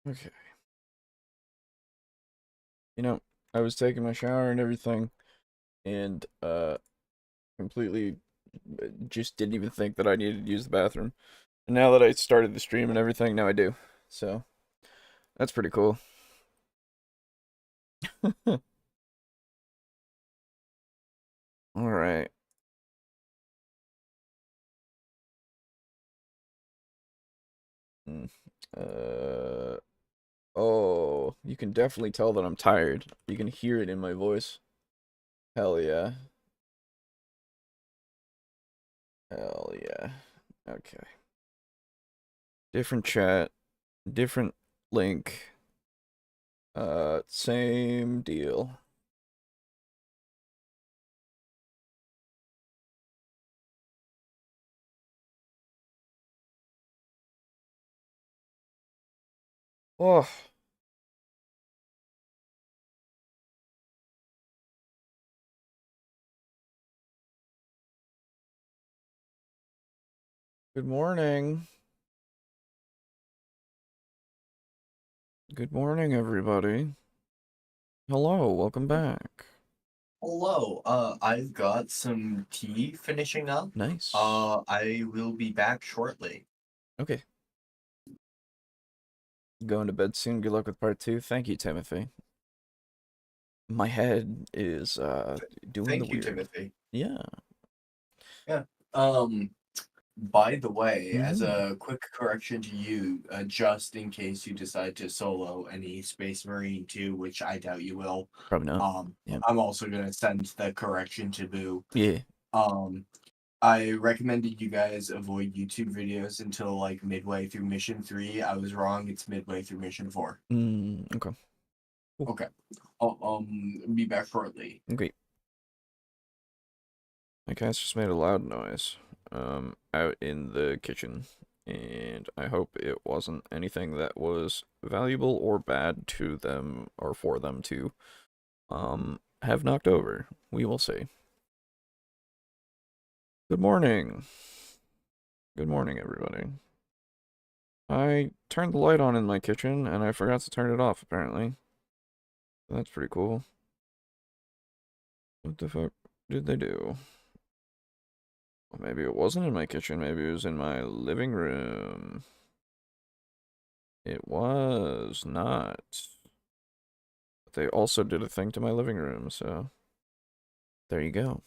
Okay. You know, I was taking my shower and everything, and completely just didn't even think that I needed to use the bathroom. And now that I started the stream and everything, now I do. So that's pretty cool. All right. Mm. Uh oh, you can definitely tell that I'm tired. You can hear it in my voice. Hell yeah. Hell yeah. Okay. Different chat, different link. Same deal. Oh, good morning. Good morning, everybody. Hello, welcome back. Hello, I've got some tea finishing up. Nice. I will be back shortly. Okay. Going to bed soon. Good luck with part two. Thank you, Timothy. My head is doing the Thank you, weird. Timothy. Yeah. Yeah. Um, by the way, as Mm-hmm. a quick correction to you, just in case you decide to solo any Space Marine 2, which I doubt you will, Probably not. um, Yeah. I'm also gonna send the correction to Boo. Yeah. Um, I recommended you guys avoid YouTube videos until like midway through mission 3. I was wrong, it's midway through mission 4. Okay. Cool. Okay. I'll be back shortly. Okay. My cat's just made a loud noise out in the kitchen, and I hope it wasn't anything that was valuable or bad to them or for them to have knocked over. We will see. Good morning. Good morning, everybody. I turned the light on in my kitchen and I forgot to turn it off apparently. That's pretty cool. What the fuck did they do? Well, maybe it wasn't in my kitchen, maybe it was in my living room. It was not. But they also did a thing to my living room, so there you go.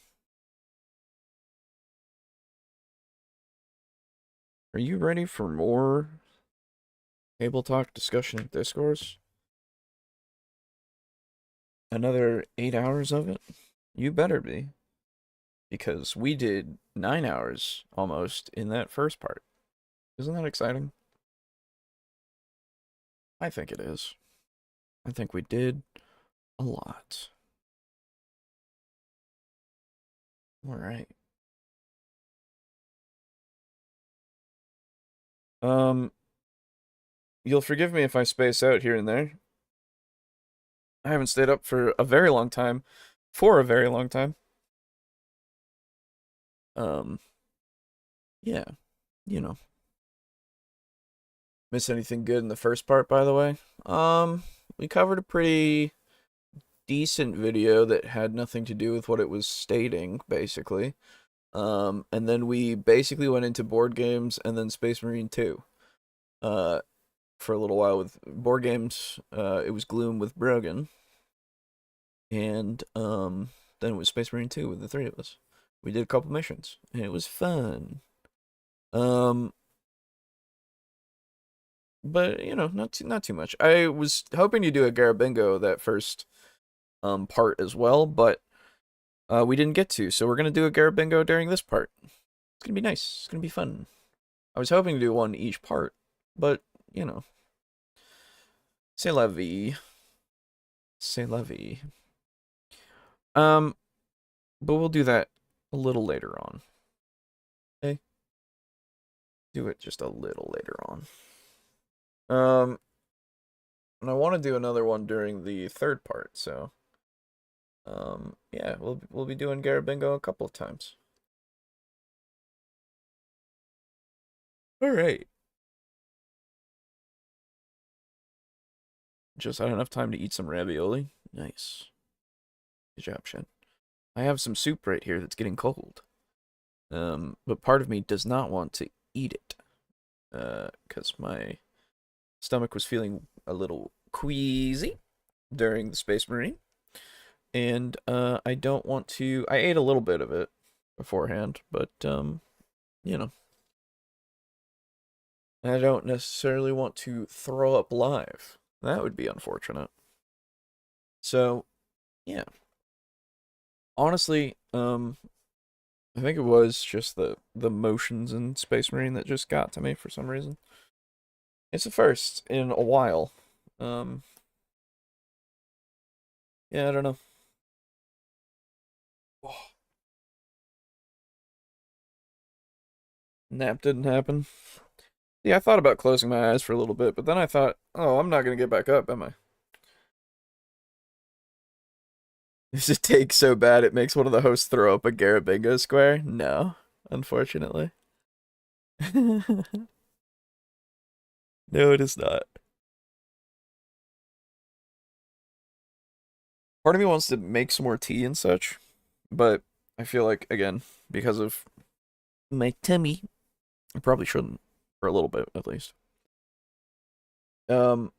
Are you ready for more TableTalk discussion at Discourse? Another 8 hours of it? You better be. Because we did 9 hours almost in that first part. Isn't that exciting? I think it is. I think we did a lot. All right. Um, you'll forgive me if I space out here and there. I haven't stayed up for a very long time. For a very long time. Um, yeah, you know. Miss anything good in the first part, by the way? We covered a pretty decent video that had nothing to do with what it was stating, basically. And then we basically went into board games and then Space Marine 2. Uh, for a little while with board games, it was Gloom with Brogan. And then it was Space Marine 2 with the three of us. We did a couple missions, and it was fun. Um, but you know, not too much. I was hoping to do a Garabingo that first part as well, but we didn't get to, so we're gonna do a Garabingo during this part. It's gonna be nice. It's gonna be fun. I was hoping to do one each part, but you know, c'est la vie. C'est la vie. Um, but we'll do that a little later on. Okay, do it just a little later on. And I want to do another one during the third part, so yeah, we'll be doing Garabingo a couple of times. All right. just had enough time to eat some ravioli. Nice. Good job, Shen. I have some soup right here that's getting cold. But part of me does not want to eat it. Because my stomach was feeling a little queasy during the Space Marine. And I don't want to. I ate a little bit of it beforehand, but you know, I don't necessarily want to throw up live. That would be unfortunate. So, yeah. Honestly, I think it was just the motions in Space Marine that just got to me for some reason. It's the first in a while. Um, yeah, I don't know. Oh, nap didn't happen. Yeah, I thought about closing my eyes for a little bit, but then I thought, oh, I'm not gonna get back up, am I? Is it take so bad it makes one of the hosts throw up a Garabingo square? No, unfortunately. No, it is not. Part of me wants to make some more tea and such, but I feel like, again, because of my tummy, I probably shouldn't for a little bit at least. Um.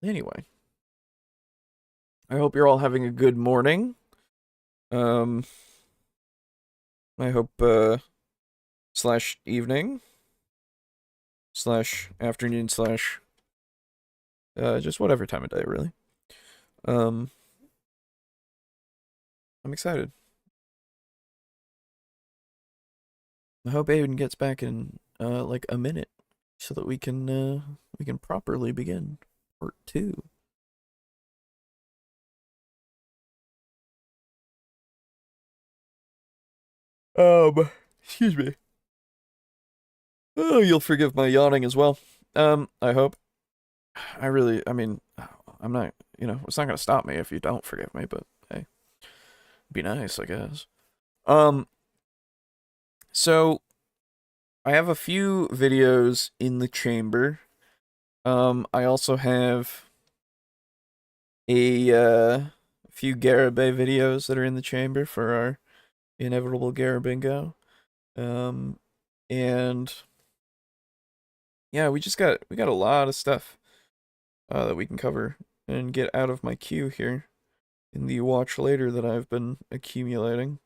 Anyway, I hope you're all having a good morning. Um. I hope slash evening slash afternoon slash just whatever time of day really. Um. I'm excited. I hope Aiden gets back in like a minute so that we can properly begin part 2. Excuse me. Oh, you'll forgive my yawning as well. I hope. I mean, I'm not, it's not gonna stop me if you don't forgive me, but hey, be nice, I guess. Um, so I have a few videos in the chamber. I also have a few Garibay videos that are in the chamber for our inevitable Garabingo. Um, and yeah, we got a lot of stuff that we can cover and get out of my queue here in the watch later that I've been accumulating.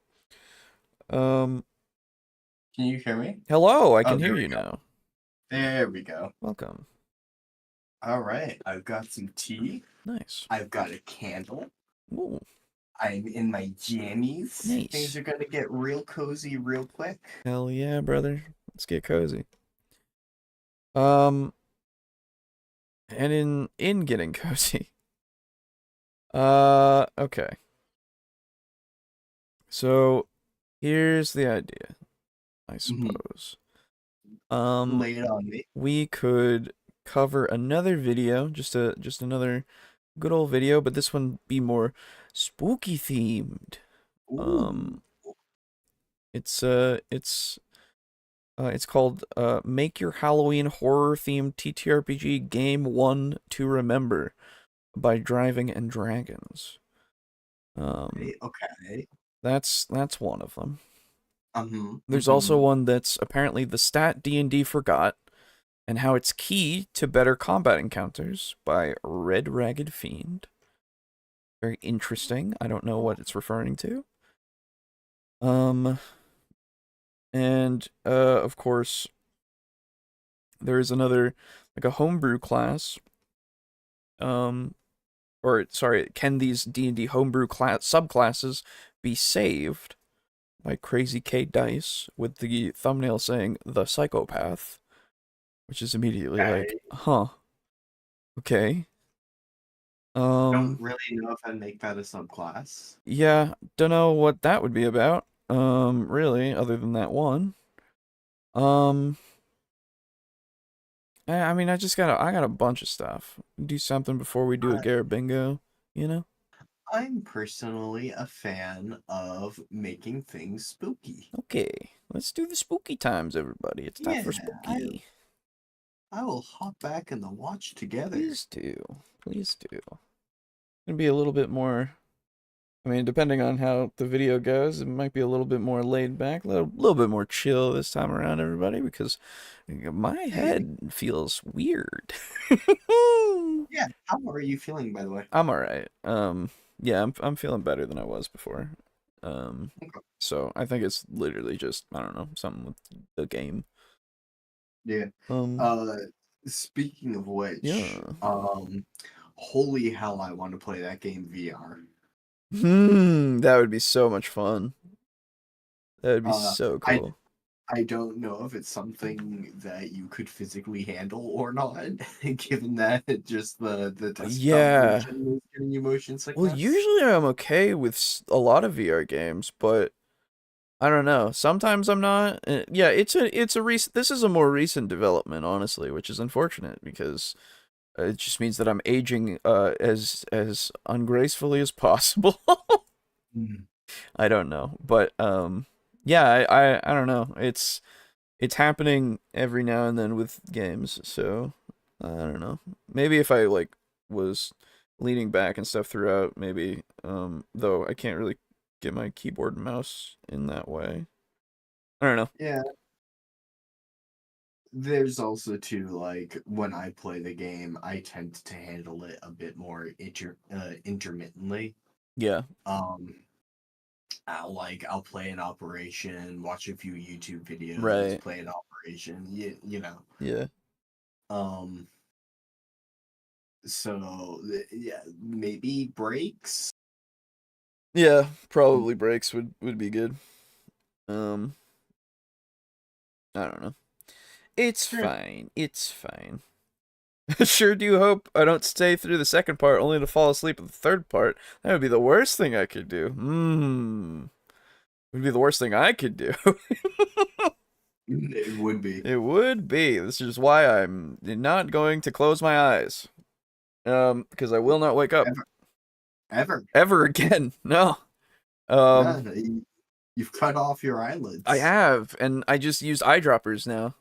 Um, Can you hear me? hello, I Oh, can there hear we you go. now. There we go. Welcome. All right, I've got some tea. Nice. I've got a candle. Ooh, I'm in my jammies. Things nice. are gonna get real cozy real quick. Hell yeah, brother. Let's get cozy. Um, and in getting cozy. Okay. So here's the idea, I suppose. Lay it on me. We could cover another video, just another good old video, but this one be more spooky themed. Ooh. Um, it's called Make Your Halloween Horror Themed TTRPG Game 1 to Remember by Driving and Dragons. Okay. That's one of them. There's also Mhm. one that's apparently the stat D&D forgot and how it's key to better combat encounters by Red Ragged Fiend. Very interesting. I don't know what it's referring to. And of course there is another like a homebrew class. Or sorry, can these D&D homebrew class subclasses be saved by Crazy K Dice with the thumbnail saying the psychopath, which is immediately like, Okay. huh, okay. Don't really know if I'd make that a subclass. Yeah, don't know what that would be about. Really, other than that one. Um, I mean, I got a bunch of stuff. Do something before we do a I, Garrett Bingo, you know? I'm personally a fan of making things spooky. Okay, let's do the spooky times, everybody. It's time Yeah, for I spooky. I will hop back in the watch together. Please do. Please do. It'll be a little bit more. I mean, depending on how the video goes, it might be a little bit more laid back, a little bit more chill this time around, everybody, because my head feels weird. Yeah, how are you feeling, by the way? I'm all right. Yeah, I'm feeling better than I was before. Okay. So I think it's literally just, I don't know, something with the game. Yeah. Um, Uh, Speaking of which, yeah. holy hell, I want to play that game VR. That would be so much fun. That would be Uh, so I cool. I don't know if it's something that you could physically handle or not, given that just the desktop Yeah. version is giving you motion Well, sickness. usually I'm okay with a lot of VR games, but I don't know. Sometimes I'm not. Yeah, it's a recent. This is a more recent development, honestly, which is unfortunate because it just means that I'm aging as ungracefully as possible. Mm. I don't know, but yeah, I don't know. It's happening every now and then with games, so I don't know. Maybe if I like was leaning back and stuff throughout, maybe though I can't really get my keyboard and mouse in that way. I don't know. Yeah, there's also too like when I play the game, I tend to handle it a bit more intermittently. Yeah. Um, I'll play an operation, watch a few YouTube videos, Right. play an operation, you know. Yeah. Um, yeah, maybe breaks. Yeah, probably breaks would be good. Um I don't know. It's Yeah. fine. It's fine. Sure do hope I don't stay through the second part only to fall asleep at the third part. That would be the worst thing I could do. Would be the worst thing I could do. It would be. It would be. This is why I'm not going to close my eyes. Because I will not wake up Ever. Ever. ever again. No. Yeah, Um, you've cut off your I eyelids. have, and I just use eyedroppers now.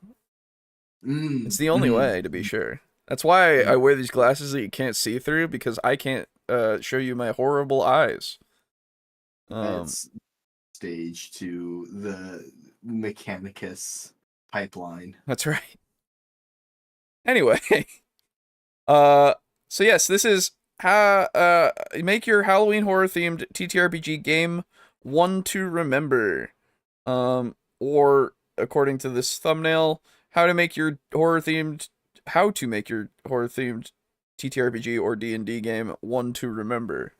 It's Mm, the only mm, way, to be sure. That's why I mm. wear these glasses that you can't see through because I can't show you my horrible eyes. Um, That's stage to the Mechanicus pipeline. that's right. Anyway, uh, so yes, this is how make your Halloween horror themed TTRPG game one to remember. Or according to this thumbnail, how to make your horror themed TTRPG or D&D game one to remember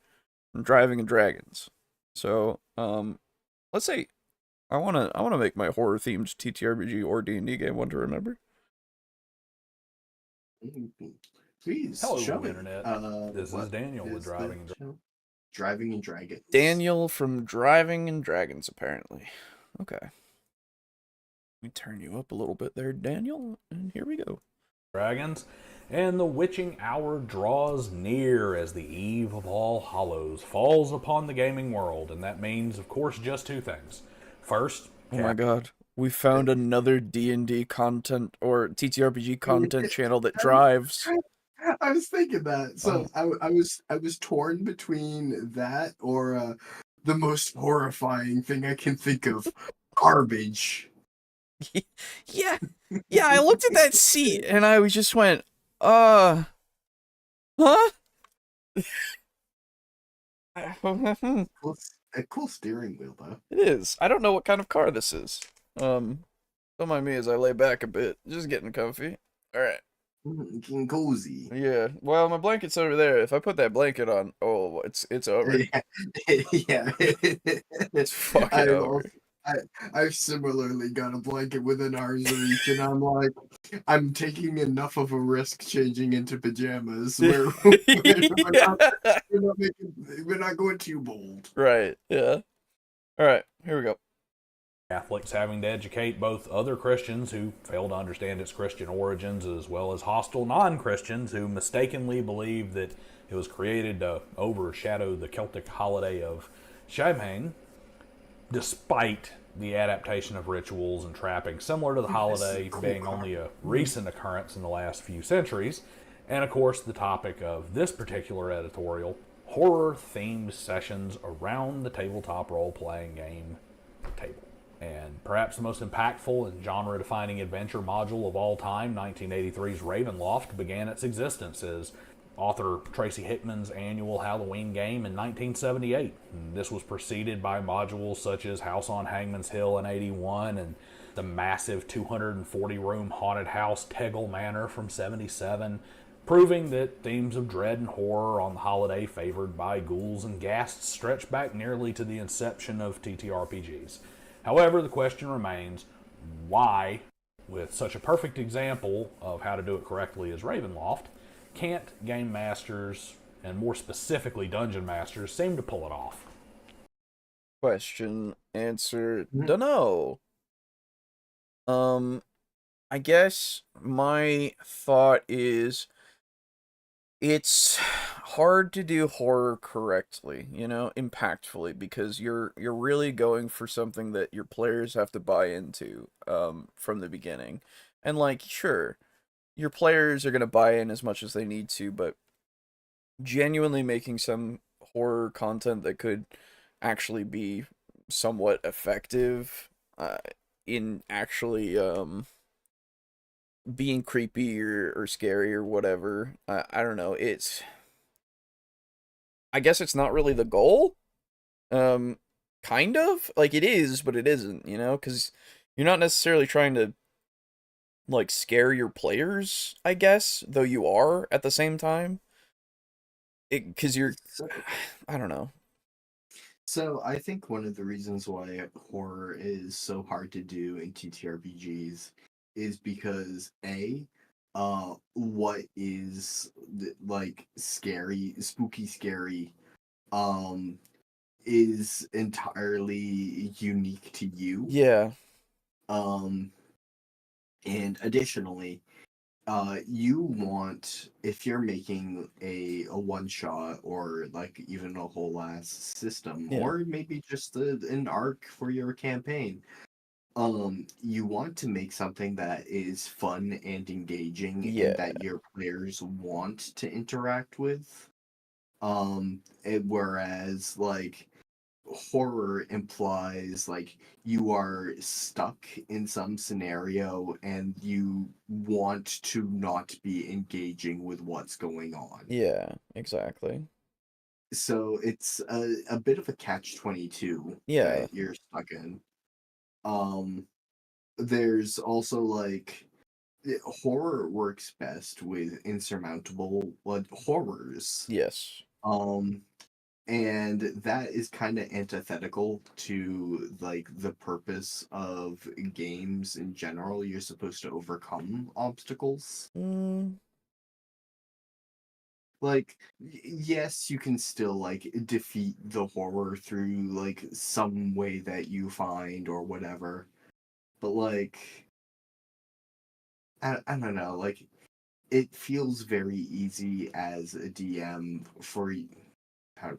from Driving and Dragons. So, let's say I wanna make my horror themed TTRPG or D&D game one to remember. Mm, please show Hello, me. Internet. This is What Daniel with is the Driving. show? Driving and Dragons. Daniel from Driving and Dragons, apparently. Okay. Let me turn you up a little bit there, Daniel, and here we go. Dragons, and the witching hour draws near as the eve of All Hallows falls upon the gaming world, and that means, of course, just two things. First, Oh my god. We found another D&D content or TTRPG content channel that drives. I was thinking that. So Oh. I was torn between that or the most horrifying thing I can think of, garbage. Yeah. Yeah, I looked at that seat and I just went, huh? Cool, a cool steering wheel though. It is. I don't know what kind of car this is. Don't mind me as I lay back a bit. Just getting comfy. Alright. Getting cozy. Yeah. Well, my blanket's over there. If I put that blanket on, oh, it's over. Yeah, yeah. It's fucking I've over. also, I, I've similarly got a blanket within arm's reach, and I'm like, I'm taking enough of a risk changing into pajamas. Where Yeah. we're not going too bold. Right. Yeah. All right. Here we go. Catholics having to educate both other Christians who fail to understand its Christian origins, as well as hostile non-Christians who mistakenly believe that it was created to overshadow the Celtic holiday of Samhain, despite the adaptation of rituals and trappings, similar to the holiday being only a recent occurrence in the last few centuries. And of course, the topic of this particular editorial, horror-themed sessions around the tabletop role-playing game table. And perhaps the most impactful and genre-defining adventure module of all time, 1983's Ravenloft, began its existence as author Tracy Hickman's annual Halloween game in 1978. And this was preceded by modules such as House on Hangman's Hill in 81 and the massive 240-room haunted house Tegel Manor from 77, proving that themes of dread and horror on the holiday favored by ghouls and ghasts stretch back nearly to the inception of TTRPGs. However, the question remains, why, with such a perfect example of how to do it correctly as Ravenloft, can't game masters, and more specifically dungeon masters, seem to pull it off? Question, answer, dunno. I guess my thought is it's hard to do horror correctly, impactfully, because you're really going for something that your players have to buy into from the beginning. And like, sure, your players are going to buy in as much as they need to, but genuinely making some horror content that could actually be somewhat effective in actually being creepy or scary or whatever. I don't know. I guess it's not really the goal. Kind of. Like, it is, but it isn't, because you're not necessarily trying to, like, scare your players, I guess, though you are at the same time. Because you're, I don't know. So I think one of the reasons why horror is so hard to do in TTRPGs is because what is like scary, spooky scary, um, is entirely unique to you. Yeah. And additionally, you want, if you're making a one shot or like even a whole ass system, Yeah. or maybe just an arc for your campaign, you want to make something that is fun and engaging Yeah. and that your players want to interact with. Whereas like horror implies like you are stuck in some scenario and you want to not be engaging with what's going on. Yeah, exactly. So it's a bit of a catch-22 Yeah. that you're stuck in. Um, there's also like horror works best with insurmountable horrors. Yes. And that is kind of antithetical to like the purpose of games in general. You're supposed to overcome obstacles. Like yes, you can still like defeat the horror through like some way that you find or whatever, but like I don't know, like it feels very easy as a DM for how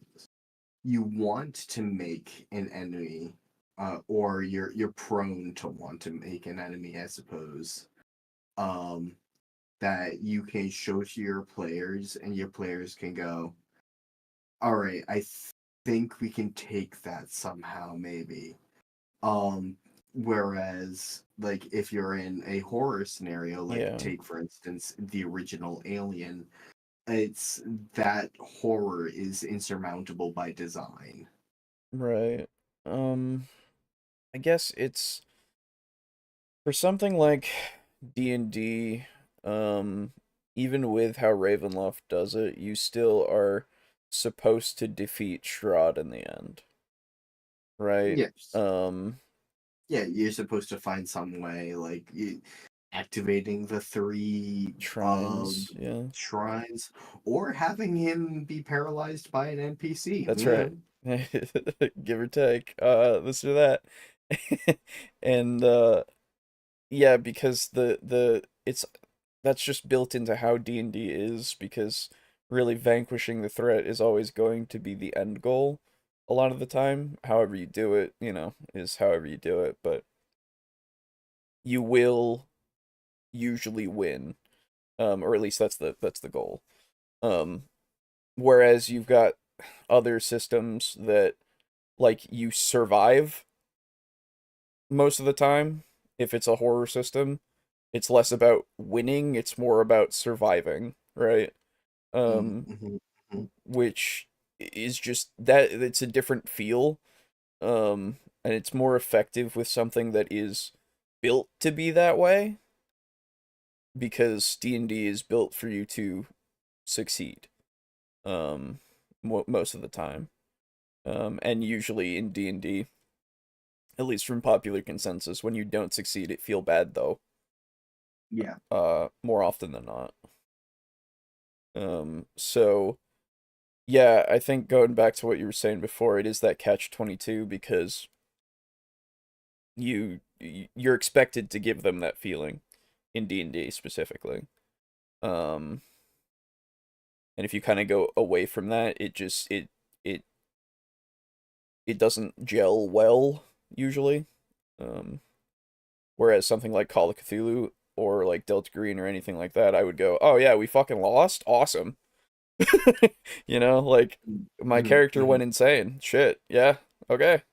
you want to make an enemy, or you're prone to want to make an enemy, I suppose. Um, that you can show to your players, and your players can go, "All right, think we can take that somehow, maybe." Whereas, like, if you're in a horror scenario, like, Yeah. take for instance the original Alien, it's that horror is insurmountable by design. Right. I guess it's for something like D&D, even with how Ravenloft does it, you still are supposed to defeat Strahd in the end. Right? Yes. Yeah, you're supposed to find some way, like activating the three Shrines, yeah. shrines, or having him be paralyzed by an NPC. That's Yeah. right. Give or take. This or that. And yeah, because the it's that's just built into how D&D is, because really vanquishing the threat is always going to be the end goal. a lot of the time. However you do it, is however you do it, but you will usually win. Or at least that's the goal. Whereas you've got other systems that like you survive most of the time. If it's a horror system, it's less about winning, it's more about surviving, right? Mm-hmm. Which is just that it's a different feel. And it's more effective with something that is built to be that way, because D&D is built for you to succeed. Most of the time. And usually in D&D, at least from popular consensus, when you don't succeed, it feel bad though. Yeah. More often than not. So yeah, I think going back to what you were saying before, it is that catch-22 because you're expected to give them that feeling in D&D specifically. And if you kind of go away from that, it doesn't gel well usually. Whereas something like Call of Cthulhu or like Delta Green or anything like that, I would go, "Oh yeah, we fucking lost. Awesome." Like my character Mm-hmm. went insane. Shit. Yeah. Okay.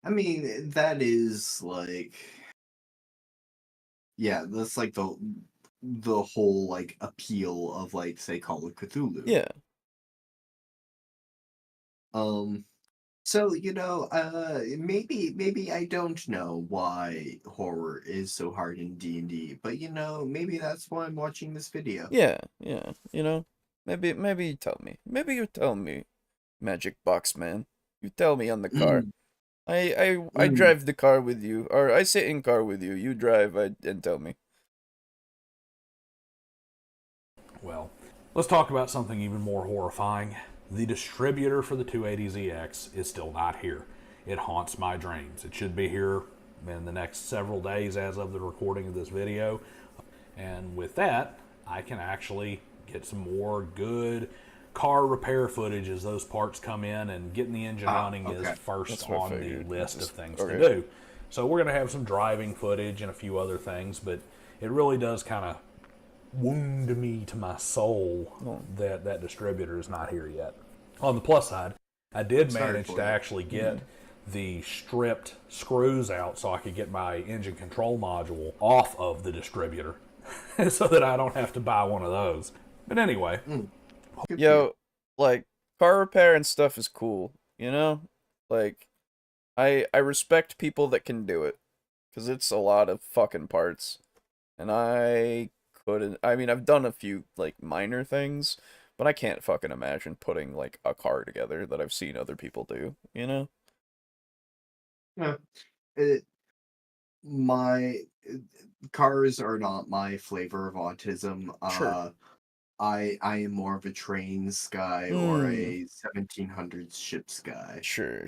I mean, that is like, yeah, that's like the whole like appeal of like say Call of Cthulhu. Yeah. So maybe I don't know why horror is so hard in D&D, but maybe that's why I'm watching this video. Yeah. Yeah. Maybe you tell me. Maybe you tell me, Magic Box Man. You tell me on the car. Mm, I mm. drive the car with you, or I sit in car with you. You drive and tell me. Well, let's talk about something even more horrifying. The distributor for the 280ZX is still not here. It haunts my dreams. It should be here in the next several days as of the recording of this video. And with that, I can actually get some more good car repair footage as those parts come in, and getting the engine running Okay. is first That's what I on the figured. list This of is- things okay. to do. So we're going to have some driving footage and a few other things, but it really does kind of wound me to my soul that that distributor is not here yet. On the plus side, I did Sorry manage for to you. actually get the stripped screws out so I could get my engine control module off of the distributor so that I don't have to buy one of those. But anyway, Good for you. Yo, like car repair and stuff is cool, Like I respect people that can do it, cuz it's a lot of fucking parts. And I couldn't. I mean, I've done a few like minor things, but I can't fucking imagine putting like a car together that I've seen other people do. Yeah. It, my cars are not my flavor of autism. Sure. I am more of a trains guy or a 1700s ships guy. Sure.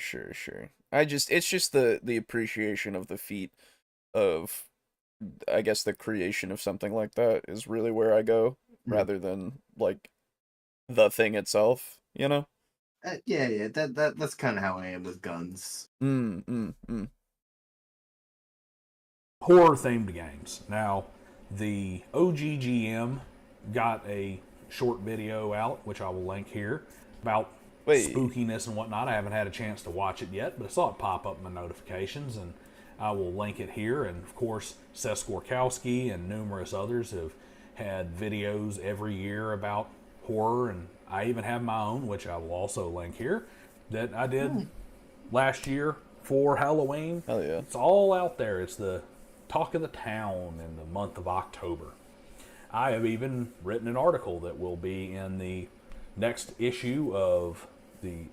It's just the appreciation of the feat of, I guess, the creation of something like that is really where I go, Mm. rather than like the thing itself. Yeah, that's kind of how I am with guns. horror themed games. Now, the OGGM got a short video out, which I will link here, about Wait. spookiness and whatnot. I haven't had a chance to watch it yet, but I saw it pop up in my notifications, and I will link it here. And of course, Seth Skorkowski and numerous others have had videos every year about horror, and I even have my own, which I will also link here, that I did last year for Halloween. Hell yeah. It's all out there. It's the talk of the town in the month of October. I have even written an article that will be in the next issue of the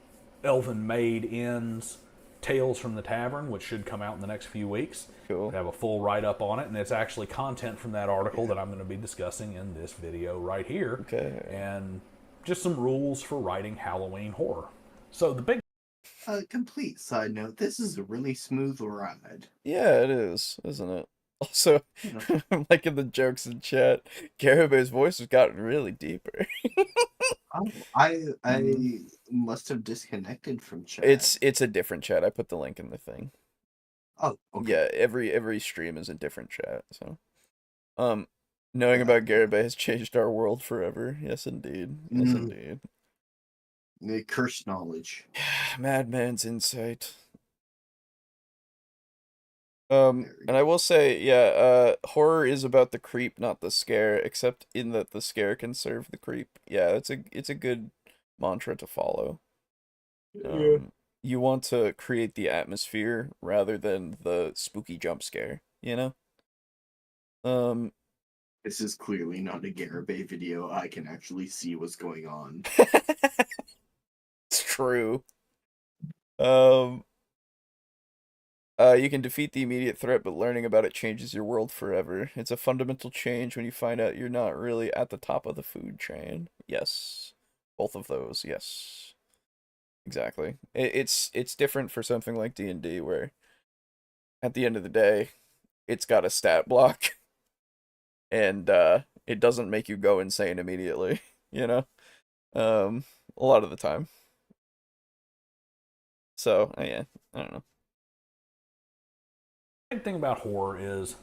Elven Maid Inn's Tales from the Tavern, which should come out in the next few weeks. Cool. I have a full write-up on it, and it's actually content from that article that I'm going to be discussing in this video right here. Okay. And just some rules for writing Halloween horror. So the big Complete side note, this is a really smooth ride. Yeah, it is, isn't it? Also, I'm liking the jokes in chat. Garabe's voice has gotten really deeper. Oh, I must have disconnected from chat. It's a different chat. I put the link in the thing. Oh, okay. Yeah, every stream is a different chat. So, knowing about Garabe has changed our world forever. Yes, indeed. Yes, indeed. The cursed knowledge. Madman's insight. And I will say, yeah, horror is about the creep, not the scare, except in that the scare can serve the creep. Yeah, it's a good mantra to follow. You want to create the atmosphere rather than the spooky jump scare, you know? This is clearly not a Garabe video. I can actually see what's going on. It's true. You can defeat the immediate threat, but learning about it changes your world forever. It's a fundamental change when you find out you're not really at the top of the food chain. Yes. Both of those, yes. Exactly. It's different for something like D&D where at the end of the day, it's got a stat block and it doesn't make you go insane immediately, you know? A lot of the time. So, yeah, I don't know. The big thing about horror is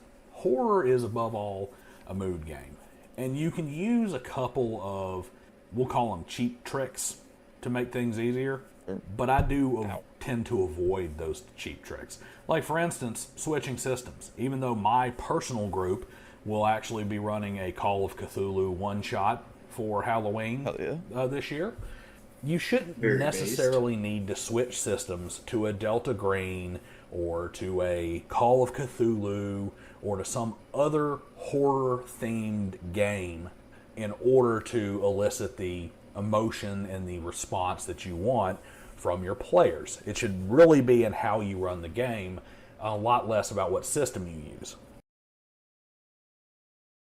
above all a mood game. And you can use a couple of, we'll call them cheap tricks to make things easier. But I do tend to avoid those cheap tricks. Like, for instance, switching systems. Even though my personal group will actually be running a Call of Cthulhu one-shot for Halloween this year, you shouldn't necessarily need to switch systems to a Delta Green or to a Call of Cthulhu or to some other horror-themed game in order to elicit the emotion and the response that you want from your players. It should really be in how you run the game, a lot less about what system you use.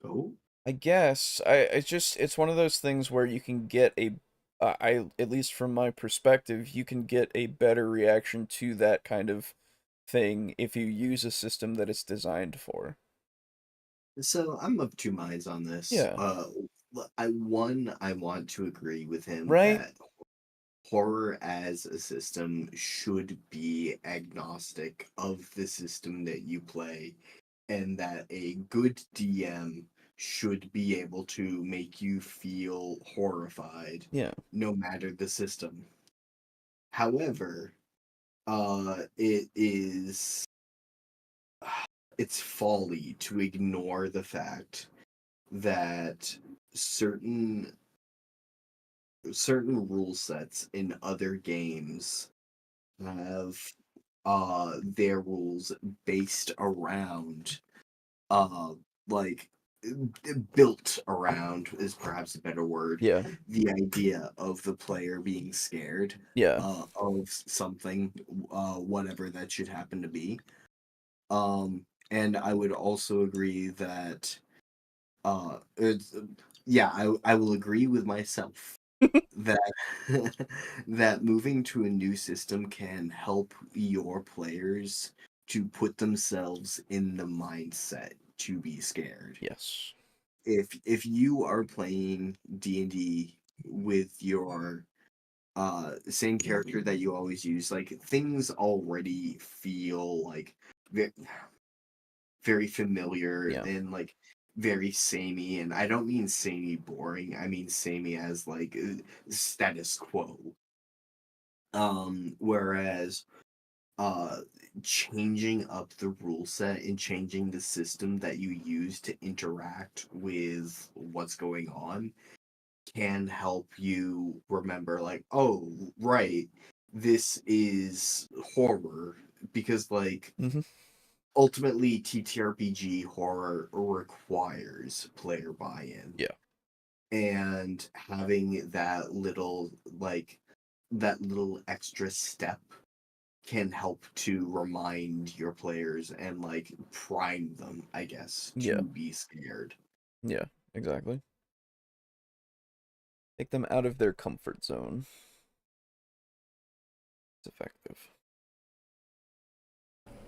Oh, I guess it's one of those things where you can get at least from my perspective, you can get a better reaction to that kind of thing if you use a system that it's designed for. so I'm of two minds on this. Yeah. I want to agree with him Right? that horror as a system should be agnostic of the system that you play, and that a good DM should be able to make you feel horrified Yeah. no matter the system. However, it's folly to ignore the fact that certain rule sets in other games have their rules based around like built around is perhaps a better word, Yeah. the idea of the player being scared Yeah. of something, whatever that should happen to be. And I would also agree that I will agree with myself that that moving to a new system can help your players to put themselves in the mindset to be scared. Yes. If you are playing D&D with your same character that you always use, like, things already feel like very familiar and like very samey, and I don't mean samey boring, I mean samey as like status quo. Whereas uh changing up the rule set and changing the system that you use to interact with what's going on can help you remember, like, oh right, this is horror, because like ultimately TTRPG horror requires player buy-in. Yeah. And having that little extra step can help to remind your players and like prime them, I guess, to be scared. Yeah, exactly. Take them out of their comfort zone. It's effective.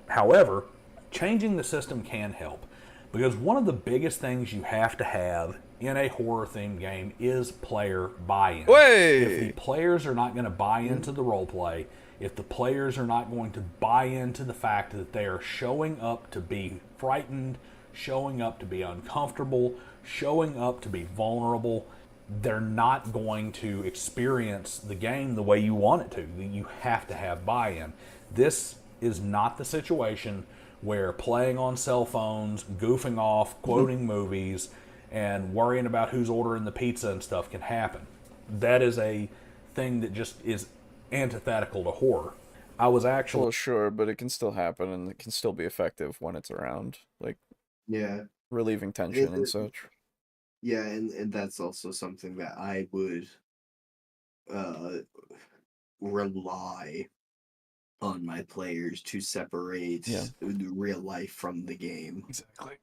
However, changing the system can help. Because one of the biggest things you have to have in a horror-themed game is player buy-in. If the players are not going to buy into the roleplay, if the players are not going to buy into the fact that they are showing up to be frightened, showing up to be uncomfortable, showing up to be vulnerable, they're not going to experience the game the way you want it to. You have to have buy-in. This is not the situation where playing on cell phones, goofing off, quoting movies, and worrying about who's ordering the pizza and stuff can happen. That is a thing that just is antithetical to horror. I was actually... Well, sure, but it can still happen, and it can still be effective when it's around. Like, yeah, relieving tension and such. Yeah, and that's also something that I would rely on my players to separate real life from the game. Exactly.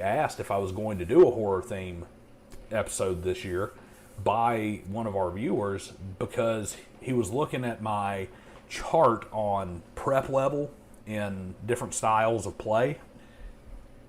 Asked if I was going to do a horror theme episode this year by one of our viewers because he was looking at my chart on prep level in different styles of play.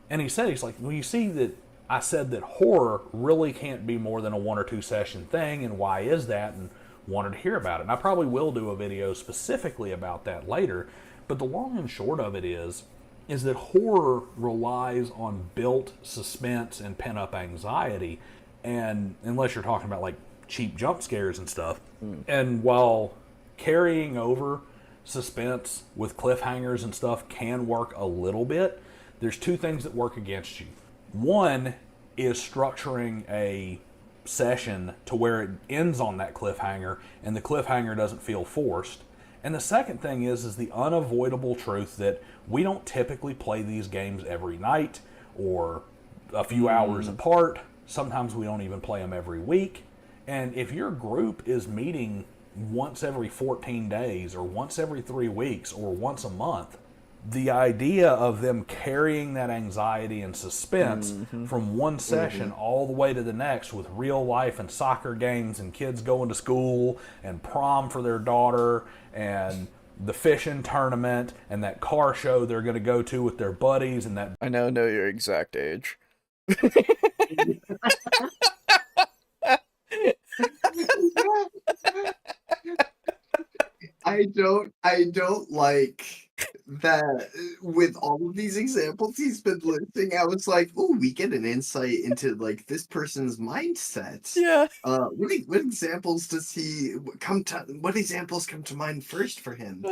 And he said, he's like, well, you see that I said that horror really can't be more than a 1 or 2 session thing, and why is that? And wanted to hear about it. And I probably will do a video specifically about that later. But the long and short of it is that horror relies on built suspense and pent-up anxiety. And unless you're talking about like cheap jump scares and stuff. And while carrying over suspense with cliffhangers and stuff can work a little bit, there's 2 things that work against you. One is structuring a session to where it ends on that cliffhanger and the cliffhanger doesn't feel forced. And the second thing is the unavoidable truth that we don't typically play these games every night or a few hours apart. Sometimes we don't even play them every week. And if your group is meeting once every 14 days or once every 3 weeks or once a month, the idea of them carrying that anxiety and suspense from one session all the way to the next with real life and soccer games and kids going to school and prom for their daughter and the fishing tournament and that car show they're going to go to with their buddies and that... I now know your exact age. I don't like that with all of these examples he's been listing. I was like, oh, we get an insight into like this person's mindset. Yeah. What examples does he what examples come to mind first for him?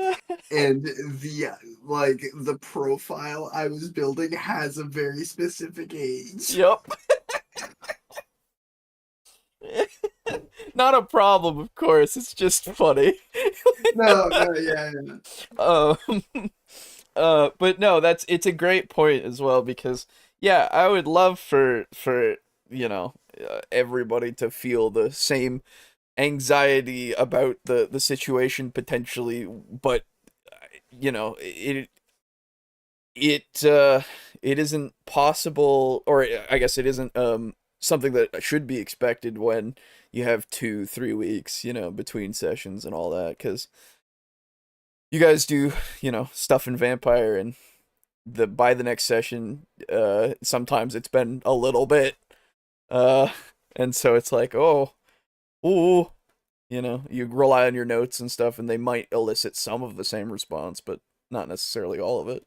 And the profile I was building has a very specific age. Yep. Not a problem, of course. It's just funny. No, yeah. But no, it's a great point as well because yeah, I would love for everybody to feel the same anxiety about the situation potentially, but it isn't possible, or I guess it isn't something that should be expected when you have 2-3 weeks, between sessions and all that, because you guys do, stuff in Vampire, and by the next session, sometimes it's been a little bit, and so it's like, you rely on your notes and stuff, and they might elicit some of the same response, but not necessarily all of it.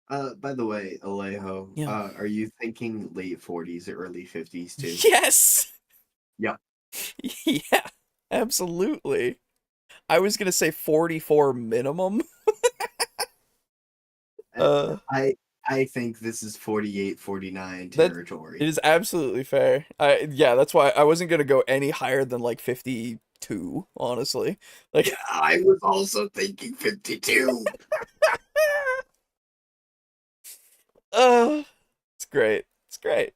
By the way, Alejo, Yeah. Are you thinking late 40s or early 50s too? Yes! Yeah. Yeah, absolutely. I was gonna say 44 minimum. I think this is 48, 49 territory. It is absolutely fair. That's why I wasn't gonna go any higher than like 52, honestly. Like, yeah, I was also thinking 52. It's great. It's great.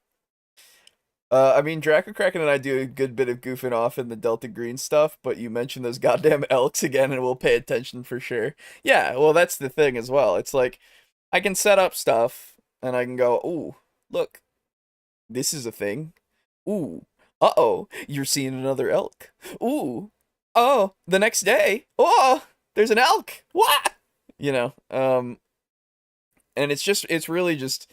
I mean, Dracokraken and I do a good bit of goofing off in the Delta Green stuff, but you mentioned those goddamn elks again, and we'll pay attention for sure. Yeah, well, that's the thing as well. It's like, I can set up stuff, and I can go, ooh, look, this is a thing. Ooh, uh-oh, you're seeing another elk. Ooh, oh, the next day, oh, there's an elk. What? you know. And it's really just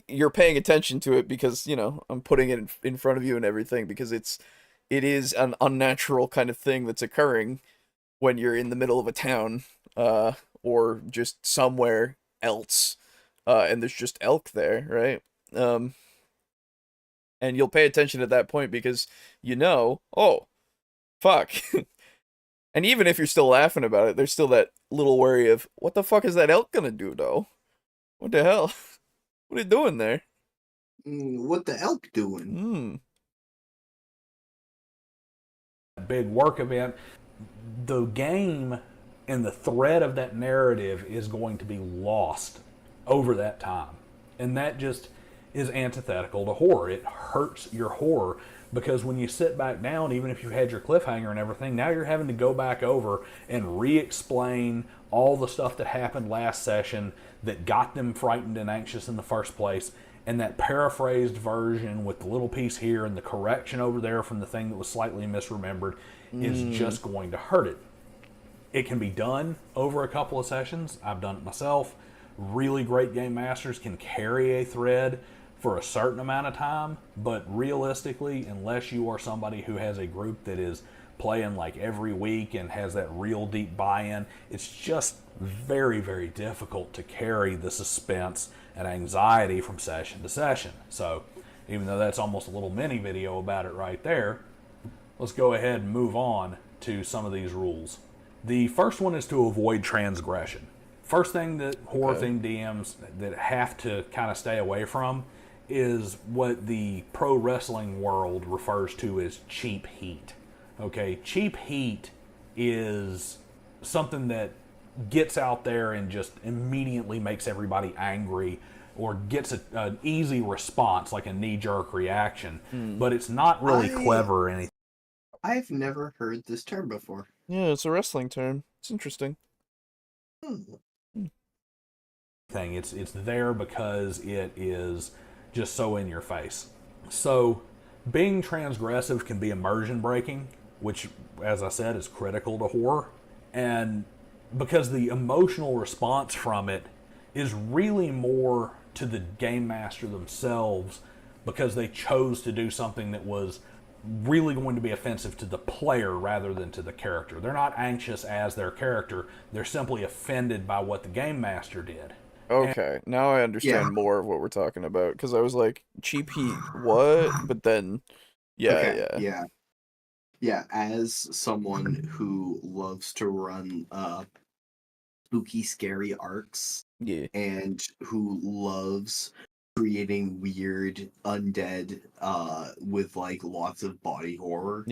you're paying attention to it because, you know, I'm putting it in front of you and everything because it is an unnatural kind of thing that's occurring when you're in the middle of a town, or just somewhere else, and there's just elk there, right? And you'll pay attention at that point because you know, oh, fuck. And even if you're still laughing about it, there's still that little worry of, what the fuck is that elk gonna do, though? What the hell? What are you doing there? What the elk doing? Hmm. Big work event. The game and the thread of that narrative is going to be lost over that time. And that just is antithetical to horror. It hurts your horror because when you sit back down, even if you had your cliffhanger and everything, now you're having to go back over and re-explain all the stuff that happened last session that got them frightened and anxious in the first place. And that paraphrased version with the little piece here and the correction over there from the thing that was slightly misremembered is just going to hurt it. It can be done over a couple of sessions. I've done it myself. Really great game masters can carry a thread for a certain amount of time, but realistically, unless you are somebody who has a group that is playing like every week and has that real deep buy-in, it's just very, very difficult to carry the suspense and anxiety from session to session. So even though that's almost a little mini video about it right there, let's go ahead and move on to some of these rules. The first one is to avoid transgression. First thing that horror-themed DMs that have to kind of stay away from is what the pro wrestling world refers to as cheap heat. Okay, cheap heat is something that gets out there and just immediately makes everybody angry or gets an easy response, like a knee-jerk reaction, but it's not really clever or anything. I've never heard this term before. Yeah, it's a wrestling term. It's interesting. It's there because it is just so in your face. So being transgressive can be immersion breaking, which, as I said, is critical to horror. And because the emotional response from it is really more to the game master themselves, because they chose to do something that was really going to be offensive to the player rather than to the character. They're not anxious as their character. They're simply offended by what the game master did. Okay, now I understand more of what we're talking about, because I was like, cheap heat, what? But then, Yeah, as someone who loves to run spooky, scary arcs, and who loves creating weird undead with like lots of body horror.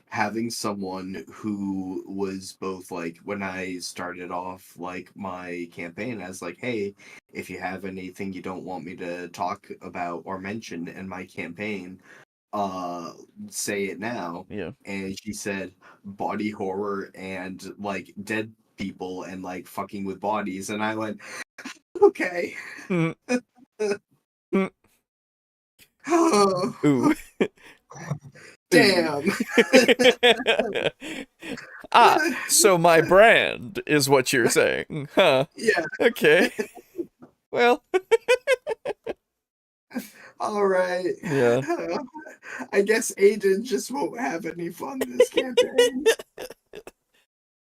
Having someone who was both like, when I started off like my campaign, I was like, hey, if you have anything you don't want me to talk about or mention in my campaign, say it now. And she said body horror and like dead people and like fucking with bodies, and I went, okay. Oh. Ooh. Damn. So my brand is what you're saying, huh? Yeah. Okay. Well. All right. Yeah. I guess Aiden just won't have any fun this campaign.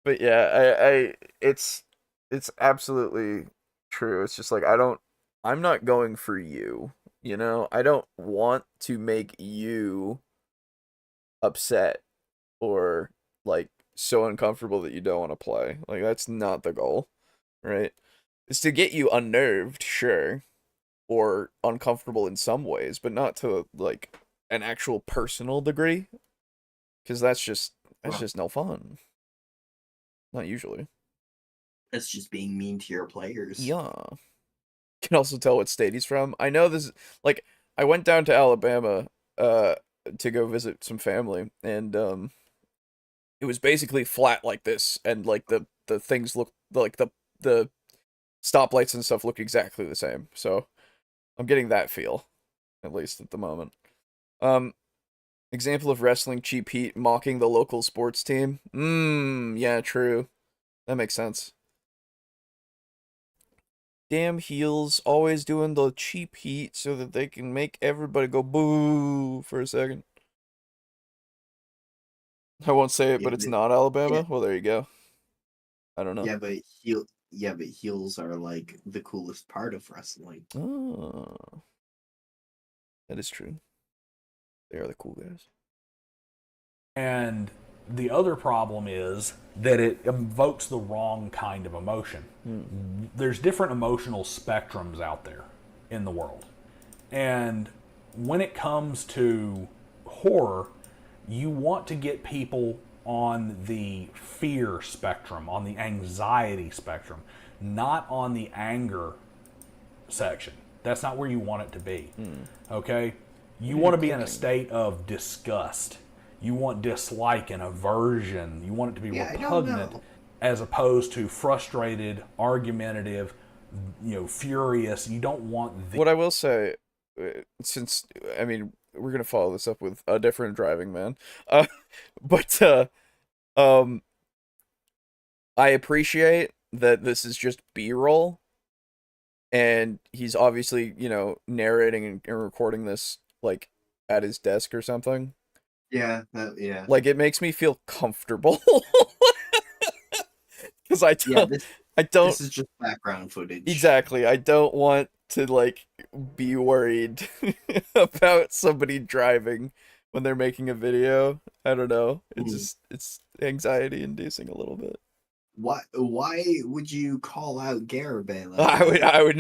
But yeah, it's absolutely true. It's just like, I'm not going for you, you know? I don't want to make you upset or like so uncomfortable that you don't want to play. Like, that's not the goal, right? It's to get you unnerved, sure, or uncomfortable in some ways, but not to like an actual personal degree, because that's just no fun. Not usually. That's just being mean to your players. Yeah. Can also tell what state he's from. I know this, like, I went down to Alabama to go visit some family, and it was basically flat like this, and like the things look like the stoplights and stuff look exactly the same. So I'm getting that feel, at least at the moment. Example of wrestling cheap heat, mocking the local sports team. Yeah, true. That makes sense. damn heels always doing the cheap heat so that they can make everybody go boo for a second. I won't say it, Yeah, but it's not Alabama. yeah, Well, there you go. I don't know. yeah, but heels are like the coolest part of wrestling. Oh, that is true. They are the cool guys. And the other problem is that it invokes the wrong kind of emotion. There's different emotional spectrums out there in the world. And when it comes to horror, you want to get people on the fear spectrum, on the anxiety spectrum, not on the anger section. That's not where you want it to be. Okay? You want to be in a state of disgust. You want dislike and aversion. You want it to be Yeah, I don't repugnant know. as opposed to frustrated, argumentative, furious. You don't want What I will say, since I mean we're gonna follow this up with a different driving man, but um, I appreciate that this is just B-roll, and he's obviously narrating and recording this like at his desk or something. Yeah, yeah. Like it makes me feel comfortable because Yeah, I don't this is just background footage. exactly. I don't want to like be worried about somebody driving when they're making a video. I don't know. It's anxiety inducing a little bit. Why would you call out Garibay like I would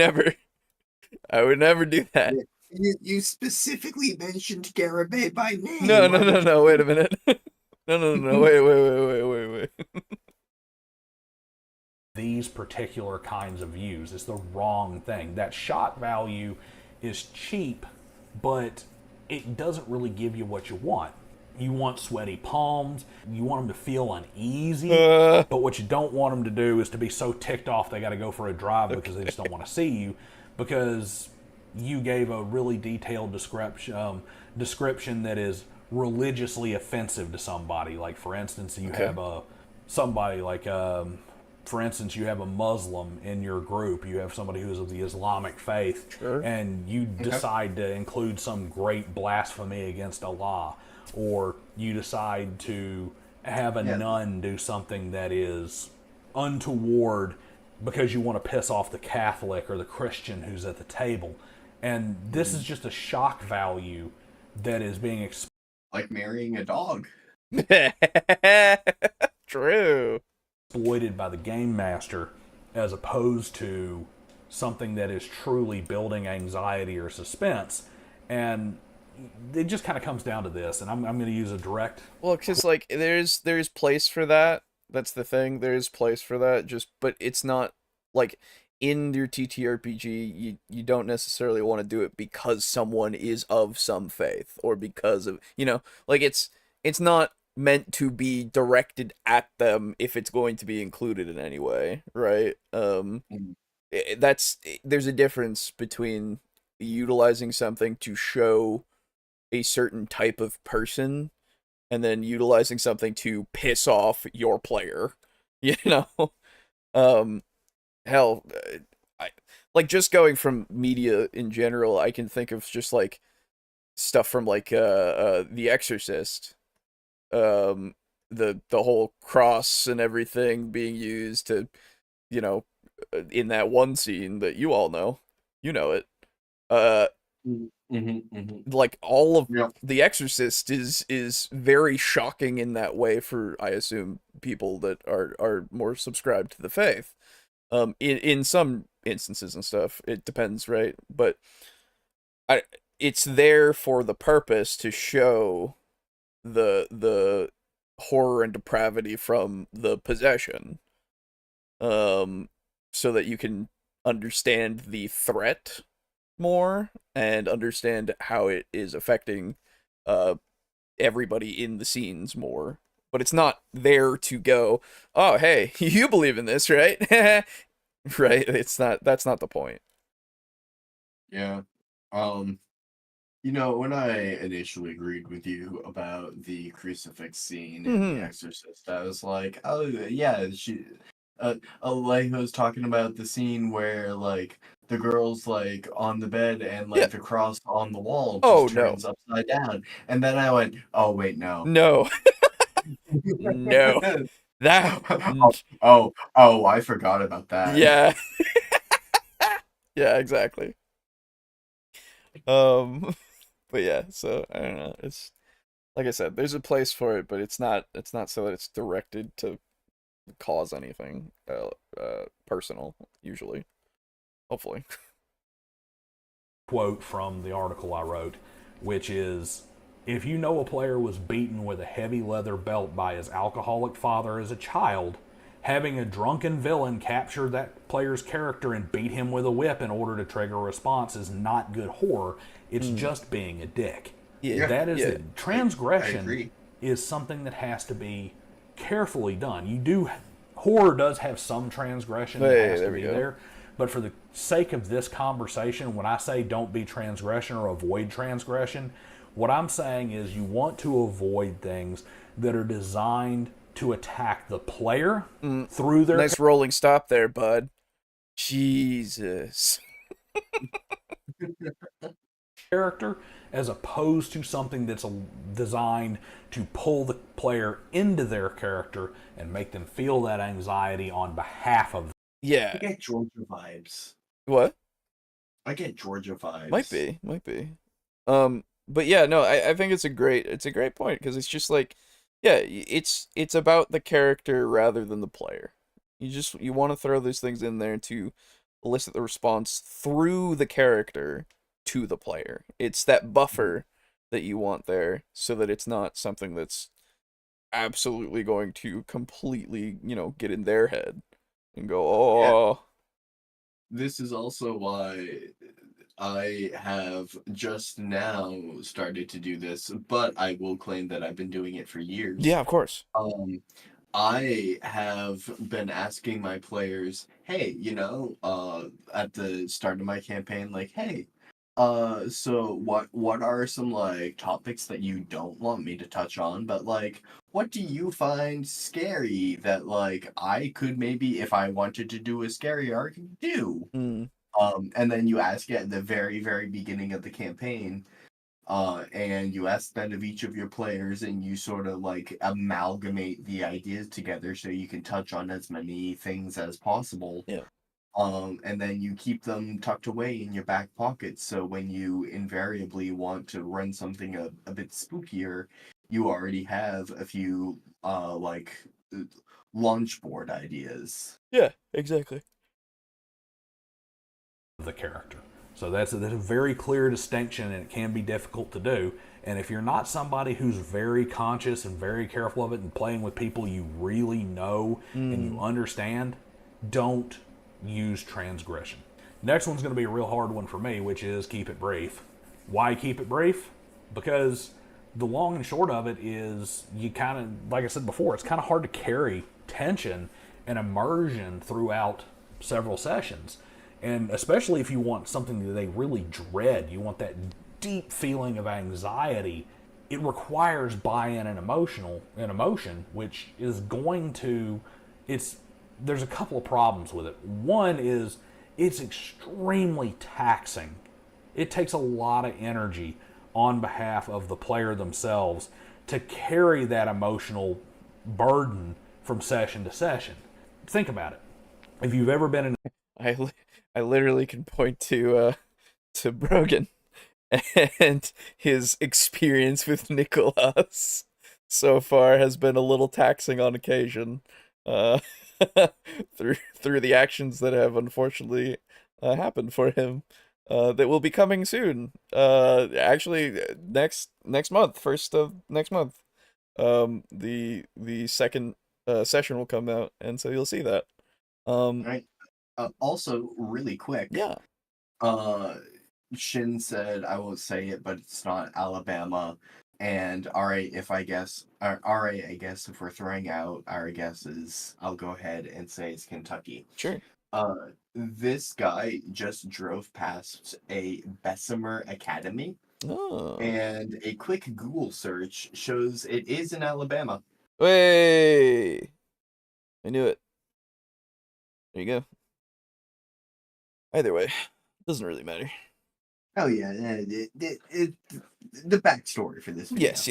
never do that. that? You specifically mentioned Garibay by name. No. Wait a minute. No. Wait. these particular kinds of views. It's the wrong thing. That shock value is cheap, but it doesn't really give you what you want. You want sweaty palms. You want them to feel uneasy. But what you don't want them to do is to be so ticked off they got to go for a drive because they just don't want to see you, because you gave a really detailed description that is religiously offensive to somebody. Like, for instance, you have somebody like, for instance, you have a Muslim in your group. You have somebody who's of the Islamic faith, and you decide to include some great blasphemy against Allah, or you decide to have a nun do something that is untoward because you want to piss off the Catholic or the Christian who's at the table. And this is just a shock value that is being like marrying a dog. True. exploited by the game master, as opposed to something that is truly building anxiety or suspense. And it just kind of comes down to this, and I'm going to use a direct. Well, because like there's place for that. That's the thing. There's place for that. But it's not like in your TTRPG. You don't necessarily want to do it because someone is of some faith, or because of like it's not meant to be directed at them if it's going to be included in any way, right? There's a difference between utilizing something to show a certain type of person and then utilizing something to piss off your player. Hell, I like just going from media in general, I can think of just like stuff from like The Exorcist, the whole cross and everything being used to in that one scene that you all know, it, like all of The Exorcist is very shocking in that way for, I assume, people that are more subscribed to the faith. In some instances and stuff, it depends, right? But it's there for the purpose to show the horror and depravity from the possession, so that you can understand the threat more and understand how it is affecting everybody in the scenes more. But it's not there to go, oh hey, you believe in this, right? Right? That's not the point. Yeah. When I initially agreed with you about the crucifix scene in The Exorcist, I was like, oh yeah, Alejo's talking about the scene where like the girl's like on the bed and Yeah. like the cross on the wall Oh, just no. turns upside down, and then I went, oh wait, no. No. No. That. Oh, I forgot about that. Yeah. Yeah, exactly. But yeah, so I don't know. It's like I said, there's a place for it, but it's not so that it's directed to cause anything personal, usually. Hopefully. Quote from the article I wrote, which is, if you know a player was beaten with a heavy leather belt by his alcoholic father as a child, having a drunken villain capture that player's character and beat him with a whip in order to trigger a response is not good horror. It's just being a dick. Yeah. That is Yeah. it. Transgression agree. is something that has to be carefully done. Horror does have some transgression that Hey, has to there we be go. there. But for the sake of this conversation, when I say don't be transgression or avoid transgression, what I'm saying is you want to avoid things that are designed to attack the player through their Nice rolling stop there, bud. Jesus. character, as opposed to something that's designed to pull the player into their character and make them feel that anxiety on behalf of them. I Yeah. get Georgia vibes. What? I get Georgia vibes. Might be. But yeah, no, I think it's a great point because it's just like, yeah, it's about the character rather than the player. You want to throw those things in there to elicit the response through the character to the player. It's that buffer that you want there so that it's not something that's absolutely going to completely, get in their head and go, oh, This is also why I have just now started to do this, but I will claim that I've been doing it for years. yeah, of course. I have been asking my players, hey, at the start of my campaign, like, hey, so what are some like topics that you don't want me to touch on, but like what do you find scary that like I could maybe if I wanted to do a scary arc do? Mm, And then you ask it at the very, very beginning of the campaign, and you ask that of each of your players, and you sort of like amalgamate the ideas together so you can touch on as many things as possible. yeah. And then you keep them tucked away in your back pocket, so when you invariably want to run something a bit spookier, you already have a few launch board ideas. Yeah, exactly. The character. So that's a very clear distinction, and it can be difficult to do. And if you're not somebody who's very conscious and very careful of it and playing with people you really know and you understand, don't use transgression. Next one's going to be a real hard one for me, which is keep it brief. Why keep it brief? Because the long and short of it is you kind of, like I said before, it's kind of hard to carry tension and immersion throughout several sessions. And especially if you want something that they really dread, you want that deep feeling of anxiety, it requires buy-in and emotion, which is going to, there's a couple of problems with it. One is it's extremely taxing. It takes a lot of energy on behalf of the player themselves to carry that emotional burden from session to session. Think about it. If you've ever been in I literally can point to Brogan and his experience with Nicholas so far has been a little taxing on occasion, uh, through the actions that have unfortunately happened for him, that will be coming soon. Actually, next month, first of next month, the second session will come out, and so you'll see that. Right. Also, really quick, Yeah. Shin said, I won't say it, but it's not Alabama. And alright, I guess if we're throwing out our guesses, I'll go ahead and say it's Kentucky. Sure. This guy just drove past a Bessemer Academy, Oh. and a quick Google search shows it is in Alabama. Way. I knew it. There you go. Either way, doesn't really matter. Oh yeah, the backstory for this video. Yes.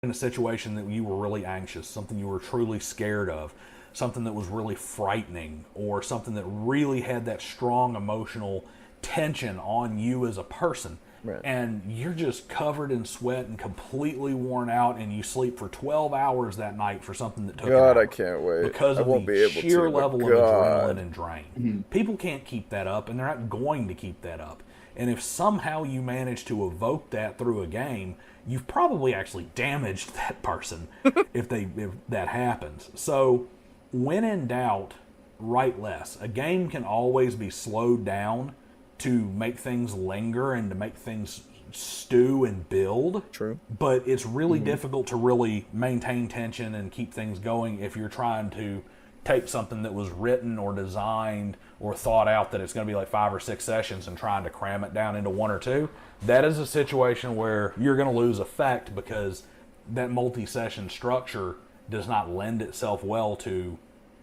In a situation that you were really anxious, something you were truly scared of, something that was really frightening, or something that really had that strong emotional tension on you as a person. Right. And you're just covered in sweat and completely worn out, and you sleep for 12 hours that night for something that took God, an hour I can't wait. because I of won't the be able sheer to, but level of God. adrenaline and drain. Mm-hmm. People can't keep that up, and they're not going to keep that up. And if somehow you manage to evoke that through a game, you've probably actually damaged that person if that happens. So, when in doubt, write less. A game can always be slowed down to make things linger and to make things stew and build. True. But it's really difficult to really maintain tension and keep things going if you're trying to take something that was written or designed or thought out that it's going to be like 5 or 6 sessions and trying to cram it down into 1 or 2. That is a situation where you're going to lose effect because that multi-session structure does not lend itself well to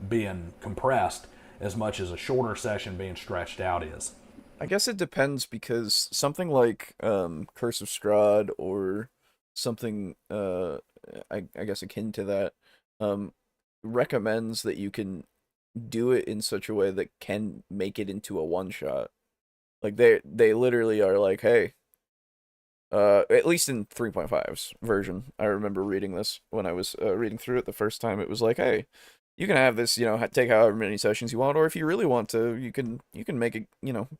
being compressed as much as a shorter session being stretched out is. I guess it depends because something like Curse of Strahd or something I guess akin to that recommends that you can do it in such a way that can make it into a one shot. Like they literally are like, hey, at least in 3.5's version, I remember reading this when I was reading through it the first time. It was like, hey, you can have this, take however many sessions you want, or if you really want to, you can make it,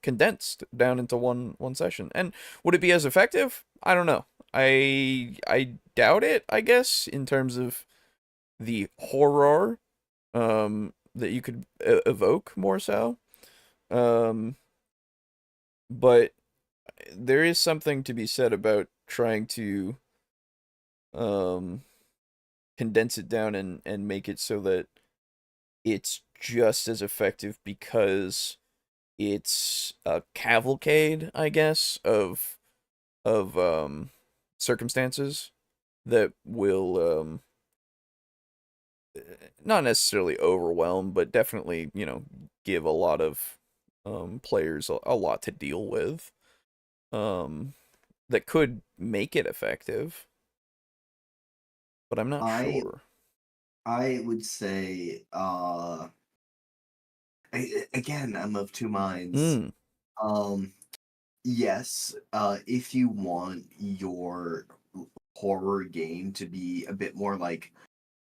condensed down into one session. And would it be as effective? I don't know. I doubt it, I guess, in terms of the horror that you could evoke more so. But there is something to be said about trying to condense it down and make it so that it's just as effective because it's a cavalcade, I guess, of circumstances that will not necessarily overwhelm, but definitely, give a lot of players a lot to deal with. That could make it effective, but I'm not sure. I would say, again, I'm of two minds. Yes, if you want your horror game to be a bit more like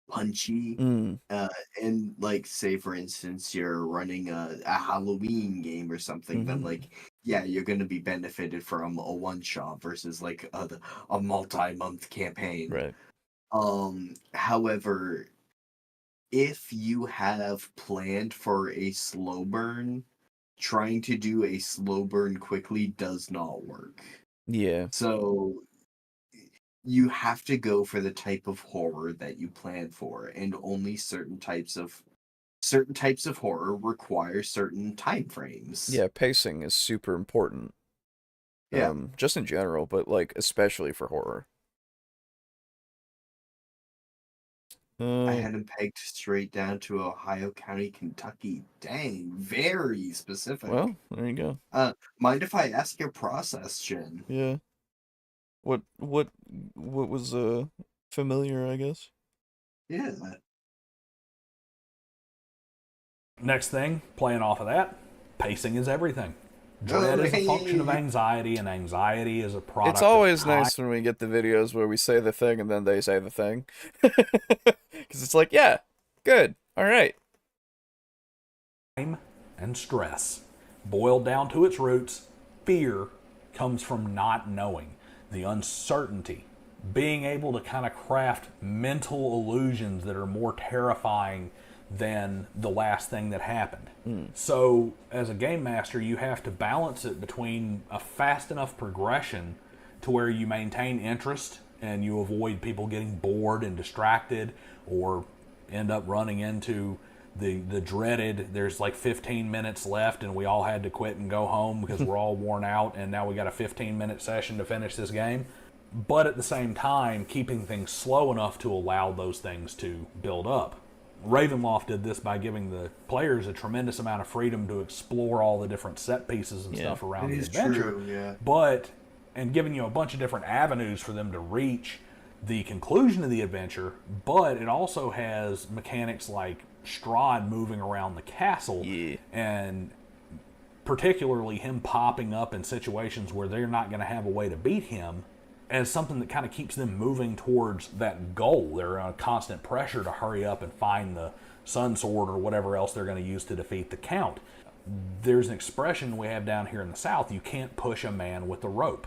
punchy, and like say for instance you're running a Halloween game or something, then like yeah, you're gonna be benefited from a one shot versus like a multi-month campaign. Right. However, if you have planned for a slow burn, trying to do a slow burn quickly does not work. Yeah. So you have to go for the type of horror that you plan for, and only certain types of horror require certain time frames. Yeah, pacing is super important. Yeah. Just in general, but like especially for horror. I had him pegged straight down to Ohio County, Kentucky. Dang, very specific. Well, there you go. Mind if I ask your process, Jen? Yeah. What was familiar, I guess? Yeah. Next thing, playing off of that, pacing is everything. Dread is a function of anxiety, and anxiety is a product. It's always nice when we get the videos where we say the thing and then they say the thing. Because it's like, yeah, good, all right. Time and stress. Boiled down to its roots, fear comes from not knowing. The uncertainty. Being able to kind of craft mental illusions that are more terrifying than the last thing that happened. So, as a game master, you have to balance it between a fast enough progression to where you maintain interest and you avoid people getting bored and distracted or end up running into the dreaded, there's like 15 minutes left and we all had to quit and go home because we're all worn out and now we got a 15-minute session to finish this game. But at the same time, keeping things slow enough to allow those things to build up. Ravenloft did this by giving the players a tremendous amount of freedom to explore all the different set pieces and stuff around the adventure. True, yeah. And giving you a bunch of different avenues for them to reach the conclusion of the adventure, but it also has mechanics like Strahd moving around the castle, and particularly him popping up in situations where they're not going to have a way to beat him, as something that kind of keeps them moving towards that goal. They're on constant pressure to hurry up and find the Sun Sword or whatever else they're going to use to defeat the Count. There's an expression we have down here in the South: you can't push a man with a rope.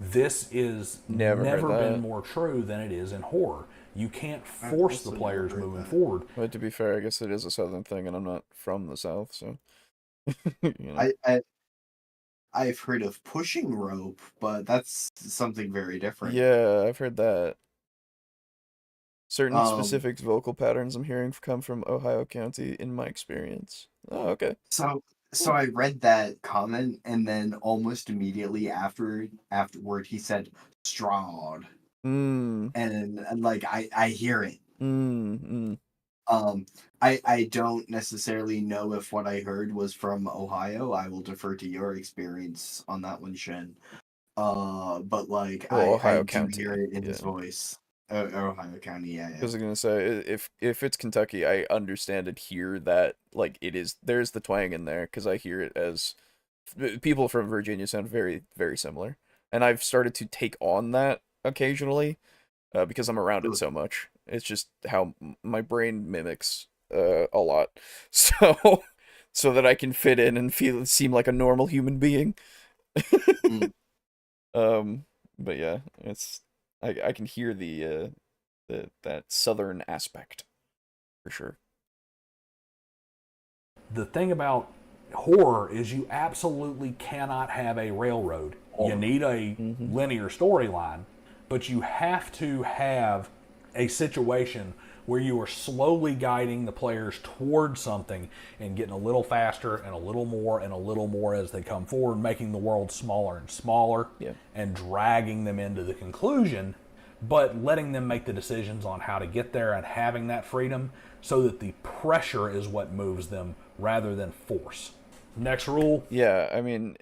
This is never been more true than it is in horror. You can't force the players moving forward. But to be fair, I guess it is a Southern thing, and I'm not from the South, so... you know. I've heard of pushing rope, but that's something very different. Yeah, I've heard that. Certain specific vocal patterns I'm hearing come from Ohio County in my experience. Oh, okay. So I read that comment, and then almost immediately afterward he said Strahd. And like I hear it. I don't necessarily know if what I heard was from Ohio. I will defer to your experience on that one, Shen. But like Ohio I County, do hear it in his voice. Ohio County, yeah. I was gonna say, if it's Kentucky, I understand and hear that, like, it is, there's the twang in there, because I hear it as people from Virginia sound very, very similar, and I've started to take on that occasionally, because I'm around it so much. It's just how my brain mimics a lot, so that I can fit in and seem like a normal human being. But yeah, it's I can hear that southern aspect for sure. The thing about horror is you absolutely cannot have a railroad. You need a linear storyline, but you have to have a situation where you are slowly guiding the players towards something and getting a little faster and a little more as they come forward, making the world smaller and smaller, and dragging them into the conclusion, but letting them make the decisions on how to get there and having that freedom so that the pressure is what moves them rather than force. Next rule. Yeah, I mean,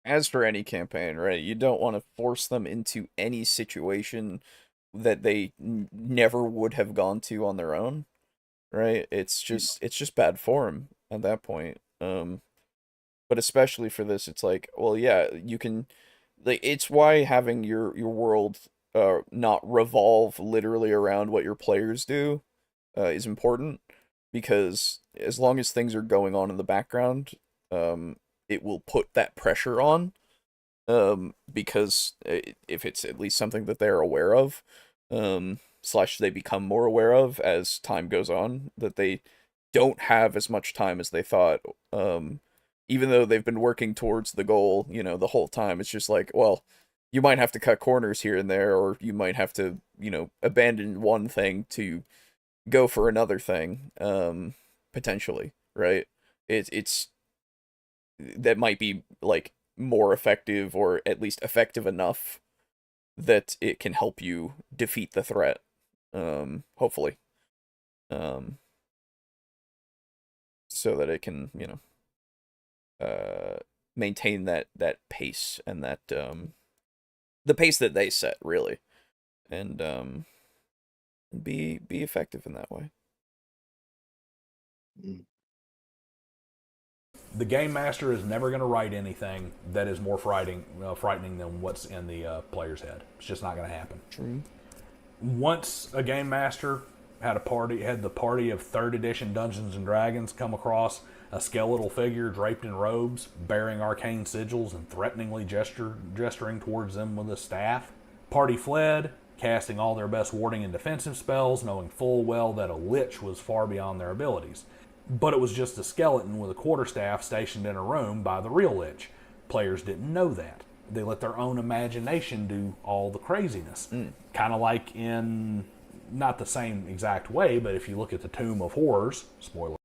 as for any campaign, right, you don't want to force them into any situation that they never would have gone to on their own, right? It's just bad form at that point. But especially for this, it's like, well, yeah, you can, like, it's why having your world not revolve literally around what your players do is important, because as long as things are going on in the background, it will put that pressure on, because if it's at least something that they're aware of, / they become more aware of as time goes on, that they don't have as much time as they thought, even though they've been working towards the goal, the whole time. It's just like, well, you might have to cut corners here and there, or you might have to, abandon one thing to go for another thing, potentially, right? It's that might be, like, more effective, or at least effective enough that it can help you defeat the threat, hopefully, so that it can, maintain that pace, and that the pace that they set, really, and be effective in that way. The game master is never going to write anything that is more frightening than what's in the player's head. It's just not going to happen. True. Once a game master had the party of 3rd edition Dungeons and Dragons come across a skeletal figure draped in robes, bearing arcane sigils and threateningly gesturing towards them with a staff. Party fled, casting all their best warding and defensive spells, knowing full well that a lich was far beyond their abilities. But it was just a skeleton with a quarterstaff stationed in a room by the real lich. Players didn't know that. They let their own imagination do all the craziness. Kind of like in, not the same exact way, but if you look at the Tomb of Horrors, spoiler.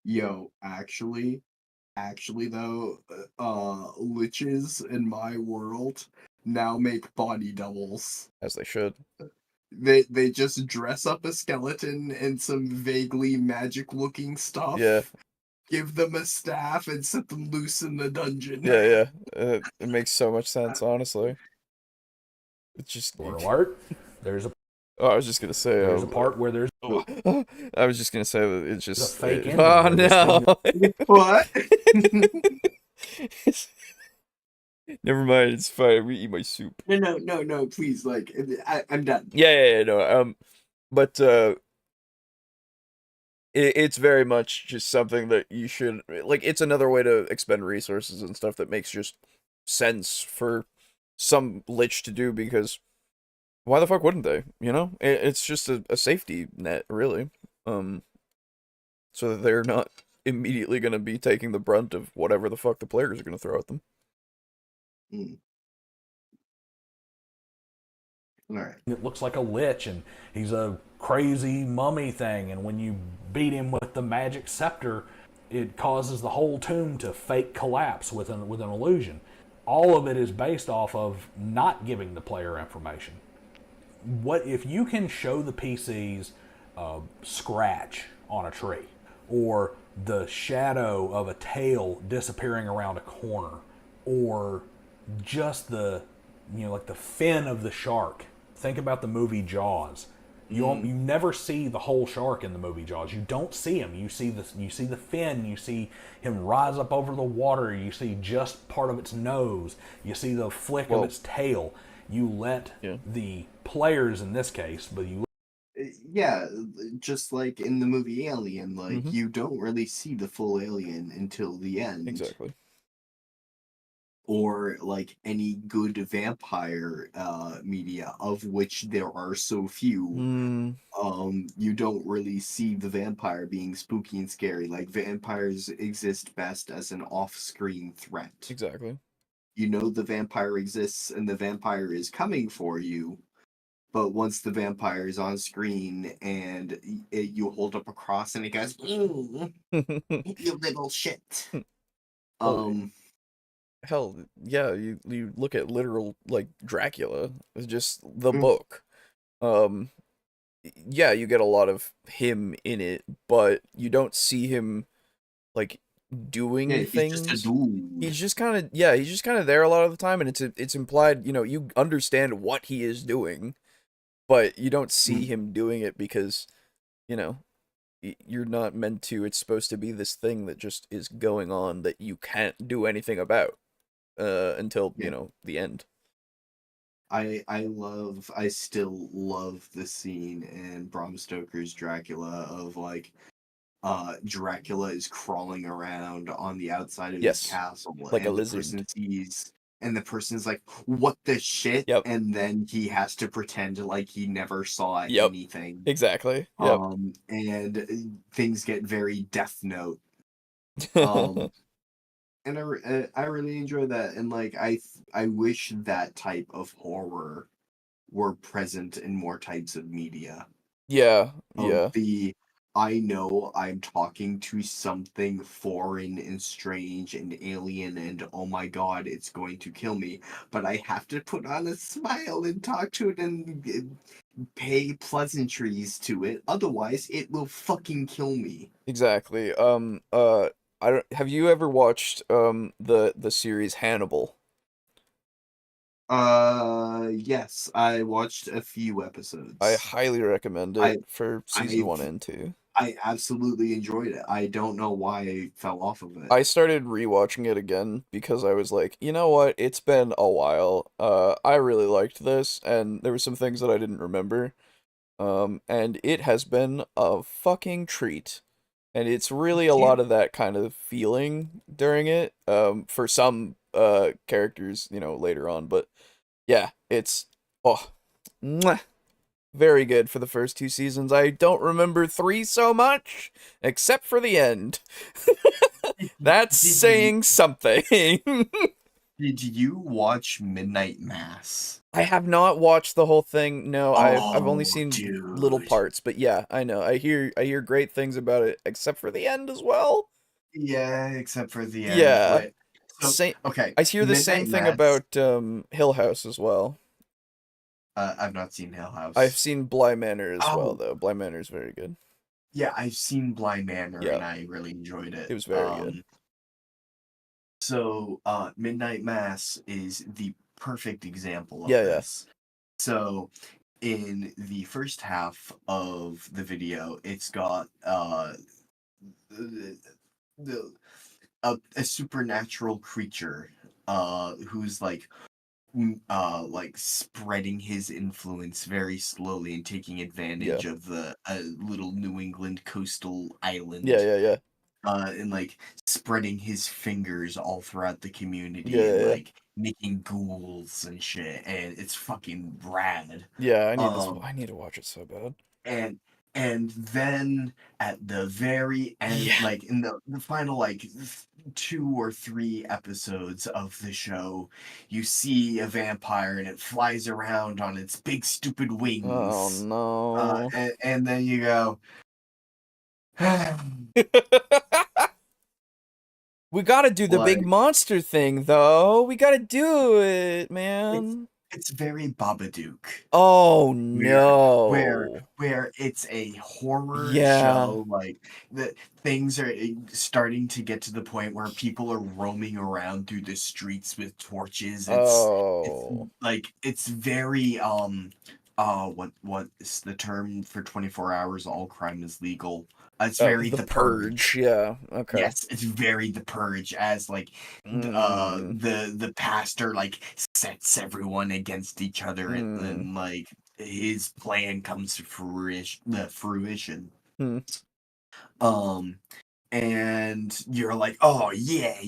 Yo, actually though, liches in my world now make body doubles. As they should. They just dress up a skeleton and some vaguely magic looking stuff. Yeah. Give them a staff and set them loose in the dungeon. Yeah. It makes so much sense, honestly. It's just. Spoiler alert. There's a Oh, I was just gonna say. there's a part where there's I was just gonna say that it's just a fake ending. Oh where this thing- no! What? Never mind. It's fine. We eat my soup. No, please, like, I'm done. Yeah. No. But it's very much just something that you should like. It's another way to expend resources and stuff that makes just sense for some lich to do because why the fuck wouldn't they? You know, it's just a safety net, really. So that they're not immediately going to be taking the brunt of whatever the fuck the players are going to throw at them. All right. It looks like a lich, and he's a crazy mummy thing. And when you beat him with the magic scepter, it causes the whole tomb to fake collapse with an illusion. All of it is based off of not giving the player information. What if you can show the PCs a scratch on a tree, or the shadow of a tail disappearing around a corner, or just the like the fin of the shark. Think about the movie Jaws. You never see the whole shark in the movie Jaws. You don't see him. You see the fin. You see him rise up over the water. You see just part of its nose. You see the flick of its tail. You let the players in this case, but you. Yeah, just like in the movie Alien, like you don't really see the full alien until the end. Exactly. Or like any good vampire media, of which there are so few. You don't really see the vampire being spooky and scary. Like, vampires exist best as an off-screen threat. Exactly. You know the vampire exists and the vampire is coming for you, but once the vampire is on screen and you hold up a cross and it goes, you little shit. Hell, yeah, you look at literal, like, Dracula, it's just the book. Yeah, you get a lot of him in it, but you don't see him, like, doing things. He's just a dude. He's just kind of there a lot of the time, and it's implied, you understand what he is doing, but you don't see him doing it because, you're not meant to. It's supposed to be this thing that just is going on that you can't do anything about. Until the end. I still love the scene in Bram Stoker's Dracula of like Dracula is crawling around on the outside of his castle, like and a lizard. The person sees, and the person's like, "What the shit?" And then he has to pretend like he never saw anything. Exactly. And things get very Death Note. And I really enjoy that, and like I wish that type of horror were present in more types of media. I know I'm talking to something foreign and strange and alien, and oh my god, it's going to kill me, but I have to put on a smile and talk to it and pay pleasantries to it, otherwise it will fucking kill me. Exactly. Have you ever watched the series Hannibal? Yes, I watched a few episodes. I highly recommend it for season 1 and 2. I absolutely enjoyed it. I don't know why I fell off of it. I started rewatching it again because I was like, you know what? It's been a while. I really liked this, and there were some things that I didn't remember. And it has been a fucking treat. And it's really a lot of that kind of feeling during it, for some characters, later on. But yeah, it's very good for the first 2 seasons. I don't remember 3 so much, except for the end. That's saying something. Did you watch Midnight Mass? I have not watched the whole thing. No, I've only seen little parts, but yeah, I know. I hear great things about it, except for the end as well. Yeah, except for the end. Yeah. Okay. I hear the same thing about Hill House as well. I've not seen Hill House. I've seen Bly Manor as well, Oh, though. Bly Manor is very good. yeah, I've seen Bly Manor, Yeah. and I really enjoyed it. It was very good. So, Midnight Mass is the perfect example of Yeah. this. So, in the first half of the video, it's got the, a supernatural creature who's like spreading his influence very slowly and taking advantage of the little New England coastal island. Yeah. And like spreading his fingers all throughout the community and Yeah. like making ghouls and shit, and it's fucking rad. Yeah, I need to watch it so bad. And then at the very end, like in the final like 2 or 3 episodes of the show, you see a vampire and it flies around on its big stupid wings. Oh no. And then you go, we gotta do the big like, monster thing, though. We gotta do it, man. it's very Babadook. Oh where no. where it's a horror Yeah. show, like the things are starting to get to the point where people are roaming around through the streets with torches. It's like it's very what is the term for 24 hours all crime is legal? It's very The Purge. Yeah. Okay. Yes, it's very The Purge, as like the pastor like sets everyone against each other, and like his plan comes to fruition. And you're like, oh yeah,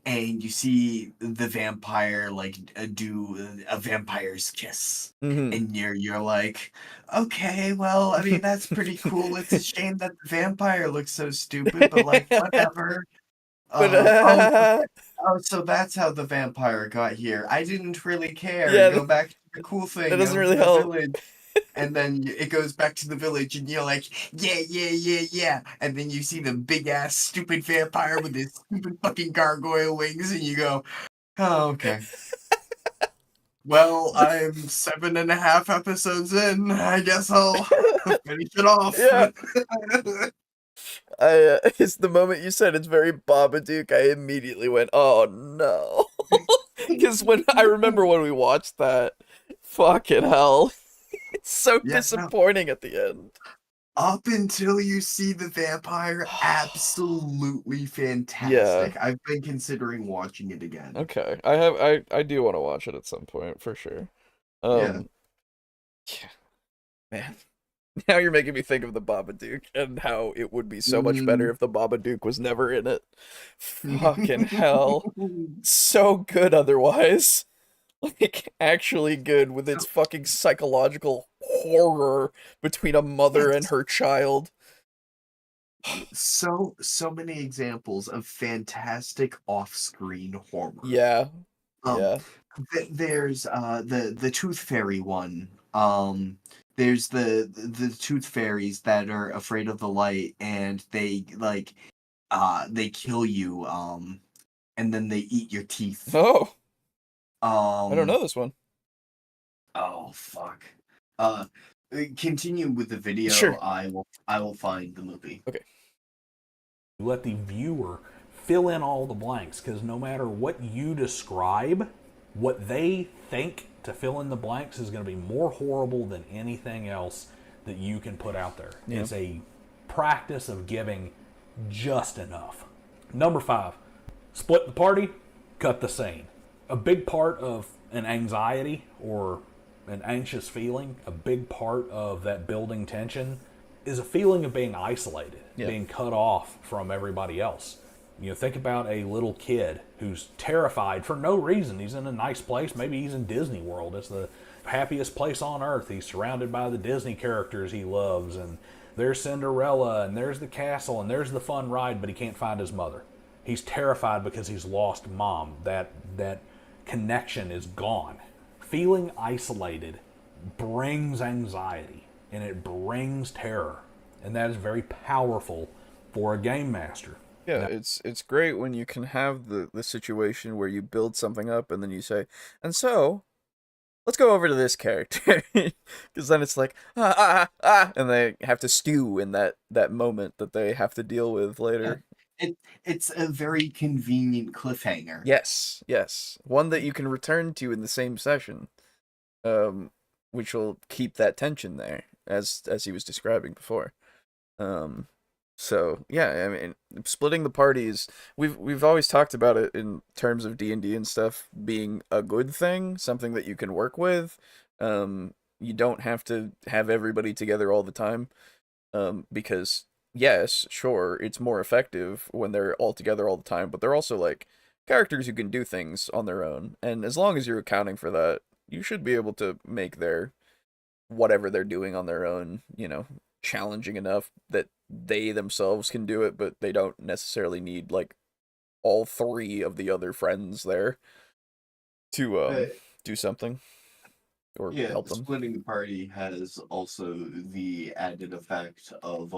and you see the vampire like do a vampire's kiss, and you're like, okay, well, I mean that's pretty cool. It's a shame that the vampire looks so stupid, but like whatever. So that's how the vampire got here. I didn't really care. Yeah, Go back to the cool thing that doesn't of really the help. village. And then it goes back to the village, and you're like, yeah. And then you see the big ass stupid vampire with his stupid fucking gargoyle wings, and you go, oh, okay. Well, I'm 7.5 episodes in. I guess I'll finish it off. Yeah. It's the moment you said it's very Babadook, I immediately went, oh no. Because I remember when we watched that, fucking hell. It's so disappointing at the end. Up until you see the vampire, absolutely fantastic. Yeah. I've been considering watching it again. Okay. I do want to watch it at some point, for sure. Yeah. Man. Now you're making me think of the Babadook and how it would be so much better if the Babadook was never in it. Fucking hell. So good otherwise. Like, actually good with its fucking psychological horror between a mother and her child. So many examples of fantastic off-screen horror. Yeah. There's the Tooth Fairy one. There's the Tooth Fairies that are afraid of the light, and they like they kill you and then they eat your teeth. Oh. I don't know this one. Oh fuck. Continue with the video. Sure. I will find the movie. Okay. Let the viewer fill in all the blanks, because no matter what you describe, what they think to fill in the blanks is going to be more horrible than anything else that you can put out there. Yeah. It's a practice of giving just enough. Number 5, split the party, cut the scene. A big part of an anxiety or an anxious feeling, a big part of that building tension is a feeling of being isolated, being cut off from everybody else. You know, think about a little kid who's terrified for no reason. He's in a nice place. Maybe he's in Disney World. It's the happiest place on earth. He's surrounded by the Disney characters he loves, and there's Cinderella, and there's the castle, and there's the fun ride, but he can't find his mother. He's terrified because he's lost mom. That connection is gone. Feeling isolated brings anxiety, and it brings terror, and that is very powerful for a game master. Yeah, it's great when you can have the situation where you build something up and then you say, and so let's go over to this character, because then it's like and they have to stew in that moment that they have to deal with Yeah. later. It's a very convenient cliffhanger. Yes, yes, one that you can return to in the same session, um, which will keep that tension there, as he was describing before. Um, so yeah, I mean, splitting the parties, we've always talked about it in terms of D&D and stuff being a good thing, something that you can work with. You don't have to have everybody together all the time, because yes, sure, it's more effective when they're all together all the time, but they're also like characters who can do things on their own, and as long as you're accounting for that, you should be able to make their whatever they're doing on their own, challenging enough that they themselves can do it, but they don't necessarily need like all three of the other friends there to Uh, do something or yeah, help them. splitting the party has also the added effect of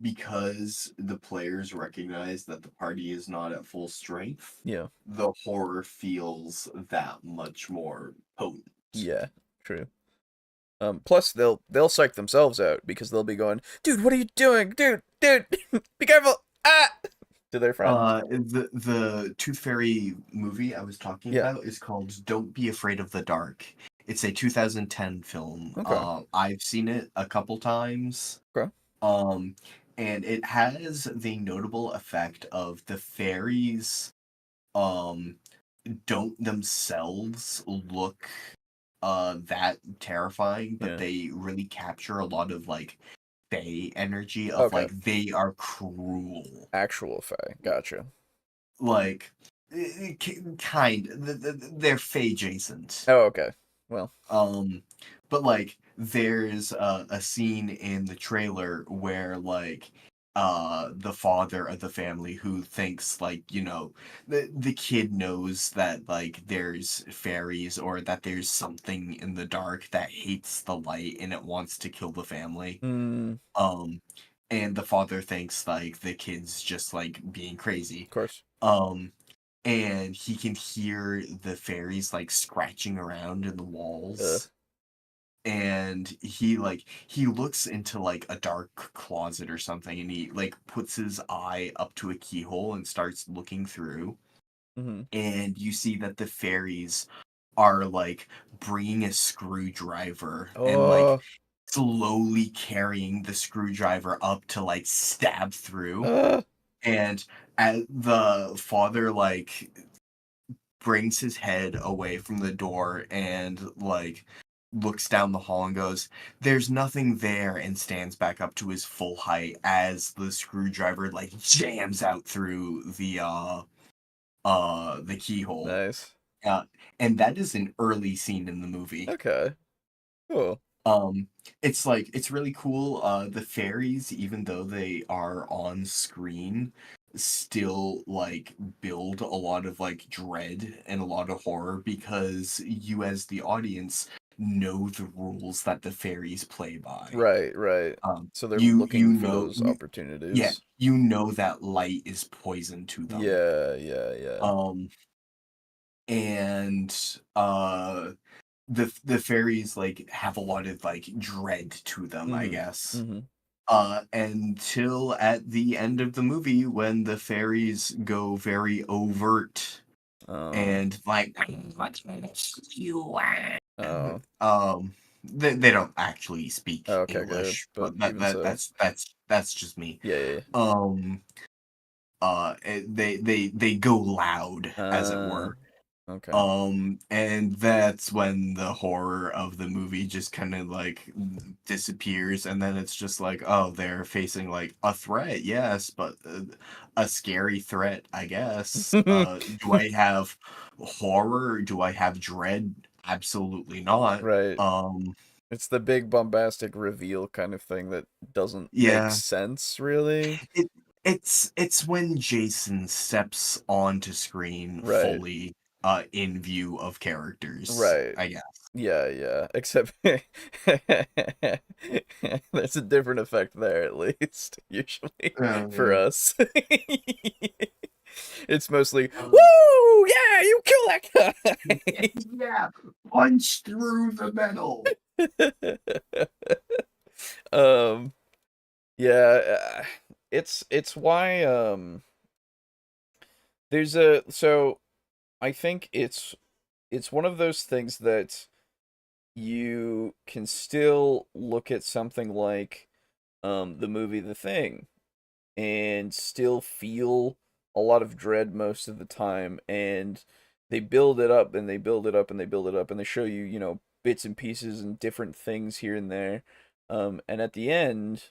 because the players recognize that the party is not at full strength, Yeah. the horror feels that much more potent. Yeah. True. Plus they'll psych themselves out because they'll be going, dude, what are you doing? Dude, be careful! Ah! To their friends. The Tooth Fairy movie I was talking Yeah. about is called Don't Be Afraid of the Dark. It's a 2010 film. Okay. I've seen it a couple times. Okay. Um, and it has the notable effect of the fairies um don't themselves look that terrifying, but Yeah. they really capture a lot of like fae energy of Okay. like they are cruel. Actual fae. Gotcha. Like kind they're fae adjacent. Oh, okay. Well. Um, but like there's a scene in the trailer where like the father of the family who thinks like the kid knows that like there's fairies or that there's something in the dark that hates the light and it wants to kill the family. Of um and the father thinks like the kid's just like being crazy. course. um and he can hear the fairies like scratching around in the Uh. walls, and he looks into like a dark closet or something, and he like puts his eye up to a keyhole and starts looking through, Mm-hmm. and you see that the fairies are like bringing a screwdriver and like Oh. slowly carrying the screwdriver up to like stab through. Uh. And as the father like brings his head away from the door and like looks down the hall and goes, "There's nothing there," and stands back up to his full height as the screwdriver like jams out through the keyhole. Nice. Uh, and that is an early scene in the movie. Okay. Cool. Um, it's like it's really cool. The fairies, even though they are on screen, still like build a lot of like dread and a lot of horror because you as the audience know the rules that the fairies play by. Right, right. So they're You looking for know those yeah, opportunities. you know that light is poison to them. Yeah, yeah, yeah. Um and the fairies like have a lot of like dread to them, I Mm-hmm. guess. Mm-hmm. Until at the end of the movie when the fairies go very overt Oh. and like what makes you Oh. they don't actually speak Okay, good. English, But but even so. that's just me. Yeah, yeah, Um they go loud, yeah. as it were. Okay. And that's when the horror of the movie just kind of like disappears, and then it's just like, oh, they're facing like a threat, yes, but a scary threat, I guess. Do I have horror? Do I have dread? Absolutely not. Right. It's the big bombastic reveal kind of thing that doesn't make Yeah, sense, really. it it's when Jason steps onto screen Right. fully in view of characters, Right. I guess. Yeah, yeah. Except there's a different effect there at least, usually Oh for yeah. us. It's mostly, Um, woo, yeah, you kill that guy. yeah, punch through the metal. um, yeah, it's why there's a so I think it's one of those things that you can still look at something like the movie The Thing and still feel a lot of dread most of the time, and they build it up and they build it up and they build it up and they show you, bits and pieces and different things here and there. And at the end,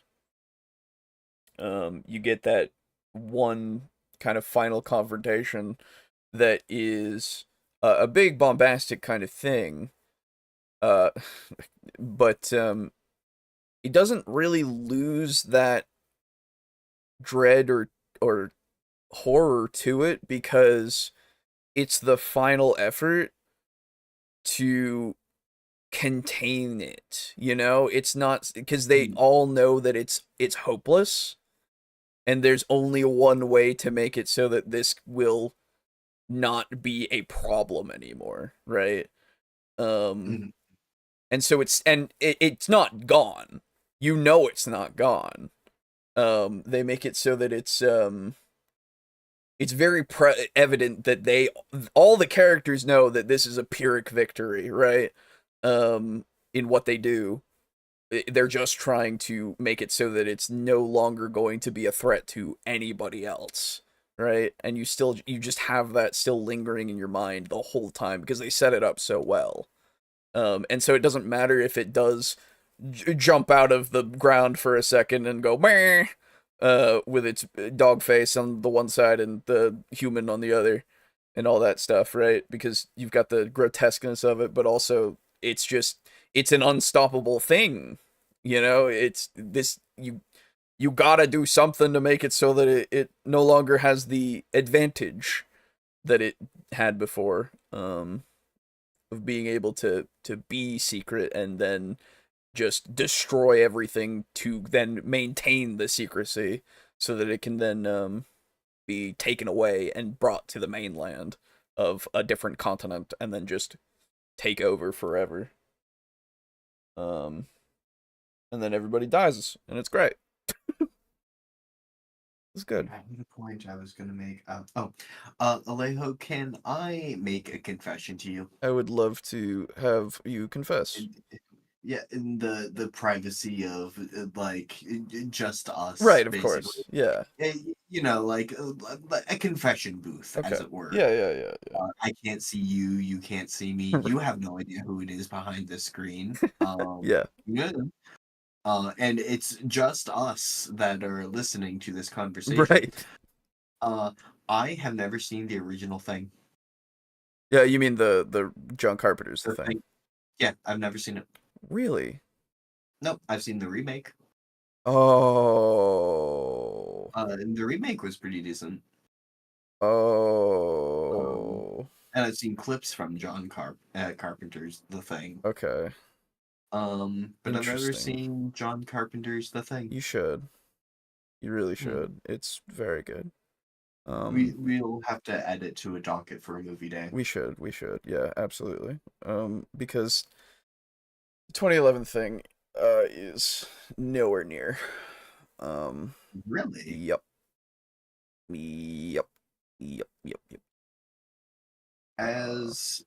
you get that one kind of final confrontation that is a big bombastic kind of thing. Uh, but it doesn't really lose that dread or horror to it because it's the final effort to contain it. It's not because they all know that it's hopeless, and there's only one way to make it so that this will not be a problem anymore, right? Mhm. And so it's not gone. It's not gone. They make it so that it's very evident that all the characters know that this is a Pyrrhic victory, right? In what they do, they're just trying to make it so that it's no longer going to be a threat to anybody else, right? And you just have that still lingering in your mind the whole time because they set it up so well. And so it doesn't matter if it does jump out of the ground for a second and go meh, with its dog face on the one side and the human on the other, and all that stuff, right? Because you've got the grotesqueness of it, but also it's an unstoppable thing. It's this you gotta do something to make it so that it no longer has the advantage that it had before, of being able to be secret and then just destroy everything to then maintain the secrecy so that it can then be taken away and brought to the mainland of a different continent and then just take over forever. Um, and then everybody dies, and it's great. It's good. I had a point I was gonna make. Alejo, can I make a confession to you? I would love to have you confess. Yeah, in the privacy of just us, Right, of basically. course. Yeah. Like a confession booth, Okay. as it were. Yeah. I can't see you. You can't see me. You have no idea who it is behind the screen. Yeah. Yeah. And it's just us that are listening to this conversation. Right. Uh, I have never seen the original thing. Yeah, you mean the John Carpenter's The The Thing. thing. Yeah, I've never seen it. Really? Nope, I've seen the remake. Oh. And the remake was pretty decent. Um, Oh. and I've seen clips from John Carpenter's The Thing. Okay. But I've never Interesting. seen John Carpenter's The Thing. You should. You really Hmm. should. It's very good. We'll have to add it to a docket for a movie day. We should. Yeah, absolutely. Because the 2011 thing is nowhere near. Really? Yep. Yep. As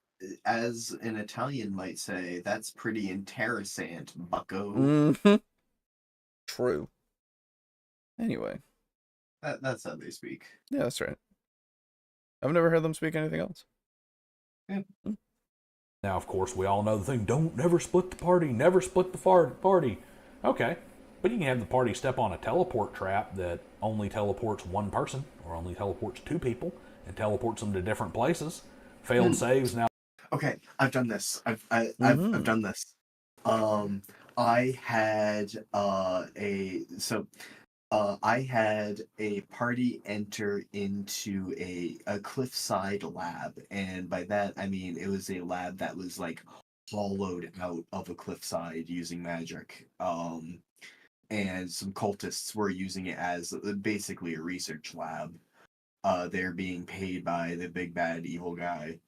an Italian might say, that's pretty interessant, bucko. Mm-hmm. True. Anyway. That's how they speak. Yeah, that's right. I've never heard them speak anything else. Yeah. Now, of course, we all know the thing, never split the party, never split the party. Okay, but you can have the party step on a teleport trap that only teleports one person, or only teleports two people, and teleports them to different places. Failed saves now. Okay, I've done this. I've Mm-hmm. done this. I had I had a party enter into a cliffside lab, and by that I mean it was a lab that was like hollowed out of a cliffside using magic. And some cultists were using it as basically a research lab. they're being paid by the big bad evil guy.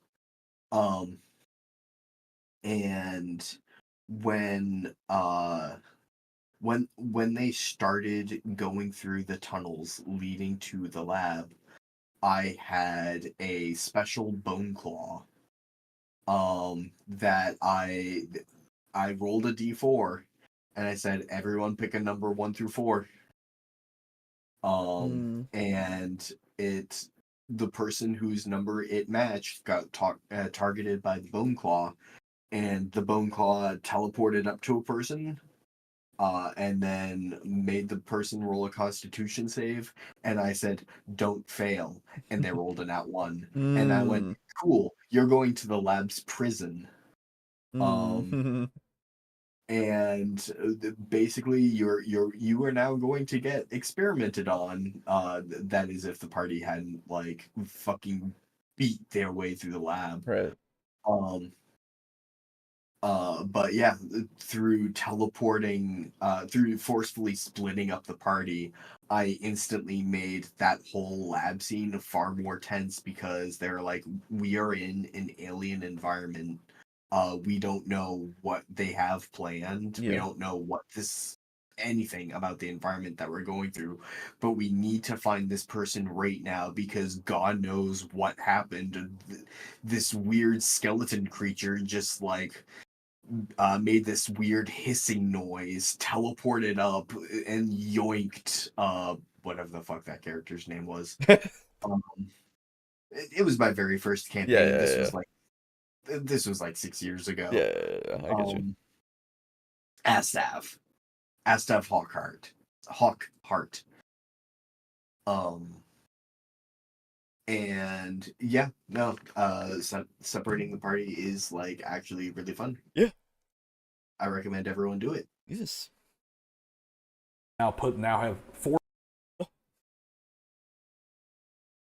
Um, and when when they started going through the tunnels leading to the lab, I had a special bone claw that I rolled a d4 and I said everyone pick a number 1 through 4. And the person whose number it matched got targeted by the bone claw, and the bone claw teleported up to a person, and then made the person roll a constitution save, and I said don't fail, and they rolled a nat 1. And I went, cool, you're going to the lab's prison. And basically you are now going to get experimented on. That is if the party hadn't like fucking beat their way through the lab. Right. But yeah, through teleporting, through forcefully splitting up the party, I instantly made that whole lab scene far more tense, because they're like, we are in an alien environment. We don't know what they have planned. We Yeah. don't know anything about the environment that we're going through, but we need to find this person right now, because God knows what happened. This weird skeleton creature just like made this weird hissing noise, teleported up, and yoinked whatever the fuck that character's name was. It was my very first campaign. Yeah. This was like 6 years ago. Yeah, I get you. Astav Hawkheart. And yeah, no, separating the party is like actually really fun. Yeah. I recommend everyone do it. Yes. Now have 4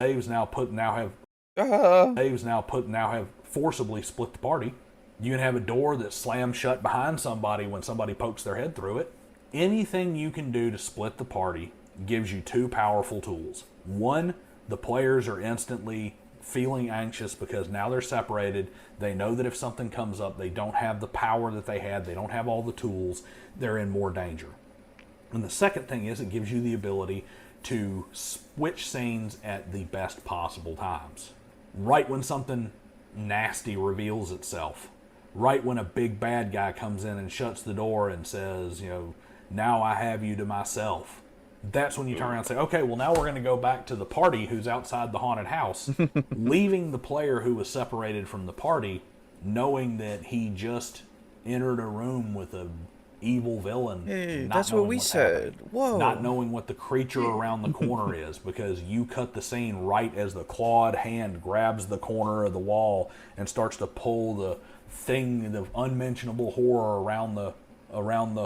saves now have forcibly split the party. You can have a door that slams shut behind somebody when somebody pokes their head through it. Anything you can do to split the party gives you 2 powerful tools. One, the players are instantly feeling anxious because now they're separated. They know that if something comes up, they don't have the power that they had. They don't have all the tools. They're in more danger. And the second thing is it gives you the ability to switch scenes at the best possible times. Right when something nasty reveals itself. Right when a big bad guy comes in and shuts the door and says, now I have you to myself. That's when you turn around and say, okay, well, now we're going to go back to the party who's outside the haunted house, leaving the player who was separated from the party, knowing that he just entered a room with a evil villain. Hey, that's what we said. Whoa. Not knowing what the creature around the corner is, because you cut the scene right as the clawed hand grabs the corner of the wall and starts to pull the thing, the unmentionable horror around the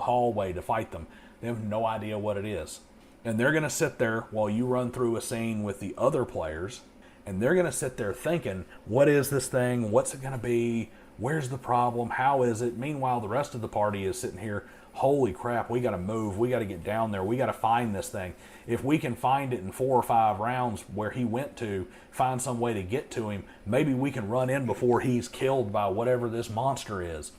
hallway to fight them. They have no idea what it is. And they're going to sit there while you run through a scene with the other players, and they're going to sit there thinking, what is this thing? What's it going to be? Where's the problem? How is it? Meanwhile, the rest of the party is sitting here, holy crap, we got to move. We got to get down there. We got to find this thing. If we can find it in 4 or 5 rounds where he went to, find some way to get to him, maybe we can run in before he's killed by whatever this monster is.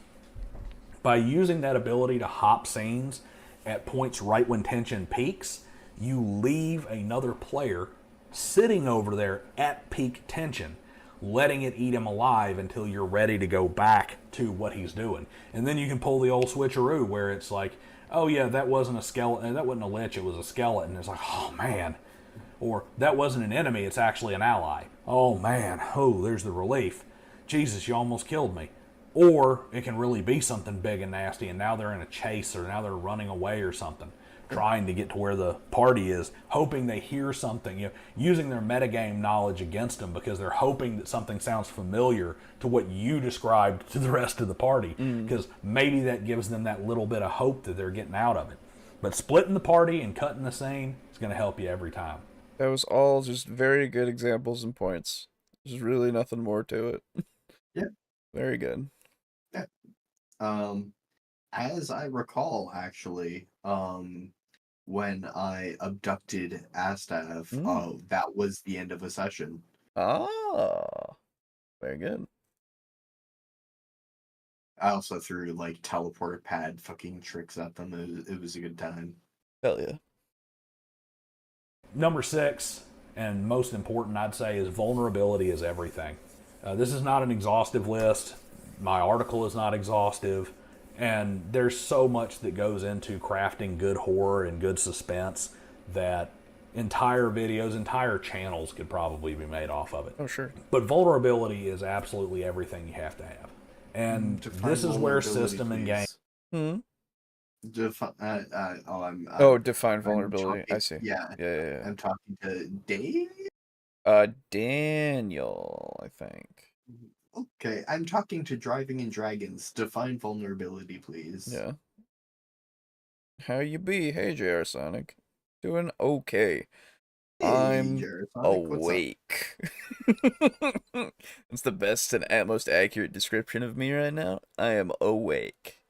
By using that ability to hop scenes at points right when tension peaks, you leave another player sitting over there at peak tension, letting it eat him alive until you're ready to go back to what he's doing. And then you can pull the old switcheroo where it's like, oh yeah, that wasn't a skeleton, that wasn't a lich, it was a skeleton. It's like, oh man. Or that wasn't an enemy, it's actually an ally. Oh man, there's the relief. Jesus, you almost killed me. Or it can really be something big and nasty, and now they're in a chase, or now they're running away or something, trying to get to where the party is, hoping they hear something, using their metagame knowledge against them, because they're hoping that something sounds familiar to what you described to the rest of the party, because maybe that gives them that little bit of hope that they're getting out of it. But splitting the party and cutting the scene is going to help you every time. That was all just very good examples and points. There's really nothing more to it. Yeah. Very good. Yeah. As I recall, actually, when I abducted Astav, that was the end of a session. Ah, very good. I also threw like teleport pad fucking tricks at them. It was a good time. Hell yeah. Number 6, and most important, I'd say, is vulnerability is everything. This is not an exhaustive list. My article is not exhaustive. And there's so much that goes into crafting good horror and good suspense that entire videos, entire channels could probably be made off of it. Oh, sure. But vulnerability is absolutely everything you have to have. And this is where system and game. Hmm. I'm Define vulnerability. talking, I see. Yeah. Yeah. I'm talking to Dave. Daniel, I think. Okay, I'm talking to Driving and Dragons. Define vulnerability, please. Yeah. How you be? Hey, JR Sonic. Doing okay. Hey, I'm Jared Sonic, what's up? awake. That's the best and most accurate description of me right now. I am awake.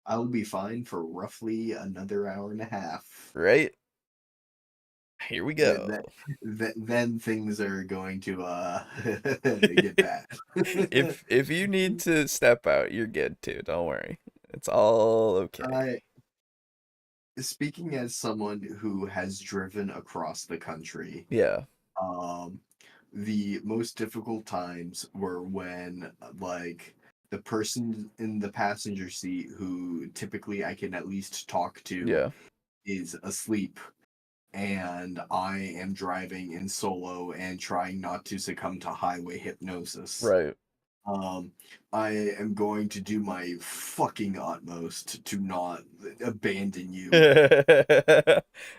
I will be fine for roughly another hour and a half. Right? Here we go. Then things are going to get bad. If you need to step out, you're good too. Don't worry. It's all okay. Speaking as someone who has driven across the country, Yeah. The most difficult times were when like the person in the passenger seat who typically I can at least talk to is asleep, and I am driving in solo and trying not to succumb to highway hypnosis. Right. I am going to do my fucking utmost to not abandon you.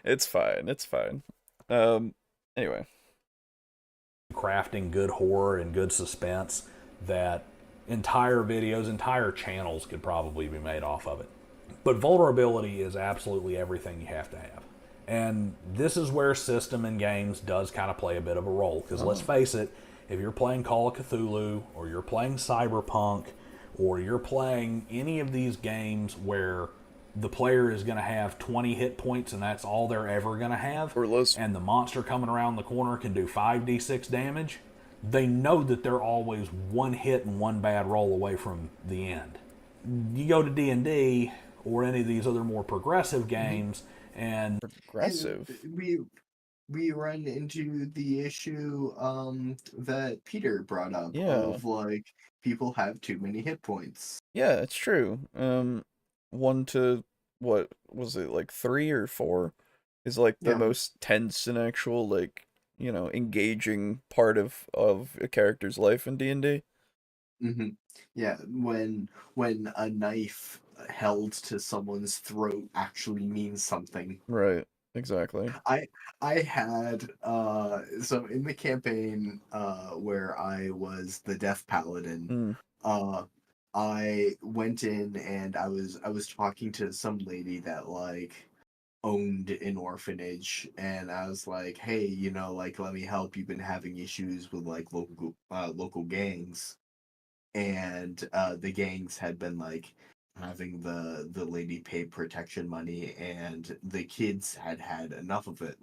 It's fine. It's fine. Anyway. Crafting good horror and good suspense that entire videos, entire channels could probably be made off of it. But vulnerability is absolutely everything you have to have. And this is where system and games does kind of play a bit of a role. Because let's face it, if you're playing Call of Cthulhu, or you're playing Cyberpunk, or you're playing any of these games where the player is going to have 20 hit points and that's all they're ever going to have, or less, and the monster coming around the corner can do 5d6 damage, they know that they're always one hit and one bad roll away from the end. You go to D&D or any of these other more progressive games, and we run into the issue that Peter brought up of like people have too many hit points. Yeah, it's true. 1 to what was it, like 3 or 4 is like the most tense and actual, like, you know, engaging part of a character's life in D&D. Mm-hmm. Yeah, when a knife held to someone's throat actually means something. Right. Exactly. I had so in the campaign where I was the Death Paladin, I went in and I was talking to some lady that like owned an orphanage, and I was like, hey, you know, like, let me help. You've been having issues with like local gangs, and the gangs had been like having the lady pay protection money, and the kids had enough of it.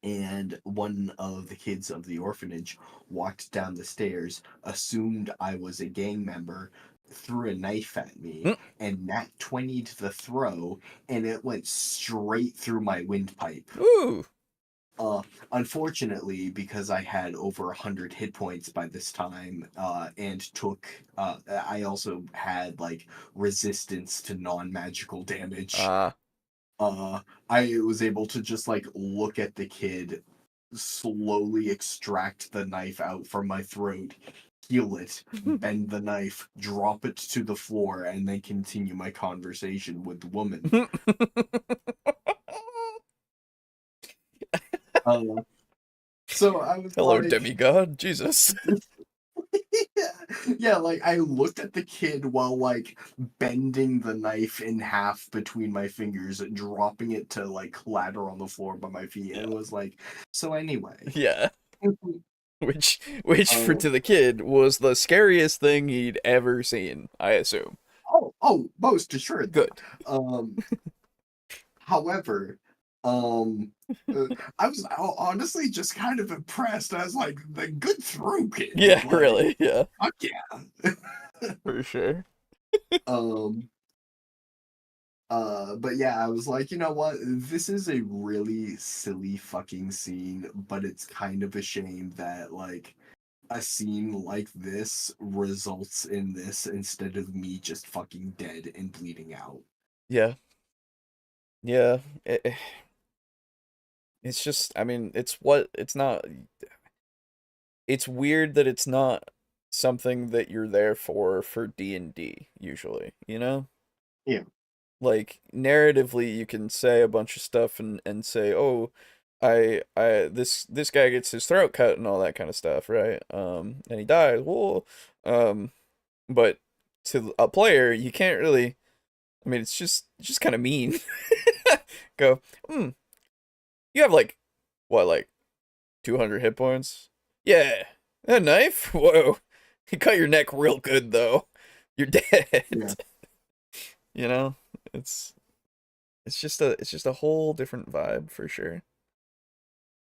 And one of the kids of the orphanage walked down the stairs, assumed I was a gang member, threw a knife at me, and nat 20'd the throw, and it went straight through my windpipe. Ooh. Unfortunately, because I had over 100 hit points by this time, and took, I also had like resistance to non-magical damage. I was able to just like look at the kid, slowly extract the knife out from my throat, heal it, bend the knife, drop it to the floor, and then continue my conversation with the woman. So I was hello, like, demigod, Jesus. yeah, like I looked at the kid while like bending the knife in half between my fingers, dropping it to like clatter on the floor by my feet, and it was like, so anyway. Yeah. Which for to the kid was the scariest thing he'd ever seen, I assume. Oh, Oh, most assuredly. Good. However, I was honestly just kind of impressed. I was like, the good throw, kid. Yeah, Like, really. Yeah, fuck yeah. for sure. um, but yeah, I was like, you know what? This is a really silly fucking scene, but it's kind of a shame that like a scene like this results in this instead of me just fucking dead and bleeding out. Yeah. Yeah. It's just, I mean, it's not, it's weird that it's not something that you're there for D&D usually, you know? Yeah. Like narratively you can say a bunch of stuff and say, "Oh, this guy gets his throat cut and all that kind of stuff, right? And he dies." Well, um but to a player, you can't really, I mean, it's just kind of mean. Go, you have like what, like 200 hit points? Yeah. A knife? Whoa. You cut your neck real good though. You're dead. Yeah. You know? It's it's just a whole different vibe for sure.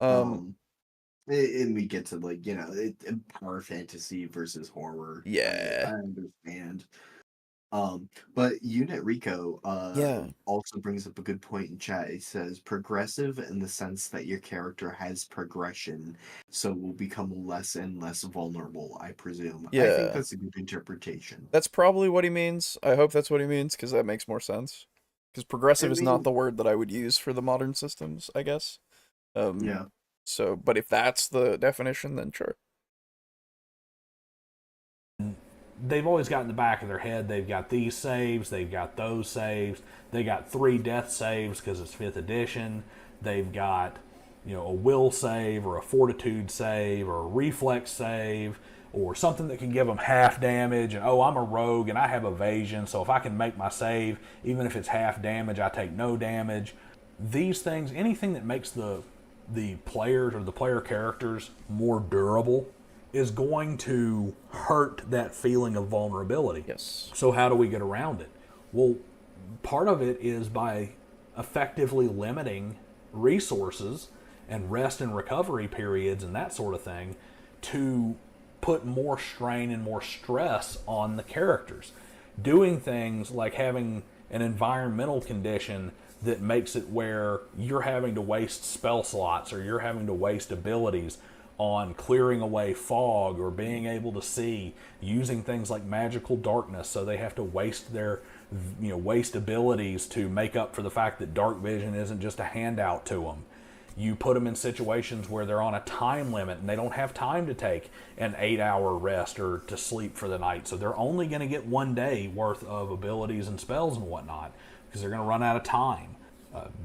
Um Um, and we get to like power fantasy versus horror. I yeah. understand. But Unit Rico Yeah. also brings up a good point in chat. It says progressive in the sense that your character has progression, so will become less and less vulnerable, I presume. I think Yeah. that's a good interpretation. That's probably what he means. I hope that's what he means because that makes more sense. Because I progressive is not mean, the word that I would use for the modern systems, I guess. Um yeah. so but if that's the definition, then sure. They've always got in the back of their head they've got these saves, they've got those saves, they got 3 death saves because it's 5th edition, they've got a will save or a fortitude save or a reflex save or something that can give them half damage, and I'm a rogue and I have evasion, so if I can make my save even if it's half damage I take no damage. These things, anything that makes the players or the player characters more durable is going to hurt that feeling of vulnerability. Yes. So how do we get around it? Well, part of it is by effectively limiting resources and rest and recovery periods and that sort of thing to put more strain and more stress on the characters. Doing things like having an environmental condition that makes it where you're having to waste spell slots or you're having to waste abilities on clearing away fog or being able to see, using things like magical darkness, so they have to waste their waste abilities to make up for the fact that dark vision isn't just a handout to them. You put them in situations where they're on a time limit and they don't have time to take an 8-hour rest or to sleep for the night, so they're only going to get 1 day worth of abilities and spells and whatnot because they're going to run out of time.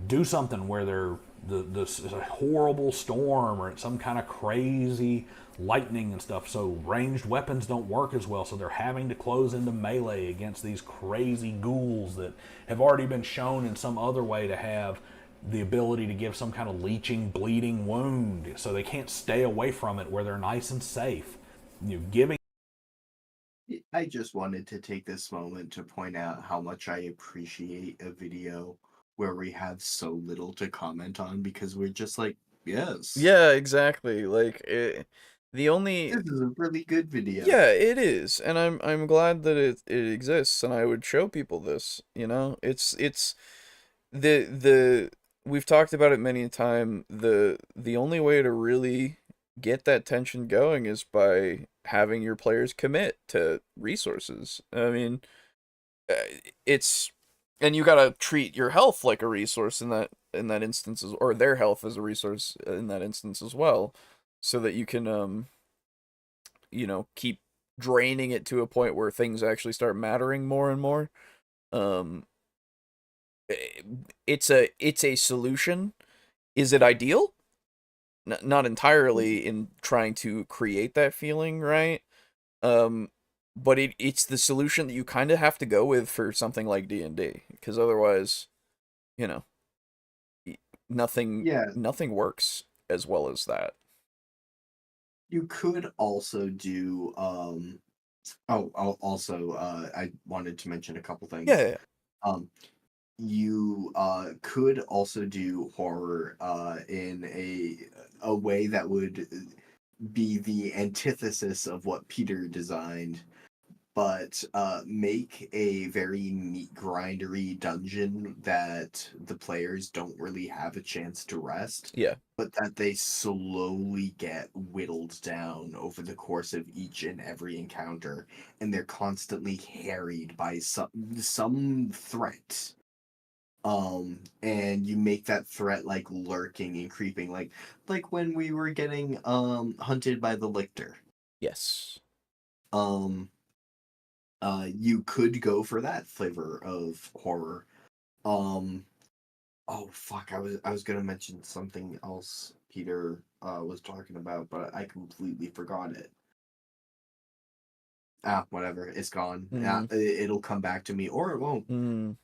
Do something where they're this is a horrible storm or it's some kind of crazy lightning and stuff, so ranged weapons don't work as well, so they're having to close into melee against these crazy ghouls that have already been shown in some other way to have the ability to give some kind of leeching, bleeding wound, so they can't stay away from it where they're nice and safe. Giving I just wanted to take this moment to point out how much I appreciate a video where we have so little to comment on because we're just like, yes, Yeah, exactly. Like the only this is a really good video. yeah, it is. And I'm glad that it exists and I would show people this, you know? It's the we've talked about it many a time. The only way to really get that tension going is by having your players commit to resources. I mean, uh, it's and you gotta treat your health like a resource in that instance, or their health as a resource in that instance as well, so that you can keep draining it to a point where things actually start mattering more and more. Um, it's a solution. Is it ideal? Not entirely in trying to create that feeling, right? Um, but it's the solution that you kind of have to go with for something like D&D, because otherwise, you know, nothing Yeah, nothing works as well as that. you could also do Also, I wanted to mention a couple things. Yeah. Um, you could also do horror in a way that would be the antithesis of what Peter designed, but make a very meat grindery dungeon that the players don't really have a chance to rest, Yeah. but that they slowly get whittled down over the course of each and every encounter, and they're constantly harried by some threat. And you make that threat like lurking and creeping, like when we were getting hunted by the lictor. Yes. um you could go for that flavor of horror. um oh fuck, I was gonna mention something else Peter was talking about, but I completely forgot it. Whatever, it's gone. It'll come back to me, or it won't.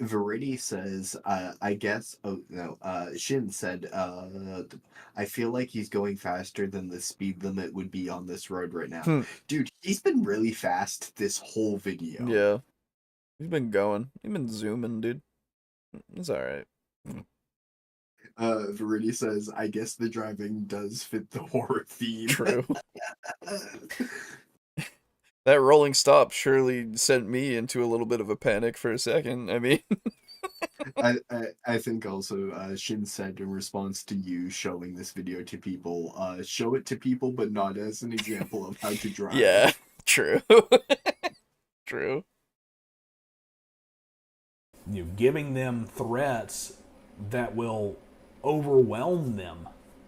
Verity says, I guess, oh no, Shin said, I feel like he's going faster than the speed limit would be on this road right now. Dude, he's been really fast this whole video. Yeah. He's been going. He's been zooming, dude. It's alright. Verity says, I guess the driving does fit the horror theme. True. That rolling stop surely sent me into a little bit of a panic for a second. I mean, I think also Shin said in response to you showing this video to people, show it to people, but not as an example of how to drive. yeah, true. True. You know, giving them threats that will overwhelm them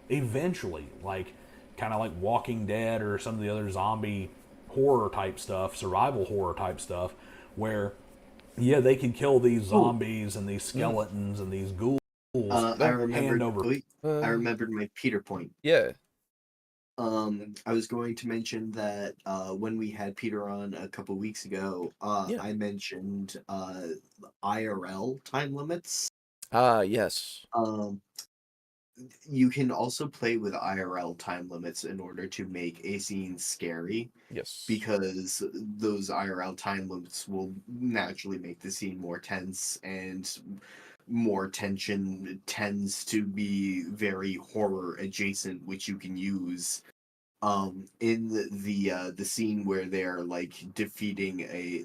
eventually, like kind of like Walking Dead or some of the other zombie horror type stuff, survival horror type stuff, where yeah, they can kill these zombies and these skeletons and these ghouls I remembered. over. I remembered my Peter point. Yeah. I was going to mention that when we had Peter on a couple weeks ago, Yeah. I mentioned IRL time limits. Yes. You can also play with IRL time limits in order to make a scene scary, Yes. because those IRL time limits will naturally make the scene more tense, and more tension tends to be very horror adjacent, which you can use in the scene where they're like defeating a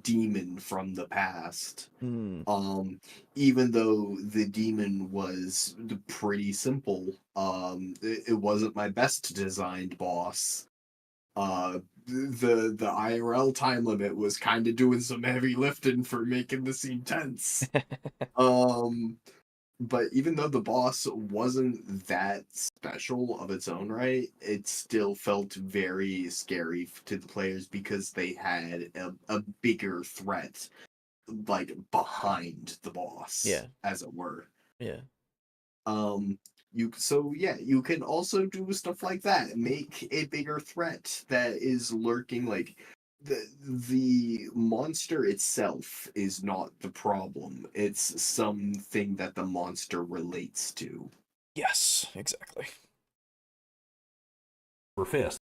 demon from the past. Even though the demon was pretty simple, it wasn't my best designed boss. The IRL time limit was kind of doing some heavy lifting for making the scene tense. But even though the boss wasn't that special of its own right, it still felt very scary to the players because they had a bigger threat, like, behind the boss, Yeah. as it were. Yeah. You can also do stuff like that. Make a bigger threat that is lurking, like the monster itself is not the problem. It's something that the monster relates to. Yes, exactly. Fist.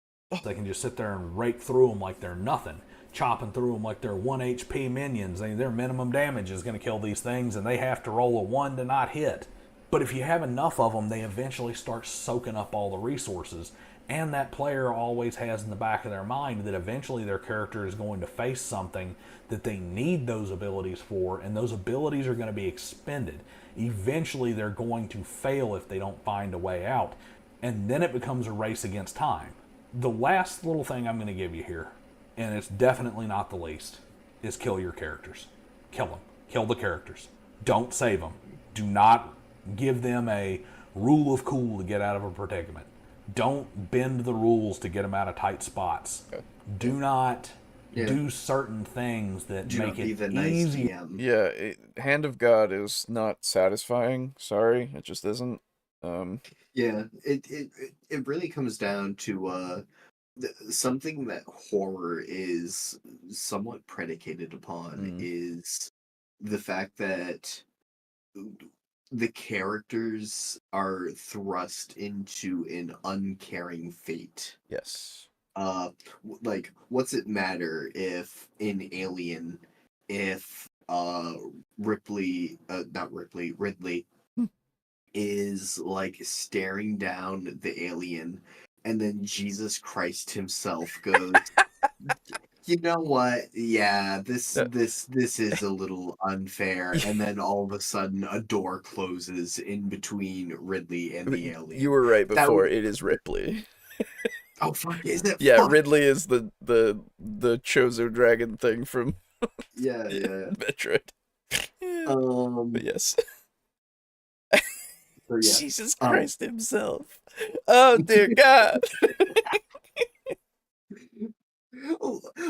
They can just sit there and rake through them like they're nothing, chopping through them like they're 1 HP minions. Their minimum damage is going to kill these things, and they have to roll a 1 to not hit. But if you have enough of them, they eventually start soaking up all the resources, and that player always has in the back of their mind that eventually their character is going to face something that they need those abilities for, and those abilities are going to be expended. Eventually they're going to fail if they don't find a way out, and then it becomes a race against time. The last little thing I'm going to give you here, and it's definitely not the least, is kill your characters. Kill them. Kill the characters. Don't save them. Do not give them a rule of cool to get out of a predicament. Don't bend the rules to get them out of tight spots. Okay. Do not do certain things that make it easy. Yeah, Hand of God is not satisfying. Sorry, it just isn't. Yeah, it really comes down to something that horror is somewhat predicated upon is the fact that the characters are thrust into an uncaring fate. Yes. like, what's it matter if in Alien, if Ridley Hmm. is like staring down the alien, and then Jesus Christ himself goes, you know what? Yeah, Uh, this is a little unfair. And then all of a sudden, a door closes in between Ridley and the You alien. were right That before. would. It is Ripley. Oh fuck! Is it Yeah, fuck? Ridley is the Chozo dragon thing from Yeah, yeah. Metroid. But Um. yes, So yeah. Jesus Um. Christ himself. Oh dear God.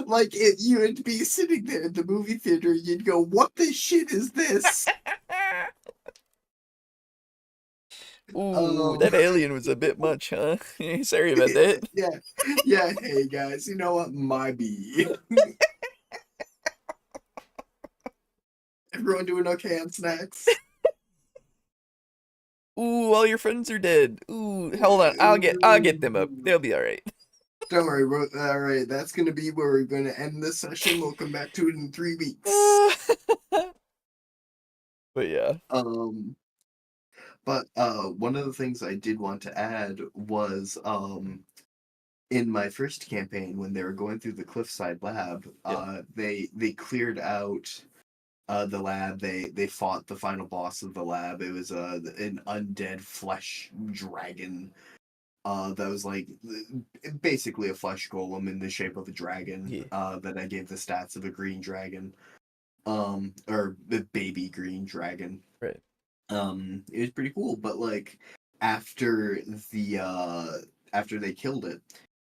Like you would be sitting there in the movie theater, you'd go, "What the shit is this?" Ooh, Um. that alien was a bit much, huh? Sorry about that. Yeah, yeah. Hey guys, you know what? My B. Everyone doing okay on snacks? Ooh, all your friends are dead. Ooh, hold on. I'll get them up. They'll be all right. Don't worry, all right, that's gonna be where we're gonna end this session. We'll come back to it in 3 weeks. But yeah. Um, but one of the things I did want to add was in my first campaign when they were going through the Cliffside Lab, Yeah. they cleared out the lab. They fought the final boss of the lab. It was an undead flesh dragon. That was like basically a flesh golem in the shape of a dragon. Yeah. That I gave the stats of a green dragon. Or the baby green dragon. Right. It was pretty cool. But like after after they killed it,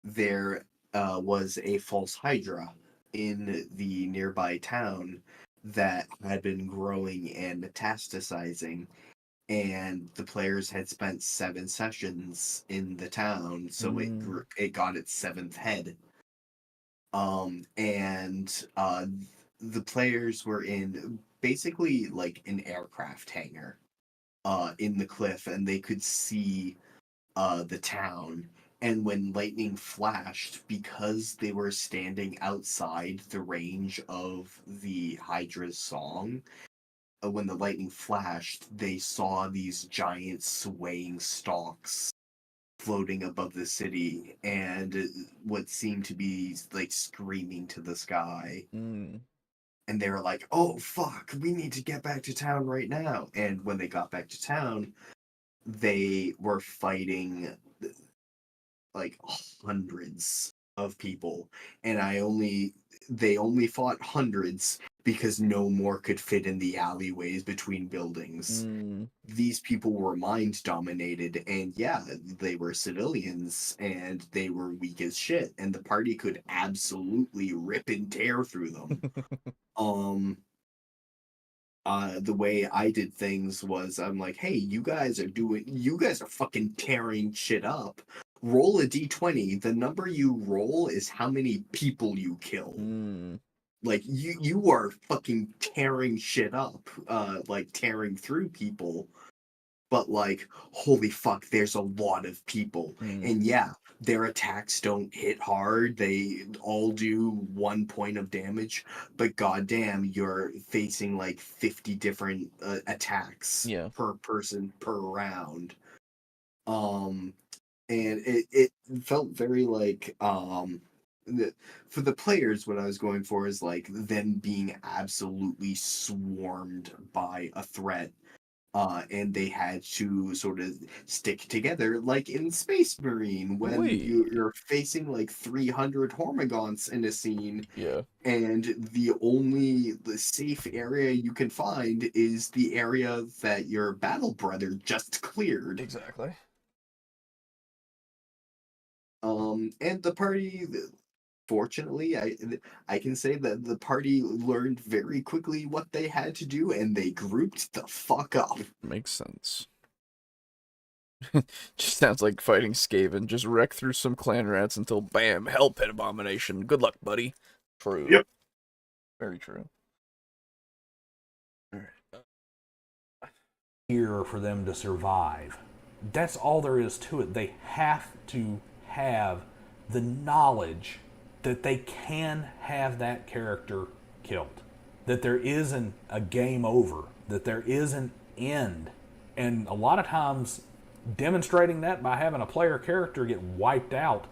there was a false hydra in the nearby town that had been growing and metastasizing, and the players had spent 7 sessions in the town, so Mm. it got its seventh head. And the players were in basically like an aircraft hangar in the cliff, and they could see the town. And when lightning flashed, because they were standing outside the range of the Hydra's song, when the lightning flashed, they saw these giant swaying stalks floating above the city and what seemed to be like screaming to the sky. Mm. And they were like, oh, fuck, we need to get back to town right now. And when they got back to town, they were fighting like hundreds of people. And they only fought hundreds because no more could fit in the alleyways between buildings. Mm. These people were mind dominated, and yeah, they were civilians and they were weak as shit, and the party could absolutely rip and tear through them. um the way I did things was I'm like, hey, you guys are fucking tearing shit up. Roll a d20. The number you roll is how many people you kill. Mm. Like you are fucking tearing shit up, like tearing through people. But like, holy fuck, there's a lot of people. Mm. And yeah, their attacks don't hit hard. They all do 1 point of damage, but goddamn, you're facing like 50 different attacks Yeah. per person per round. Um, and it felt very like for the players, what I was going for is like them being absolutely swarmed by a threat, and they had to sort of stick together, like in Space Marine when Wait. you're facing like 300 Hormigons in a scene, Yeah. and the safe area you can find is the area that your battle brother just cleared. Exactly. And the party, fortunately, I can say that the party learned very quickly what they had to do, and they grouped the fuck up. Makes sense. Just sounds like fighting Skaven. Just wreck through some clan rats until bam, hell pit abomination. Good luck, buddy. True. Yep. Very true. Alright. Here for them to survive. That's all there is to it. They have to have the knowledge that they can have that character killed, that there isn't a game over, that there is an end. And a lot of times, demonstrating that by having a player character get wiped out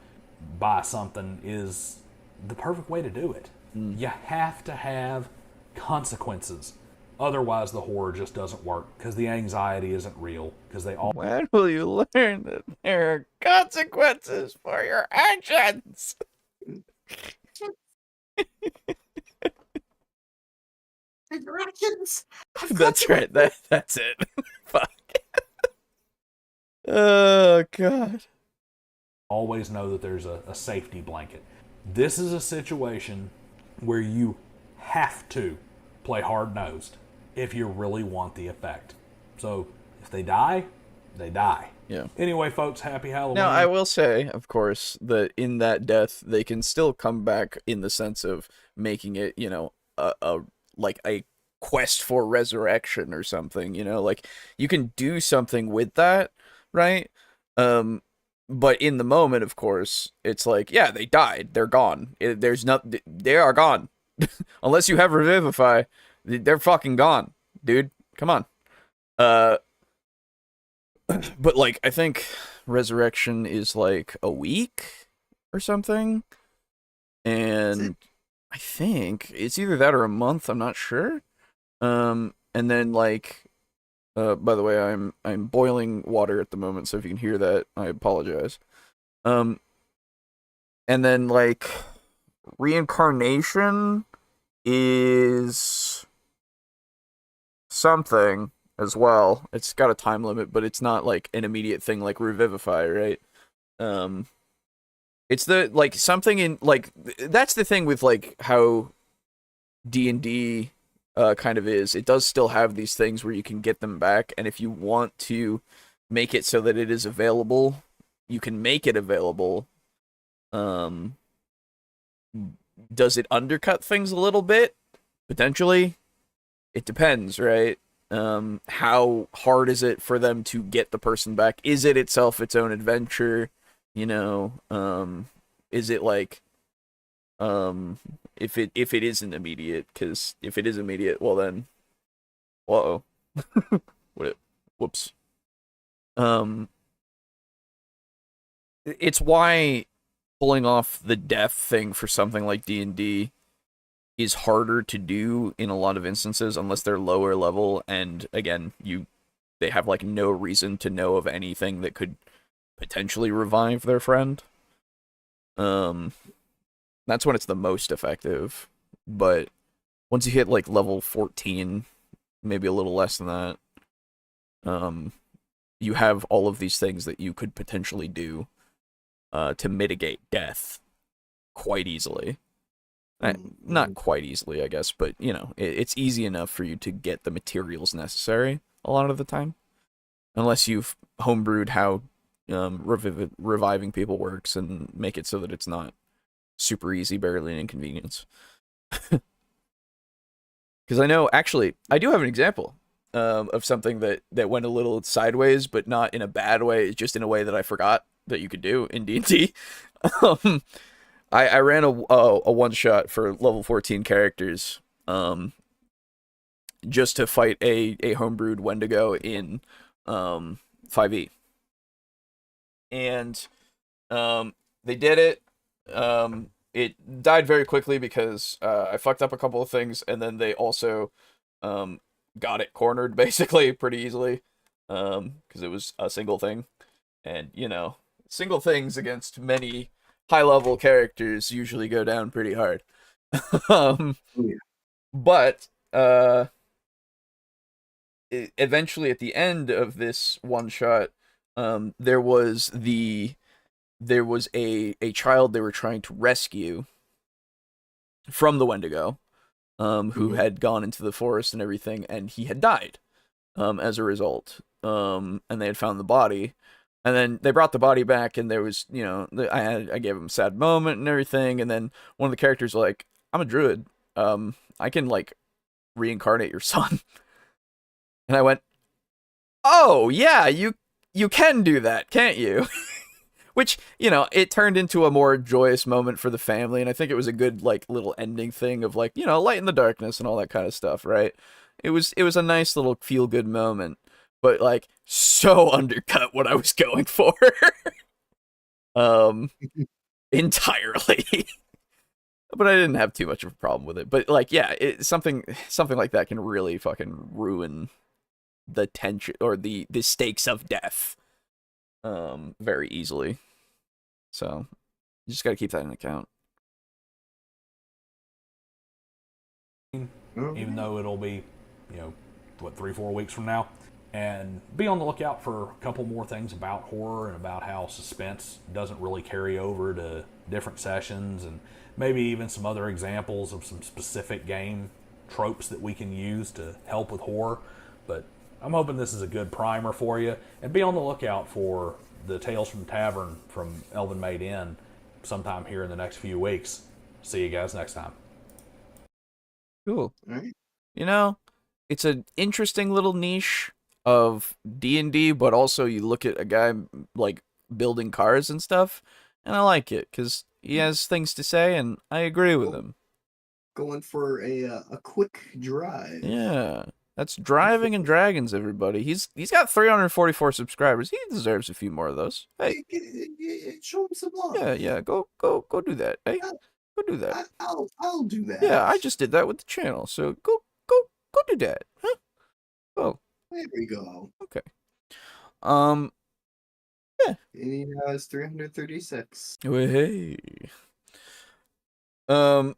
by something is the perfect way to do it. You have to have consequences. Otherwise, the horror just doesn't work because the anxiety isn't real. Because they all. When will you learn that there are consequences for your actions? Directions. That's right. That's it. Fuck. Oh god. Always know that there's a safety blanket. This is a situation where you have to play hard-nosed if you really want the effect. So if they die, they die. Yeah. Anyway, folks, happy Halloween. Now, I will say, of course, that in that death, they can still come back in the sense of making it, you know, a quest for resurrection or something, you know? Like, you can do something with that, right? But in the moment, of course, it's like, yeah, they died. They're gone. They are gone. Unless you have Revivify, they're fucking gone, dude. Come on. But like, I think Resurrection is like a week or something. And I think it's either that or a month, I'm not sure. And then like, by the way, I'm boiling water at the moment, so if you can hear that, I apologize. And then like reincarnation is something as well. It's got a time limit, but it's not like an immediate thing like Revivify, right? It's the like something in like that's the thing with like how D&D kind of is. It does still have these things where you can get them back, and if you want to make it so that it is available, you can make it available. Does it undercut things a little bit? Potentially. It depends, right? How hard is it for them to get the person back? Is it itself its own adventure? You know, is it like, if it isn't immediate? Because if it is immediate, well then, whoa, whoops. It's why pulling off the death thing for something like D&D is harder to do in a lot of instances unless they're lower level, and again, they have like no reason to know of anything that could potentially revive their friend. That's when it's the most effective. But once you hit like level 14, maybe a little less than that, you have all of these things that you could potentially do to mitigate death quite easily. Not quite easily, I guess, but you know, it's easy enough for you to get the materials necessary a lot of the time, unless you've homebrewed how reviving people works and make it so that it's not super easy, barely an inconvenience. Because I know, actually, I do have an example of something that went a little sideways, but not in a bad way, just in a way that I forgot that you could do in D&D. I ran a one-shot for level 14 characters, just to fight a homebrewed Wendigo in 5e. And they did it. It died very quickly because I fucked up a couple of things, and then they also got it cornered basically pretty easily, because it was a single thing. And, you know, single things against many high-level characters usually go down pretty hard. But eventually at the end of this one-shot, there was a child they were trying to rescue from the Wendigo, who had gone into the forest and everything, and he had died as a result. And they had found the body. And then they brought the body back, and there was, you know, I gave him a sad moment and everything, and then one of the characters was like, I'm a druid. I can, like, reincarnate your son. And I went, oh, yeah, you can do that, can't you? Which, you know, it turned into a more joyous moment for the family, and I think it was a good, like, little ending thing of, like, you know, light in the darkness and all that kind of stuff, right? It was a nice little feel-good moment, but, like, so undercut what I was going for. um, entirely. But I didn't have too much of a problem with it. But, like, yeah, something like that can really fucking ruin the tension or the stakes of death very easily. So you just got to keep that in account. Even though it'll be, you know, what, 3-4 weeks from now. And be on the lookout for a couple more things about horror and about how suspense doesn't really carry over to different sessions, and maybe even some other examples of some specific game tropes that we can use to help with horror. But I'm hoping this is a good primer for you, and be on the lookout for the Tales from the Tavern from Elven Made Inn sometime here in the next few weeks. See you guys next time. Cool. All right. You know, it's an interesting little niche of D&D, but also you look at a guy like building cars and stuff, and I like it because he has things to say, and I agree with him. Going for a quick drive. Yeah, that's Driving and Dragons, everybody. He's got 344 subscribers. He deserves a few more of those. Hey, Show him some love. yeah, go do that. Hey, go do that. I'll do that. Yeah, I just did that with the channel, so go do that. Huh? Oh, There we go. okay. And he has 336. Hey. All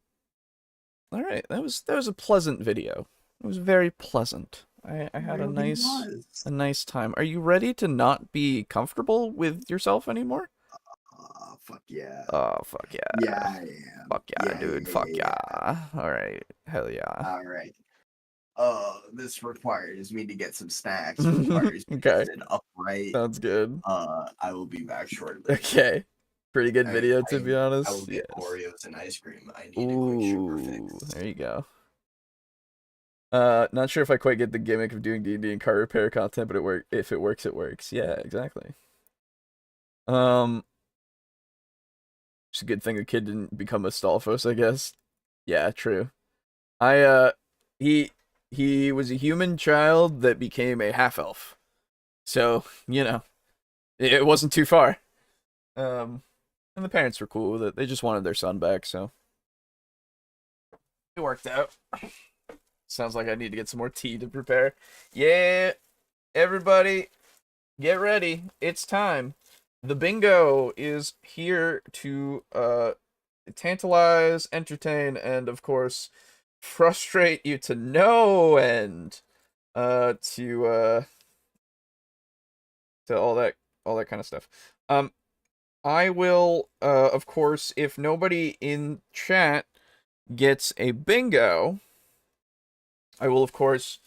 right. That was a pleasant video. It was very pleasant. I had a nice time. Are you ready to not be comfortable with yourself anymore? Fuck yeah. Oh, fuck yeah. Yeah, I am. Fuck yeah, dude. Fuck yeah. All right. Hell yeah. All right. This requires me to get some snacks. Requires me Okay. to sit upright. Sounds good. I will be back shortly. Okay. Pretty good video, to be honest. I will get Oreos and ice cream. I need a quick sugar fix. There you go. Not sure if I quite get the gimmick of doing D&D and car repair content, but if it works, it works. Yeah, exactly. It's a good thing the kid didn't become a Stalfos, I guess. Yeah, true. He was a human child that became a half-elf. So, you know, it wasn't too far. And the parents were cool with it. They just wanted their son back, so it worked out. Sounds like I need to get some more tea to prepare. Yeah, everybody, get ready. It's time. The bingo is here to tantalize, entertain, and of course, frustrate you to no end. To all that kind of stuff. I will, of course, if nobody in chat gets a bingo, I will, of course,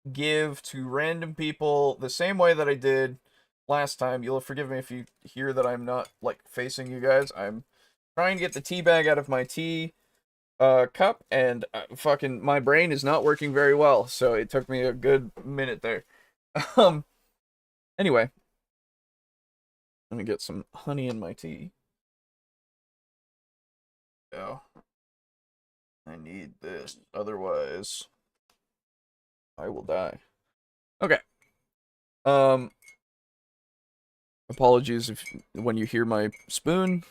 give to random people the same way that I did last time. You'll forgive me if you hear that I'm not, like, facing you guys. I'm trying to get the tea bag out of my tea cup, and fucking my brain is not working very well, so it took me a good minute there. Anyway. Let me get some honey in my tea. Oh. I need this, otherwise I will die. Okay. Apologies if when you hear my spoon.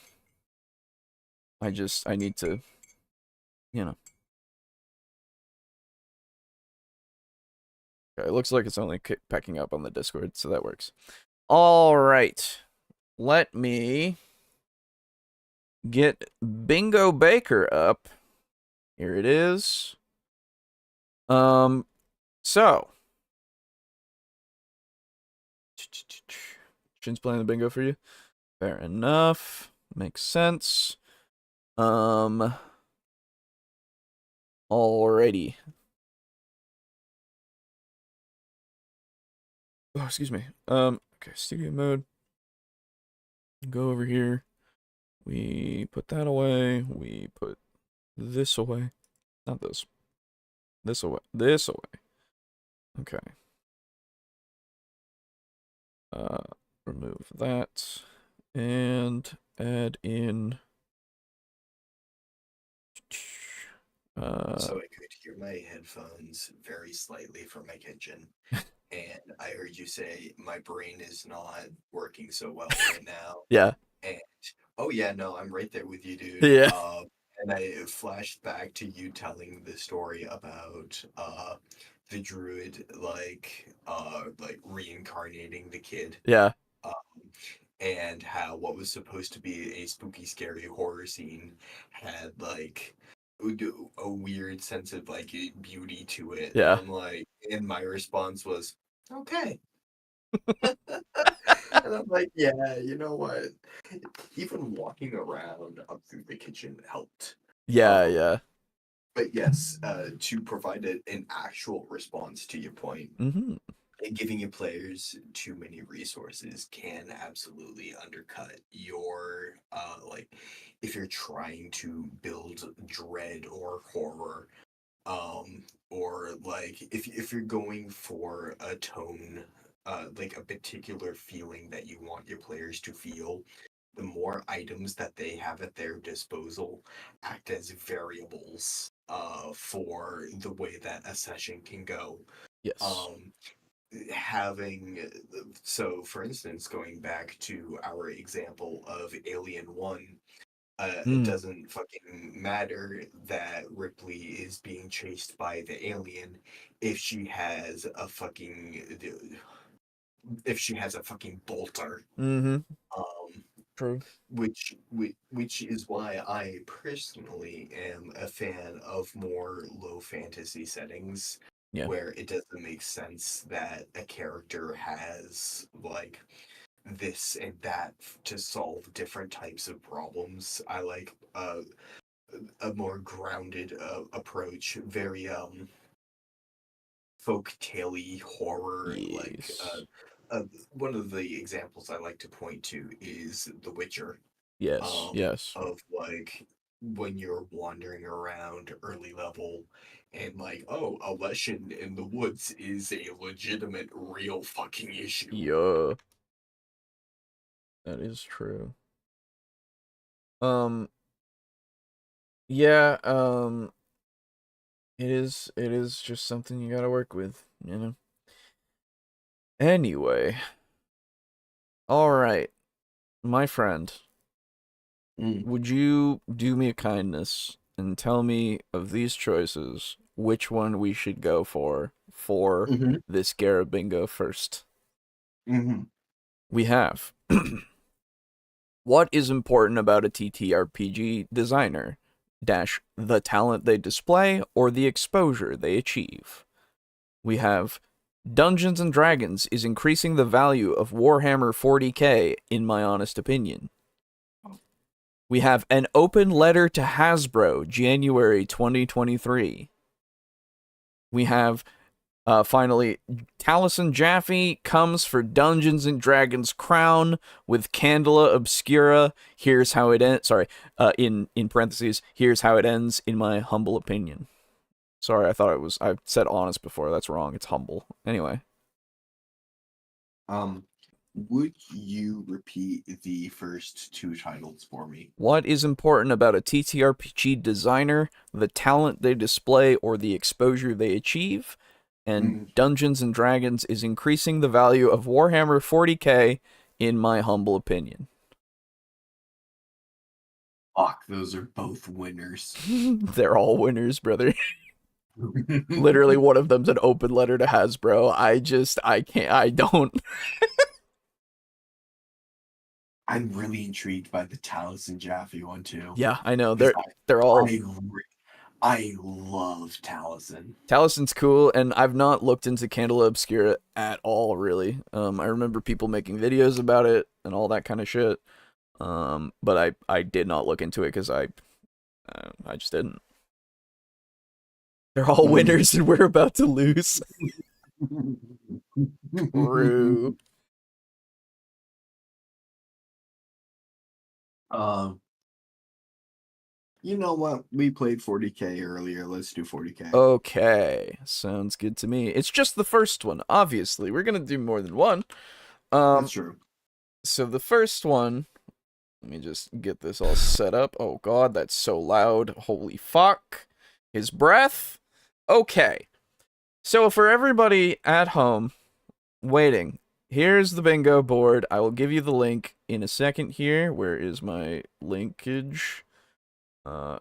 I need to, you know. Okay, it looks like it's only pecking up on the Discord, so that works. All right. Let me get Bingo Baker up. Here it is. So. Shin's playing the bingo for you. Fair enough. Makes sense. Alrighty. Oh, excuse me. Okay, studio mode. Go over here. We put that away. We put this away. Not this. This away. This away. Okay. Remove that. And add in. So I could hear my headphones very slightly from my kitchen, and I heard you say my brain is not working so well right now. Yeah. And oh yeah, no, I'm right there with you, dude. Yeah. And I flashed back to you telling the story about the druid like reincarnating the kid. Yeah. Um, and how what was supposed to be a spooky, scary horror scene had like a weird sense of like beauty to it. And Yeah. I'm like, and my response was, okay. And I'm like, yeah, you know what? Even walking around up through the kitchen helped. Yeah. Um, Yeah. but yes, to provide an actual response to your point, Mm-hmm. giving your players too many resources can absolutely undercut your like if you're trying to build dread or horror, or like if you're going for a tone, like a particular feeling that you want your players to feel, the more items that they have at their disposal act as variables for the way that a session can go. Yes. um having so for instance, going back to our example of Alien 1, it Mm. doesn't fucking matter that Ripley is being chased by the alien if she has a fucking bolter. Mm-hmm. um True. which is why I personally am a fan of more low fantasy settings Yeah. where it doesn't make sense that a character has like this and that to solve different types of problems. I like a more grounded approach, very folk tale-y horror. Like Yes. one of the examples I like to point to is The Witcher. Yes. Yes. Of like when you're wandering around early level and like, oh, a lesson in the woods is a legitimate real fucking issue. Yeah. That is true. Um. Yeah. It is. It is just something you gotta work with. You know. Anyway. All right, my friend. Mm. Would you do me a kindness and tell me of these choices which one we should go for Mm-hmm. this Garabingo first? Mm-hmm. We have what is important about a TTRPG designer dash the talent they display or the exposure they achieve. We have Dungeons and Dragons is increasing the value of Warhammer 40k in my honest opinion. We have an open letter to Hasbro, January 2023. We have, finally, Taliesin Jaffe comes for Dungeons and Dragons Crown with Candela Obscura. Here's how it ends. Sorry, in parentheses, here's how it ends, in my humble opinion. Sorry, I said honest before. That's wrong. It's humble. Anyway. Would you repeat the first two titles for me? What is important about a TTRPG designer, the talent they display or the exposure they achieve? And Dungeons and Dragons is increasing the value of Warhammer 40k, in my humble opinion. Fuck, those are both winners. They're all winners, brother. Literally, one of them's an open letter to Hasbro. I don't. I'm really intrigued by the Taliesin Jaffe one too. Yeah, I know. They're all. I love Taliesin. Talison's cool, and I've not looked into Candela Obscura at all, really. I remember people making videos about it and all that kind of shit. But I did not look into it because I just didn't. They're all winners, and we're about to lose. True. You know what? We played 40k earlier. Let's do 40k. Okay, sounds good to me. It's just the first one, obviously. We're gonna do more than one. That's true. So the first one Let me just get this all set up. Oh god, that's so loud. Holy fuck. His breath. Okay. So for everybody at home waiting, here's the bingo board. I will give you the link in a second here. Where is my linkage? Hold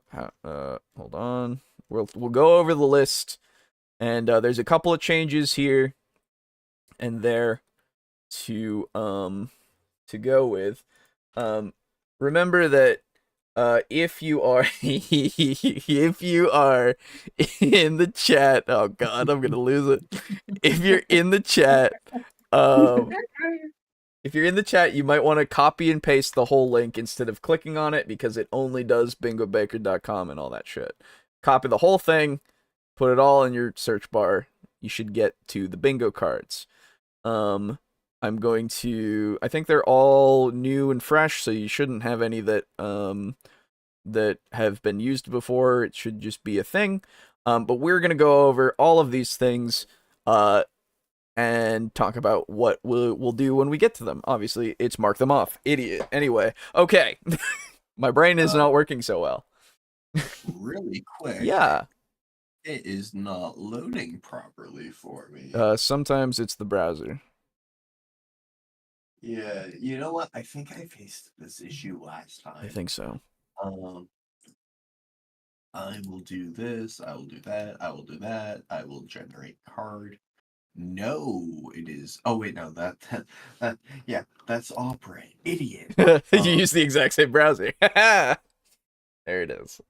on. We'll go over the list, and there's a couple of changes here and there to go with. Remember that if you are if you are in the chat, oh god, I'm gonna lose it. If you're in the chat, if you're in the chat, you might want to copy and paste the whole link instead of clicking on it, because it only does bingobaker.com and all that shit. Copy the whole thing, put it all in your search bar. You should get to the bingo cards. I'm going to, I think they're all new and fresh, so you shouldn't have any that that have been used before. It should just be a thing. But we're going to go over all of these things and talk about what we'll do when we get to them. Obviously, it's mark them off. Idiot. Anyway, okay. My brain is not working so well. Really quick. Yeah. It is not loading properly for me. Sometimes it's the browser. Yeah, you know what? I think I faced this issue last time. I think so. I will do this, I will do that, I will do that, I will generate card. No, it is. Oh wait, no, yeah, that's Opera. Idiot. You use the exact same browser. There it is.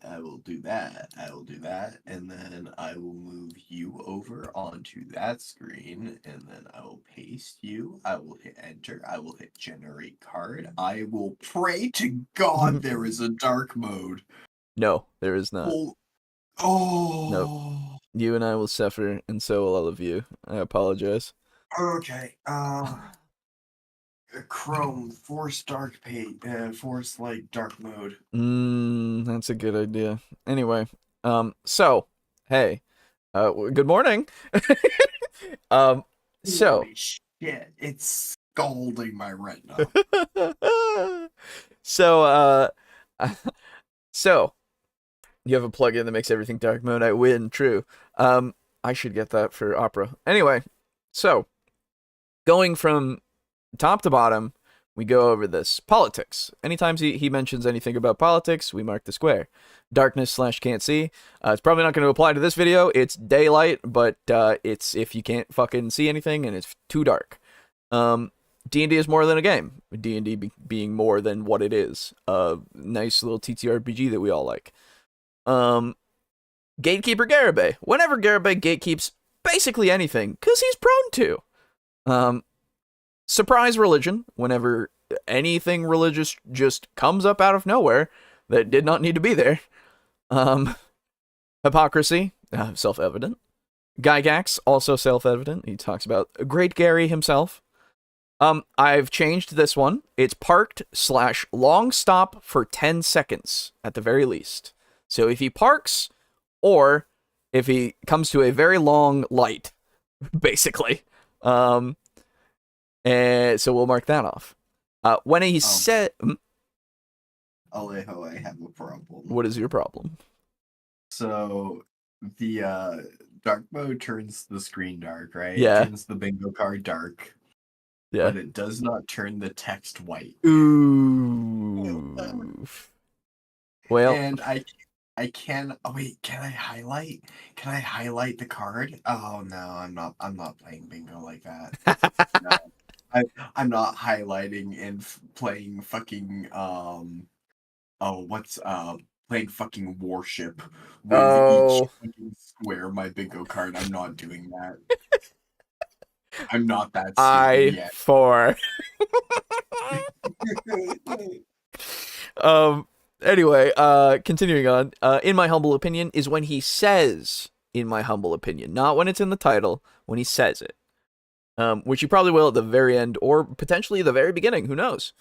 I will do that. I will do that, and then I will move you over onto that screen, and then I will paste you. I will hit enter. I will hit generate card. I will pray to God there is a dark mode. No, there is not. Oh. Nope. You and I will suffer, and so will all of you. I apologize. Okay. Chrome, force dark force like dark mode. That's a good idea. Anyway, so hey, good morning. So Holy shit, it's scalding my retina. so you have a plugin that makes everything dark mode. I win. True. I should get that for Opera. Anyway, so going from top to bottom, we go over this. Politics. Anytime he mentions anything about politics, we mark the square. Darkness / can't see. It's probably not going to apply to this video. It's daylight, but it's if you can't fucking see anything and it's too dark. D&D is more than a game. D&D being more than what it is. A nice little TTRPG that we all like. Gatekeeper Garibay. Whenever Garibay gatekeeps basically anything, because he's prone to. Surprise religion, whenever anything religious just comes up out of nowhere that did not need to be there. Hypocrisy, self-evident. Gygax, also self-evident. He talks about Great Gary himself. I've changed this one. It's parked / long stop for 10 seconds at the very least. So if he parks, or if he comes to a very long light, basically. And so we'll mark that off. When he said... Alejo, I have a problem. What is your problem? So, the dark mode turns the screen dark, right? Yeah. It turns the bingo card dark. Yeah. But it does not turn the text white. Ooh. Well... And I can... Oh, wait, can I highlight? Can I highlight the card? Oh, no, I'm not playing bingo like that. No. I'm not highlighting and playing fucking playing fucking Warship with each fucking square my bingo card. I'm not doing that. I'm not that stupid yet. 4. Anyway, continuing on. In my humble opinion is when he says, in my humble opinion, not when it's in the title, when he says it. Which you probably will at the very end, or potentially the very beginning, who knows.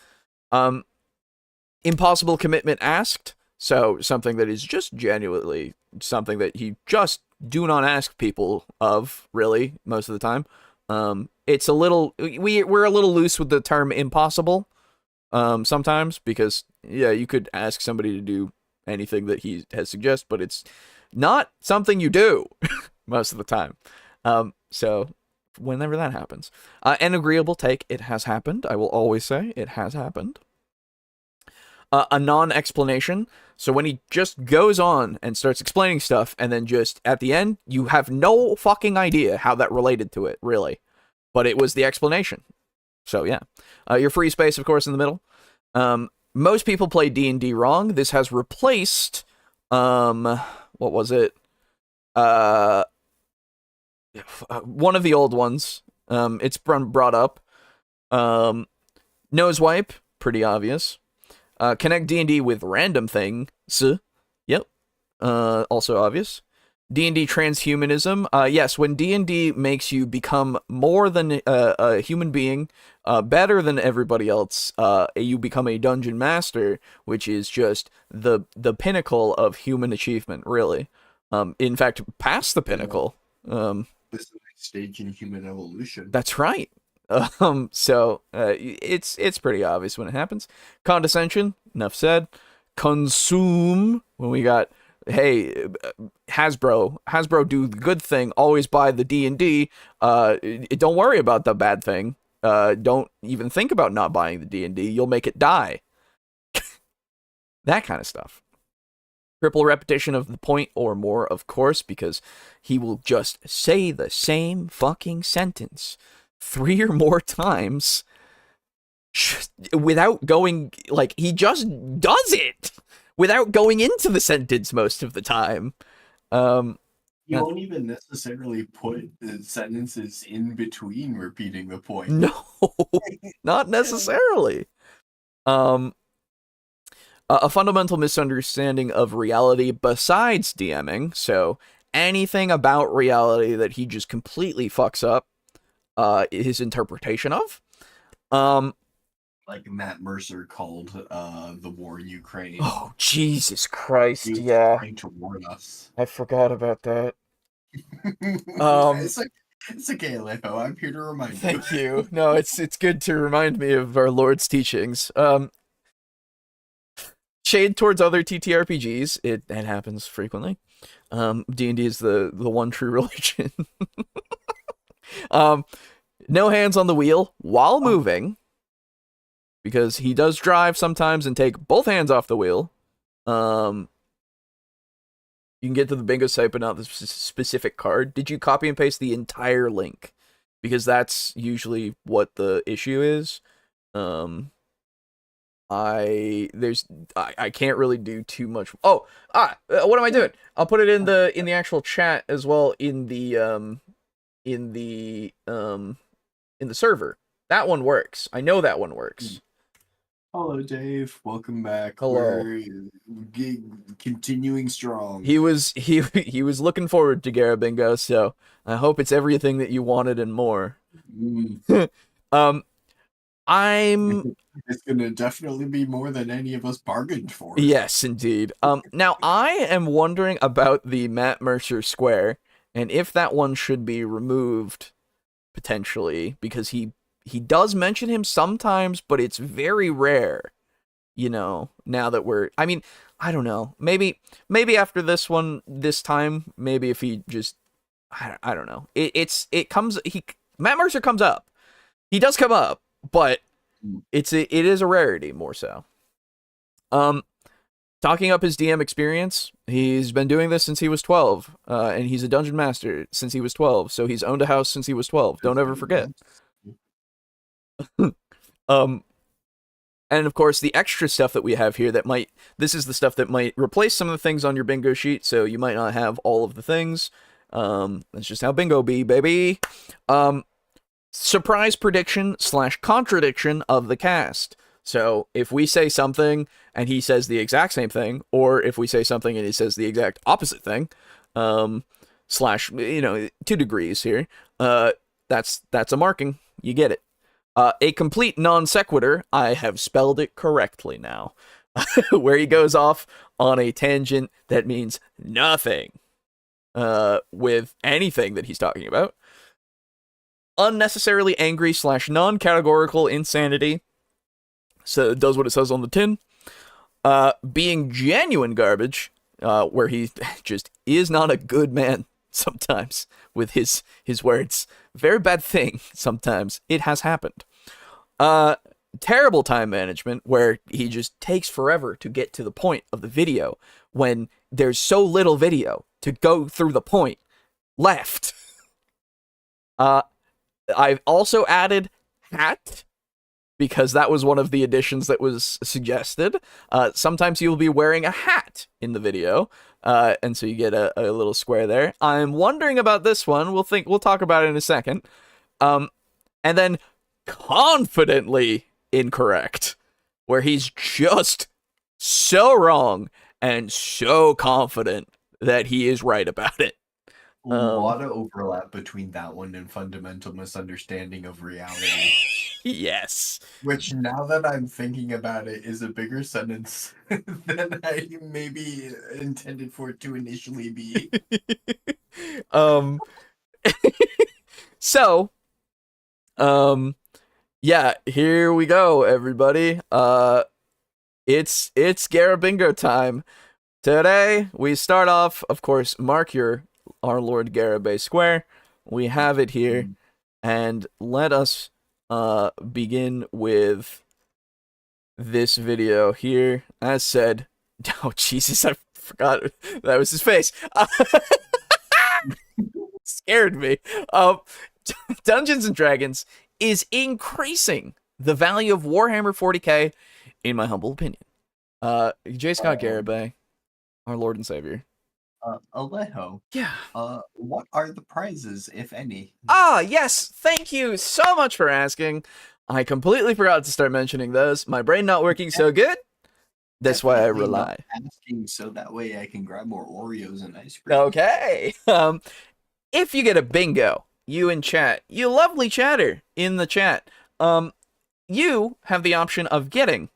Impossible commitment asked, so something that is just genuinely something that he just do not ask people of, really, most of the time. It's a little, we're a little loose with the term impossible, sometimes, because yeah, you could ask somebody to do anything that he has suggested, but it's not something you do most of the time. So whenever that happens, an agreeable take, it has happened. I will always say it has happened. A non-explanation. So when he just goes on and starts explaining stuff, and then just at the end, you have no fucking idea how that related to it, really. But it was the explanation. So yeah. Your free space, of course, in the middle. Most people play D&D wrong. This has replaced, what was it? One of the old ones. It's brought up. Nose wipe, pretty obvious. Connect D&D with random thing. Yep. Also obvious. D&D transhumanism. Yes, when D&D makes you become more than a human being, better than everybody else, you become a dungeon master, which is just the pinnacle of human achievement, really. In fact, past the pinnacle. This is the next stage in human evolution. That's right. So it's pretty obvious when it happens. Condescension, enough said. Consume, when we got, hey, Hasbro do the good thing, always buy the D&D. Don't worry about the bad thing. Don't even think about not buying the D&D. You'll make it die. That kind of stuff. Triple repetition of the point or more, of course, because he will just say the same fucking sentence 3 or more times without going, like, he just does it without going into the sentence most of the time. You won't even necessarily put the sentences in between repeating the point. No, not necessarily. A fundamental misunderstanding of reality besides DMing, so anything about reality that he just completely fucks up his interpretation of. Like Matt Mercer called the war in Ukraine. Oh, Jesus Christ, He was yeah. trying to warn us. I forgot about that. It's okay, Alejo. I'm here to remind you. Thank you. No, it's good to remind me of our Lord's teachings. Shade towards other TTRPGs. It happens frequently. D&D is the one true religion. No hands on the wheel while moving, because he does drive sometimes and take both hands off the wheel. You can get to the bingo site, but not the specific card. Did you copy and paste the entire link? Because that's usually what the issue is. I can't really do too much. What am I doing? I'll put it in the actual chat as well, in the server. That one works. I know that one works. Hello, Dave. Welcome back. Hello. We're continuing strong. He was looking forward to Garabingo, so I hope it's everything that you wanted and more. It's gonna definitely be more than any of us bargained for. Yes, indeed. Now I am wondering about the Matt Mercer square, and if that one should be removed potentially, because he does mention him sometimes, but it's very rare. Now that I don't know. Maybe after this time, maybe if he just, I don't know. Matt Mercer comes up. He does come up, but it is a rarity more so. Talking up his DM experience, he's been doing this since he was 12, and he's a dungeon master since he was 12, so he's owned a house since he was 12. Don't ever forget. And of course, the extra stuff that we have here this is the stuff that might replace some of the things on your bingo sheet, so you might not have all of the things. That's just how bingo be, baby. Surprise prediction / contradiction of the cast. So if we say something and he says the exact same thing, or if we say something and he says the exact opposite thing, / 2 degrees here, that's a marking. You get it. A complete non sequitur, I have spelled it correctly now, where he goes off on a tangent that means nothing with anything that he's talking about. Unnecessarily angry / non-categorical insanity. So it does what it says on the tin. Being genuine garbage, where he just is not a good man sometimes with his words. Very bad thing sometimes. It has happened. Terrible time management, where he just takes forever to get to the point of the video when there's so little video to go through the point left. I've also added hat, because that was one of the additions that was suggested. Sometimes you'll be wearing a hat in the video, and so you get a little square there. I'm wondering about this one. We'll talk about it in a second. And then confidently incorrect, where he's just so wrong and so confident that he is right about it. A lot of overlap between that one and fundamental misunderstanding of reality. Yes. Which, now that I'm thinking about it, is a bigger sentence than I maybe intended for it to initially be. So, yeah, here we go, everybody. It's Garabingo time. Today, we start off, of course, mark your Our Lord Garabay Square. We have it here, and let us begin with this video here. As said, oh Jesus, I forgot that was his face. Scared me. Dungeons and Dragons is increasing the value of Warhammer 40k, in my humble opinion. J. Scott Garabay, our Lord and Savior. Alejo. Yeah. What are the prizes, if any? Yes. Thank you so much for asking. I completely forgot to start mentioning those. My brain not working so good. That's why I Definitely rely. not asking so that way I can grab more Oreos and ice cream. Okay. If you get a bingo, you in chat, you lovely chatter in the chat, you have the option of getting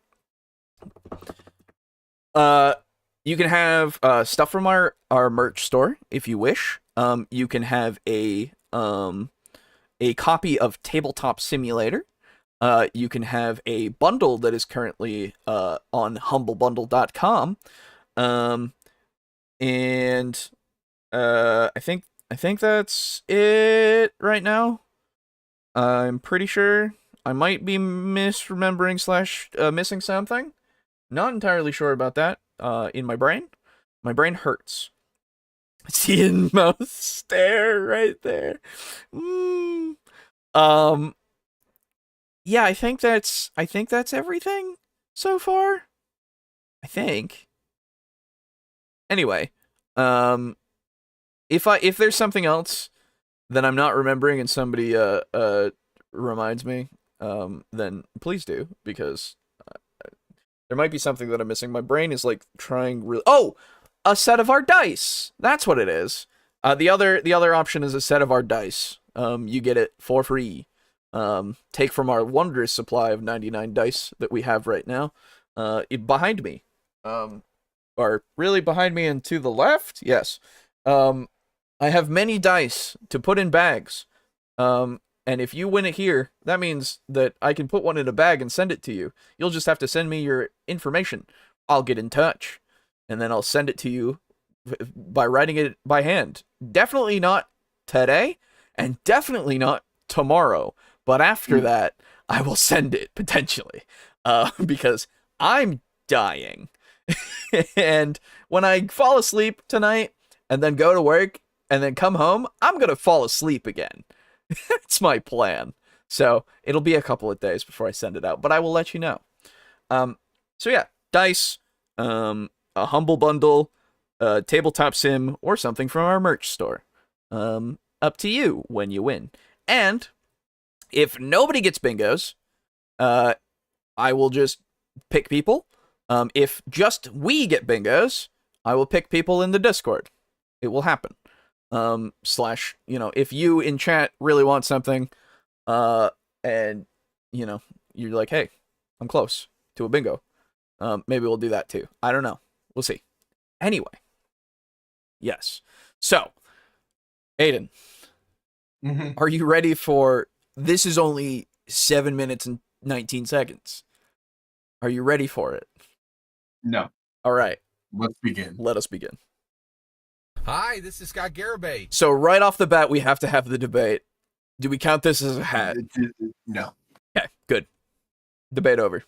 you can have stuff from our merch store if you wish. You can have a copy of Tabletop Simulator. You can have a bundle that is currently on humblebundle.com. And I think that's it right now. I'm pretty sure. I might be misremembering / missing something. Not entirely sure about that. In my brain hurts. See inmost stare right there. Yeah, I think that's everything so far. I think. Anyway, if there's something else that I'm not remembering and somebody reminds me, then please do, because there might be something that I'm missing. My brain is like trying really. Oh, a set of our dice. That's what it is. The other option is a set of our dice. You get it for free. Take from our wondrous supply of 99 dice that we have right now. Behind me. Or really behind me and to the left. Yes. I have many dice to put in bags. And if you win it here, that means that I can put one in a bag and send it to you. You'll just have to send me your information. I'll get in touch, and then I'll send it to you by writing it by hand. Definitely not today, and definitely not tomorrow. But after that, I will send it, potentially. Because I'm dying. And when I fall asleep tonight, and then go to work, and then come home, I'm going to fall asleep again. That's my plan. So it'll be a couple of days before I send it out, but I will let you know. So yeah, dice, a humble bundle, tabletop sim, or something from our merch store. Up to you when you win. And if nobody gets bingos, I will just pick people. If just we get bingos, I will pick people in the Discord. It will happen. If you in chat really want something, and, you're like, hey, I'm close to a bingo, maybe we'll do that too. I don't know. We'll see. Anyway. Yes. So, Aiden, are you ready for, this is only 7 minutes and 19 seconds. Are you ready for it? No. All right, Let's begin. let us begin. Hi, this is Scott Garibay. So right off the bat, we have to have the debate. Do we count this as a hat? No. Okay, good. Debate over.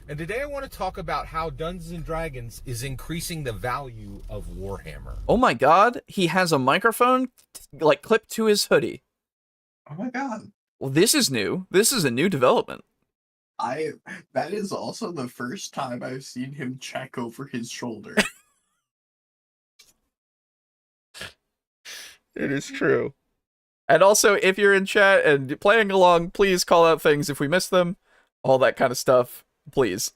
And today I want to talk about how Dungeons and Dragons is increasing the value of Warhammer. Oh my god, he has a microphone like clipped to his hoodie. Oh my god. Well, this is new. This is a new development. That is also the first time I've seen him check over his shoulder. It is true. And also, if you're in chat and playing along, please call out things if we miss them. All that kind of stuff, please.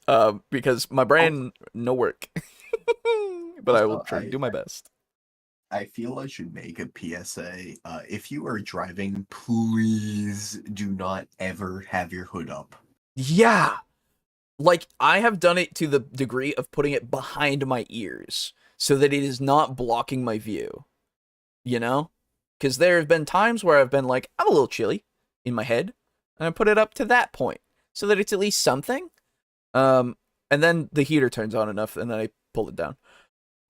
Because my brain, no work. But I will try to do my best. I feel I should make a PSA. If you are driving, please do not ever have your hood up. Yeah. Like, I have done it to the degree of putting it behind my ears so that it is not blocking my view. You know? Because there have been times where I've been like, I'm a little chilly in my head, and I put it up to that point so that it's at least something. And then the heater turns on enough, and then I pull it down.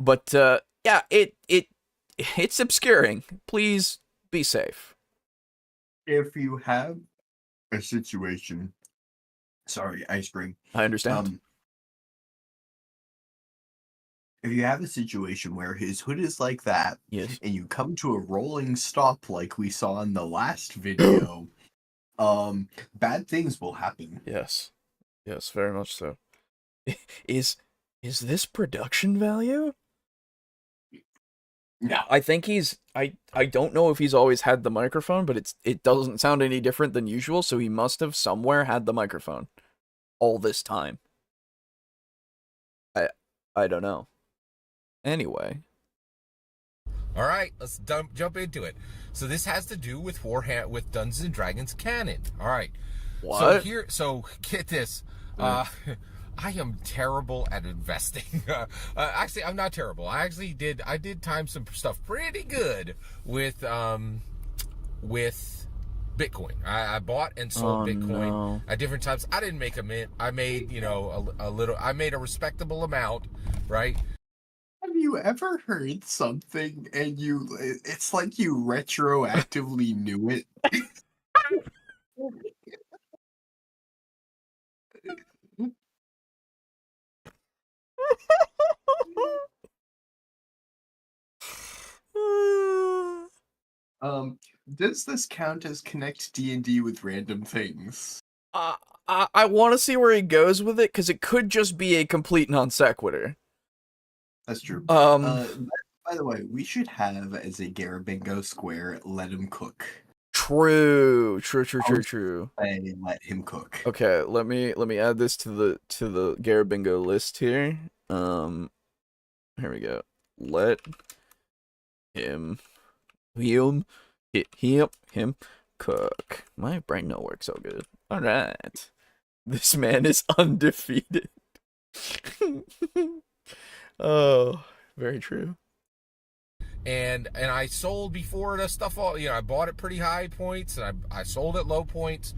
But yeah, it's obscuring. Please be safe. If you have a situation, sorry, ice cream. I understand. If you have a situation where his hood is like that, Yes. and you come to a rolling stop like we saw in the last video, bad things will happen. Yes. Yes, very much so. Is this production value? No. I think he's I don't know if he's always had the microphone, but it doesn't sound any different than usual, so he must have somewhere had the microphone all this time. I don't know. Anyway. All right, let's jump into it. So this has to do with with Dungeons and Dragons canon. All right. What? So get this. I am terrible at investing. Actually, I'm not terrible. I did time some stuff pretty good with Bitcoin. I bought and sold Bitcoin at different times. I didn't make a mint. I made, a little. I made a respectable amount, right? Have you ever heard something and it's like you retroactively knew it? Does this count as connect D&D with random things? I want to see where he goes with it, because it could just be a complete non sequitur. That's true. By the way, we should have as a Garabingo square, let him cook. True. And let him cook. Okay, let me add this to the Garabingo list here. Here we go. Let him cook. My brain don't work so good. All right, this man is undefeated. Oh, very true. And I sold before the stuff all, I bought at pretty high points and I sold at low points.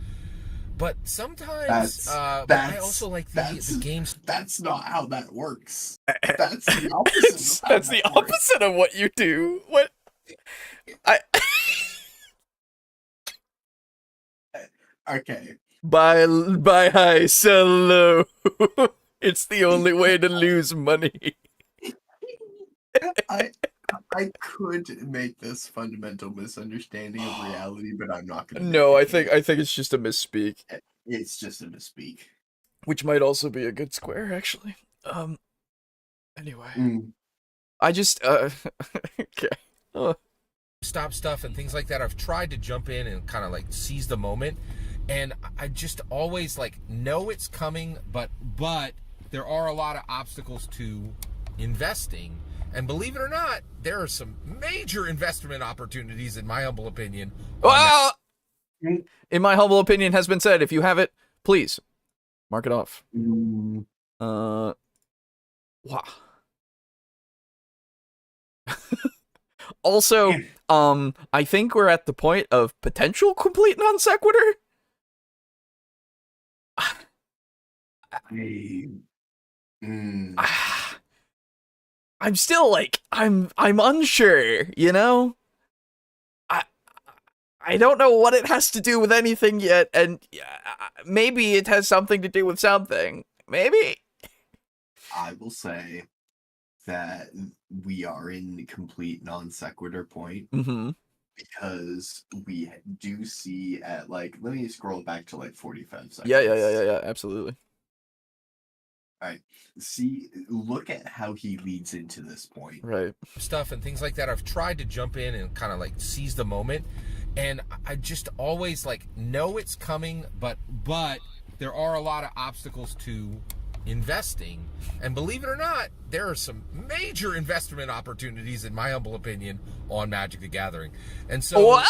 But sometimes I also like the games. That's not how that works. That's the opposite. That's the opposite of what you do. What? Okay. Buy high, sell low. It's the only way to lose money. I could make this fundamental misunderstanding of reality, but I'm not gonna. No, I think it's just a misspeak. It's just a misspeak. Which might also be a good square, actually. Anyway. I just okay. Stop stuff and things like that. I've tried to jump in and kind of like seize the moment, and I just always know it's coming, but there are a lot of obstacles to investing. And believe it or not, there are some major investment opportunities, in my humble opinion. Well, in my humble opinion, has been said. If you have it, please mark it off. Wow. Also, I think we're at the point of potential complete non sequitur. I'm still like I'm unsure, you know? I I don't know what it has to do with anything yet, and maybe it has something to do with something. Maybe. I will say that we are in complete non sequitur point Mm-hmm. because we do see at like, let me scroll back to like 45 seconds. Yeah, absolutely. All right. See, look at how he leads into this point. Right. Stuff and things like that. I've tried to jump in and kind of like seize the moment, and I just always like know it's coming, but there are a lot of obstacles to investing. And believe it or not, there are some major investment opportunities, in my humble opinion, on Magic the Gathering. And so, What?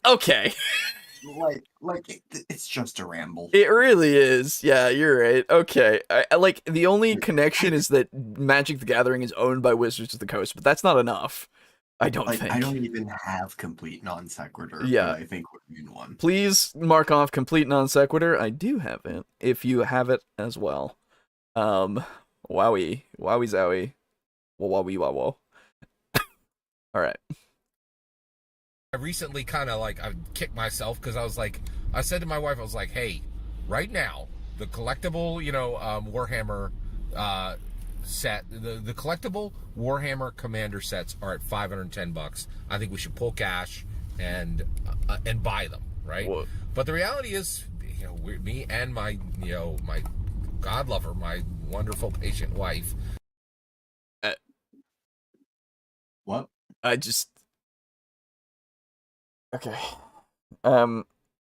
Okay. It's just a ramble. It really is. Yeah, you're right. Okay. I like the only connection is that Magic the Gathering is owned by Wizards of the Coast, but that's not enough. I don't think. I don't even have complete non sequitur. Yeah. But I think we're in one. Please mark off complete non sequitur. I do have it. If you have it as well. Wowie zowie. Wowie wow. All right. I recently kind of like I kicked myself because I said to my wife, I was like, hey, right now the collectible Warhammer set, the collectible Warhammer Commander sets are at $510. I think we should pull cash and buy them, right? Whoa. But the reality is, me and my my God lover, my wonderful patient wife. What? Okay.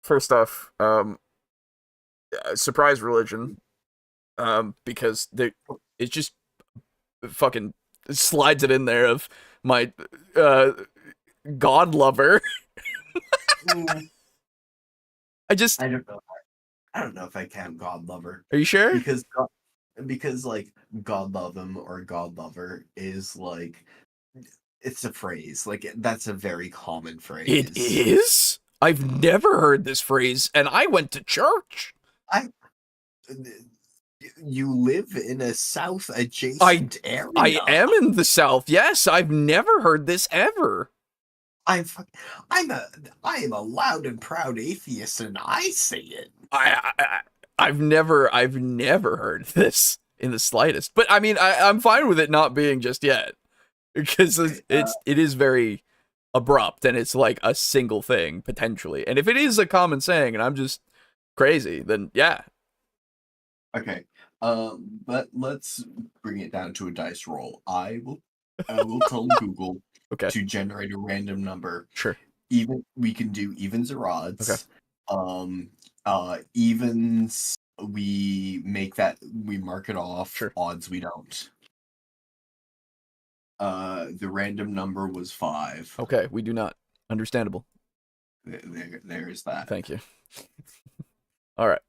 First off, surprise religion. Because it just fucking slides it in there of my God lover. I don't know if I count God lover. Are you sure? Because like God love him or God lover is like, it's a phrase. Like, that's a very common phrase. It is? I've never heard this phrase, and I went to church. You live in a South adjacent area. I am in the South. Yes, I've never heard this ever. I am a loud and proud atheist, and I say it. I've never heard this in the slightest. But I mean, I'm fine with it not being just yet, because it is very abrupt, and it's like a single thing potentially. And if it is a common saying, and I'm just crazy, then yeah. Okay, but let's bring it down to a dice roll. I will tell Google to generate a random number. Sure. We can do evens or odds. Okay. Evens, we mark it off. Sure. Odds, we don't. The random number was 5. Okay, we do not. Understandable. There's that. Thank you. All right.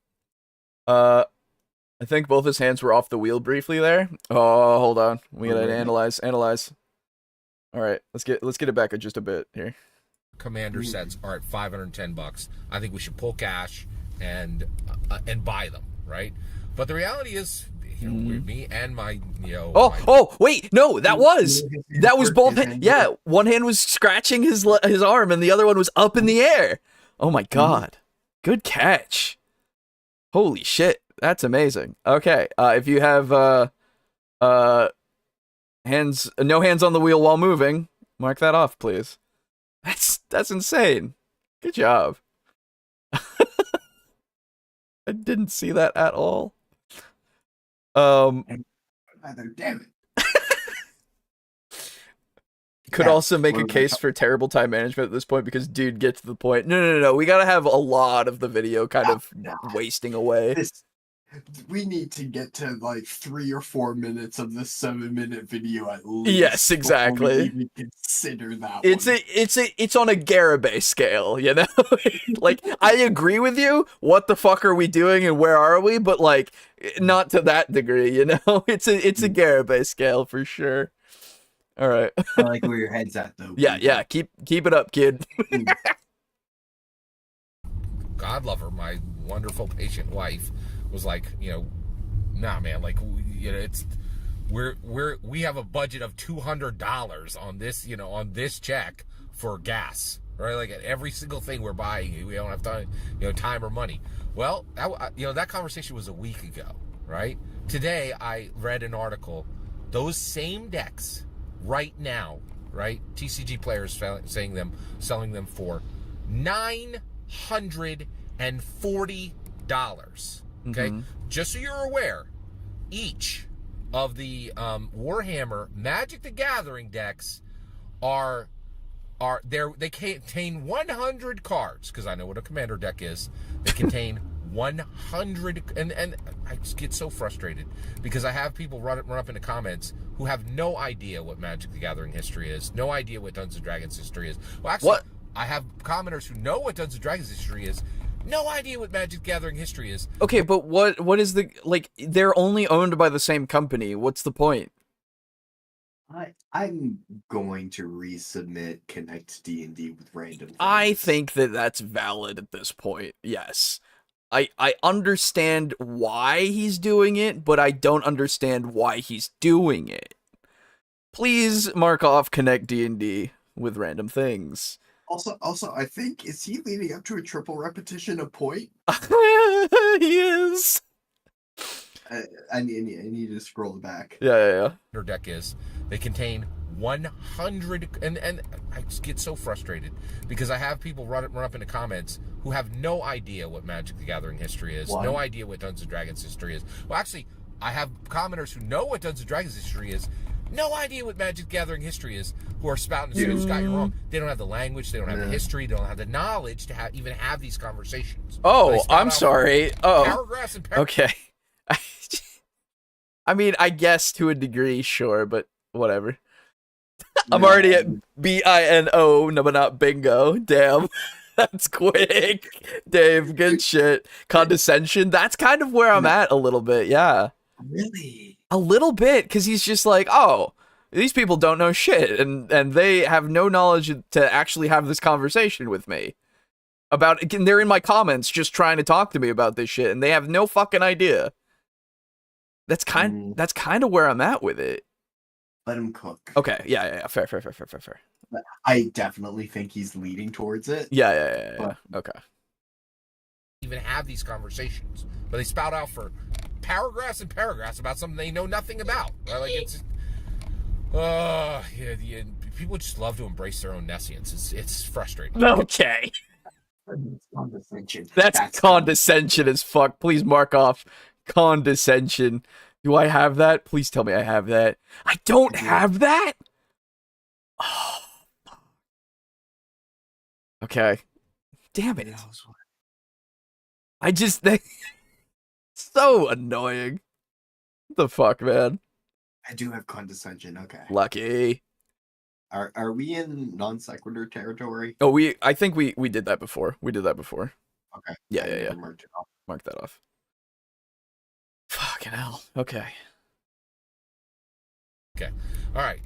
I think both his hands were off the wheel briefly there. Oh, hold on. We gotta analyze. All right, let's get it back just a bit here. Commander sets are at $510. I think we should pull cash and buy them, right? But the reality is, me and my wait, no, that was both. Yeah, one hand was scratching his arm, and the other one was up in the air. Oh my god, good catch! Holy shit, that's amazing. Okay, if you have no hands on the wheel while moving, mark that off, please. That's insane. Good job. I didn't see that at all. Damn it. Could also make a case for terrible time management at this point, because dude, get to the point. No. We gotta have a lot of the video kind of wasting away. We need to get to like 3 or 4 minutes of this 7-minute video at least. Yes, exactly. We even consider that. It's on a Garibay scale, you know. Like, I agree with you. What the fuck are we doing, and where are we? But like, not to that degree, you know. It's a Garibay scale for sure. All right. I like where your head's at, though. Yeah. Keep it up, kid. God lover, my wonderful, patient wife was like, nah, man, like, it's we have a budget of $200 on this, on this check for gas, right? Like at every single thing we're buying, we don't have time, time or money. Well, that conversation was a week ago, right? Today, I read an article. Those same decks right now, right? TCG players selling them for $940. Okay, just so you're aware, each of the Warhammer Magic the Gathering decks they contain 100 cards, because I know what a commander deck is. They contain 100, and I just get so frustrated because I have people run up in the comments who have no idea what Magic the Gathering history is, no idea what Dungeons and Dragons history is. Well, actually, what? I have commenters who know what Dungeons and Dragons history is, no idea what Magic the Gathering history is. Okay, but what is the, like, they're only owned by the same company. What's the point? I'm going to resubmit Connect D&D with random things. I think that's valid at this point. Yes. I understand why he's doing it, but I don't understand why he's doing it. Please mark off Connect D&D with random things. Also, I think, is he leading up to a triple repetition of point? He is. I need to scroll back. Yeah. Their deck is. They contain 100, and I just get so frustrated because I have people run up in the comments who have no idea what Magic the Gathering history is, no idea what Dungeons and Dragons history is. Well, actually, I have commenters who know what Dungeons and Dragons history is, no idea what Magic the Gathering history is, who are spouting and saying, Scott, you're wrong. They don't have the language, they don't have the history, they don't have the knowledge to even have these conversations. Oh, I'm sorry. Oh, paragraphs and paragraphs. Okay. I mean, I guess to a degree, sure, but whatever. I'm already at BINO, no, but not bingo. Damn. That's quick. Dave, good shit. Condescension. That's kind of where I'm at a little bit, yeah. Really? A little bit, because he's just like, oh, these people don't know shit, and they have no knowledge to actually have this conversation with me. About it. They're in my comments just trying to talk to me about this shit, and they have no fucking idea. That's kind of where I'm at with it. Let him cook. Okay, yeah. Fair. I definitely think he's leading towards it. Yeah. Okay. Even have these conversations, but they spout out for paragraphs and paragraphs about something they know nothing about. Right? Like it's, people just love to embrace their own nescience. It's frustrating. Okay. Condescension. That's condescension as fuck. Please mark off condescension. Do I have that? Please tell me I have that. I don't have that? Oh. Okay. Damn it. So annoying. What the fuck, man? I do have condescension, okay. Lucky. Are we in non sequitur territory? Oh, I think we did that before. Okay. Yeah. Mark that off. Fucking hell. Okay. All right.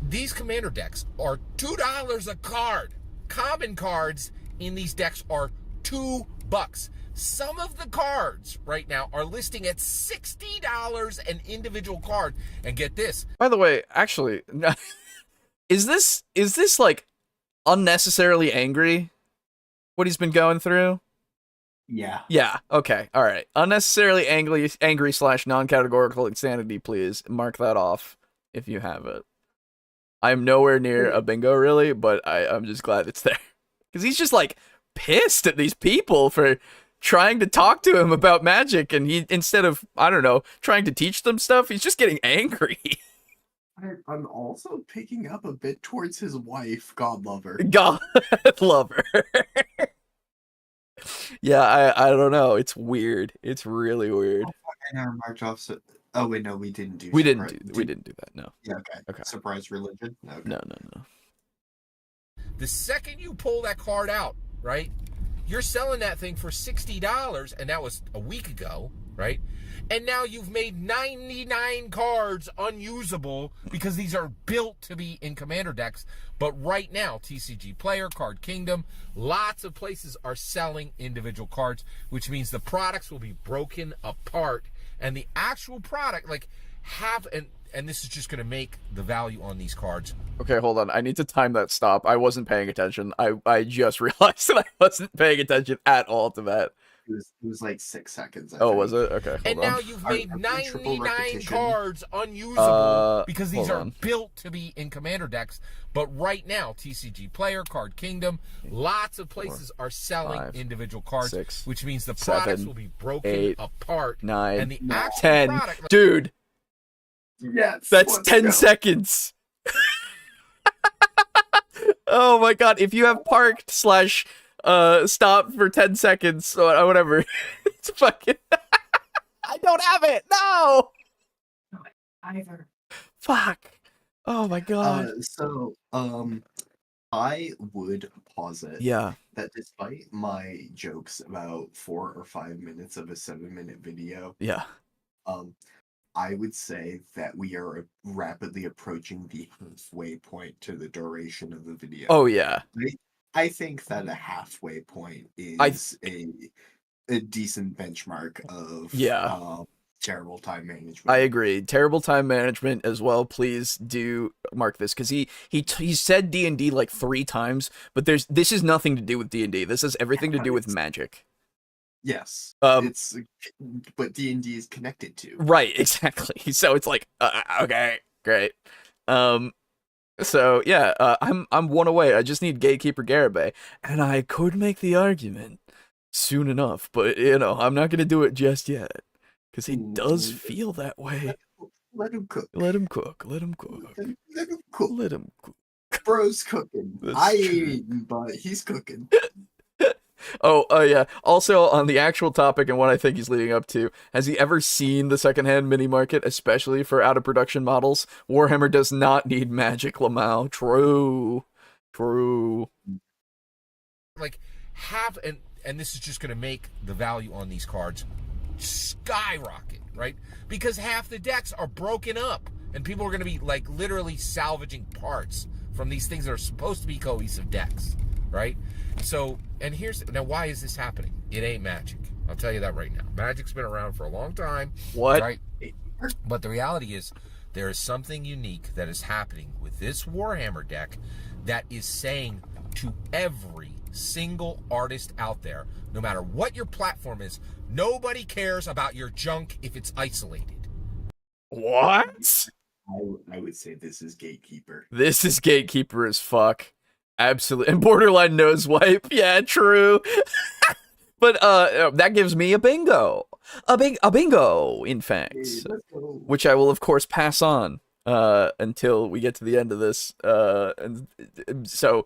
These commander decks are $2 a card. Common cards in these decks are $2. Some of the cards right now are listing at $60 an individual card. And get this. By the way, actually, is this like unnecessarily angry? What he's been going through? Yeah. Yeah. Okay. All right. Unnecessarily angry / non-categorical insanity. Please mark that off if you have it. I'm nowhere near a bingo, really, but I'm just glad it's there because he's just like pissed at these people for trying to talk to him about magic, and he, instead of, I don't know, trying to teach them stuff, he's just getting angry. I'm also picking up a bit towards his wife, God love her. God love her. Yeah, I don't know. It's weird. It's really weird. And our march off. Oh wait, no, we didn't do. We didn't do that. No. Yeah. Okay. Surprise religion. Okay. No. The second you pull that card out, right? You're selling that thing for $60, and that was a week ago, right? and now you've made 99 cards unusable because these are built to be in Commander decks. But right now, TCG Player, Card Kingdom, lots of places are selling individual cards, which means the products will be broken apart, and the actual product, like, and this is just going to make the value on these cards. Okay, hold on. I need to time that stop. I wasn't paying attention. I just realized that I wasn't paying attention at all to that. It was like 6 seconds. I Oh, think. was it? Okay, hold And on. now you've made Triple 99 repetition. cards unusable because these hold are on. built to be in Commander decks. But right now, TCG Player, Card Kingdom, lots of places are selling 5, individual cards, 6, which means the products 7, will be broken 8, apart. 9, and the actual 10. product, like, Dude, Yes. that's let's 10 go. seconds. Oh my god, if you have parked / stop for 10 seconds or whatever, it's fucking... I don't have it! No! Either. Fuck. Oh my god. I would posit Yeah. that despite my jokes about 4 or 5 minutes of a 7-minute video, Yeah. I would say that we are rapidly approaching the halfway point to the duration of the video. Oh yeah. I think that a halfway point is a decent benchmark of terrible time management. I agree. Terrible time management as well. Please do mark this, because he said D&D like 3 times, but this is nothing to do with D&D. This has everything to do with Magic. Yes. It's but D&D is connected to. right, exactly. So it's like okay, great. So yeah, I'm one away. I just need Gatekeeper Garibay, and I could make the argument soon enough, but I'm not gonna do it just yet, because he does feel that way. Let him cook. Let him cook. Let him cook. Let him cook. Let him cook. Bro's cooking. That's I ain't true. eating, but he's cooking. Oh, yeah. Also, on the actual topic and what I think he's leading up to, has he ever seen the secondhand mini market, especially for out of production models? Warhammer does not need Magic Lamau. True. like and this is just going to make the value on these cards skyrocket, right? Because half the decks are broken up, and people are going to be like literally salvaging parts from these things that are supposed to be cohesive decks, right? So, and now why is this happening? It ain't Magic. I'll tell you that right now. Magic's been around for a long time. What? Right? But the reality is, there is something unique that is happening with this Warhammer deck that is saying to every single artist out there, no matter what your platform is, nobody cares about your junk if it's isolated. What? I would say this is Gatekeeper. This is Gatekeeper as fuck. Absolutely. And borderline nose wipe. Yeah, true. But that gives me a bingo. A bingo, in fact. Hey, let's go. Which I will, of course, pass on until we get to the end of this. And so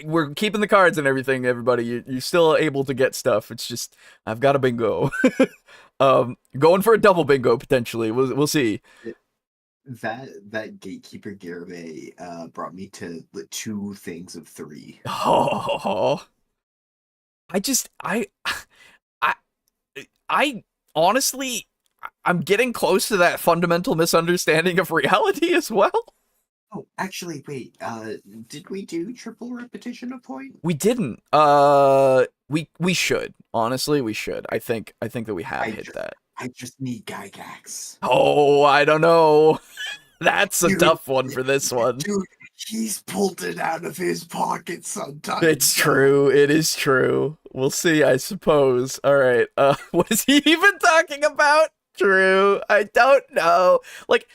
we're keeping the cards and everything, everybody. You're still able to get stuff. It's just, I've got a bingo. Going for a double bingo, potentially. We'll see. That Gatekeeper Garibay brought me to the 2 things of 3. Oh, I honestly, I'm getting close to that fundamental misunderstanding of reality as well. Oh, actually, wait. Did we do triple repetition of point? We didn't. We should. Honestly, we should. I think that we have hit that. I just need Gygax. Oh, I don't know. That's a tough one for this one. Dude, he's pulled it out of his pocket sometimes. It's true. It is true. We'll see, I suppose. All right. What is he even talking about? True. I don't know. Like,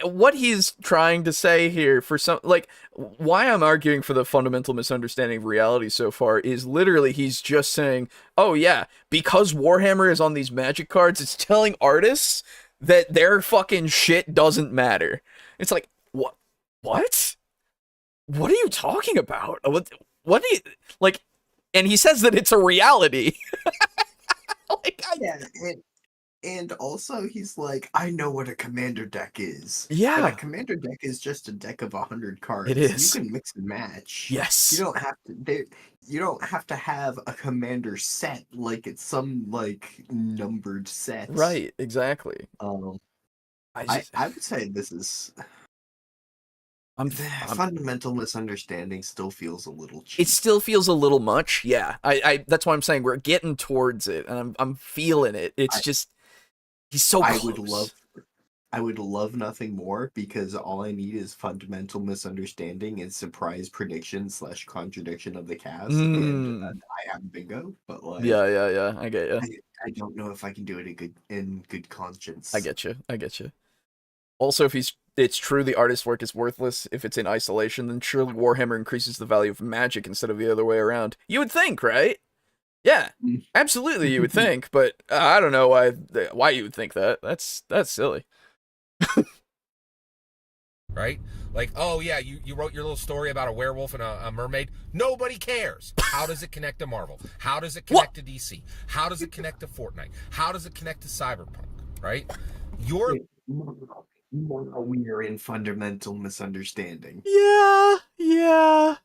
what he's trying to say here for some, like, why I'm arguing for the fundamental misunderstanding of reality so far is literally he's just saying, oh yeah, because Warhammer is on these Magic cards, it's telling artists that their fucking shit doesn't matter. It's like, what? What are you talking about? What do you, like, and he says that it's a reality. Like, Yeah, And also, he's like, I know what a commander deck is. Yeah. But a commander deck is just a deck of 100 cards. It is. You can mix and match. Yes. You don't have to. You don't have to have a commander set like it's some like numbered set. Right. Exactly. I would say this is. The fundamental misunderstanding still feels a little cheap. It still feels a little much. Yeah. I that's why I'm saying we're getting towards it, and I'm feeling it. It's just he's so close. I would love nothing more, because all I need is fundamental misunderstanding and surprise prediction / contradiction of the cast, and I have bingo. But like, yeah, I get you. I don't know if I can do it in good conscience. I get you. Also, if it's true the artist's work is worthless if it's in isolation, then surely Warhammer increases the value of magic instead of the other way around. You would think, right? Yeah, absolutely, you would think, but I don't know why you would think that. That's silly. Right? Like, oh yeah, you wrote your little story about a werewolf and a mermaid. Nobody cares. How does it connect to Marvel? How does it connect to DC? How does it connect to Fortnite? How does it connect to Cyberpunk? Right? We are in fundamental misunderstanding. Yeah.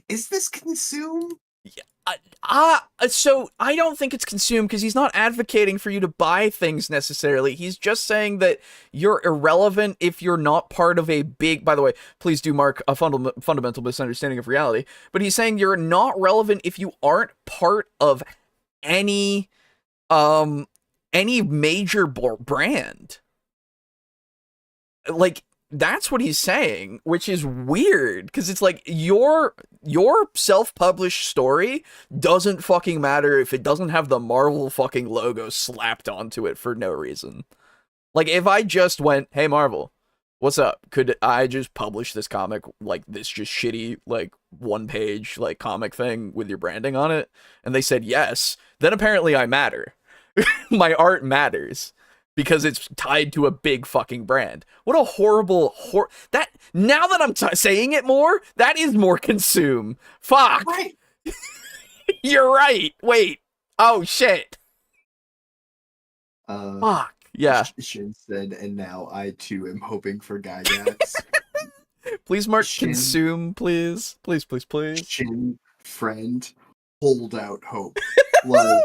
Is this consume? So I don't think it's consumed, because he's not advocating for you to buy things necessarily. He's just saying that you're irrelevant if you're not part of a big, by the way, please do mark a fundamental misunderstanding of reality, but he's saying you're not relevant if you aren't part of any major brand. Like, that's what he's saying, which is weird, because it's like your self-published story doesn't fucking matter if it doesn't have the Marvel fucking logo slapped onto it for no reason. Like, if I just went, hey Marvel, what's up? Could I just publish this comic, like this just shitty, like 1-page, like comic thing with your branding on it? And they said yes, then apparently I matter. My art matters. Because it's tied to a big fucking brand. What a horrible that. Now that I'm saying it more, that is more consume. Fuck. Right. You're right. Wait. Oh shit. Fuck. Yeah. Shin said, and now I too am hoping for Gygax. Please mark consume, please. Please. Shin, friend, hold out hope. Like,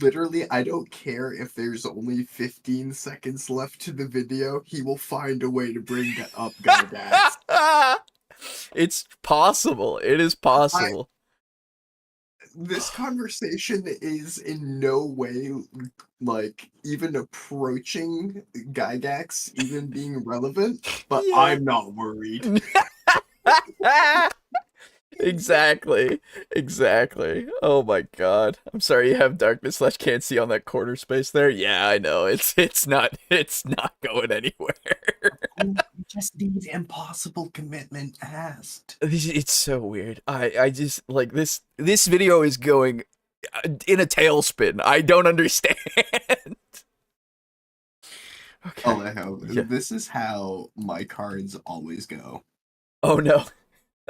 literally, I don't care if there's only 15 seconds left to the video. He will find a way to bring that up, Gygax. It's possible. It is possible. This conversation is in no way, like, even approaching Gygax even being relevant, but yeah. I'm not worried. Exactly. Oh my god. I'm sorry you have darkness / can't see on that corner space there. Yeah, I know. It's not going anywhere. You just need impossible commitment asked. It's so weird. I just like this video is going in a tailspin. I don't understand. Okay. Alejo, This is how my cards always go. Oh no.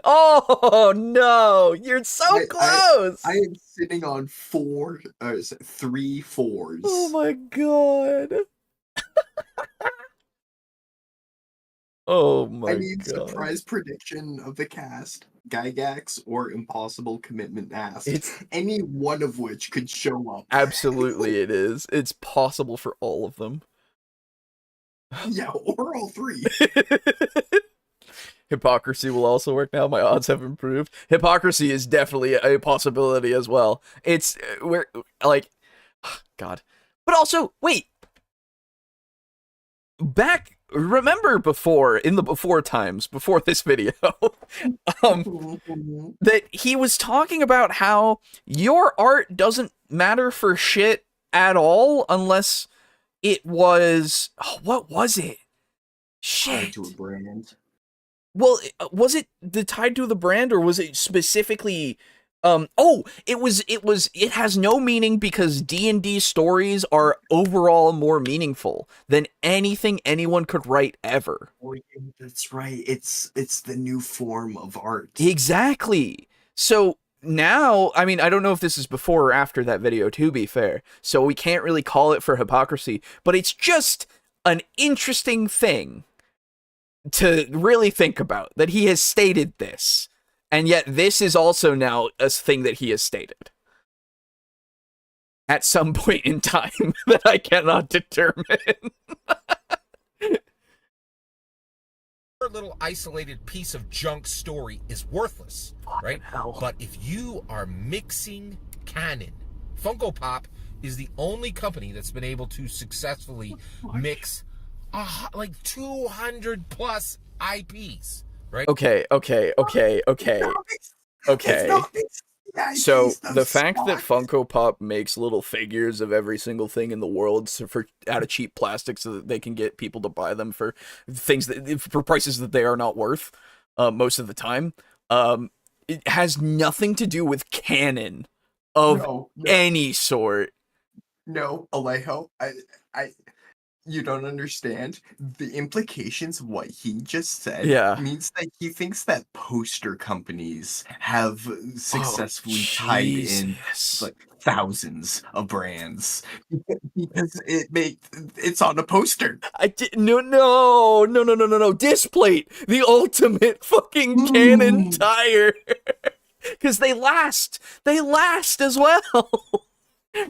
Oh no! You're so close. I am sitting on 3 4s. Oh my god! Oh my god! I need surprise prediction of the cast, Gygax, or impossible commitment asked. It's any one of which could show up. Absolutely, it is. It's possible for all of them. Yeah, or all 3. Hypocrisy will also work now. My odds have improved. Hypocrisy is definitely a possibility as well. It's we're like, God. But also, wait. Remember before times, before this video, that he was talking about how your art doesn't matter for shit at all unless it was, what was it? Shit. Tied to a brand. Well, was it tied to the brand, or was it specifically? It has no meaning because D&D stories are overall more meaningful than anything anyone could write ever. Oh, that's right. It's the new form of art. Exactly. So now, I mean, I don't know if this is before or after that video, to be fair, so we can't really call it for hypocrisy, but it's just an interesting thing to really think about, that he has stated this, and yet this is also now a thing that he has stated at some point in time that I cannot determine. Little isolated piece of junk story is worthless, right? hell. But if you are mixing canon, Funko Pop is the only company that's been able to successfully mix like 200 plus IPs, right? Okay. So the fact that Funko Pop makes little figures of every single thing in the world out of cheap plastic so that they can get people to buy them for things for prices that they are not worth most of the time, it has nothing to do with canon of any sort. No, Alejo, you don't understand. The implications of what he just said means that he thinks that poster companies have successfully tied in like thousands of brands because it's on a poster. No. Displate, the ultimate fucking canon tire. Because they last as well.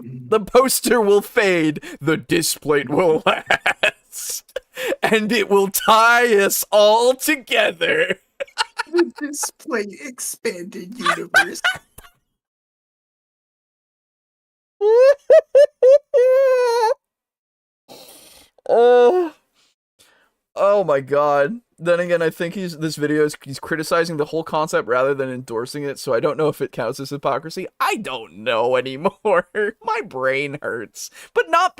The poster will fade, the displate will last, and it will tie us all together. The display expanded universe. Oh my god. Then again, I think he's criticizing the whole concept rather than endorsing it, so I don't know if it counts as hypocrisy. I don't know anymore. My brain hurts. But not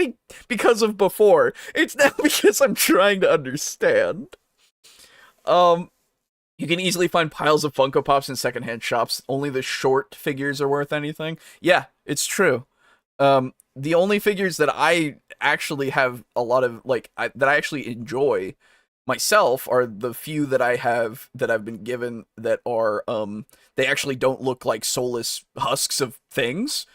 because of before. It's now because I'm trying to understand. You can easily find piles of Funko Pops in secondhand shops. Only the short figures are worth anything. Yeah, it's true. The only figures that I actually have a lot of, that I actually enjoy myself are the few that I've been given that are, they actually don't look like soulless husks of things.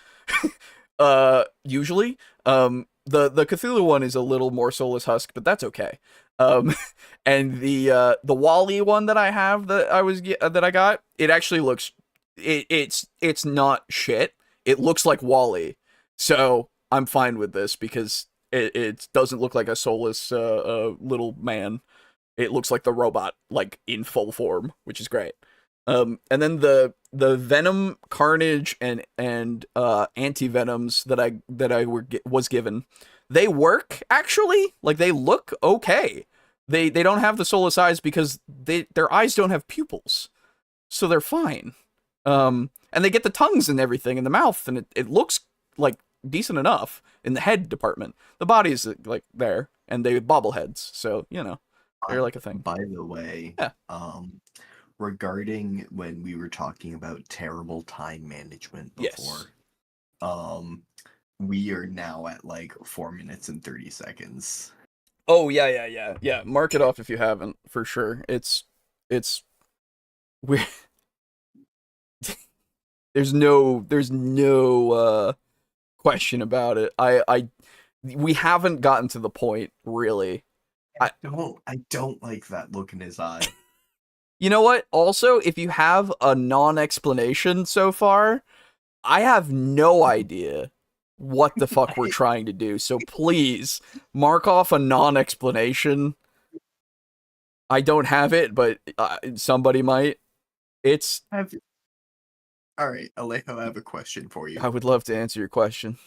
Usually. The Cthulhu one is a little more soulless husk, but that's okay. And the Wally one that I have that I got, it actually looks, it's not shit. It looks like Wally. So I'm fine with this because it doesn't look like a soulless little man. It looks like the robot, like in full form, which is great. And then the Venom, Carnage, and anti-Venoms that I was given, they work actually. Like, they look okay. They don't have the soulless eyes because their eyes don't have pupils, so they're fine. And they get the tongues and everything in the mouth, and it looks like decent enough in the head department. The body is like there, and they bobbleheads, so they're like a thing. By the way, regarding when we were talking about terrible time management before, we are now at like 4 minutes and 30 seconds. Oh yeah. Mark it off if you haven't, for sure. It's weird. There's no question about it. We haven't gotten to the point, really. I don't like that look in his eye. You know what? Also, if you have a non-explanation so far, I have no idea what the fuck we're trying to do. So please mark off a non-explanation. I don't have it, but somebody might. All right, Alejo, I have a question for you. I would love to answer your question.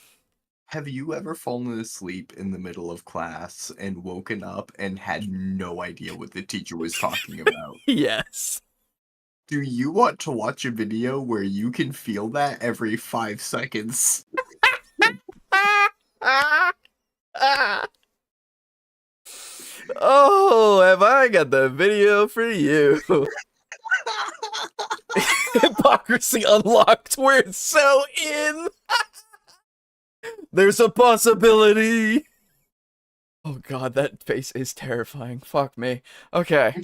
Have you ever fallen asleep in the middle of class and woken up and had no idea what the teacher was talking about? Yes. Do you want to watch a video where you can feel that every 5 seconds? Oh, have I got the video for you? Hypocrisy unlocked. We're so in. There's a possibility. Oh god, that face is terrifying. Fuck me. Okay.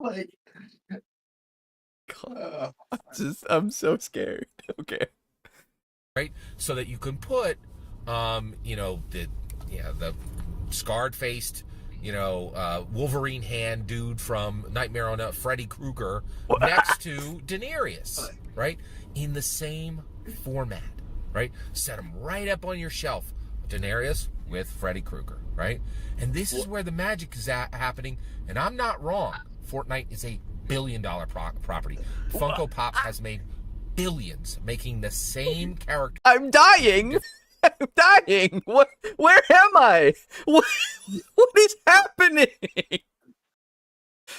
Like, I'm so scared. Okay. Right, so that you can put, the scarred faced, Wolverine hand dude from Nightmare on Freddy Krueger next to Daenerys, right, in the same format, right? Set them right up on your shelf, Daenerys with Freddy Krueger, right? And this is where the magic is happening. And I'm not wrong. Fortnite is a billion-dollar property. Funko Pop has made billions making the same character. I'm dying. I'm dying. Where am I? What is happening?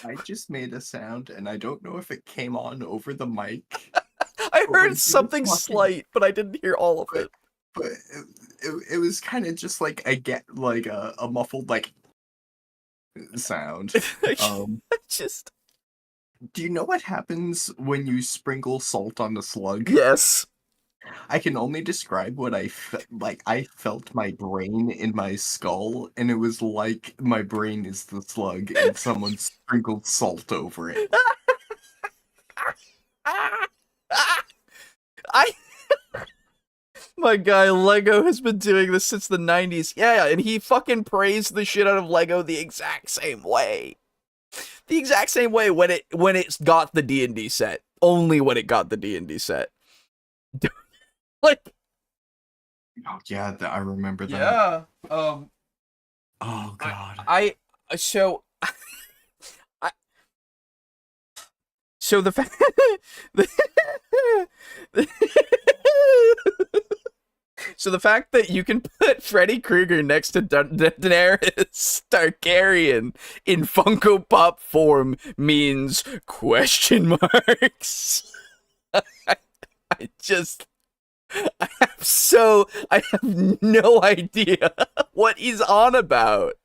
I just made a sound, and I don't know if it came on over the mic. I when he heard was something talking. slight, but I didn't hear all of it. But it was kind of just like a muffled like sound. Just Do you know what happens when you sprinkle salt on the slug? yes. I can only describe what I like. I felt my brain in my skull, and it was like my brain is the slug, and someone sprinkled salt over it. My guy Lego has been doing this since the 90s. Yeah, and he fucking praised the shit out of Lego the exact same way. The exact same way when it's got the D&D set. Only when it got the D&D set. Like, Oh yeah, I remember that. yeah. Oh god. So the fact so the fact that you can put Freddy Krueger next to Daenerys Targaryen in Funko Pop form means question marks. I have no idea what he's on about.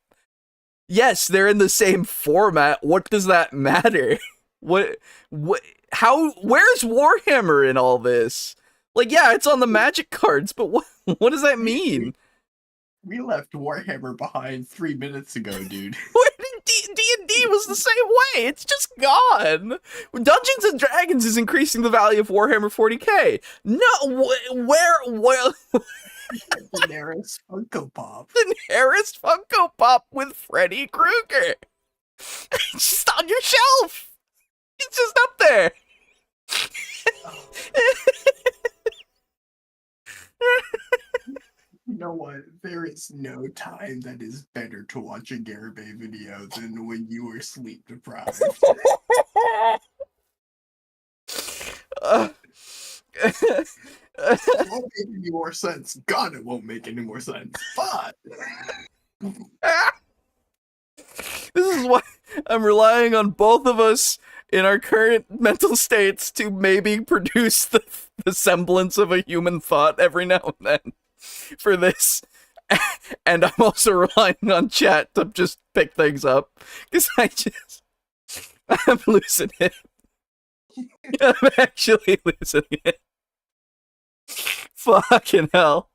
Yes, they're in the same format. What does that matter? Where's Warhammer in all this? Like, yeah, it's on the Magic cards, but what does that mean? We left Warhammer behind 3 minutes ago, dude. D&D was the same way. It's just gone. Dungeons and Dragons is increasing the value of Warhammer 40k. No, where Daenerys Funko Pop. Daenerys Funko Pop with Freddy Krueger. It's just on your shelf. It's just up there. You know what? There is no time that is better to watch a Garibay video than when you are sleep deprived. It won't make any more sense. God, it won't make any more sense. But This is why I'm relying on both of us in our current mental states to maybe produce the semblance of a human thought every now and then for this. And I'm also relying on chat to just pick things up, because I'm losing it. I'm actually losing it. Fucking hell.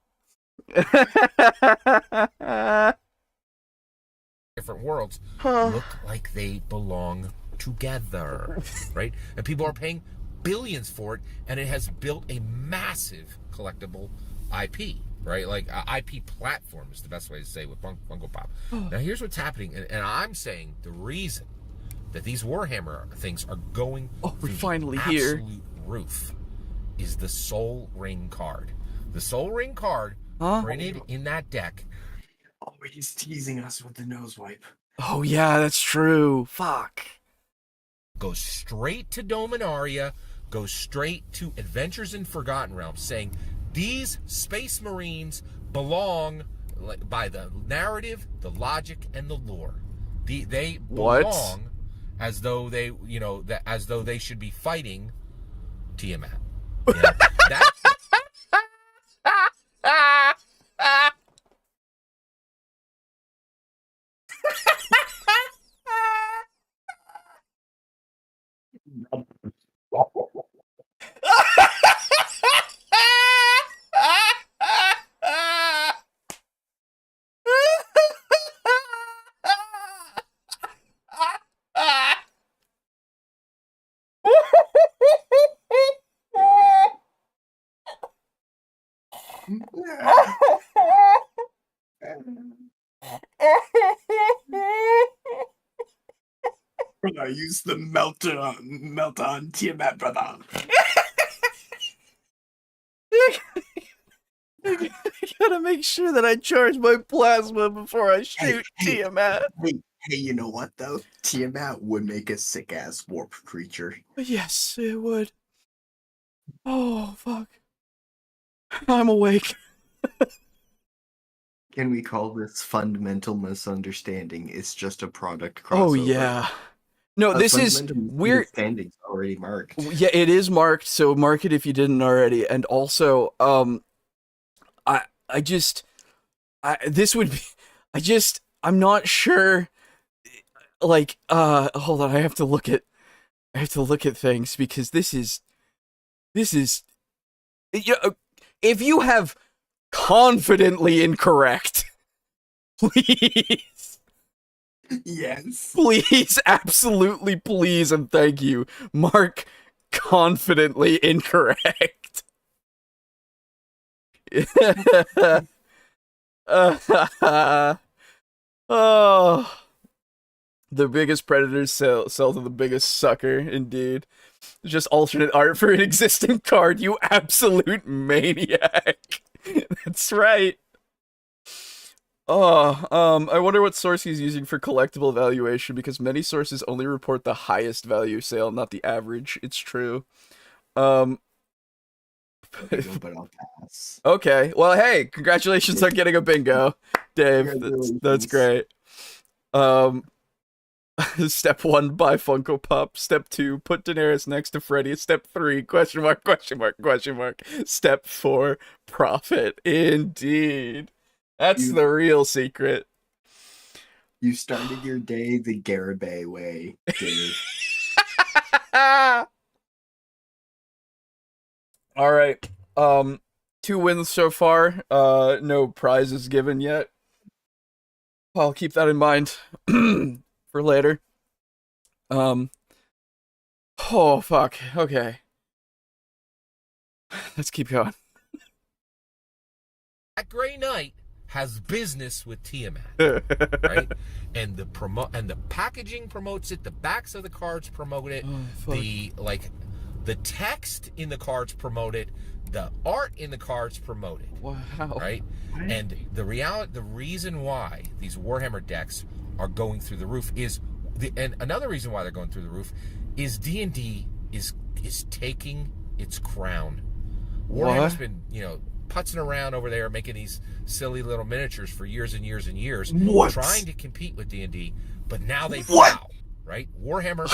Different worlds look like they belong together, right? And people are paying billions for it, and it has built a massive collectible IP, right? Like IP platform is the best way to say with Funko Pop. Now here's what's happening, and I'm saying the reason that these Warhammer things are going we're finally the here. absolute roof is the Soul Ring card. The Soul Ring card printed in that deck. oh, he's teasing us with the nose wipe. Oh yeah, that's true. Fuck. Goes straight to Dominaria, goes straight to Adventures in Forgotten Realms, saying these Space Marines belong by the narrative, the logic, and the lore. They belong as though they, as though they should be fighting Tiamat. That. Brother, use the melt on Tiamat, brother. I gotta make sure that I charge my plasma before I shoot Hey. Tiamat. Hey, you know what though? Tiamat would make a sick ass warp creature. Yes, it would. Oh, fuck. I'm awake. Can we call this fundamental misunderstanding? It's just a product crossover. Oh, yeah. No, this is weird. Misunderstanding's already marked. Yeah, it is marked, so mark it if you didn't already. And also, I'm not sure. Like, hold on, I have to look at things because this is, if you have confidently incorrect, please. Yes. Please, absolutely please, and thank you. Mark confidently incorrect. Oh. The biggest predators sell to the biggest sucker, indeed. Just alternate art for an existing card, you absolute maniac. That's right. Oh, I wonder what source he's using for collectible valuation, because many sources only report the highest value sale, not the average. It's true. But I'll pass. Okay. Well, hey, congratulations on getting a bingo, Dave. That's great. Step 1, buy Funko Pop. Step 2, put Daenerys next to Freddy. Step 3, question mark. Step 4, profit. Indeed. That's the real secret. You started your day the Garibay way, Dave. All right. 2 wins so far. No prizes given yet. I'll keep that in mind for later. Oh fuck. Okay. Let's keep going. That Grey Knight has business with Tiamat, right? And the packaging promotes it. The backs of the cards promote it. Oh, the text in the cards promote it. The art in the cards promote it. Wow. Right? And the reason why these Warhammer decks are going through the roof and another reason why they're going through the roof is D&D is taking its crown. Warhammer's been, putzing around over there making these silly little miniatures for years and years and years, trying to compete with D&D, but now they bow, right? Warhammer.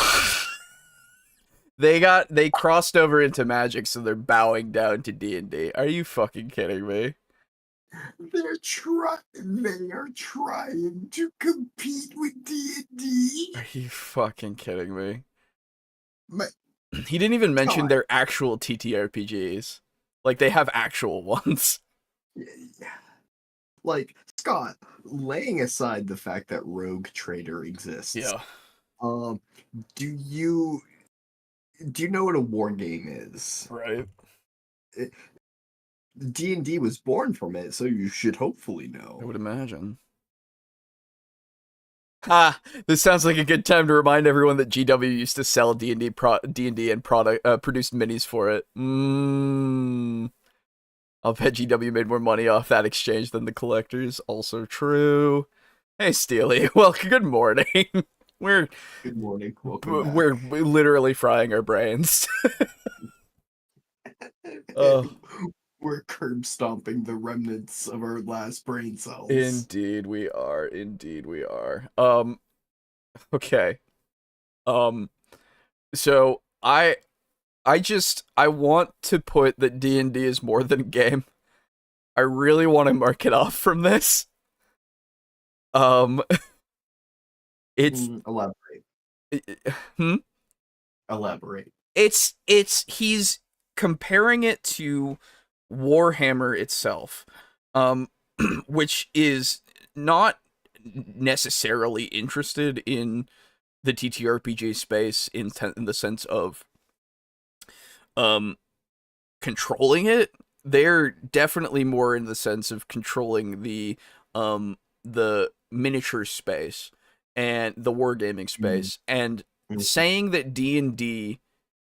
They crossed over into Magic, so they're bowing down to D&D. Are you fucking kidding me? They are trying to compete with D&D. Are you fucking kidding me? But he didn't even mention their actual TTRPGs. Like, they have actual ones. Like, Scott, laying aside the fact that Rogue Trader exists. Yeah. Do you know what a war game is? Right. D&D was born from it, so you should hopefully know. I would imagine. Ha! This sounds like a good time to remind everyone that GW used to sell D&D and produced minis for it. I'll bet GW made more money off that exchange than the collectors. Also true. Hey, Steely. Well, good morning. Good morning. We're literally frying our brains. We're curb stomping the remnants of our last brain cells. Indeed we are. Okay. So I want to put that D&D is more than a game. I really want to mark it off from this. It's elaborate. Elaborate. He's comparing it to Warhammer itself, which is not necessarily interested in the TTRPG space in the sense of controlling it. They're definitely more in the sense of controlling the miniature space and the wargaming space, and saying that D&D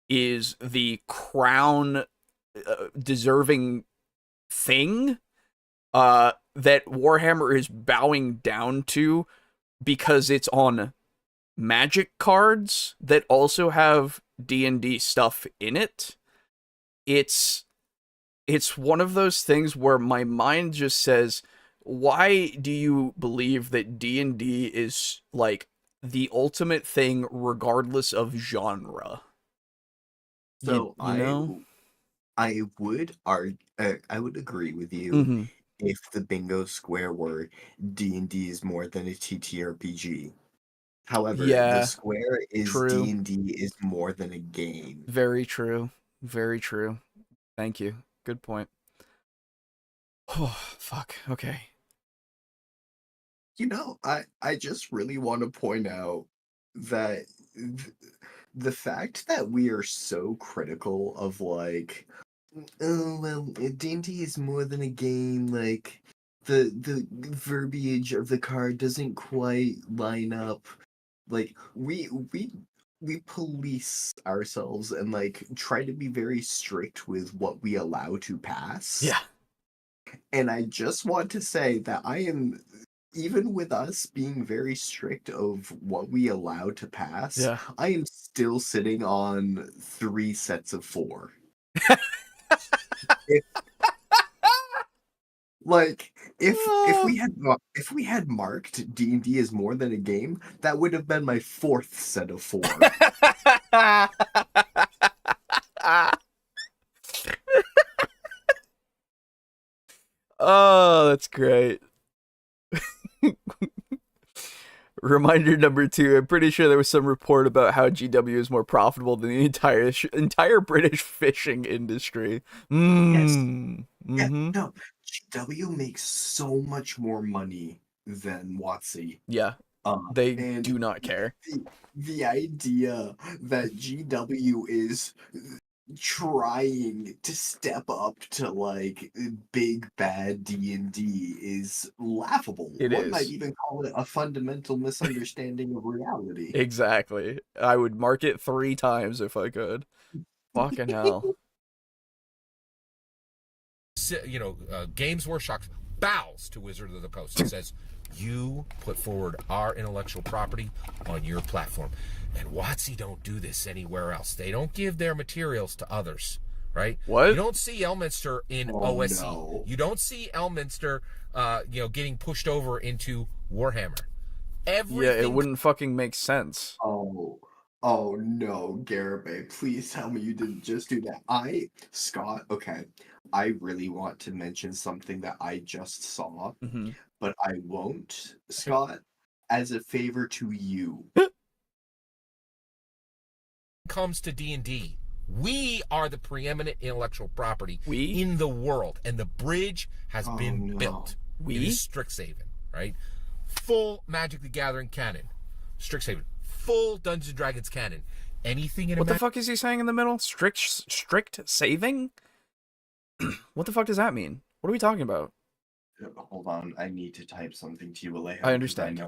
is the crown deserving thing that Warhammer is bowing down to because it's on Magic cards that also have D&D stuff in it. It's one of those things where my mind just says, why do you believe that D&D is like the ultimate thing regardless of genre? So you know? I would I would agree with you Mm-hmm. if the bingo square were D&D is more than a TTRPG. However, the Yeah, square is true. D&D is more than a game. Very true. Very true. Thank you. Good point. Oh, fuck. Okay. You know, I just really want to point out that the fact that we are so critical of like, oh well, D&D is more than a game, like the verbiage of the card doesn't quite line up. Like we police ourselves and like try to be very strict with what we allow to pass. Yeah. And I just want to say that I am, even with us being very strict of what we allow to pass, Yeah. I am still sitting on 3 sets of 4. If, like if we had marked D&D as more than a game, that would have been my 4th set of 4. Oh, that's great. Reminder number 2, I'm pretty sure there was some report about how GW is more profitable than the entire British fishing industry. Yes. Yeah, Mm-hmm. no. GW makes so much more money than WotC. Yeah, they And do not care. the idea that GW is trying to step up to like big bad D&D is laughable. It One might is. even call it a fundamental misunderstanding of reality. Exactly. I would mark it 3 times if I could. Fucking hell. Games Workshop bows to Wizard of the Coast and says, you put forward our intellectual property on your platform. And WotC don't do this anywhere else. They don't give their materials to others, right? What? You don't see Elminster in OSC. No. You don't see Elminster, getting pushed over into Warhammer. Everything. Yeah, it wouldn't fucking make sense. Oh no, Garabe, please tell me you didn't just do that. Scott, okay, I really want to mention something that I just saw, Mm-hmm. but I won't, Scott, as a favor to you. Comes to D&D, we are the preeminent intellectual property We? in the world, and the bridge has been no. built. We? It is Strixhaven, right? Full Magic the Gathering canon. Strixhaven. Full Dungeons and Dragons canon. Anything in What the fuck is he saying in the middle? Strict saving? What the fuck does that mean? What are we talking about? Hold on, I need to type something to you, Alejo. I understand.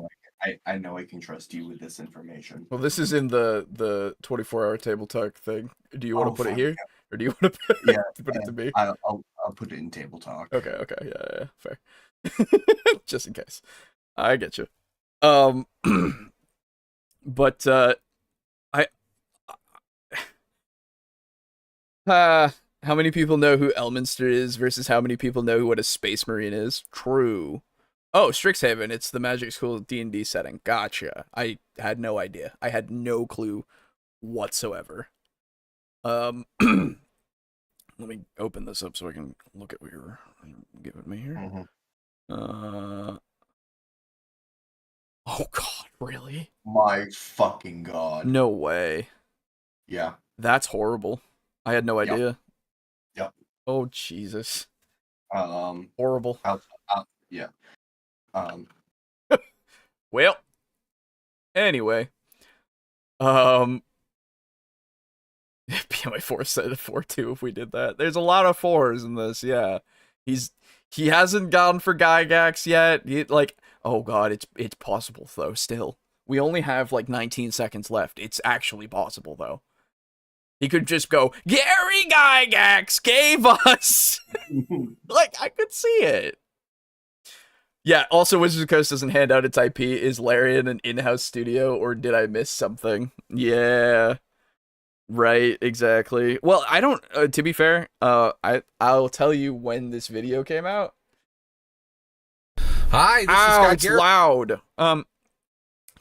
I know I can trust you with this information. Well, this is in the 24-hour TableTalk thing. Do you want to put it fine, here? Or do you want to put it to me? I'll put it in TableTalk. Okay, yeah, fair. Just in case. I get you. But how many people know who Elminster is versus how many people know what a Space Marine is? True. Oh, Strixhaven, it's the Magic School D&D setting. Gotcha. I had no idea. I had no clue whatsoever. Let me open this up so I can look at what you're giving me here. Mm-hmm. Oh god, really? My fucking god. No way. Yeah. That's horrible. I had no idea. Yep. Oh Jesus. Horrible. Yeah. Well. Anyway. It'd be my 4th set of 4 too if we did that. There's a lot of 4s in this, yeah. He hasn't gone for Gygax yet. Oh god, it's possible though, still. We only have like 19 seconds left. It's actually possible, though. He could just go, Gary Gygax gave us. Like, I could see it. Yeah, also Wizards of the Coast doesn't hand out its IP. Is Larian an in-house studio, or did I miss something? Yeah. Right, exactly. Well, I don't, to be fair, I'll tell you when this video came out. Hi, this is Ow, Scott it's Garrett. loud.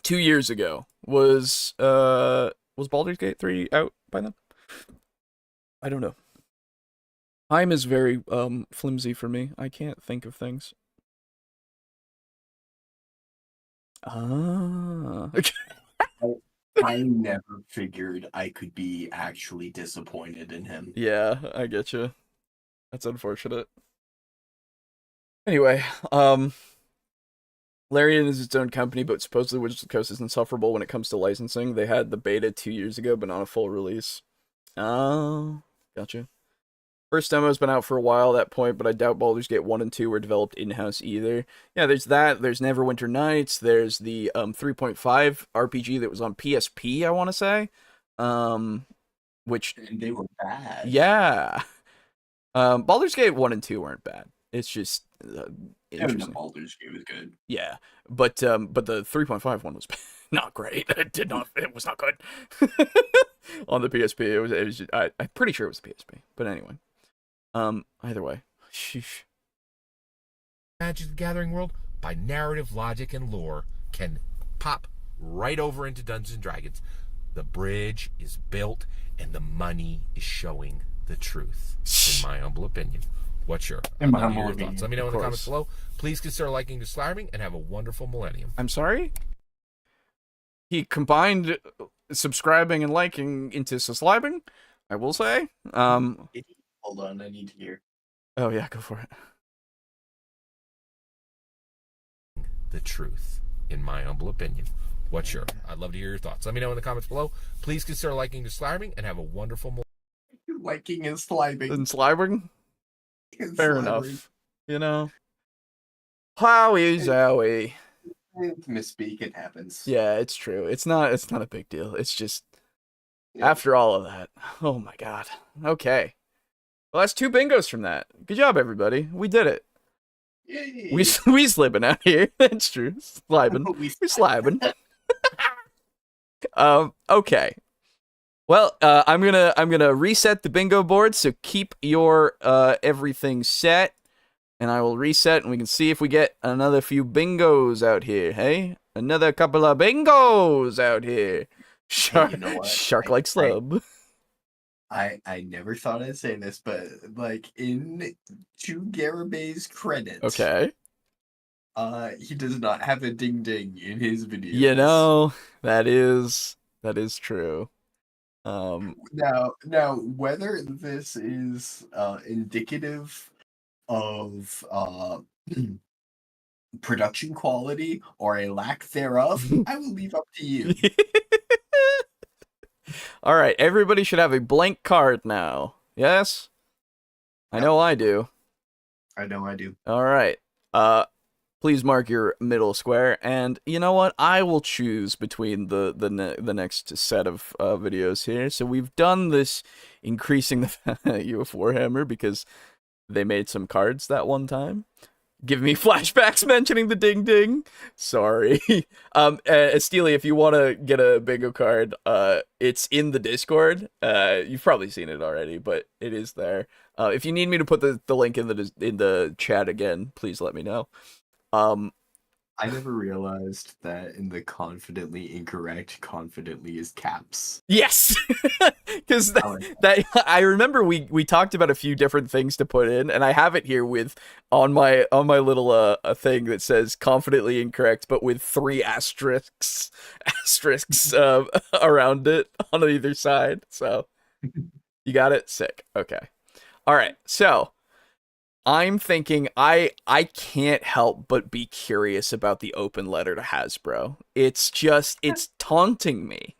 2 years ago. Was Baldur's Gate 3 out by then? I don't know. Time is very, flimsy for me. I can't think of things. Ah. I never figured I could be actually disappointed in him. Yeah, I get you. That's unfortunate. Anyway, Larian is its own company, but supposedly Wizards of the Coast is insufferable when it comes to licensing. They had the beta 2 years ago, but not a full release. Oh, gotcha. First demo's been out for a while at that point, but I doubt Baldur's Gate 1 and 2 were developed in-house either. Yeah, there's that. There's Neverwinter Nights. There's the 3.5 RPG that was on PSP, I want to say. Which... And they were bad. Yeah. Baldur's Gate 1 and 2 weren't bad. It's just interesting. Baldur's Gate was good. Yeah, but the 3.5 one was not great. It was not good. On the PSP, it was just, I'm pretty sure it was the PSP. But anyway. Either way. Sheesh. Magic the Gathering world, by narrative, logic, and lore, can pop right over into Dungeons and Dragons. The bridge is built, and the money is showing the truth, in my humble opinion. What's your thoughts? Let me know in the comments below. Please consider liking, subscribing, and have a wonderful millennium. I'm sorry? He combined subscribing and liking into subscribing, I will say. Hold on, I need to hear. Oh yeah, go for it. The truth, in my humble opinion. What's your? I'd love to hear your thoughts. Let me know in the comments below. Please consider liking, subscribing, and have a wonderful millennium. Liking and sliding. And slibing? Fair enough. You know. Howie zowie. Misspeak, it happens. Yeah, it's true. It's not a big deal. It's just after all of that. Oh my god. Okay. Well, that's 2 bingos from that. Good job, everybody. We did it. Yay. We slipping out here. That's true. Slibing. We slibing. Okay. Well, I'm gonna reset the bingo board, so keep your everything set, and I will reset, and we can see if we get another few bingos out here. Hey, another couple of bingos out here. Shark, you know what? shark-like slub. I never thought I'd say this, but like to Garabay's credit, Okay. he does not have a ding ding in his videos. You know, that is true. Now whether this is indicative of production quality or a lack thereof, I will leave up to you. All right, everybody should have a blank card now. Yes? I know I do. I know I do. All right. Please mark your middle square, and you know what? I will choose between the next set of videos here. So we've done this increasing the value of Warhammer because they made some cards that one time. Give me flashbacks mentioning the ding ding. Sorry. Steely, if you want to get a bingo card, it's in the Discord. You've probably seen it already, but it is there. If you need me to put the link in the chat again, please let me know. I never realized that in the confidently incorrect, confidently is caps. Yes, because that I remember we talked about a few different things to put in, and I have it here with on my little a thing that says confidently incorrect, but with 3 asterisks around it on either side. So you got it. Sick. Okay. All right. So I'm thinking I can't help but be curious about the open letter to Hasbro. It's taunting me.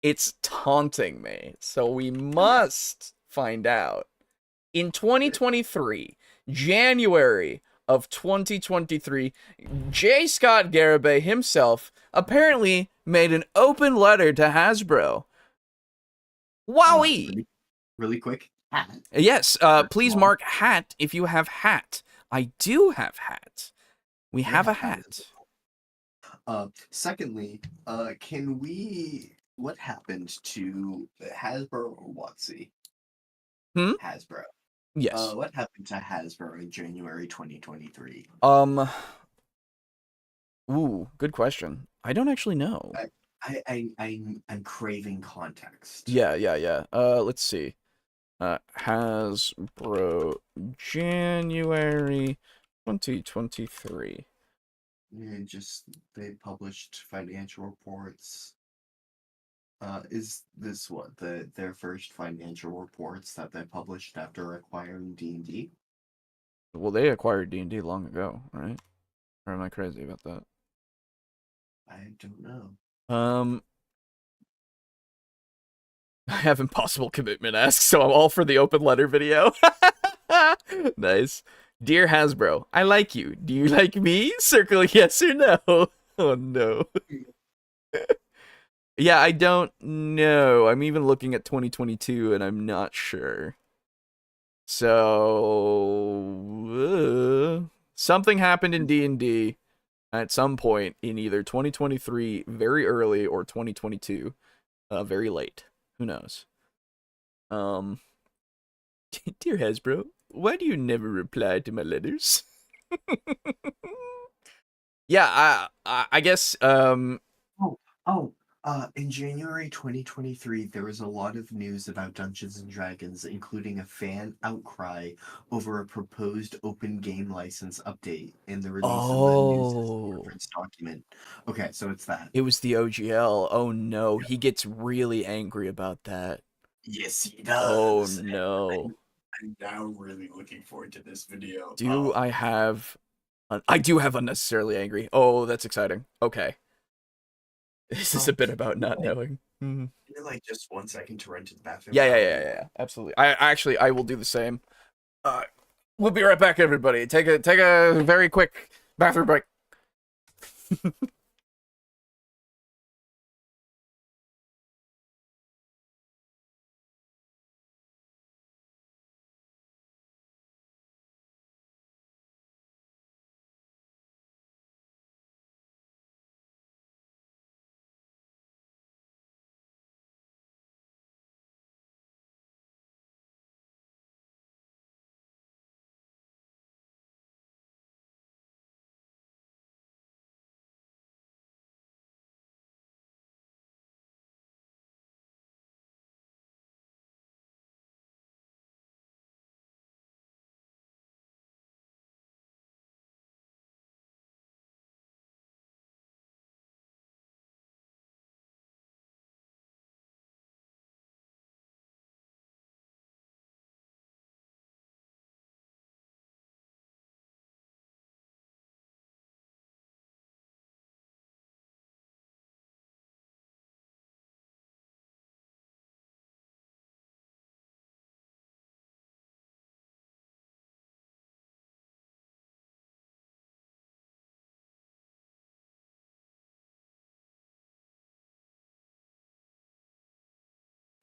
It's taunting me. So we must find out. In 2023, January of 2023, J. Scott Garibay himself apparently made an open letter to Hasbro. Wowee! Really quick. Hat. Yes, First please of all, mark hat if you have hat. I do have hat. We have a hat. Secondly, can we? What happened to Hasbro or WotC? Hmm? Hasbro. Yes. What happened to Hasbro in January 2023? Ooh, good question. I don't actually know. I'm craving context. Yeah. Let's see. Hasbro January 2023. And just they published financial reports. Is this what their first financial reports that they published after acquiring D&D? Well, they acquired D&D long ago, right? Or am I crazy about that? I don't know. I have impossible commitment ask, so I'm all for the open letter video. Nice. Dear Hasbro, I like you. Do you like me? Circle yes or no. Oh no. Yeah, I don't know. I'm even looking at 2022 and I'm not sure. So something happened in D&D at some point in either 2023 very early or 2022 very late. Who knows? Dear Hasbro, why do you never reply to my letters? Yeah, I guess In January 2023, there was a lot of news about Dungeons and Dragons, including a fan outcry over a proposed open game license update and the release of a new system reference document. Okay, so it's that. It was the OGL. Oh no, he gets really angry about that. Yes, he Oh does. no. I'm now really looking forward to this video. Do I have... I do have unnecessarily angry. Oh, that's exciting. Okay. This is a bit about not knowing. Give me like just 1 second to run to the bathroom. Yeah. Absolutely. I will do the same. We'll be right back, everybody. Take a very quick bathroom break.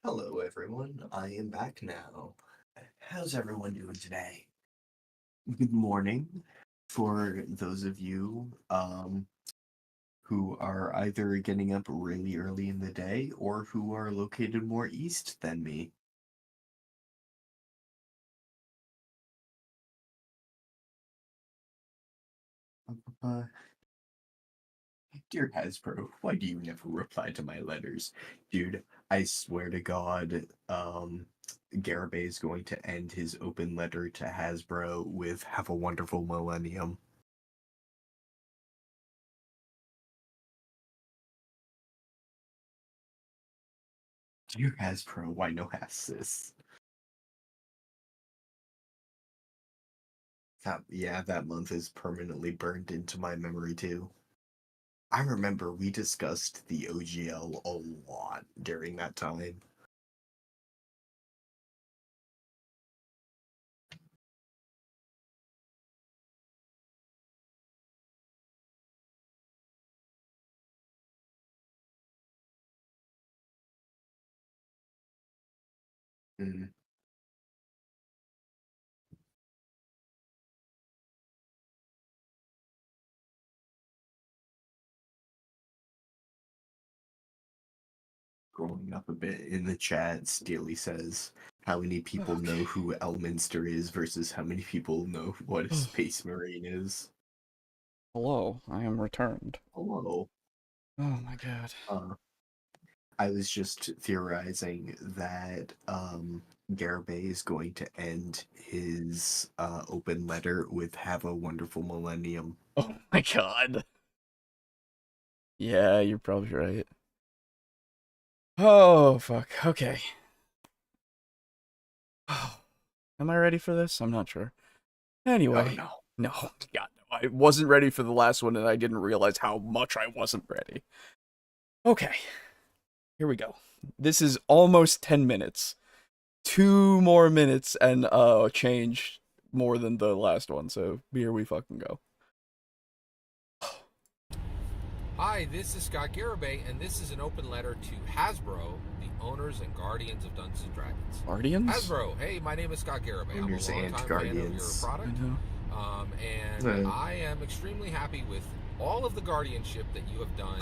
Hello, everyone. I am back now. How's everyone doing today? Good morning for those of you who are either getting up really early in the day or who are located more east than me. Dear Hasbro, why do you never reply to my letters? Dude, I swear to God, Garibay is going to end his open letter to Hasbro with "Have a wonderful millennium." Dear Hasbro, why no Hassis? That month is permanently burned into my memory too. I remember we discussed the OGL a lot during that time. Mm. Growing up a bit in the chat, Steely says, how many people know who Elminster is versus how many people know what a Space Marine is? Hello, I am returned. Hello. Oh my god. I was just theorizing that Garibay is going to end his open letter with "Have a wonderful millennium." Oh my god. Yeah, you're probably right. Oh, fuck. Okay. Am I ready for this? I'm not sure. Anyway. Oh, No, God, no. I wasn't ready for the last one, and I didn't realize how much I wasn't ready. Okay. Here we go. This is almost 10 minutes. 2 more minutes and change more than the last one, so here we fucking go. Hi, this is Scott Garibay, and this is an open letter to Hasbro, the owners and guardians of Dungeons & Dragons. Guardians? Hasbro, hey, my name is Scott Garibay. Owners I'm a and longtime fan of your guardians. product. And I am extremely happy with all of the guardianship that you have done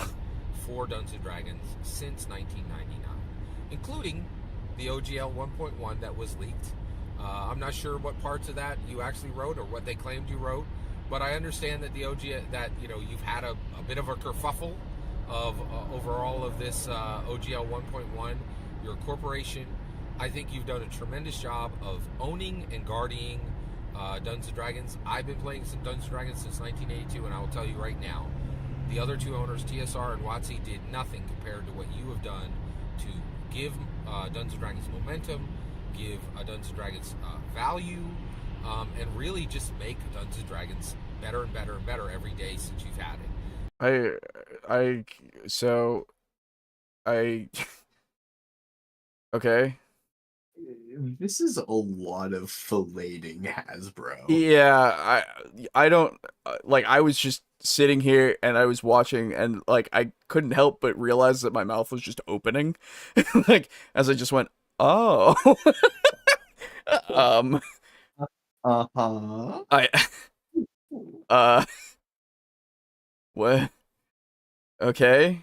for Dungeons & Dragons since 1999, including the OGL 1.1 that was leaked. I'm not sure what parts of that you actually wrote or what they claimed you wrote, but I understand that the OGL, that you've had a bit of a kerfuffle of over all of this OGL 1.1. Your corporation, I think you've done a tremendous job of owning and guarding Dungeons & Dragons. I've been playing some Dungeons & Dragons since 1982, and I will tell you right now, the other two owners, TSR and WotC, did nothing compared to what you have done to give Dungeons & Dragons momentum, give Dungeons & Dragons value, and really just make Dungeons & Dragons better and better and better every day since you've had it. Okay. This is a lot of filleting Hasbro. Yeah, I don't, I was just sitting here and I was watching and, I couldn't help but realize that my mouth was just opening, as I just went, oh. What? Okay.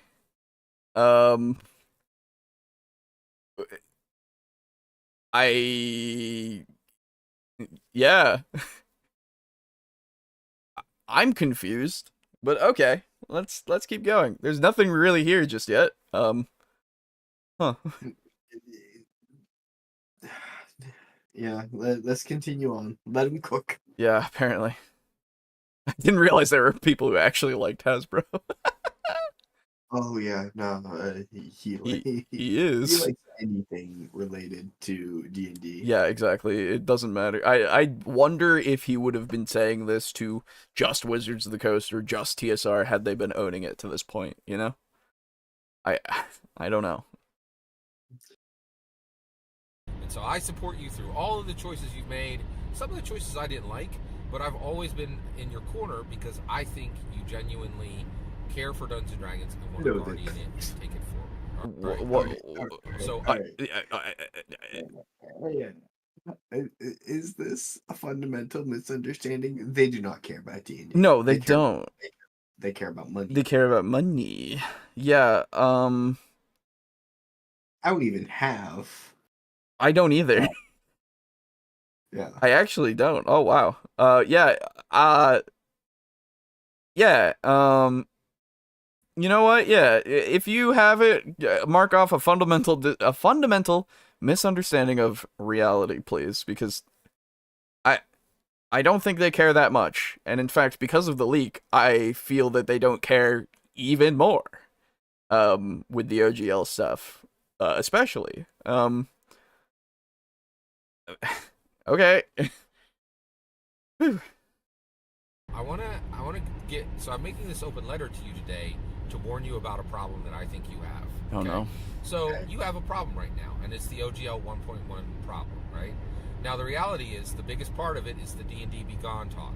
Yeah. I'm confused, but okay. Let's keep going. There's nothing really here just yet. Huh. Yeah, let's continue on. Let him cook. Yeah, apparently. I didn't realize there were people who actually liked Hasbro. Oh yeah, no, he He he is. likes anything related to D&D. Yeah, exactly. It doesn't matter. I wonder if he would have been saying this to just Wizards of the Coast or just TSR had they been owning it to this point, you know? I don't know. And so I support you through all of the choices you've made. Some of the choices I didn't like, but I've always been in your corner because I think you genuinely care for Dungeons & Dragons and want to guardian it and take it forward. So Is this a fundamental misunderstanding? They do not care about D&D. No, they don't. They care about money. They care about money. Yeah, I don't even have. I don't either. Yeah. I actually don't. Oh wow. Yeah. You know what? Yeah, if you have it, mark off a fundamental misunderstanding of reality, please, because I don't think they care that much, and in fact, because of the leak, I feel that they don't care even more. With the OGL stuff, especially. Okay. I wanna get. So I'm making this open letter to you today to warn you about a problem that I think you have. Oh okay? no. So you have a problem right now, and it's the OGL 1.1 problem, right? Now the reality is the biggest part of it is the D&D Be Gone talk.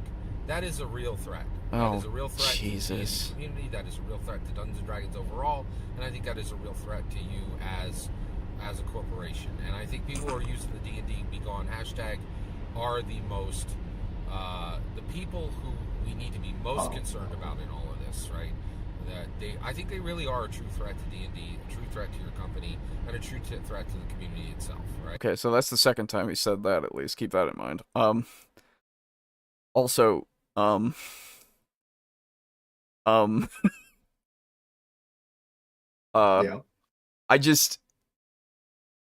That is a real threat. Oh, that is a real threat Jesus. to the D&D community. That is a real threat to Dungeons & Dragons overall, and I think that is a real threat to you as as a corporation. And I think people who are using the D&D Be Gone hashtag are the most, the people who we need to be most concerned about in all of this, right? That I think they really are a true threat to D&D, a true threat to your company, and a true threat to the community itself, right? Okay, so that's the second time he said that, at least. Keep that in mind. Also, Yeah.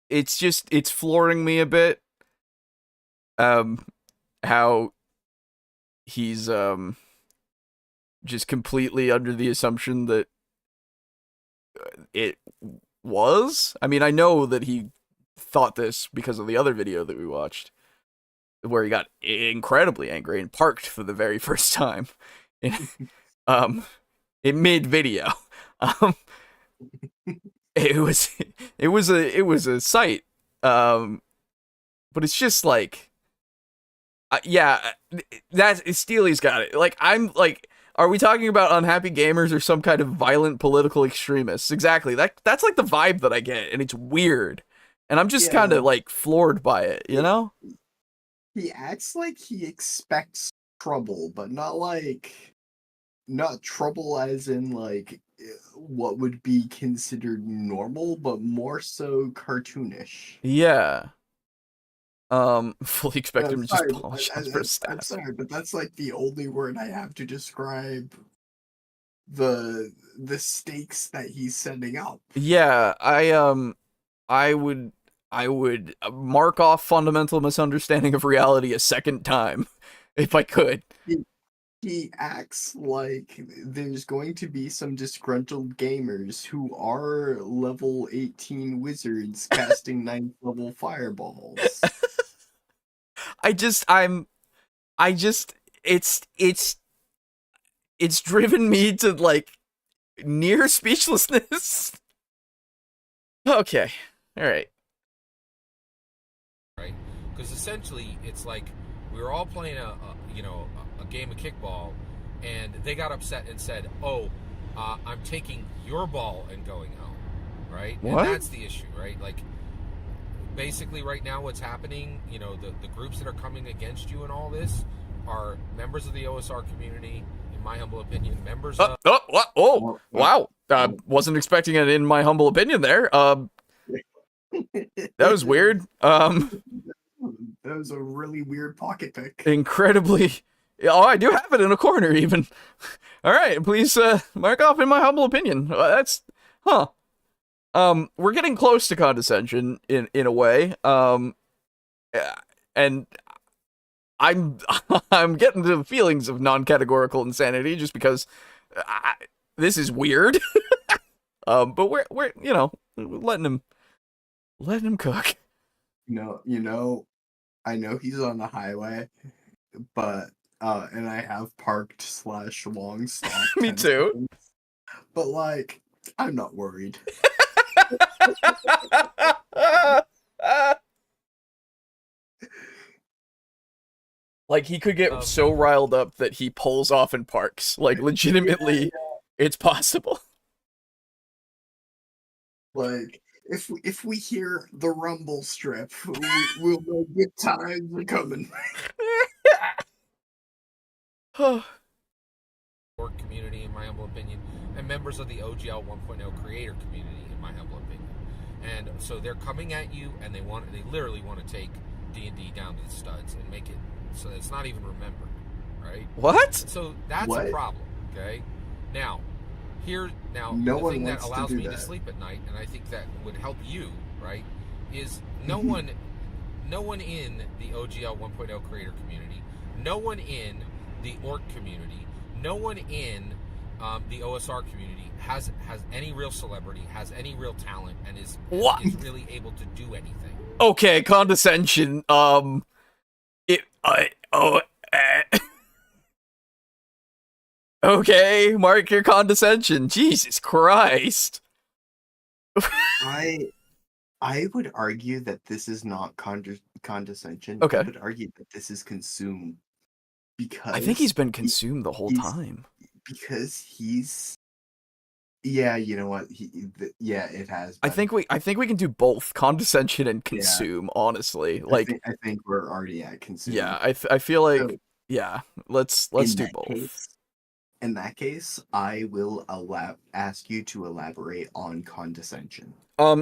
it's flooring me a bit, how he's, just completely under the assumption that it was. I mean, I know that he thought this because of the other video that we watched, where he got incredibly angry and parked for the very first time in mid video. It was a sight. But it's just like, yeah, Steely's got it. Like, I'm like, are we talking about unhappy gamers or some kind of violent political extremists? Exactly. That's like the vibe that I get, and it's weird. And I'm just kind of like floored by it, you know? He acts like he expects trouble, but not trouble as in like what would be considered normal, but more so cartoonish. Yeah. Fully expect him to just polish his for staff. I'm sorry, but that's like the only word I have to describe the stakes that he's setting up. Yeah, I would mark off fundamental misunderstanding of reality a second time, if I could. He acts like there's going to be some disgruntled gamers who are level 18 wizards casting 9th level fireballs. It's driven me to like near speechlessness. Okay. All right. Right? Because essentially, it's like we were all playing a game of kickball, and they got upset and said, "Oh, I'm taking your ball and going home." Right? What? And that's the issue, right? Like, basically, right now, what's happening? You know, the groups that are coming against you and all this are members of the OSR community. In my humble opinion, members of... Wow. Wasn't expecting it, in my humble opinion there. That was weird. That was a really weird pocket pick. Incredibly... Oh, I do have it in a corner, even. All right, please mark off in my humble opinion. That's... Huh. We're getting close to condescension, in a way. And... I'm getting to the feelings of non-categorical insanity just because this is weird. But we're letting him cook. I know he's on the highway, but and I have parked / long stop. Me too. But like, I'm not worried. Like, he could get so riled up that he pulls off and parks. Like, legitimately, it's possible. Like, if we hear the rumble strip, we'll know good times are coming. Community, in my humble opinion, and members of the OGL 1.0 creator community, in my humble opinion. And so they're coming at you, and they literally want to take D&D down to the studs and make it so it's not even remembered, right? What? So that's a problem, okay? Now, the thing that allows me to sleep at night, and I think that would help you, right, is no one in the OGL 1.0 creator community, no one in the orc community, no one in the OSR community has any real celebrity, has any real talent, and is really able to do anything. Okay, condescension. Okay, mark your condescension. Jesus Christ. I would argue that this is not condescension. Okay. I would argue that this is consumed, because I think he's been consumed the whole time. Because he's Yeah, you know what? Yeah, it has I been. think we can do both condescension and Yeah. consume. Honestly, I like think we're already at yeah, consume. I feel So like yeah. Let's in do that both. case, in that case, I will ask you to elaborate on condescension.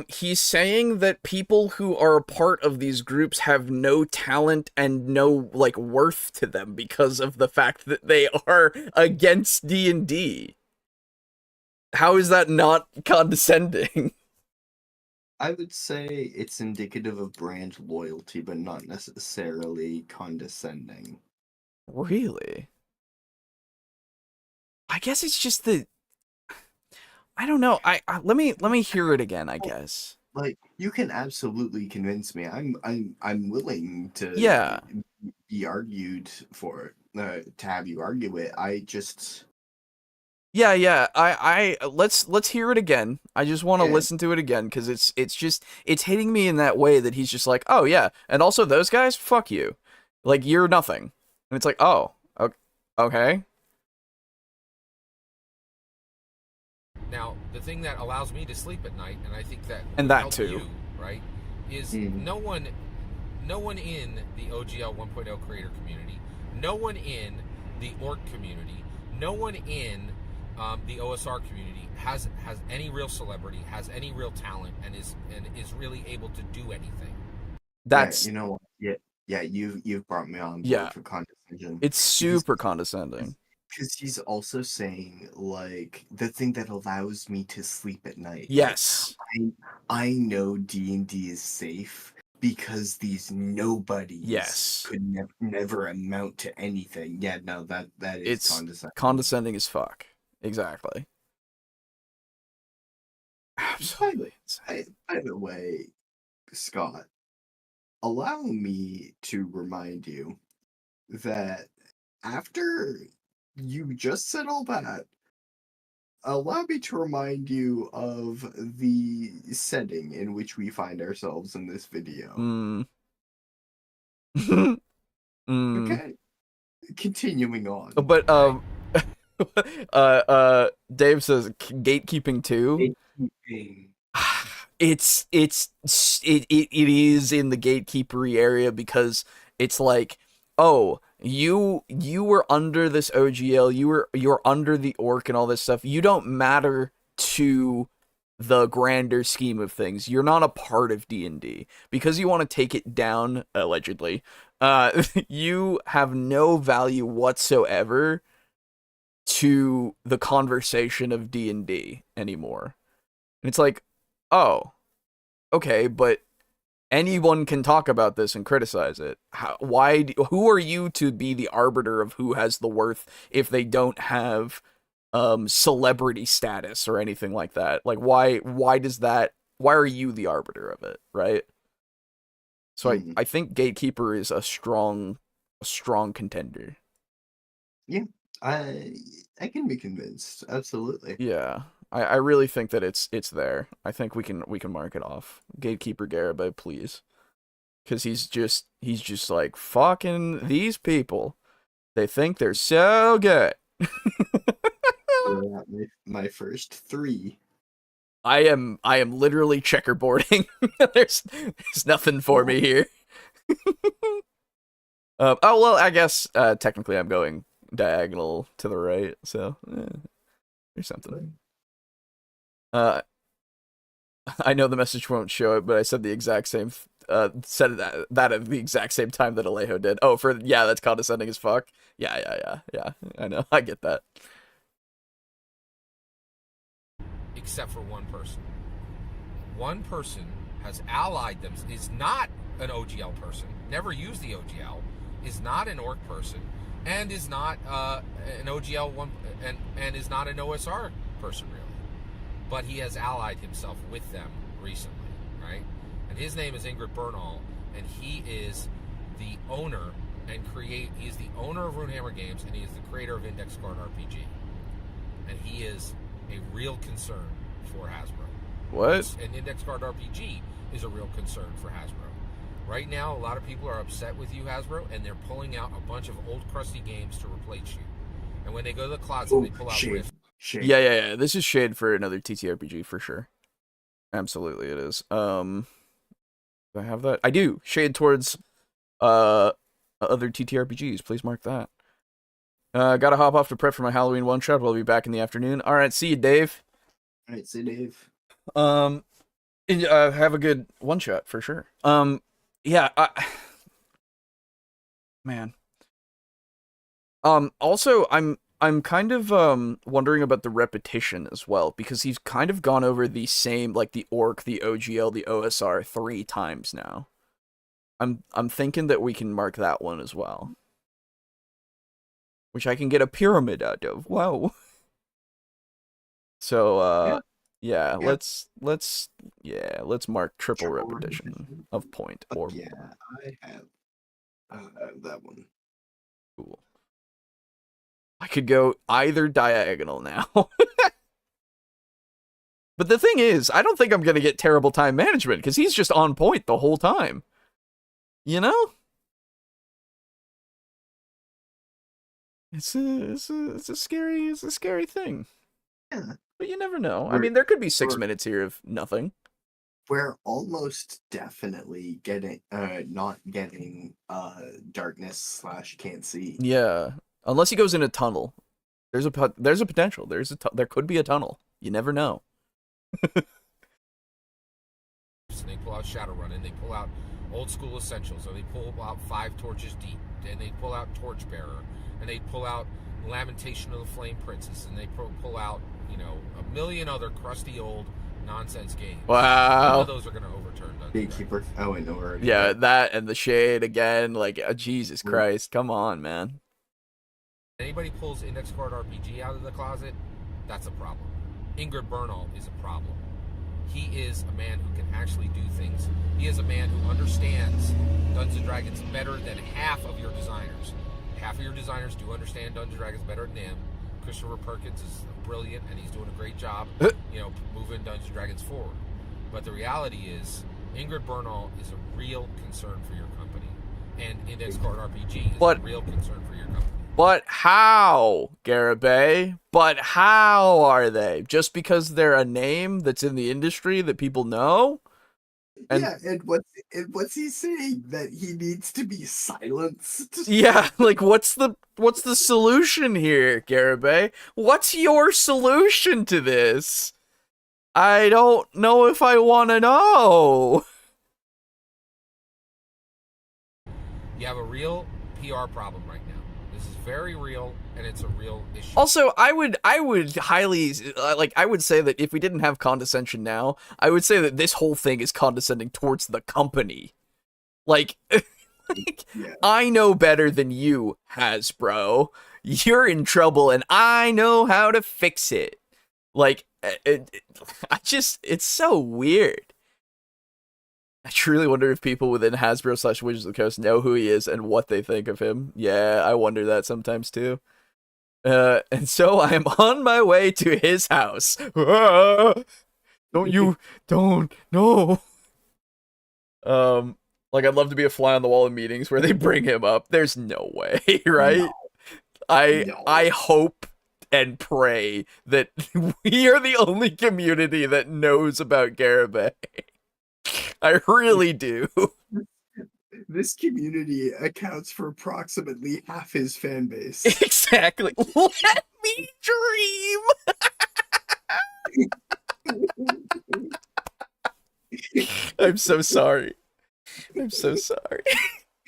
He's saying that people who are a part of these groups have no talent and no like worth to them because of the fact that they are against D&D. How is that not condescending? I would say it's indicative of brand loyalty, but not necessarily condescending. Really? I guess it's just the I don't know. Let me hear it again, I guess. Like, you can absolutely convince me. I'm willing to Yeah. be argued for to have you argue it. I just Yeah. I let's hear it again. I just want to yeah. listen to it again cuz it's hitting me in that way that he's just like, "Oh yeah, and also those guys, fuck you. Like you're nothing." And it's like, "Oh, okay." Now, the thing that allows me to sleep at night, and I think that And would that help too. you, right, is Mhm. no one in the OGL 1.0 creator community, no one in the org community, no one in the OSR community has any real celebrity, has any real talent, and is really able to do anything. That's you know what? Yeah, you've brought me on yeah. board for condescension. It's super condescending. Because he's also saying, like, the thing that allows me to sleep at night. Yes. Like, I know D&D is safe because these nobodies Yes. could never amount to anything. Yeah, no, that is It's condescending. condescending as fuck. Exactly. Absolutely insane. By the way, Scott, allow me to remind you that after you just said all that, allow me to remind you of the setting in which we find ourselves in this video. Okay, continuing on. But Dave says gatekeeping too. Gatekeeping. It is in the gatekeepery area because it's like, oh, you were under this OGL, you're under the orc and all this stuff. You don't matter to the grander scheme of things. You're not a part of D&D because you want to take it down allegedly. You have no value whatsoever to the conversation of D&D anymore. And it's like, oh, okay, but anyone can talk about this and criticize it. Who are you to be the arbiter of who has the worth if they don't have celebrity status or anything like that? Like why are you the arbiter of it, right? So I think Gatekeeper is a strong contender. Yeah, I can be convinced. Absolutely. Yeah. I really think that it's there. I think we can mark it off. Gatekeeper Garibay, please. Cause he's just like fucking these people. They think they're so good. We're at my first 3. I am literally checkerboarding. there's nothing for me here. Oh well, I guess technically I'm going diagonal to the right, so there's something. I know the message won't show it, but I said the exact same said that at the exact same time that Alejo did. Oh, that's condescending as fuck. Yeah. I know. I get that. Except for one person. One person has allied them, is not an OGL person, never used the OGL, is not an orc person, and is not an OGL one, and is not an OSR person really. But he has allied himself with them recently, right? And his name is Ingrid Bernal, and he is the owner he is the owner of Runehammer Games, and he is the creator of Index Card RPG. And he is a real concern for Hasbro. What? And Index Card RPG is a real concern for Hasbro. Right now, a lot of people are upset with you, Hasbro, and they're pulling out a bunch of old crusty games to replace you. And when they go to the closet, they pull out Rift. shade. Yeah. This is shade for another TTRPG for sure. Absolutely, it is. Do I have that? I do. Shade towards other TTRPGs. Please mark that. Gotta hop off to prep for my Halloween one shot. We'll be back in the afternoon. All right, see you, Dave. All right, see Dave. And, have a good one shot for sure. Yeah. Man. Also, I'm kind of wondering about the repetition as well, because he's kind of gone over the same, like the orc, the OGL, the OSR 3 times now. I'm thinking that we can mark that one as well, which I can get a pyramid out of. Whoa. So yeah. let's mark triple repetition of point or Yeah, more. I have that one. Cool. I could go either diagonal now. But the thing is, I don't think I'm going to get terrible time management, because he's just on point the whole time. You know? It's a scary thing. Yeah. But you never know. I mean, there could be 6 minutes here of nothing. We're almost definitely getting not getting darkness / can't see. Yeah. Unless he goes in a tunnel. There's a potential. There could be a tunnel. You never know. They pull out Shadowrun, and they pull out Old School Essentials, or they pull out 5 Torches Deep, and they pull out Torchbearer, and they pull out Lamentation of the Flame Princess, and they pull out, a million other crusty old nonsense games. Wow. None of those are going to overturn Dungeons & Gatekeeper. Dragons. Oh, I know already. Yeah, that and the shade again. Like, Jesus Christ. Come on, man. Anybody pulls Index Card RPG out of the closet, that's a problem. Ingrid Bernal is a problem. He is a man who can actually do things. He is a man who understands Dungeons & Dragons better than half of your designers. Half of your designers do understand Dungeons & Dragons better than him. Christopher Perkins is brilliant, and he's doing a great job, moving Dungeons & Dragons forward. But the reality is, Ingrid Bernal is a real concern for your company, and Index Card RPG is a real concern for your company. But how, Garibay? But how are they? Just because they're a name that's in the industry that people know? And what's he saying? That he needs to be silenced? Yeah, like what's the solution here, Garibay? What's your solution to this? I don't know if I want to know. You have a real PR problem right now. This is very real, and it's a real issue. Also, I would highly, I would say that if we didn't have condescension now, I would say that this whole thing is condescending towards the company. Like, yeah. I know better than you, Hasbro. You're in trouble, and I know how to fix it. Like, it's so weird. I truly wonder if people within Hasbro / Wizards of the Coast know who he is and what they think of him. Yeah, I wonder that sometimes too. And so I am on my way to his house. No. Like, I'd love to be a fly on the wall in meetings where they bring him up. There's no way, right? No. I hope and pray that we are the only community that knows about Garibay. I really do. This community accounts for approximately half his fan base. Exactly. Let me dream. I'm so sorry. I'm so sorry.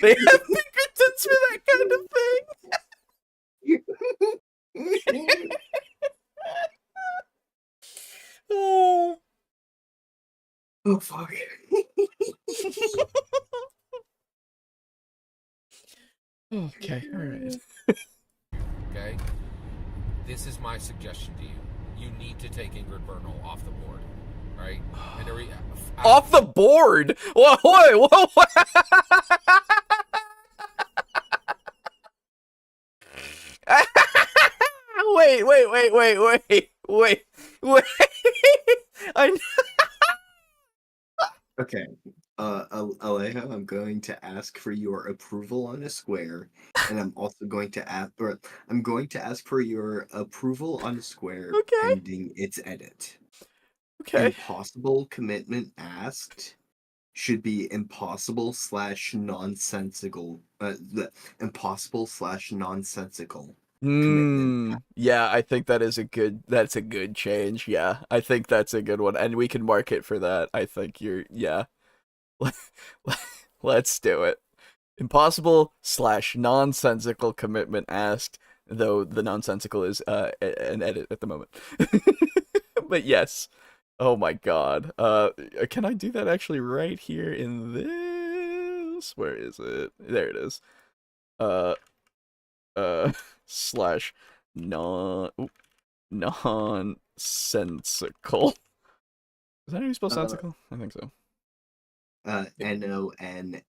They have Pinkertons for that kind of thing. Oh. Oh, fuck. Okay, alright. Okay? This is my suggestion to you. You need to take Ingrid Bernal off the board. Right? Off the board? Whoa. Wait. Okay. Alejo, I'm going to ask for your approval on a square, and I'm also going to ask for your approval on a square Okay. pending its edit. Okay. Impossible commitment asked should be impossible/nonsensical. The impossible/nonsensical commitment. Yeah, I think that's a good change. Yeah, I think that's a good one, and we can mark it for that. I think yeah. Let's do it. Impossible/nonsensical commitment asked, though the nonsensical is an edit at the moment. But yes. Oh my god. Can I do that actually right here in this? Where is it? There it is. Uh slash nonsensical. Is that how you spell sensical? I think so. NONSENSICAL.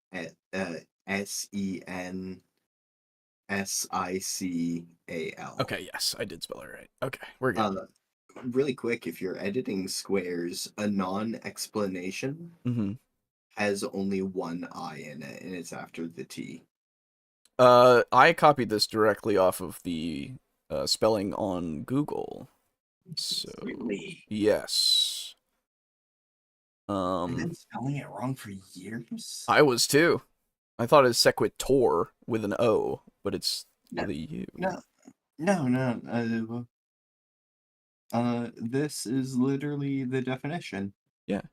Okay, yes, I did spell it right. Okay, we're good. Really quick, if you're editing squares, a non-explanation has only one I in it, and it's after the T. I copied this directly off of the spelling on Google. So Really? yes. I've been spelling it wrong for years. I was too. I thought it was sequitur with an O, but it's with a U. No. This is literally the definition. Yeah.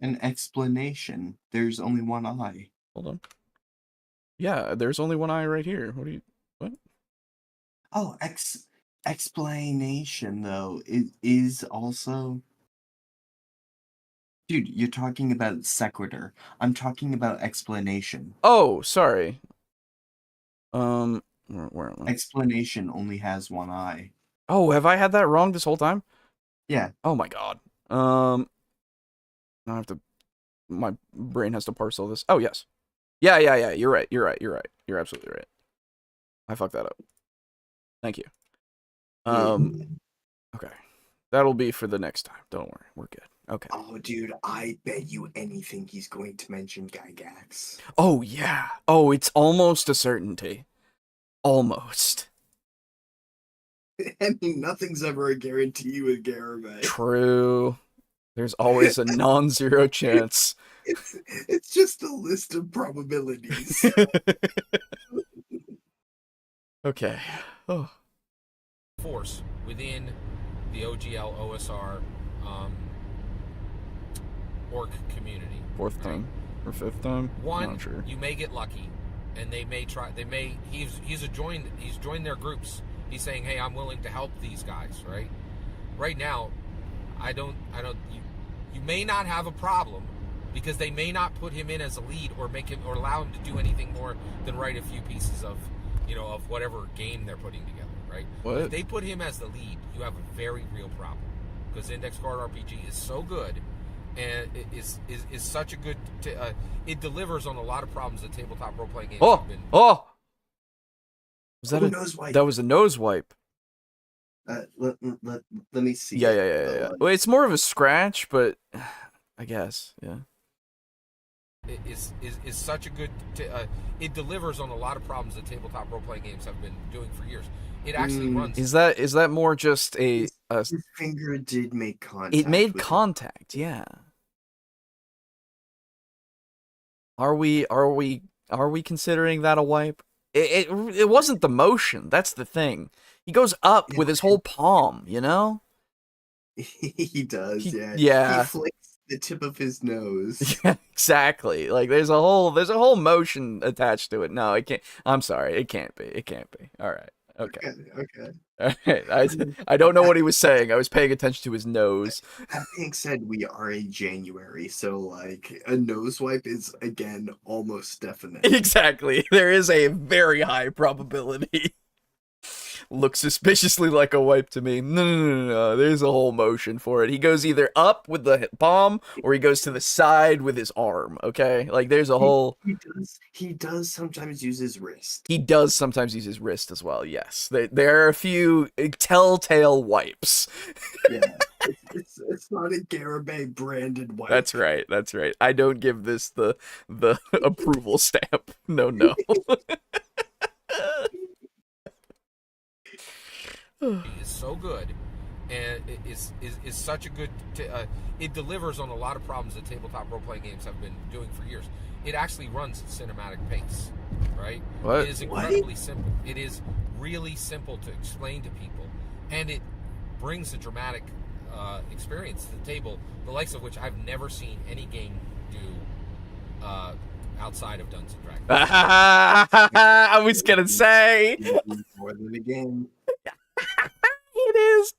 An explanation. There's only one I. Hold on. Yeah, there's only one I right here. What? Oh, explanation though. It is also. Dude, you're talking about sequitur. I'm talking about explanation. Oh, sorry. Where am I? Explanation only has one I. Oh, have I had that wrong this whole time? Yeah. Oh my god. Now I have to. My brain has to parse all this. Oh yes. Yeah. You're right. You're absolutely right. I fucked that up. Thank you. Okay. That'll be for the next time. Don't worry. We're good. Okay. Oh, dude, I bet you anything he's going to mention Gygax. Oh, yeah. Oh, it's almost a certainty. Almost. I mean, nothing's ever a guarantee with Garibay. True. There's always a non-zero chance. It's just a list of probabilities. Okay. Oh. Force within the OGL OSR orc community. Fourth time or fifth time? One, Not sure. you may get lucky, and they may try. They may. He's joined their groups. He's saying, "Hey, I'm willing to help these guys." Right. Right now, I don't. You may not have a problem because they may not put him in as a lead or make him or allow him to do anything more than write a few pieces of, of whatever game they're putting together. Right. What? If they put him as the lead, you have a very real problem because Index Card RPG is so good. And it is such a good. It delivers on a lot of problems that tabletop role playing games have been. Oh! Was that a nose wipe? That was a nose wipe. Let me see. Yeah. Well, it's more of a scratch, but I guess, yeah. It is such a good. It delivers on a lot of problems that tabletop role playing games have been doing for years. It actually runs. Is that more just his finger did make contact? It made contact, yeah. Are we considering that a wipe? It wasn't the motion. That's the thing. He goes up with his whole palm, He does, yeah. Yeah. He flicks the tip of his nose. Yeah, exactly. Like there's a whole motion attached to it. No, it can't. I'm sorry. It can't be. All right. Okay. All right. I don't know what he was saying. I was paying attention to his nose. That being said, we are in January, so like a nose wipe is again almost definite. Exactly. There is a very high probability. looks suspiciously like a wipe to me. No. There's a whole motion for it. He goes either up with the palm or he goes to the side with his arm. Okay, like there's a whole. He does sometimes use his wrist. He does sometimes use his wrist as well. Yes, there are a few telltale wipes. Yeah, it's not a Garibay branded wipe. That's right. That's right. I don't give this the approval stamp. No. Is so good, and it is such a good. It delivers on a lot of problems that tabletop role-playing games have been doing for years. It actually runs at cinematic pace, right? What? It is incredibly simple. It is really simple to explain to people, and it brings a dramatic experience to the table, the likes of which I've never seen any game do outside of Dungeons and Dragons. I was gonna say More than a game. it is.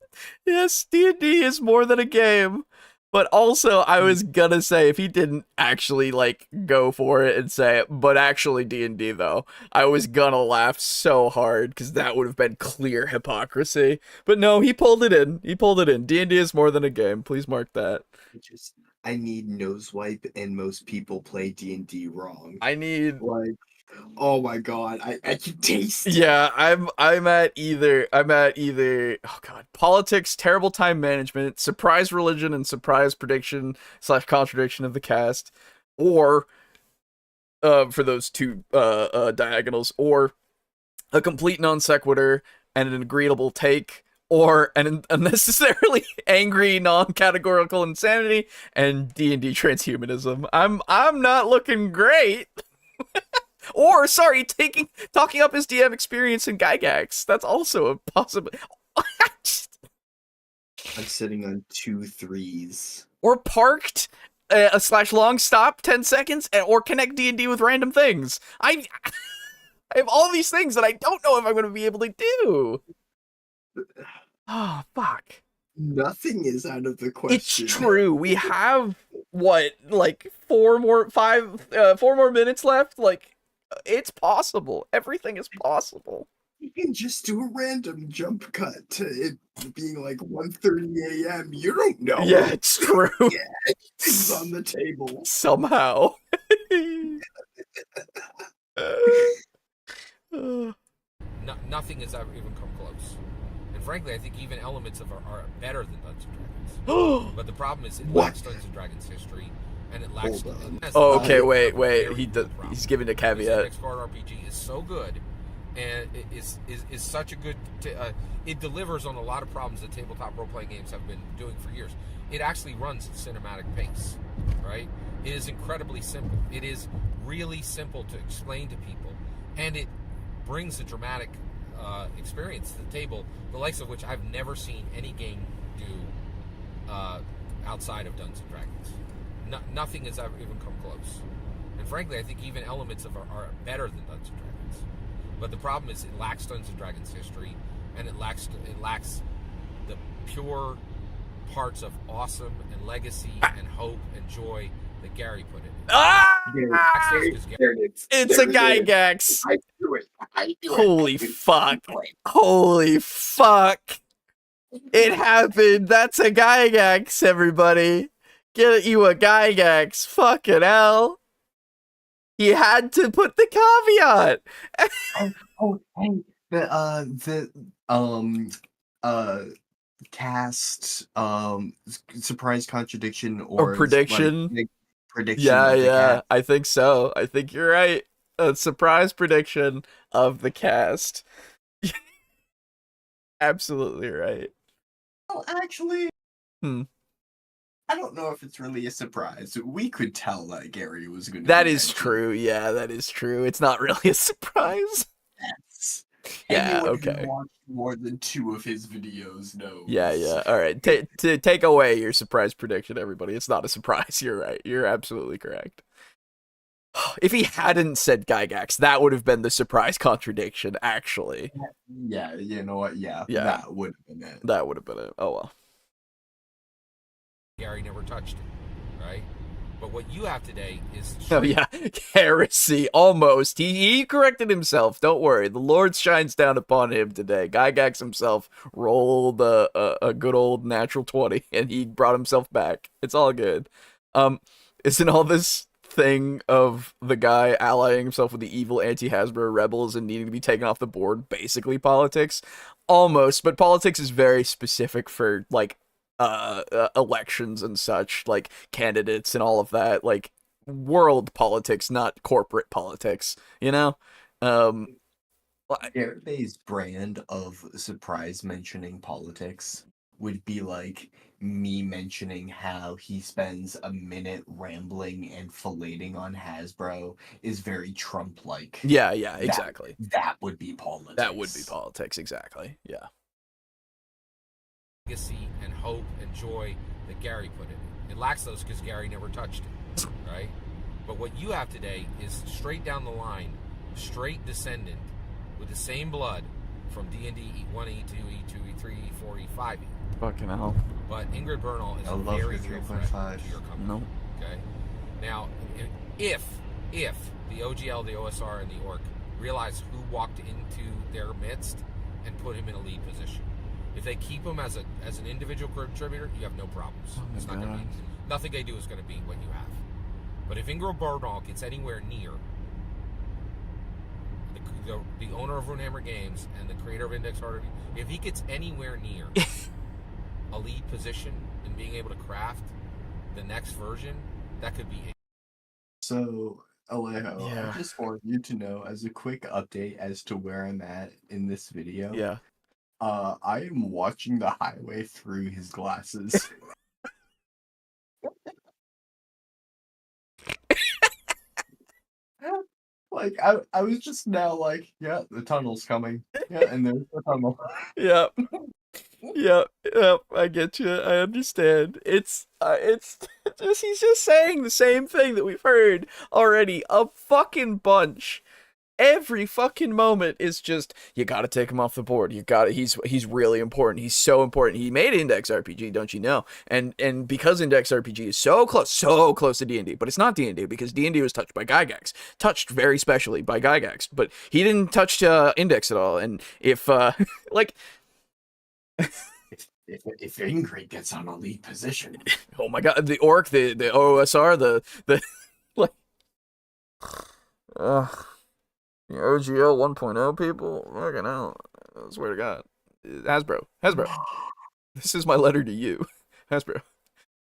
Yes, D&D is more than a game. But also, I was gonna say, if he didn't actually, like, go for it and say it, but actually D&D, though, I was gonna laugh so hard, because that would have been clear hypocrisy. But no, he pulled it in. D&D is more than a game. Please mark that. I need Nosewipe, and most people play D&D wrong. I need... Like, oh my god, I can taste it. Yeah, I'm at either oh god, politics, terrible time management, surprise religion, and surprise prediction / contradiction of the cast, or for those two diagonals, or a complete non sequitur and an agreeable take, or an unnecessarily angry non-categorical insanity and D&D transhumanism. I'm not looking great. Or, sorry, talking up his DM experience in Gygax. That's also a possibility. I'm sitting on 2 3s. Or parked / long stop 10 seconds, or connect D&D with random things. I have all these things that I don't know if I'm going to be able to do. Oh, fuck. Nothing is out of the question. It's true. We have, what, like 4 more minutes left? Like, it's possible. Everything is possible. You can just do a random jump cut to it being like 1:30 a.m. You don't know. Yeah, it's true. Yeah, it's on the table. Somehow. Nothing has ever even come close. And frankly, I think even elements of are better than Dungeons and Dragons. But the problem is it lacks Dungeons and Dragons history, and it lacks. Oh, okay, wait. He's giving a caveat. Next card RPG is so good, and it is such a good. It delivers on a lot of problems that tabletop role-playing games have been doing for years. It actually runs at cinematic pace, right? It is incredibly simple. It is really simple to explain to people, and it brings a dramatic experience to the table, the likes of which I've never seen any game do outside of Dungeons and Dragons. Nothing has ever even come close. And frankly, I think even elements of are better than Dungeons and Dragons. But the problem is it lacks Dungeons and Dragons history, and it lacks the pure parts of awesome and legacy and hope and joy that Gary put in. It's a Gygax. I do it. Holy fuck. Holy fuck. It happened. That's a Gygax, everybody. Get you a Gygax. Fucking hell. He had to put the caveat. The cast surprise contradiction or prediction. Like, prediction. Yeah, I think so. I think you're right. A surprise prediction of the cast. Absolutely right. Well, actually, I don't know if it's really a surprise. We could tell that Gary was going to. That is true. Yeah, that is true. It's not really a surprise. Yes. Yeah. Anyone Okay. who watched more than 2 of his videos knows. Yeah. All right. Take away your surprise prediction, everybody. It's not a surprise. You're right. You're absolutely correct. If he hadn't said Gygax, that would have been the surprise contradiction, actually. Yeah, you know what? Yeah. That would have been it. That would have been it. Oh, well. Gary never touched it, right? But what you have today is Oh yeah, heresy. Almost. He corrected himself. Don't worry. The Lord shines down upon him today. Gygax himself rolled a good old natural 20, and he brought himself back. It's all good. Isn't all this thing of the guy allying himself with the evil anti-Hasbro rebels and needing to be taken off the board basically politics? Almost, but politics is very specific for like elections and such, like candidates and all of that, like world politics, not corporate politics, you know? Um, Garebay's brand of surprise mentioning politics would be like me mentioning how he spends a minute rambling and filleting on Hasbro is very Trump-like. yeah, exactly. That would be politics. That would be politics, exactly. Yeah. legacy and hope and joy that Gary put in it. It lacks those because Gary never touched it, right? But what you have today is straight down the line, straight descendant with the same blood from D&D E1, E2, E2, E3, E4, E5. Fucking hell. But Ingrid Bernal is I a love very her real threat 3.5. to your company. No. Okay? Now, if the OGL, the OSR, and the Orc realize who walked into their midst and put him in a lead position, if they keep him as an individual contributor, you have no problems. It's not going to be nothing they do is going to be what you have. But if Ingrid Bernal gets anywhere near the owner of Runehammer Games and the creator of Index Hard, if he gets anywhere near a lead position in being able to craft the next version, that could be it. So, Alejo, Yeah. I just want you to know, as a quick update as to where I'm at in this video, Yeah. I am watching the highway through his glasses. Like, I was just now like, yeah, the tunnel's coming. Yeah, and there's the tunnel. Yep. Yep. I get you. I understand. It's just he's just saying the same thing that we've heard already a fucking bunch. Every fucking moment is just, you gotta take him off the board. You gotta, he's really important. He's so important. He made Index RPG, don't you know? And because Index RPG is so close to D&D, but it's not D&D because D&D was touched by Gygax, touched very specially by Gygax, but he didn't touch Index at all. And if like, if Ingrid gets on a lead position, oh my god, the Orc, the OSR, the like, the OGL 1.0 people, fucking hell, I swear to God. Hasbro, this is my letter to you. Hasbro,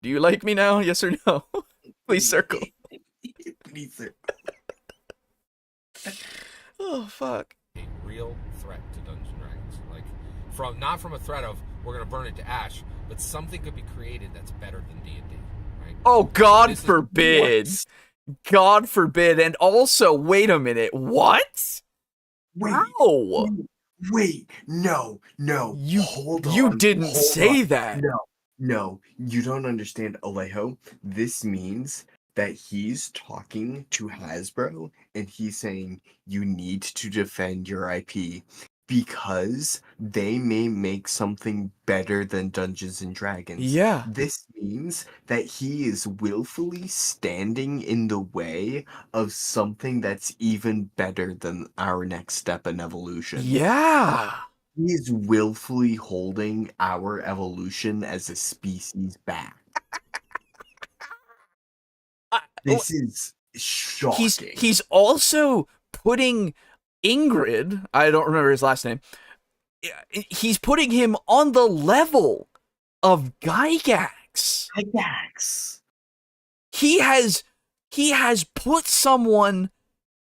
do you like me now, yes or no? Please circle. please circle. Oh, fuck. A real threat to Dungeons & Dragons. Like, not from a threat of, we're going to burn it to ash, but something could be created that's better than D&D, right? Oh, God forbid. God forbid. And also, wait a minute. What? Wait. How? Wait. No. You, hold on. You didn't say on. that. No. You don't understand, Alejo. This means that he's talking to Hasbro and he's saying you need to defend your IP because they may make something better than Dungeons and Dragons. Yeah. This means that he is willfully standing in the way of something that's even better than our next step in evolution. Yeah. He is willfully holding our evolution as a species back. This is shocking. He's also putting Ingrid, I don't remember his last name, he's putting him on the level of Gygax. He has put someone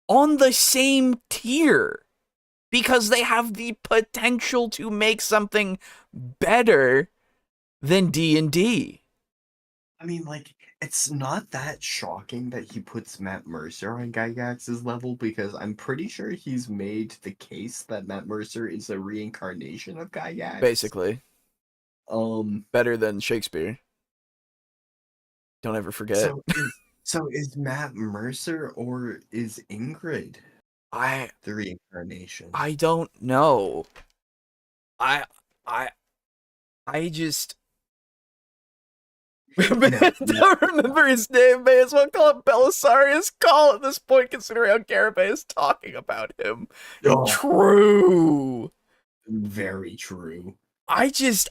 on the same tier because they have the potential to make something better than D&D. I mean, like, it's not that shocking that he puts Matt Mercer on Gygax's level because I'm pretty sure he's made the case that Matt Mercer is a reincarnation of Gygax. Basically. Better than Shakespeare. Don't ever forget. So is Matt Mercer or is Ingrid the reincarnation? I don't know. I just Don't remember his name. May as well call it Belisarius Call at this point, considering how Garibay is talking about him. Oh, True. very true. This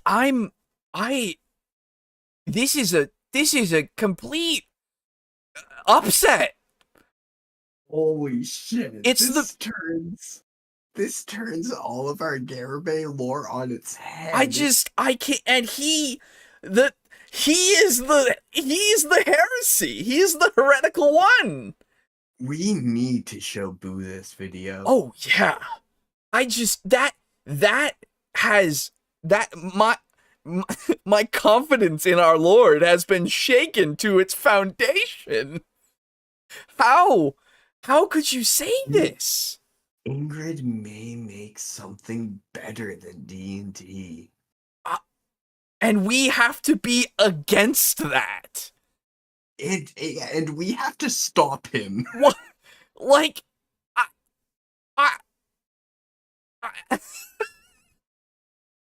is a complete upset. Holy shit! It's this turns all of our Garibay lore on its head. I can't, and he's the heresy. He's the heretical one. We need to show Boo this video. Oh yeah. My confidence in our Lord has been shaken to its foundation. How could you say this? Ingrid may make something better than D&D. And we have to be against that. And we have to stop him. What? Like,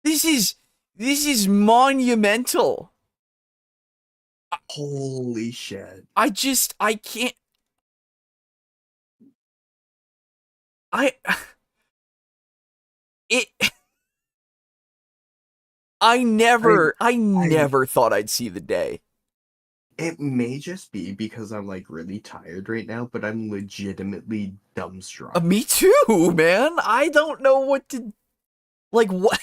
this is monumental. Holy shit. I can't. I never thought I'd see the day. It may just be because I'm like really tired right now, but I'm legitimately dumbstruck. Me too, man. I don't know what to, like, what.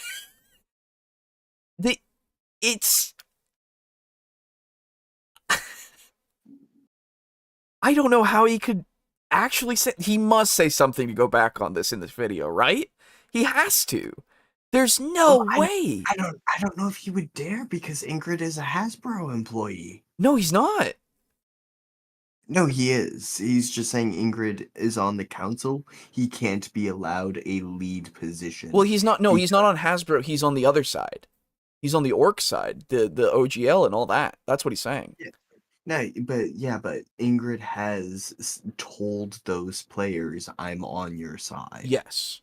I don't know how he could actually say. He must say something to go back on this in this video, right? He has to. There's no way. I don't know if he would dare because Ingrid is a Hasbro employee. No, he's not. No, he is. He's just saying Ingrid is on the council. He can't be allowed a lead position. Well, he's not. No, he's not on Hasbro. He's on the other side. He's on the orc side, the OGL and all that. That's what he's saying. Yeah. No, but Ingrid has told those players, "I'm on your side." Yes.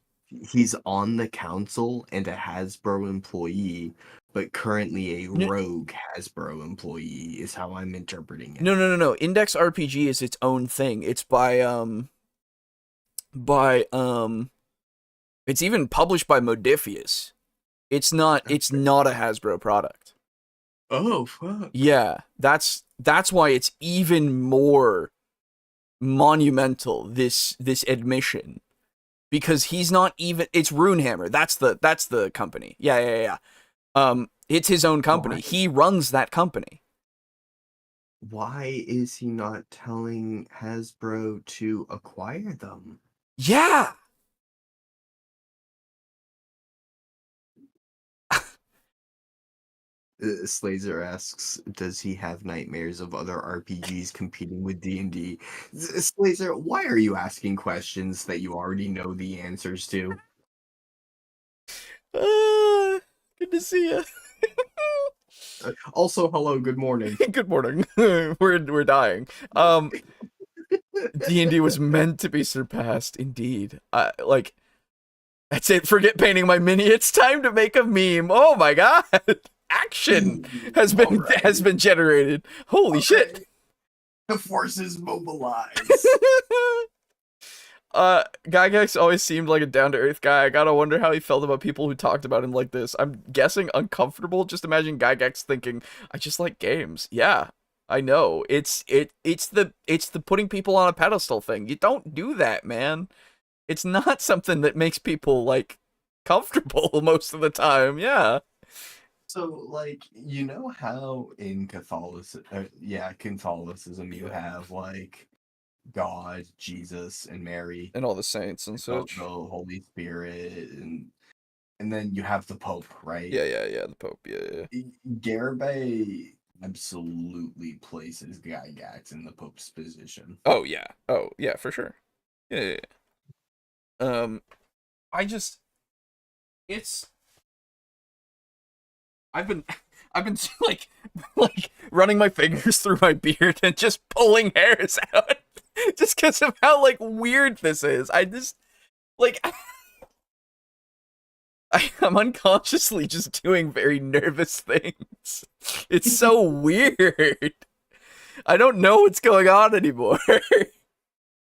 He's on the council and a Hasbro employee, but currently a rogue Hasbro employee is how I'm interpreting it. No. Index RPG is its own thing. It's it's even published by Modifius. It's not a Hasbro product. Oh fuck. Yeah, that's why it's even more monumental, this admission. Because he's not even, it's Runehammer. That's the company. Yeah. It's his own company. Why? He runs that company. Why is he not telling Hasbro to acquire them? Yeah. Slazer asks, does he have nightmares of other RPGs competing with D&D? Slazer, why are you asking questions that you already know the answers to? Good to see you. Also, hello, good morning. Good morning. We're dying. D&D was meant to be surpassed, indeed. Like, that's it. Forget painting my mini. It's time to make a meme. Oh my god. Action has been generated. Holy shit. The forces mobilize. Gygax always seemed like a down-to-earth guy. I gotta wonder how he felt about people who talked about him like this. I'm guessing uncomfortable. Just imagine Gygax thinking, I just like games. Yeah, I know. It's the putting people on a pedestal thing. You don't do that, man. It's not something that makes people, like, comfortable most of the time. Yeah. So, like, you know how in Catholicism, you have, like, God, Jesus, and Mary. And all the saints and such. The Holy Spirit, and then you have the Pope, right? Yeah, the Pope, yeah. Garibay absolutely places Gygax in the Pope's position. Oh, yeah, for sure. Yeah. I've been like running my fingers through my beard and just pulling hairs out just because of how, like, weird this is. I just, like, I'm unconsciously just doing very nervous things. It's so weird. I don't know what's going on anymore.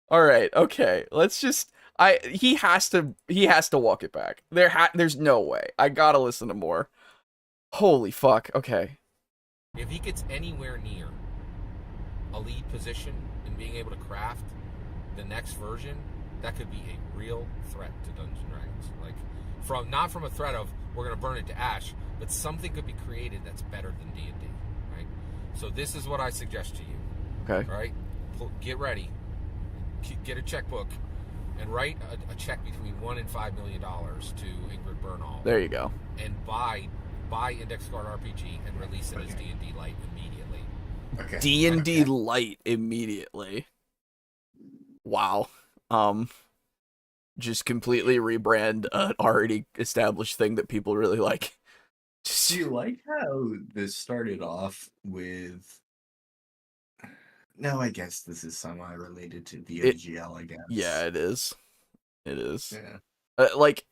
All right, okay. Let's just he has to walk it back. There's no way. I got to listen to more. Holy fuck. Okay. If he gets anywhere near a lead position in being able to craft the next version, that could be a real threat to Dungeons and Dragons. Like, not from a threat of we're going to burn it to ash, but something could be created that's better than D&D, right? So this is what I suggest to you. Okay. All right? Get ready. Get a checkbook and write a check between $1 and $5 million to Ingrid Bernal. There you go. And buy Index Card RPG and release it as D&D Light immediately. Okay. D&D Light immediately. Wow. Just completely rebrand an already established thing that people really like. Do you like how this started off with? No, I guess this is semi-related to the OGL, I guess. Yeah, it is. It is. Yeah. Like,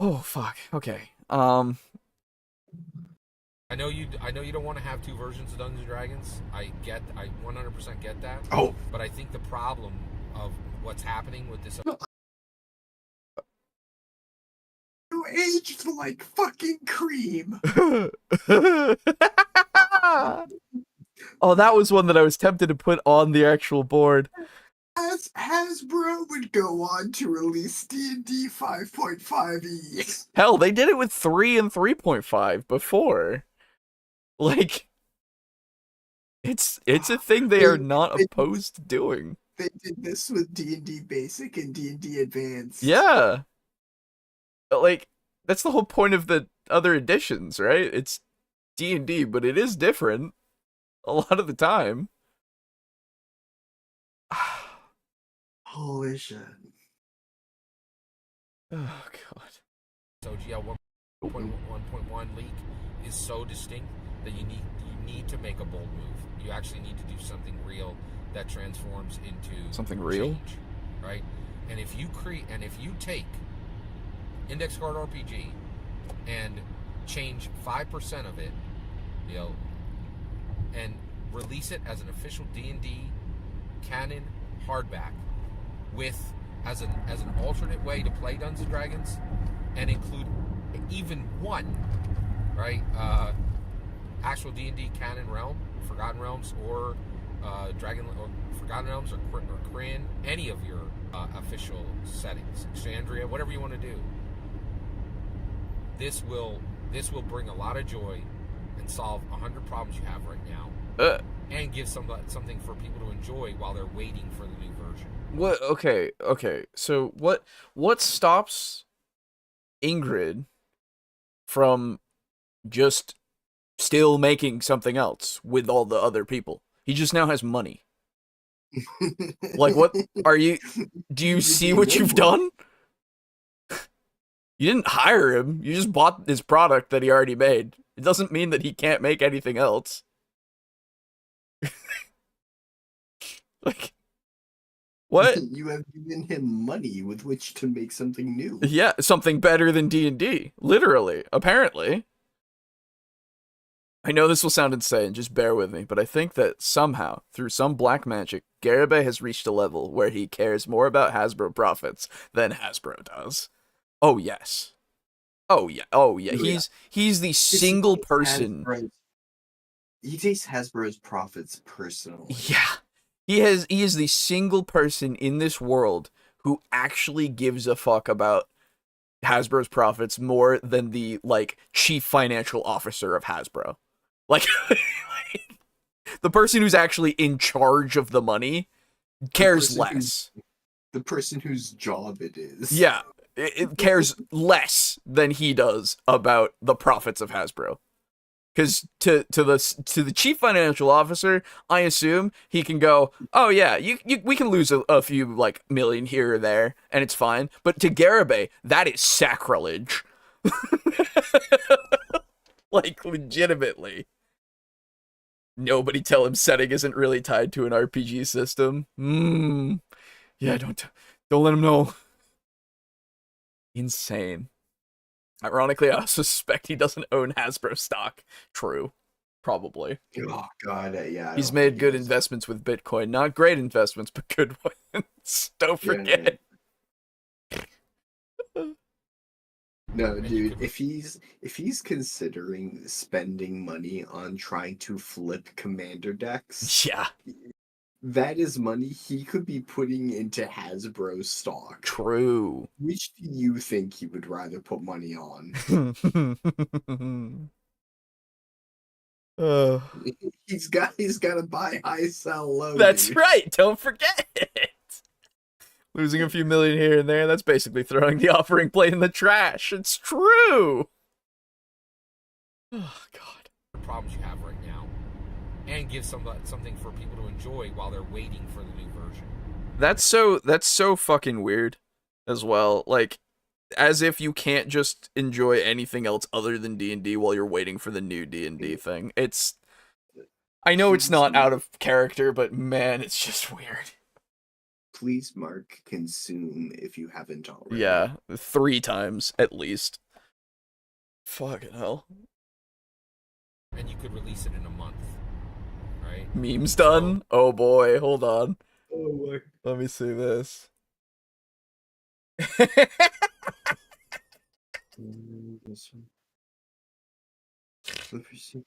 oh fuck. Okay. I know you don't want to have two versions of Dungeons and Dragons. I 100% get that. Oh, but I think the problem of what's happening with this. you aged like fucking cream. Oh, that was one that I was tempted to put on the actual board. As Hasbro would go on to release D&D 5.5e. Hell, they did it with 3 and 3.5 before. Like, it's a thing they are not opposed to doing. They did this with D&D Basic and D&D Advanced. Yeah. Like, that's the whole point of the other editions, right? It's D&D, but it is different a lot of the time. Holy shit. Oh, God. OGL 1.1 leak is so distinct that you need to make a bold move. You actually need to do something real that transforms into something real, change, right? And if you take Index Card RPG and change 5% of it, and release it as an official D&D canon hardback with as an alternate way to play Dungeons and Dragons, and include even one, right, actual D&D canon realm, Forgotten Realms, or Dragon or Forgotten Realms, or Kryn, any of your official settings, Exandria, whatever you want to do. This will bring a lot of joy and solve 100 problems you have right now, and give something for people to enjoy while they're waiting for the new version. What? Okay. So what stops Ingrid from just still making something else with all the other people? He just now has money. Like, what are you? Do you see what you've done? You didn't hire him. You just bought his product that he already made. It doesn't mean that he can't make anything else. Like, what? You have given him money with which to make something new. Yeah, something better than D&D. Literally, apparently. I know this will sound insane, just bear with me, but I think that somehow, through some black magic, Garibay has reached a level where he cares more about Hasbro profits than Hasbro does. Oh, yes. Oh, yeah. He's the single person. He takes Hasbro's profits personally. Yeah. He is the single person in this world who actually gives a fuck about Hasbro's profits more than the, like, chief financial officer of Hasbro. Like, the person who's actually in charge of the money cares less. The person whose job it is. Yeah, it cares less than he does about the profits of Hasbro. Because to the chief financial officer, I assume he can go, oh yeah, we can lose a few like million here or there, and it's fine. But to Garibay, that is sacrilege. Like, legitimately. Nobody tell him setting isn't really tied to an RPG system. Yeah, don't let him know. Insane. Ironically, I also suspect he doesn't own Hasbro stock. True. Probably. Oh God, yeah. I He's don't made think he good does. investments with Bitcoin. Not great investments, but good ones. Don't forget. No, And you dude, could if he's considering spending money on trying to flip commander decks, Yeah, that is money he could be putting into Hasbro stock. true. Which do you think he would rather put money on? uh, He's got to buy high, sell low. that's Dude. right. Don't forget it. Losing a few million here and there, that's basically throwing the offering plate in the trash. It's true. Oh, God. problems you have right now, and give something for people to enjoy while they're waiting for the new version. That's so fucking weird as well. Like, as if you can't just enjoy anything else other than D&D while you're waiting for the new D&D thing. I know it's not out of character, but man, it's just weird. Please mark consume if you haven't already. Yeah, 3 times at least. Fucking hell. And you could release it in a month, right? Memes done? Oh boy, hold on. Oh my. Let me see this. This one. Let me see.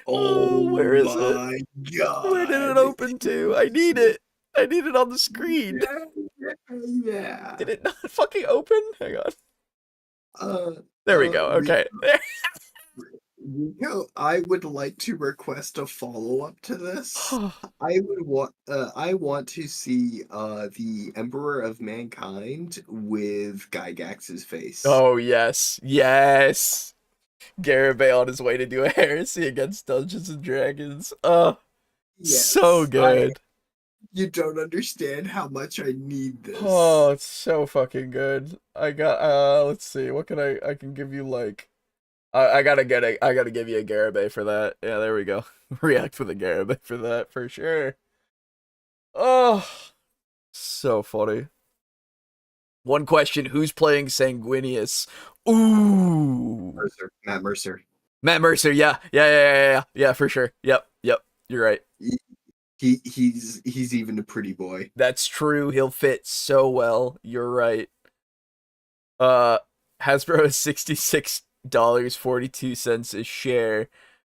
Oh, where is it? My God. Where did it open to? I need it. I need it on the screen. Yeah. Did it not fucking open? Hang on. There we go. Rico, Okay. Rico, I would like to request a follow-up to this. I want to see the Emperor of Mankind with Gygax's face. Oh, yes. Yes. Garibay on his way to do a heresy against Dungeons and Dragons. Yes, so good. You don't understand how much I need this. Oh, it's so fucking good. I got let's see, what can I can give you like I gotta give you a Garibay for that. Yeah, there we go. React with a Garibay for that for sure. Oh, so funny. One question, who's playing Sanguinius? Ooh. Matt Mercer. Matt Mercer, yeah, for sure. Yep, you're right. He's even a pretty boy. That's true. He'll fit so well. You're right. Hasbro is $66.42 a share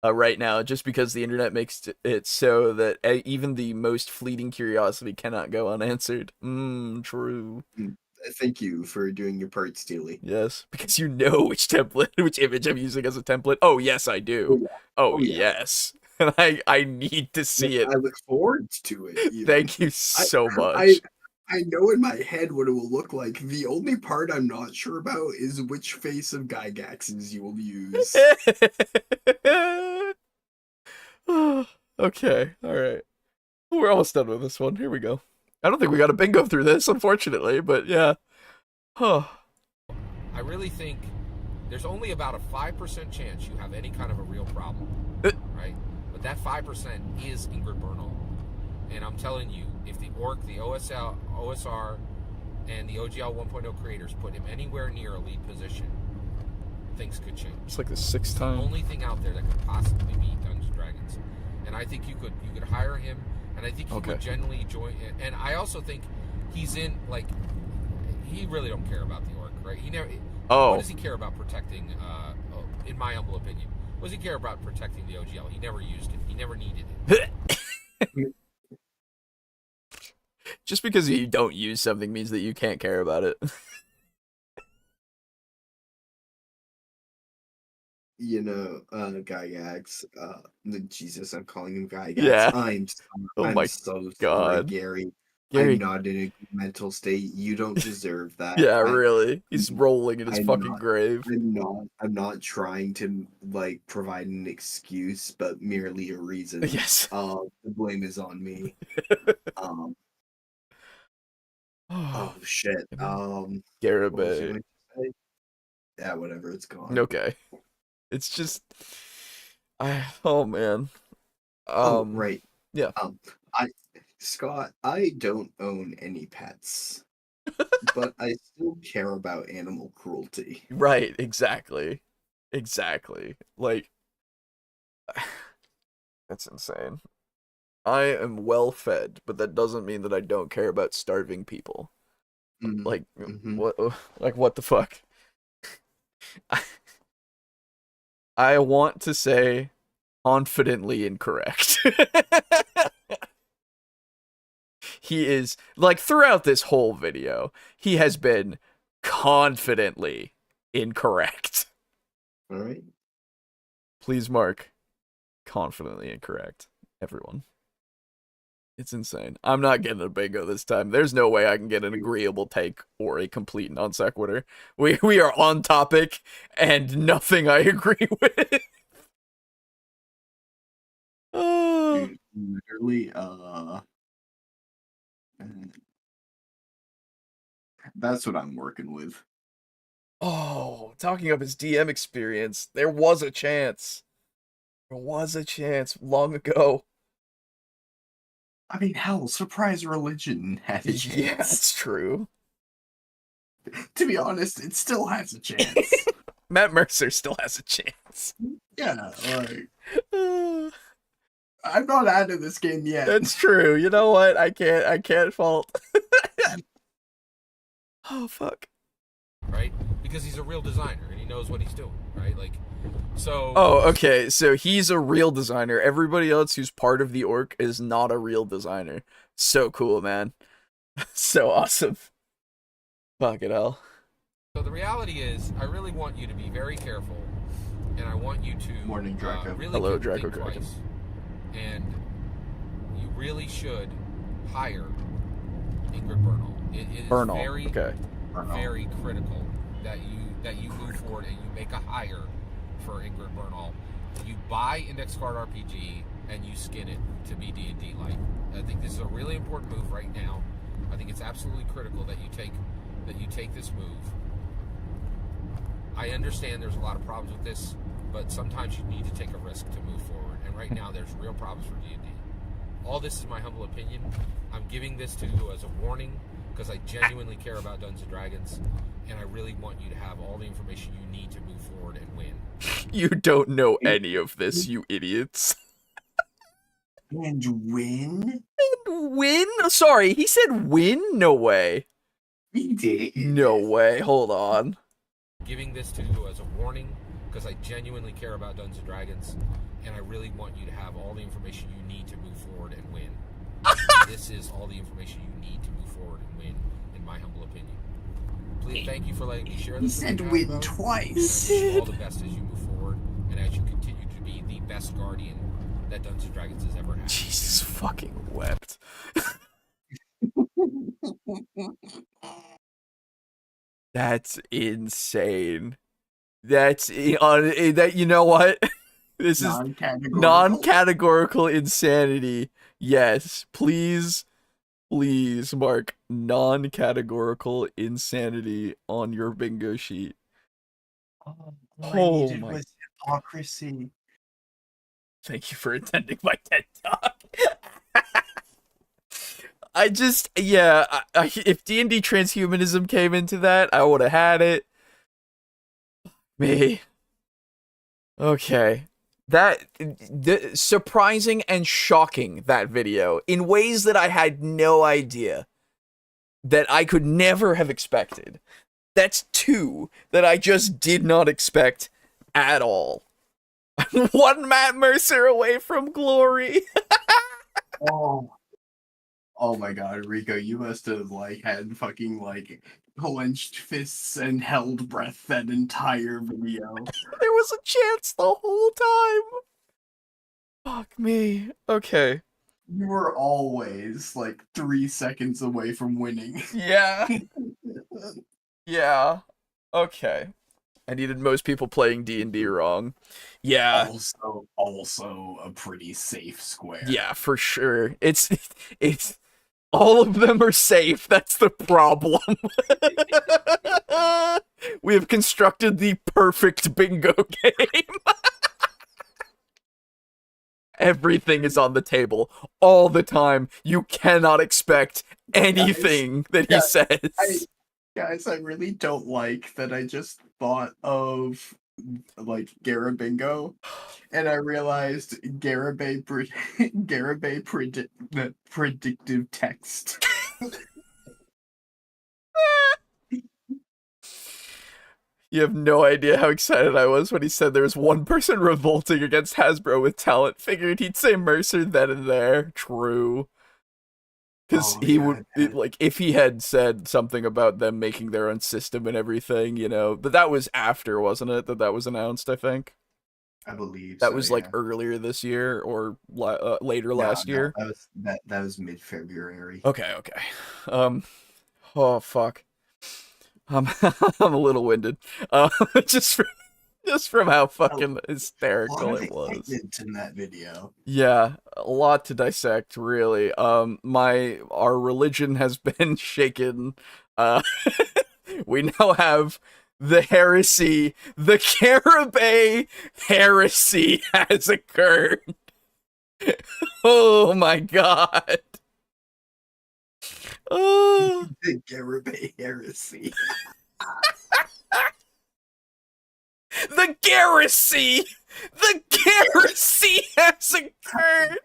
right now, just because the internet makes it so that even the most fleeting curiosity cannot go unanswered. True. Thank you for doing your part, Steely. Yes, because you know which image I'm using as a template. Oh yes, I do. Oh yes. And I need to see it. I look forward to it. Even. Thank you so much. I know in my head what it will look like. The only part I'm not sure about is which face of Gygax's you will use. Okay, alright. We're almost done with this one. Here we go. I don't think we got a bingo through this, unfortunately, but yeah. Huh. I really think there's only about a 5% chance you have any kind of a real problem, right? But that 5% is Ingrid Bernal. And I'm telling you, if the Orc, the OSR, and the OGL 1.0 creators put him anywhere near a lead position, things could change. It's like the 6th The time. only thing out there that could possibly beat Dungeons & Dragons. And I think you could hire him, and I think he would genuinely join. And I also think he's in, like, he really don't care about the Orc, right? He never. What does he care about protecting? In my humble opinion, what does he care about protecting the OGL? He never used it. He never needed it. Just because you don't use something means that you can't care about it. You know, Gygax. Jesus, I'm calling him Gygax. Yeah. I'm so sorry, Gary. I'm not in a good mental state. You don't deserve that. Yeah, really. He's rolling in his fucking grave. I'm not trying to like provide an excuse, but merely a reason. Yes. The blame is on me. Oh shit. Garibay. Yeah, whatever. It's gone. Okay. It's just, oh man. Right. Yeah. Scott, I don't own any pets, but I still care about animal cruelty. Right, exactly. Exactly. Like, that's insane. I am well fed, but that doesn't mean that I don't care about starving people. Like, Mm-hmm. what the fuck? I want to say confidently incorrect. He is, like, throughout this whole video, he has been confidently incorrect. All right. Please mark confidently incorrect, everyone. It's insane. I'm not getting a bingo this time. There's no way I can get an agreeable take or a complete non sequitur. We are on topic and nothing I agree with. Dude, literally, that's what I'm working with. Oh, talking of his DM experience, there was a chance. There was a chance long ago. I mean, hell, Surprise Religion had a chance. Yeah, that's true. To be honest, it still has a chance. Matt Mercer still has a chance. Yeah, like, I'm not out of this game yet. That's true. You know what? I can't fault. Oh, fuck. Right? Because he's a real designer and he knows what he's doing, right? Like, so. Oh, okay. So he's a real designer. Everybody else who's part of the orc is not a real designer. So cool, man. So awesome. Fuck it hell. So the reality is, I really want you to be very careful, and I want you to Morning, Draco. really Hello, think Draco. twice. And you really should hire Ingrid Bernal. It is Bernal. very, Okay. very critical that you move forward and you make a hire for Ingrid Bernal. You buy Index Card RPG and you skin it to be D&D like. I think this is a really important move right now. I think it's absolutely critical that you take this move. I understand there's a lot of problems with this, but sometimes you need to take a risk to move forward. And right now, there's real problems for D&D. All this is my humble opinion. I'm giving this to you as a warning because I genuinely care about Dungeons & Dragons, and I really want you to have all the information you need to move forward and win. You don't know any of this, you idiots. And win? Win? Sorry, he said win? No way. We did. No way. Hold on. Giving this to you as a warning because I genuinely care about Dungeons & Dragons, and I really want you to have all the information you need to move forward and win. This is all the information you need to move forward and win, in my humble opinion. Please, thank you for letting me share this. He said with you, win Alejo. twice. I wish you all the best as you move forward, and as you continue to be the best guardian that Dungeons & Dragons has ever had. Jesus fucking wept. That's insane. That's that. You know what? This is non-categorical insanity. Yes, please, please mark non-categorical insanity on your bingo sheet. All Oh I needed my- was hypocrisy. Thank you for attending my TED Talk. I just, yeah, if D&D transhumanism came into that, I would have had it. Me. Okay. Surprising and shocking, that video, in ways that I had no idea, that I could never have expected. That's two that I just did not expect at all. One Matt Mercer away from glory. Oh my god, Rico, you must have had fucking clenched fists and held breath that entire video. There was a chance the whole time. Fuck me. Okay. You were always 3 seconds away from winning. Yeah. Yeah. Okay. I needed most people playing D&D wrong. Yeah. Also a pretty safe square. Yeah, for sure. It's all of them are safe. That's the problem. We have constructed the perfect bingo game. Everything is on the table all the time. You cannot expect anything that he guys, says. Guys, I really don't like that I just thought of like Garabingo, and I realized Garabay predictive text. You have no idea how excited I was when he said there was one person revolting against Hasbro with talent. Figured he'd say Mercer then and there. True. Because Oh, he yeah, would, like, if he had said something about them making their own system and everything, you know, but that was after, wasn't it? That was announced, I think. I believe That so, was, yeah. like, earlier this year or later No, last year. that was mid-February. Okay. Oh, fuck. I'm a little winded. Just from how fucking hysterical it was. Excitement in that video. Yeah, a lot to dissect, really. Our religion has been shaken. We now have the heresy, the Caribay heresy has occurred. Oh my god. Oh. The Garabay heresy. The garrison! The garrison has occurred!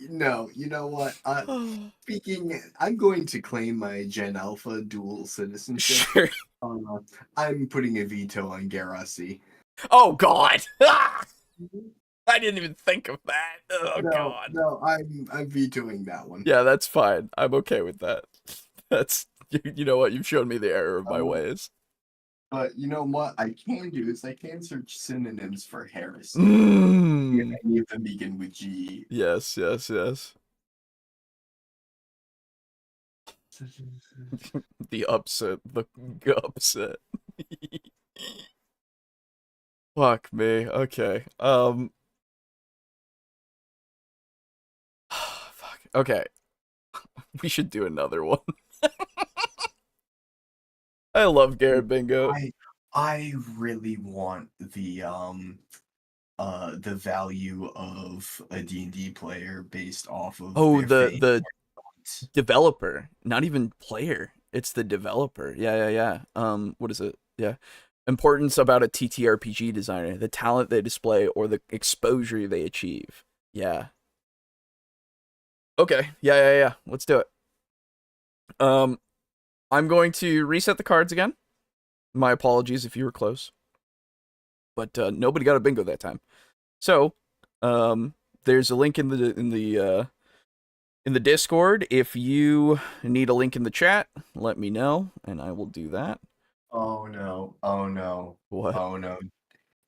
No, you know what? I'm going to claim my Gen Alpha dual citizenship. Sure. I'm putting a veto on Garasi. Oh god! I didn't even think of that. Oh god. No, I'm vetoing that one. Yeah, that's fine. I'm okay with that. That's you know what? You've shown me the error of my ways. But you know what I can do is I can search synonyms for heresy. Mm. If any of them begin with G. Yes. The upset. Fuck me. Okay. Fuck. Okay. We should do another one. I love Garrett Bingo. I really want the value of a D&D player based off of the developer, not even player. It's the developer. Yeah. What is it? Yeah. Importance about a TTRPG designer, the talent they display or the exposure they achieve. Yeah. Okay. Yeah. Let's do it. I'm going to reset the cards again. My apologies if you were close. But nobody got a bingo that time. So, there's a link in the Discord. If you need a link in the chat, let me know and I will do that. Oh no. What? Oh no.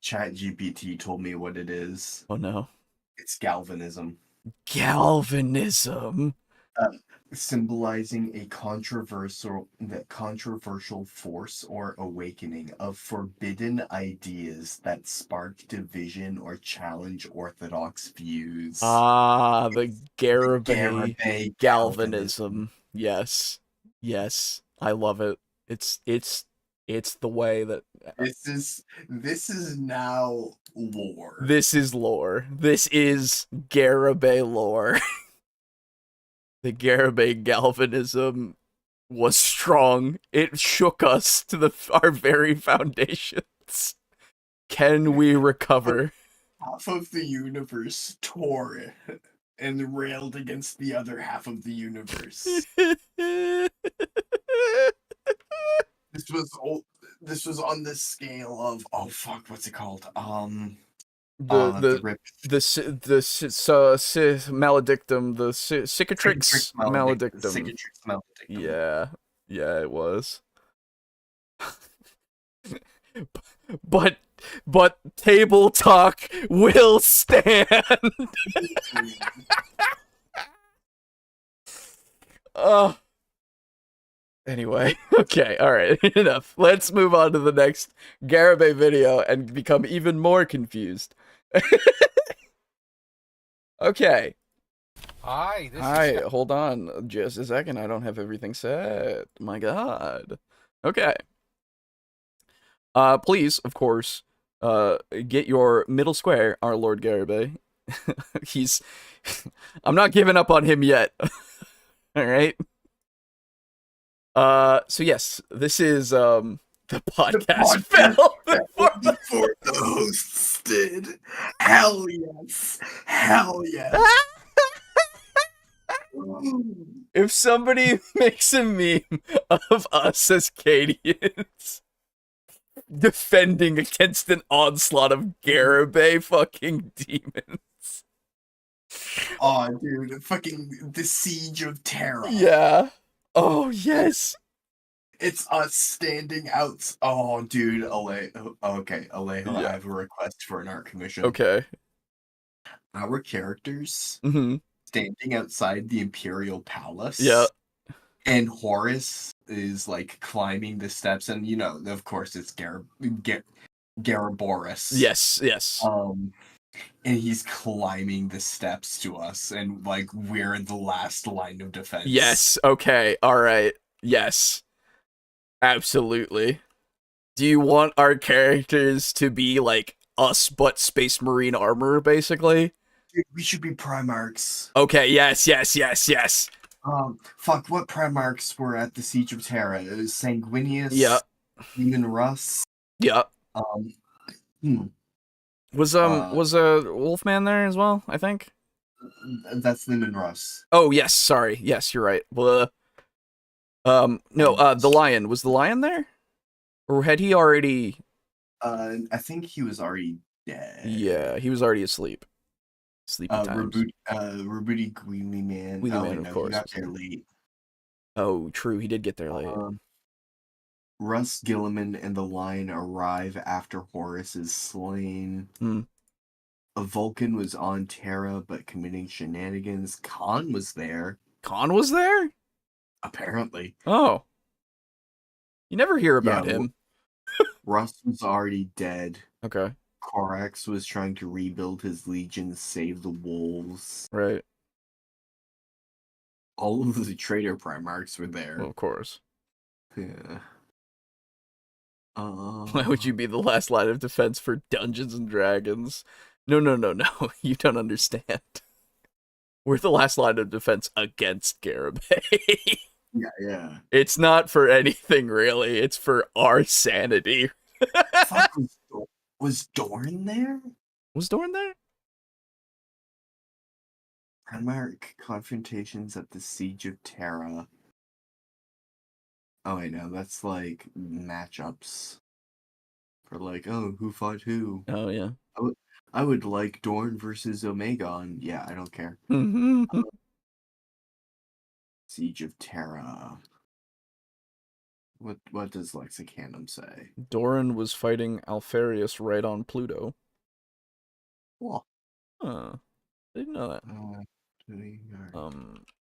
ChatGPT told me what it is. Oh no. It's galvanism. Galvanism. Symbolizing a controversial force or awakening of forbidden ideas that spark division or challenge orthodox views. Ah, the Garibay galvanism. Yes. I love it. It's the way that this is now lore. This is lore. This is Garibay lore. The Garibay galvanism was strong. It shook us to our very foundations. Can we recover? Half of the universe tore and railed against the other half of the universe. This was on the scale of what's it called? The maledictum, the cicatrix maledictum. Yeah, it was. but TableTalk will stand. Anyway, okay, alright, enough. Let's move on to the next Garibay video and become even more confused. Okay. Hi, hold on just a second. I don't have everything set. My god. Okay. Please, of course, get your middle square, our Lord Garibay, He's I'm not giving up on him yet. All right. So yes, this is the podcast fell before the hosts did. Hell yes. Hell yes. If somebody makes a meme of us as Cadians defending against an onslaught of Garibay fucking demons. Oh, dude, fucking the Siege of Terra. Yeah. Oh, yes. It's us standing out. Oh, dude, Alejo. Okay, Alejo, Yeah. I have a request for an art commission. Okay. Our characters Mm-hmm. standing outside the Imperial Palace. Yeah. And Horus is like climbing the steps, and you know, of course, it's Garaboris. Yes, yes. And he's climbing the steps to us, and like we're in the last line of defense. Yes, okay, alright. Yes. Absolutely. Do you want our characters to be like us but Space Marine armor, basically? Dude, we should be Primarchs. Okay, yes, yes, yes, yes. Fuck, what Primarchs were at the Siege of Terra? It was Sanguinius, Yeah. Demon Russ. Yeah. Was Wolfman there as well, I think? That's Demon Russ. Oh, yes, sorry. Yes, you're right. Blah. No, the lion. Was the lion there? Or had he already... I think he was already dead. Yeah, he was already asleep. Sleepy times. Rabuti Gweely Man. Gweely Man, no, of course. He got there late. Oh, true. He did get there late. Russ Gilliman and the Lion arrive after Horus is slain. A Vulcan was on Terra but committing shenanigans. Khan was there. Khan was there? Apparently. Oh. You never hear about him. Russ was already dead. Okay. Corax was trying to rebuild his legion, save the wolves. Right. All of the traitor Primarchs were there. Well, of course. Yeah. Why would you be the last line of defense for Dungeons and Dragons? No. You don't understand. We're the last line of defense against Garibay. Yeah. It's not for anything, really. It's for our sanity. Fuck, was Dorn there? Was Dorn there? Primarch confrontations at the Siege of Terra. Oh, I know. That's like matchups for like, oh, who fought who? Oh, yeah. I would like Dorn versus Omegon. Yeah, I don't care. Siege of Terra. What does Lexicanum say? Doran was fighting Alfarius right on Pluto. Well, Huh. I didn't know that.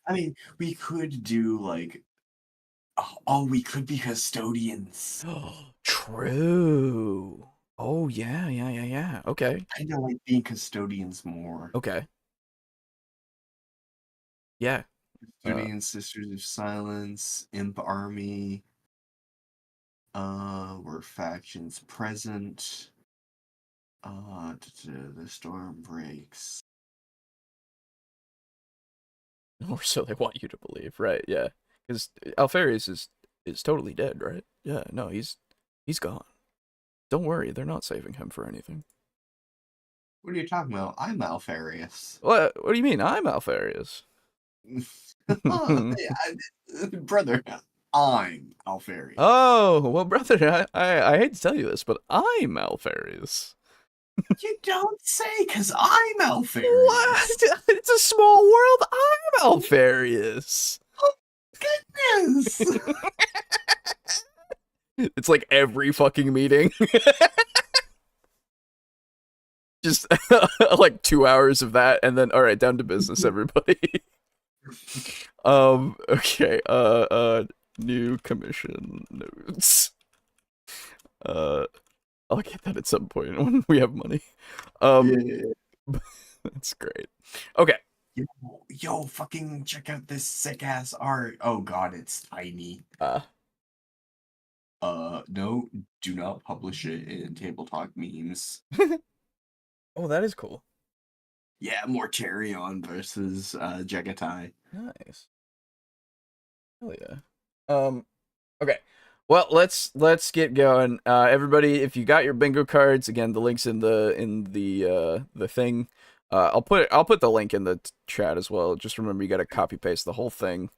I mean, we could do like, we could be custodians. True. Oh, yeah. Okay. I know like being custodians more. Okay. Yeah. Custodians, Sisters of Silence, Imp Army. Were factions present? The storm breaks. Or so they want you to believe, right? Yeah, because Alfarius is totally dead, right? Yeah, no, he's gone. Don't worry, they're not saving him for anything. What are you talking about? I'm Alfarius. What do you mean? I'm Alfarius. Brother, I'm Alfarius. Oh, well, brother, I hate to tell you this, but I'm Alfarius. You don't say, because I'm Alfarius. What? It's a small world. I'm Alfarius. Oh, goodness. It's like every fucking meeting. Just like 2 hours of that, and then all right, down to business, everybody. Okay. New commission notes. I'll get that at some point when we have money. That's great. Okay. Yo, fucking check out this sick ass art. Oh god, it's tiny. No, do not publish it in TableTalk memes. Oh, that is cool. Yeah, more Charion versus Jegatai. Nice. Hell yeah. Okay. Well, let's get going. Everybody, if you got your bingo cards, again, the link's in the thing. I'll put the link in the chat as well. Just remember, you got to copy paste the whole thing.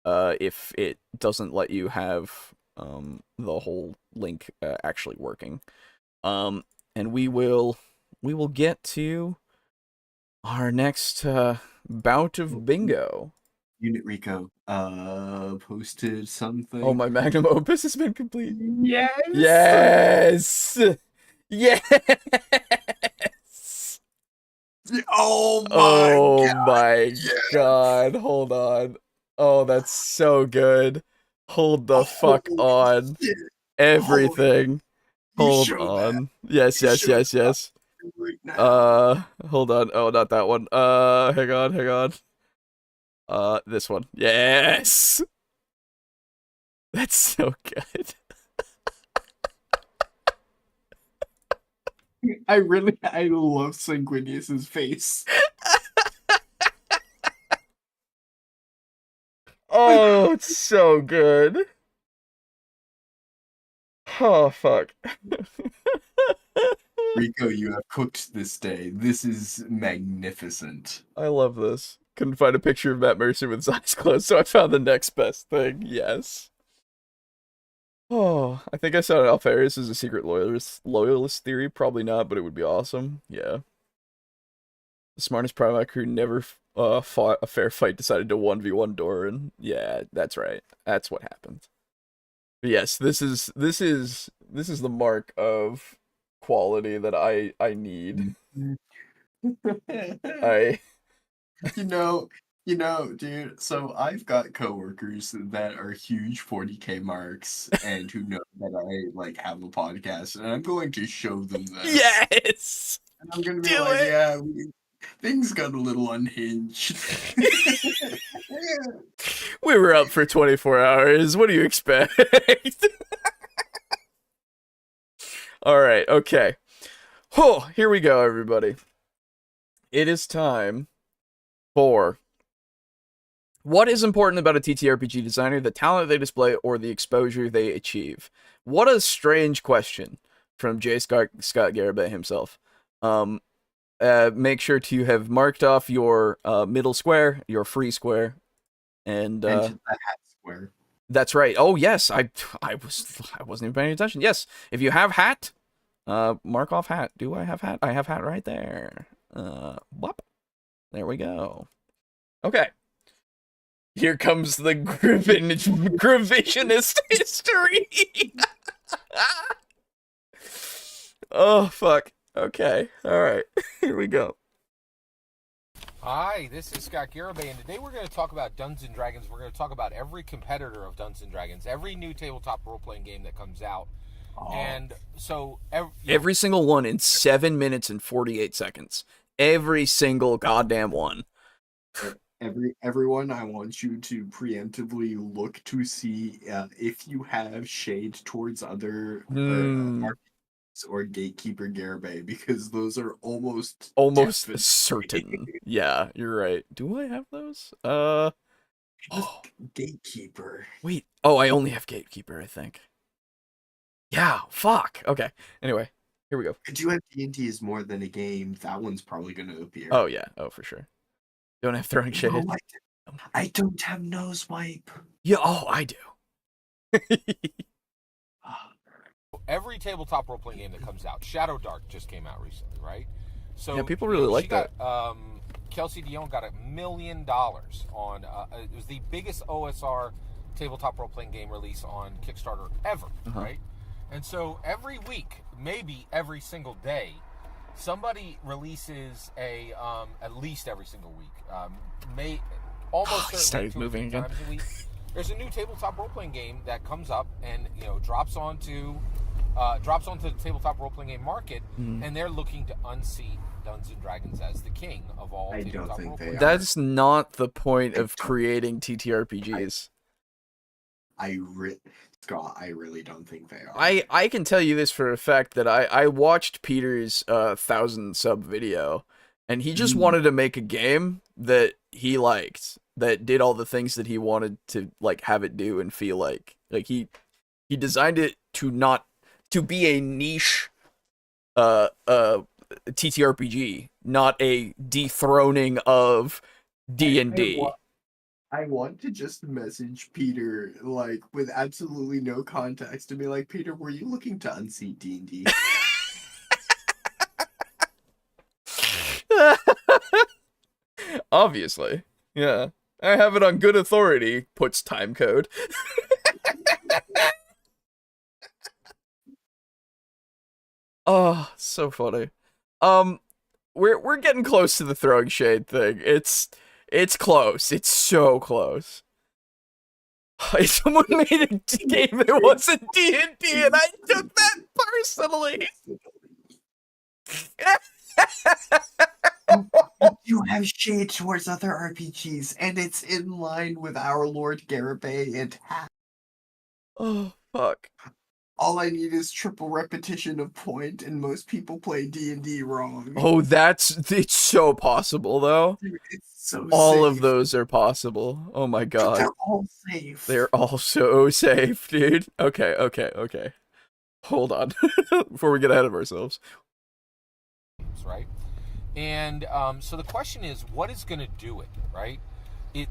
If it doesn't let you have the whole link actually working. And we will get to our next bout of bingo. Unit Rico posted something. Oh, my magnum opus has been complete. Yes. Yes. Yes. Oh Oh God. my Yes. God. Hold on. Oh, that's so good. Hold the fuck Holy on. shit. Everything. You Hold show on. Yes, You yes, show yes, yes. that right now. Hold on. Oh, not that one. Hang on. This one. Yes. That's so good. I love Sanguinius's face. Oh, it's so good. Oh, fuck. Rico, you have cooked this day. This is magnificent. I love this. Couldn't find a picture of Matt Mercer with his eyes closed, so I found the next best thing. Yes. Oh, I think I saw Alferis as a secret loyalist theory. Probably not, but it would be awesome. Yeah. The smartest Primarch who never fought a fair fight decided to 1v1 Doran. Yeah, that's right. That's what happened. But yes, this is the mark of quality that I need. I you know, dude, so I've got coworkers that are huge 40K marks and who know that I like have a podcast, and I'm going to show them this. Yes. And I'm gonna be Do like, it. yeah, things got a little unhinged. We were up for 24 hours. What do you expect? All right, okay. Oh, here we go, everybody. It is time for what is important about a TTRPG designer, the talent they display, or the exposure they achieve? What a strange question from J. Scott Garabet himself. Make sure to have marked off your middle square, your free square, and And to the hat square. that's right. Oh yes, I wasn't even paying attention. Yes, if you have hat, mark off hat. Do I have hat? I have hat right there. Whoop. There we go. Okay. Here comes the Gravisionist history. Oh fuck. Okay. All right. Here we go. Hi, this is Scott Garabay, and today we're going to talk about Dungeons & Dragons. We're going to talk about every competitor of Dungeons & Dragons, every new tabletop role-playing game that comes out. Oh. And so... Every single one in 7 minutes and 48 seconds. Every single goddamn one. Everyone, I want you to preemptively look to see if you have shade towards other or Gatekeeper Garabay, because those are almost definitely certain. Yeah, you're right. Do I have those? Gatekeeper. Wait. Oh, I only have Gatekeeper, I think. Yeah, fuck. Okay. Anyway, here we go. Could you have D&D is more than a game? That one's probably going to appear. Oh, yeah. Oh, for sure. Don't have Throwing Shade. No, I don't have Nose Wipe. Yeah, oh, I do. Every tabletop role-playing game that comes out, Shadow Dark just came out recently, right? So yeah, people really like that. Kelsey Dion got $1 million on. It was the biggest OSR tabletop role-playing game release on Kickstarter ever, right? And so every week, maybe every single day, somebody releases a at least every single week. Almost certainly 2 or 3 times a week. There's a new tabletop role-playing game that comes up and drops onto the tabletop role-playing game market, and they're looking to unseat Dungeons & Dragons as the king of all tabletop role-playing. That's not the point of creating TTRPGs. Scott, I really don't think they are. I can tell you this for a fact that I watched Peter's 1,000 sub video, And he just wanted to make a game that he liked, that did all the things that he wanted to like have it do and feel like he designed it to be a niche TTRPG, not a dethroning of D&D. I want to just message Peter, like, with absolutely no context, to be like, Peter, were you looking to unseat D&D? Obviously. Yeah. I have it on good authority, puts time code. Oh, so funny. We're getting close to the throwing shade thing. It's close. It's so close. Someone made a game that wasn't D&D, and I took that personally. You have shade towards other RPGs, and it's in line with our Lord Garibay and Oh, fuck. all I need is triple repetition of point, and most people play D&D wrong. Oh, it's so possible, though. Dude, it's so All safe. of those are possible. Oh my god. They're all safe. They're all so safe, dude. Okay. Hold on. Before we get ahead of ourselves. Right? And so the question is, what is going to do it, right?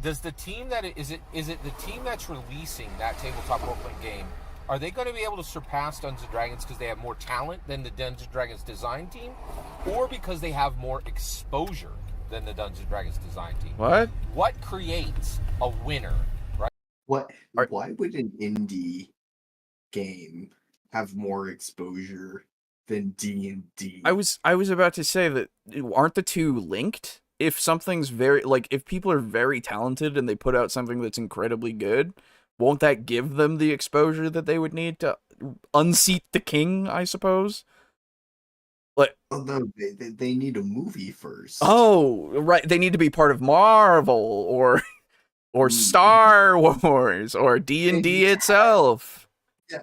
Does the team is it the team that's releasing that tabletop role-playing game, are they going to be able to surpass Dungeons & Dragons because they have more talent than the Dungeons & Dragons design team, or because they have more exposure than the Dungeons & Dragons design team? What creates a winner, right? Why would an indie game have more exposure than D&D? I was about to say that aren't the two linked? If something's if people are very talented and they put out something that's incredibly good, won't that give them the exposure that they would need to unseat the king, I suppose? Like, although they need a movie first. Oh, right, they need to be part of Marvel or Star Wars or D&D itself. Yeah.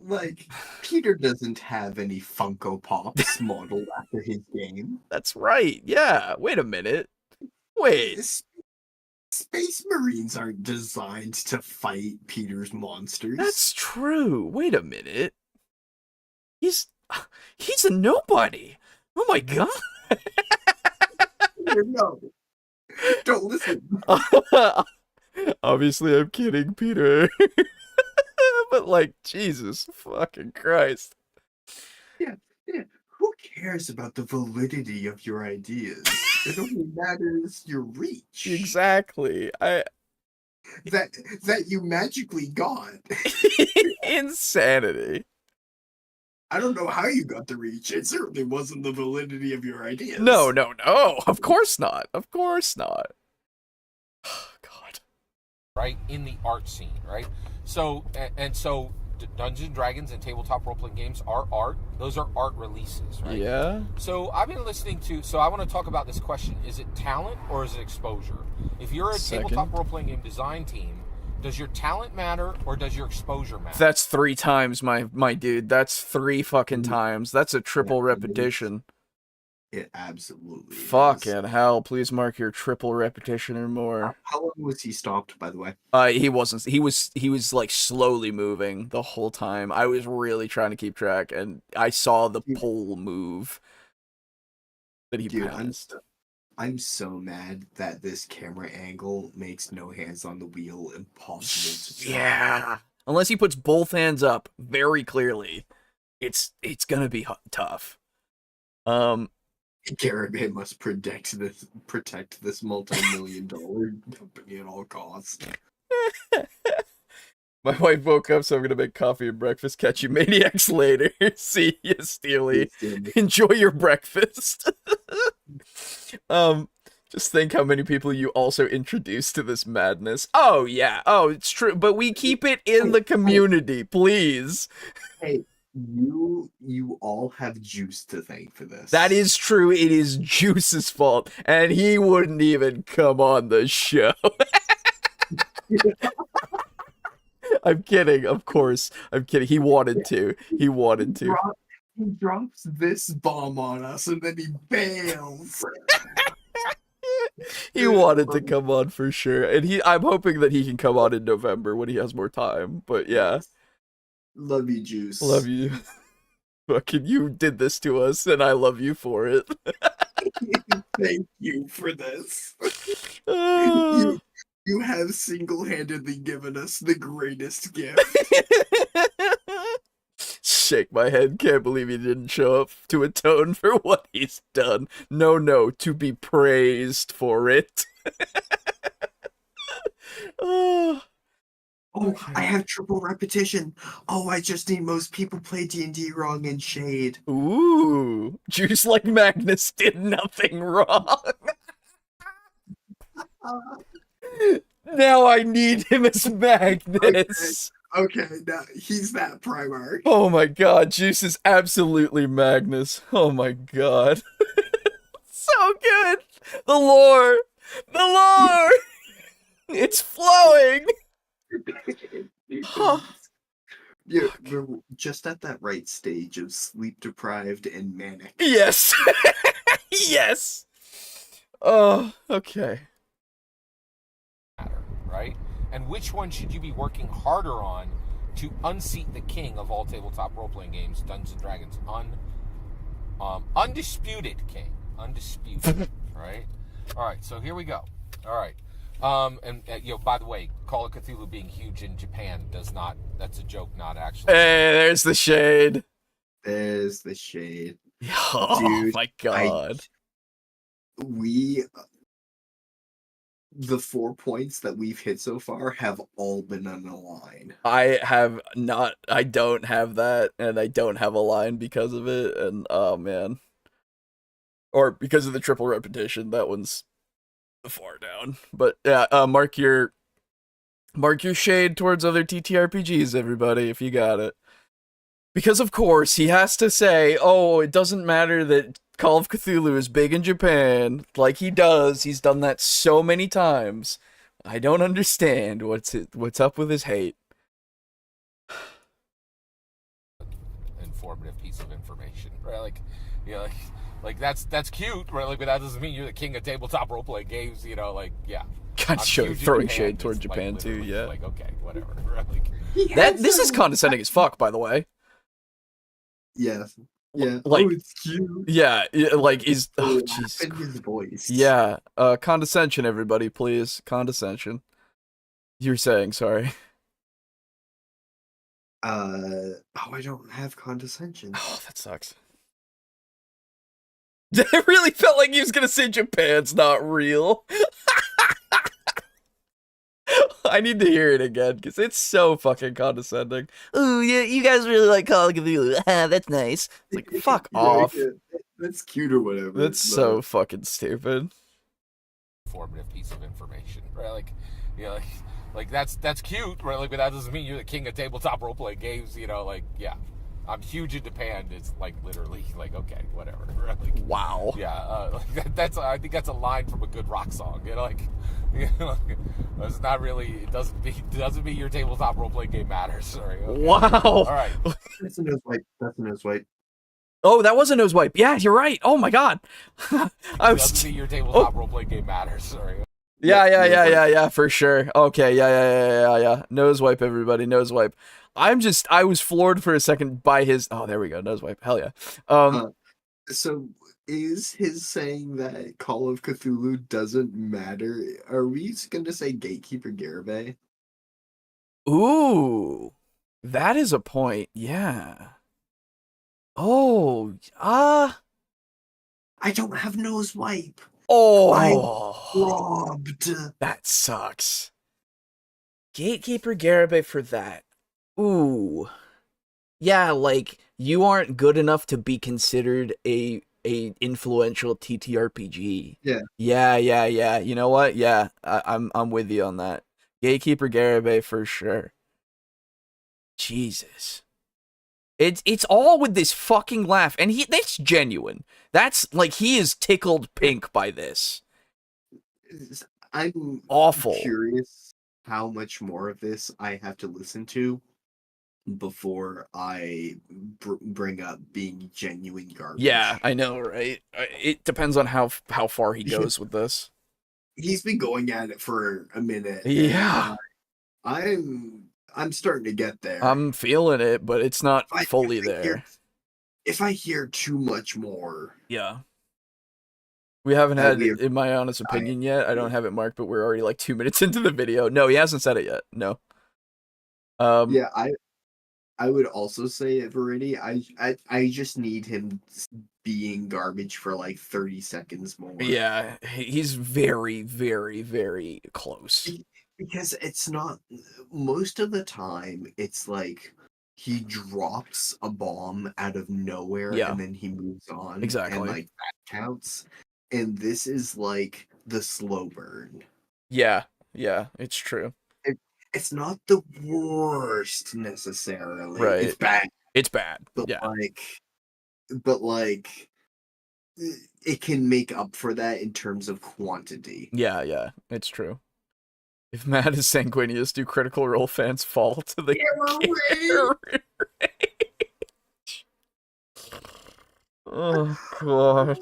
Like, Peter doesn't have any Funko Pops modeled after his game. That's right. Yeah. Wait a minute. Wait. Space Marines aren't designed to fight Peter's monsters. That's true. Wait a minute. He's a nobody. Oh my god. No. Don't listen. Obviously, I'm kidding, Peter. But like, Jesus fucking Christ. Yeah. Who cares about the validity of your ideas? It only matters your reach. Exactly. That you magically got. Insanity. I don't know how you got the reach. It certainly wasn't the validity of your ideas. No. Of course not. Of course not. God. Right? In the art scene, right? So Dungeons & Dragons and tabletop role-playing games are art. Those are art releases, right? Yeah. So I've been listening to... So I want to talk about this question. Is it talent or is it exposure? If you're a tabletop role-playing game design team, does your talent matter or does your exposure matter? That's 3 times, my dude. That's 3 fucking times. That's a triple repetition. It absolutely Fucking hell. Please mark your triple repetition or more. How long was he stopped, by the way? He wasn't. He was like slowly moving the whole time. I was really trying to keep track, and I saw the pole move that he passed. I'm so mad that this camera angle makes no hands on the wheel impossible to try. Yeah. Unless he puts both hands up very clearly, it's gonna be tough. Garibay must protect this multi-million-dollar company at all costs. My wife woke up, so I'm gonna make coffee and breakfast. Catch you maniacs later. See you, Steely. Enjoy your breakfast. Just think how many people you also introduced to this madness. Oh yeah, it's true, but we keep it in the community, please. Hey, you all have Juice to thank for this. That is true. It is Juice's fault, and he wouldn't even come on the show. I'm kidding, of course. I'm kidding. He wanted to. He drops this bomb on us and then he bails. He wanted to come on for sure, and I'm hoping that he can come on in November when he has more time. But yeah, Love you, Juice. love you. Fucking, you did this to us, and I love you for it. Thank you for this. Uh, You have single-handedly given us the greatest gift. Shake my head. Can't believe he didn't show up to atone for what he's done. No, to be praised for it. Oh, Oh, I have triple repetition. Oh, I just need most people play D&D wrong in Shade. ooh, Juice like Magnus did nothing wrong. Now I need him as Magnus. Okay, now he's that Primarch. Oh my god, Juice is absolutely Magnus. Oh my god. So good. The lore. The lore. It's flowing. Huh. Yeah, we're just at that right stage of sleep deprived and manic. Yes. Yes. Oh, okay. Right? And which one should you be working harder on to unseat the king of all tabletop role-playing games, Dungeons and Dragons? Undisputed king. Undisputed. Right? Alright, so here we go. Alright. And by the way, Call of Cthulhu being huge in Japan does not, that's a joke, not actually. Hey, there's the shade. There's the shade. Oh Dude, my god. The 4 points that we've hit so far have all been on a line. I don't have that, and I don't have a line because of it, and oh man. Or because of the triple repetition, that one's far down. But yeah, mark your shade towards other TTRPGs, everybody, if you got it. Because of course he has to say, oh, it doesn't matter that Call of Cthulhu is big in Japan, like he does. He's done that so many times. I don't understand what's up with his hate. Informative piece of information, right? Like, you know, like that's cute, right? Like, but that doesn't mean you're the king of tabletop role-playing games, you know? Like, yeah. God, throwing shade toward Japan like, too, yeah. Like, okay, whatever. Right? Like, This is condescending as fuck, by the way. Yes. Yeah. Like, oh, it's cute. Yeah, like he's Oh, jeez. and his voice. Yeah, condescension, everybody, please. Condescension. You're saying, sorry. Oh, I don't have condescension. Oh, that sucks. I really felt like he was gonna say Japan's not real. I need to hear it again, because it's so fucking condescending. Ooh, yeah, you guys really like Call of Cthulhu. That's nice. It's like, fuck off. That's cute or whatever. That's so fucking stupid. Informative piece of information, right? Like, you know, like that's cute, right? Like, but that doesn't mean you're the king of tabletop role-playing games, you know? Like, yeah. I'm huge in Japan. It's like literally like, okay, whatever. Right? Like, wow. Yeah, I think that's a line from a good rock song. You know, like, it's not really. It doesn't mean your tabletop role playing game matters. Sorry. Okay. Wow. All right. That's a nose wipe. That's a nose wipe. Oh, that was a nose wipe. Yeah, you're right. Oh my god. Doesn't mean your tabletop role playing game matters. Sorry. Yeah, for sure. Okay, yeah. Nose wipe, everybody. Nose wipe. I was floored for a second by his. Oh, there we go. Nose wipe. Hell yeah. So is his saying that Call of Cthulhu doesn't matter? Are we going to say Gatekeeper Garibay? Ooh, that is a point. Yeah. Oh, I don't have nose wipe. Oh, I'm robbed. That sucks. Gatekeeper Garibay for that. Ooh. Yeah, like, you aren't good enough to be considered a influential TTRPG. Yeah. Yeah. You know what? Yeah, I'm with you on that. Gatekeeper Garibay for sure. Jesus. It's all with this fucking laugh, and that's genuine. That's like, he is tickled pink by this. I'm awful. Curious how much more of this I have to listen to before I bring up being genuine garbage. Yeah, I know, right? It depends on how far he goes with this. He's been going at it for a minute. Yeah. And I'm starting to get there. I'm feeling it, but it's not fully there. If I hear too much more. Yeah. We haven't had it, in my honest opinion, yet. I don't have it marked, but we're already like 2 minutes into the video. No, he hasn't said it yet. No. Yeah, I would also say it, Verity. I just need him being garbage for like 30 seconds more. Yeah, he's very, very, very close. Because it's not, most of the time, it's like he drops a bomb out of nowhere and then he moves on. Exactly. And like that counts. And this is like the slow burn. Yeah, it's true. It's not the worst necessarily. Right. It's bad. It's bad. But yeah. Like it can make up for that in terms of quantity. Yeah, it's true. If Matt is sanguineous, do Critical Role fans fall to the error rage? Oh god.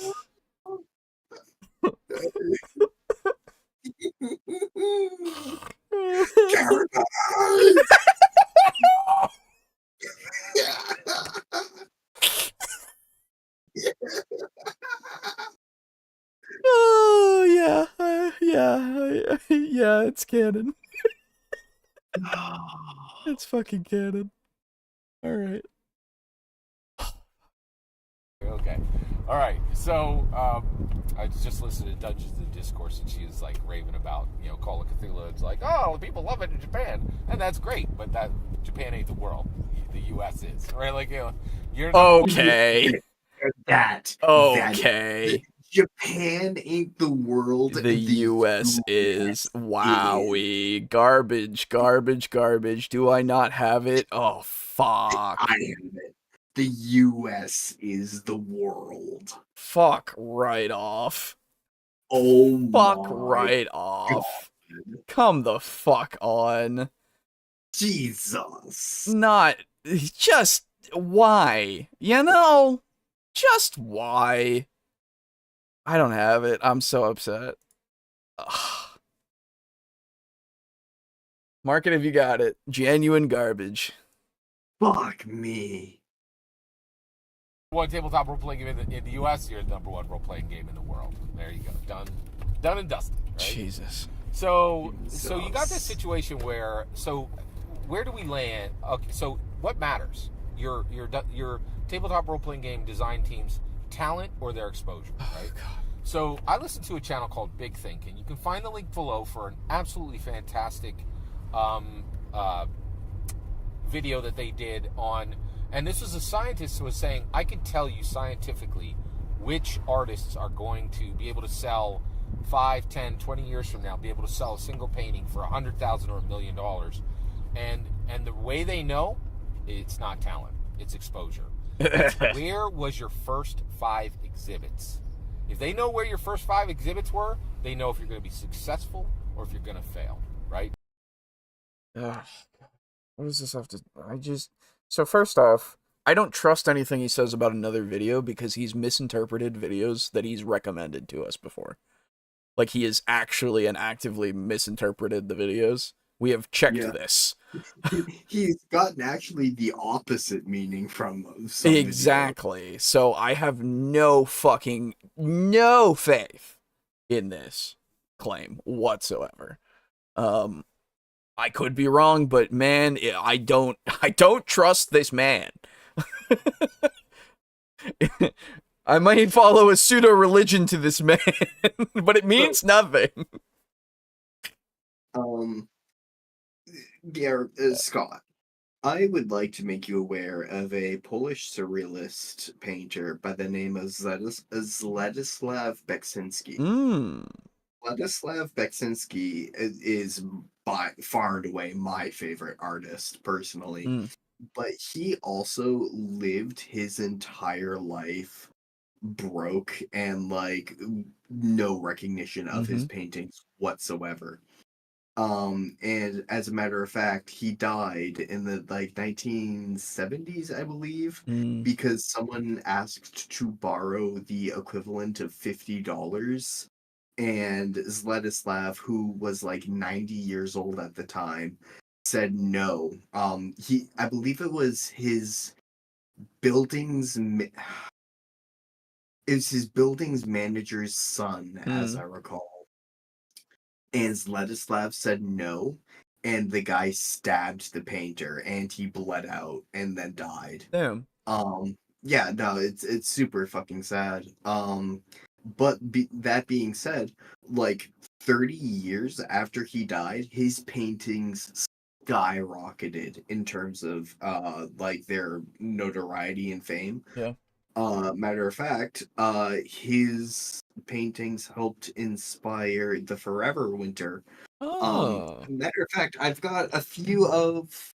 Oh yeah, it's canon. It's fucking canon. All right. Okay. All right. So I just listened to Dungeons and Discourse, and she was like raving about, Call of Cthulhu. It's like, oh, people love it in Japan, and that's great, but that Japan ain't the world. The U.S. is, right? Like, you're okay. That. Japan ain't the world. The U.S. is. Wowie. Garbage. Do I not have it? Oh, fuck. I have it. The U.S. is the world. Fuck right off. Oh, fuck right off. God. Come the fuck on. Jesus. Not. Just why? Just why? I don't have it. I'm so upset. Ugh. Mark it if you got it. Genuine garbage. Fuck me. One tabletop role-playing game in the U.S., you're the number one role-playing game in the world. There you go. Done and dusted. Right? Jesus. So you got this situation where, where do we land? Okay, so what matters? Your tabletop role-playing game design team's talent or their exposure, right? Oh, God. So I listened to a channel called Big Think, and you can find the link below for an absolutely fantastic video that they did on, and this was a scientist who was saying, I can tell you scientifically which artists are going to be able to sell 5, 10, 20 years from now, be able to sell a single painting for $100,000 or $1 million. And the way they know, it's not talent, it's exposure. It's where was your first 5 exhibits? If they know where your first 5 exhibits were, they know if you're going to be successful or if you're going to fail, right? Ugh. What does this have to... So first off, I don't trust anything he says about another video because he's misinterpreted videos that he's recommended to us before. Like, he has actually and actively misinterpreted the videos. We have checked this. He's gotten actually the opposite meaning from some exactly. Video. So I have no faith in this claim whatsoever. I could be wrong, but man, I don't trust this man. I might follow a pseudo religion to this man, but it means nothing. Scott, I would like to make you aware of a Polish surrealist painter by the name of Zlatislav Beksinski. Władysław Beksinski is by far and away my favorite artist, personally. But he also lived his entire life broke and, like, no recognition of his paintings whatsoever. And as a matter of fact, he died in the like 1970s, I believe, Mm, because someone asked to borrow the equivalent of $50, and Zletislav, who was like 90 years old at the time, said no. I believe it was his buildings. It's his building's manager's son, as I mm, recall. And Zletislav said no, and the guy stabbed the painter, and he bled out and then died. damn. Yeah, no, it's super fucking sad. That being said, like 30 years after he died, his paintings skyrocketed in terms of like their notoriety and fame. Yeah. Matter of fact, his paintings helped inspire the Forever Winter. Oh. Matter of fact, I've got a few of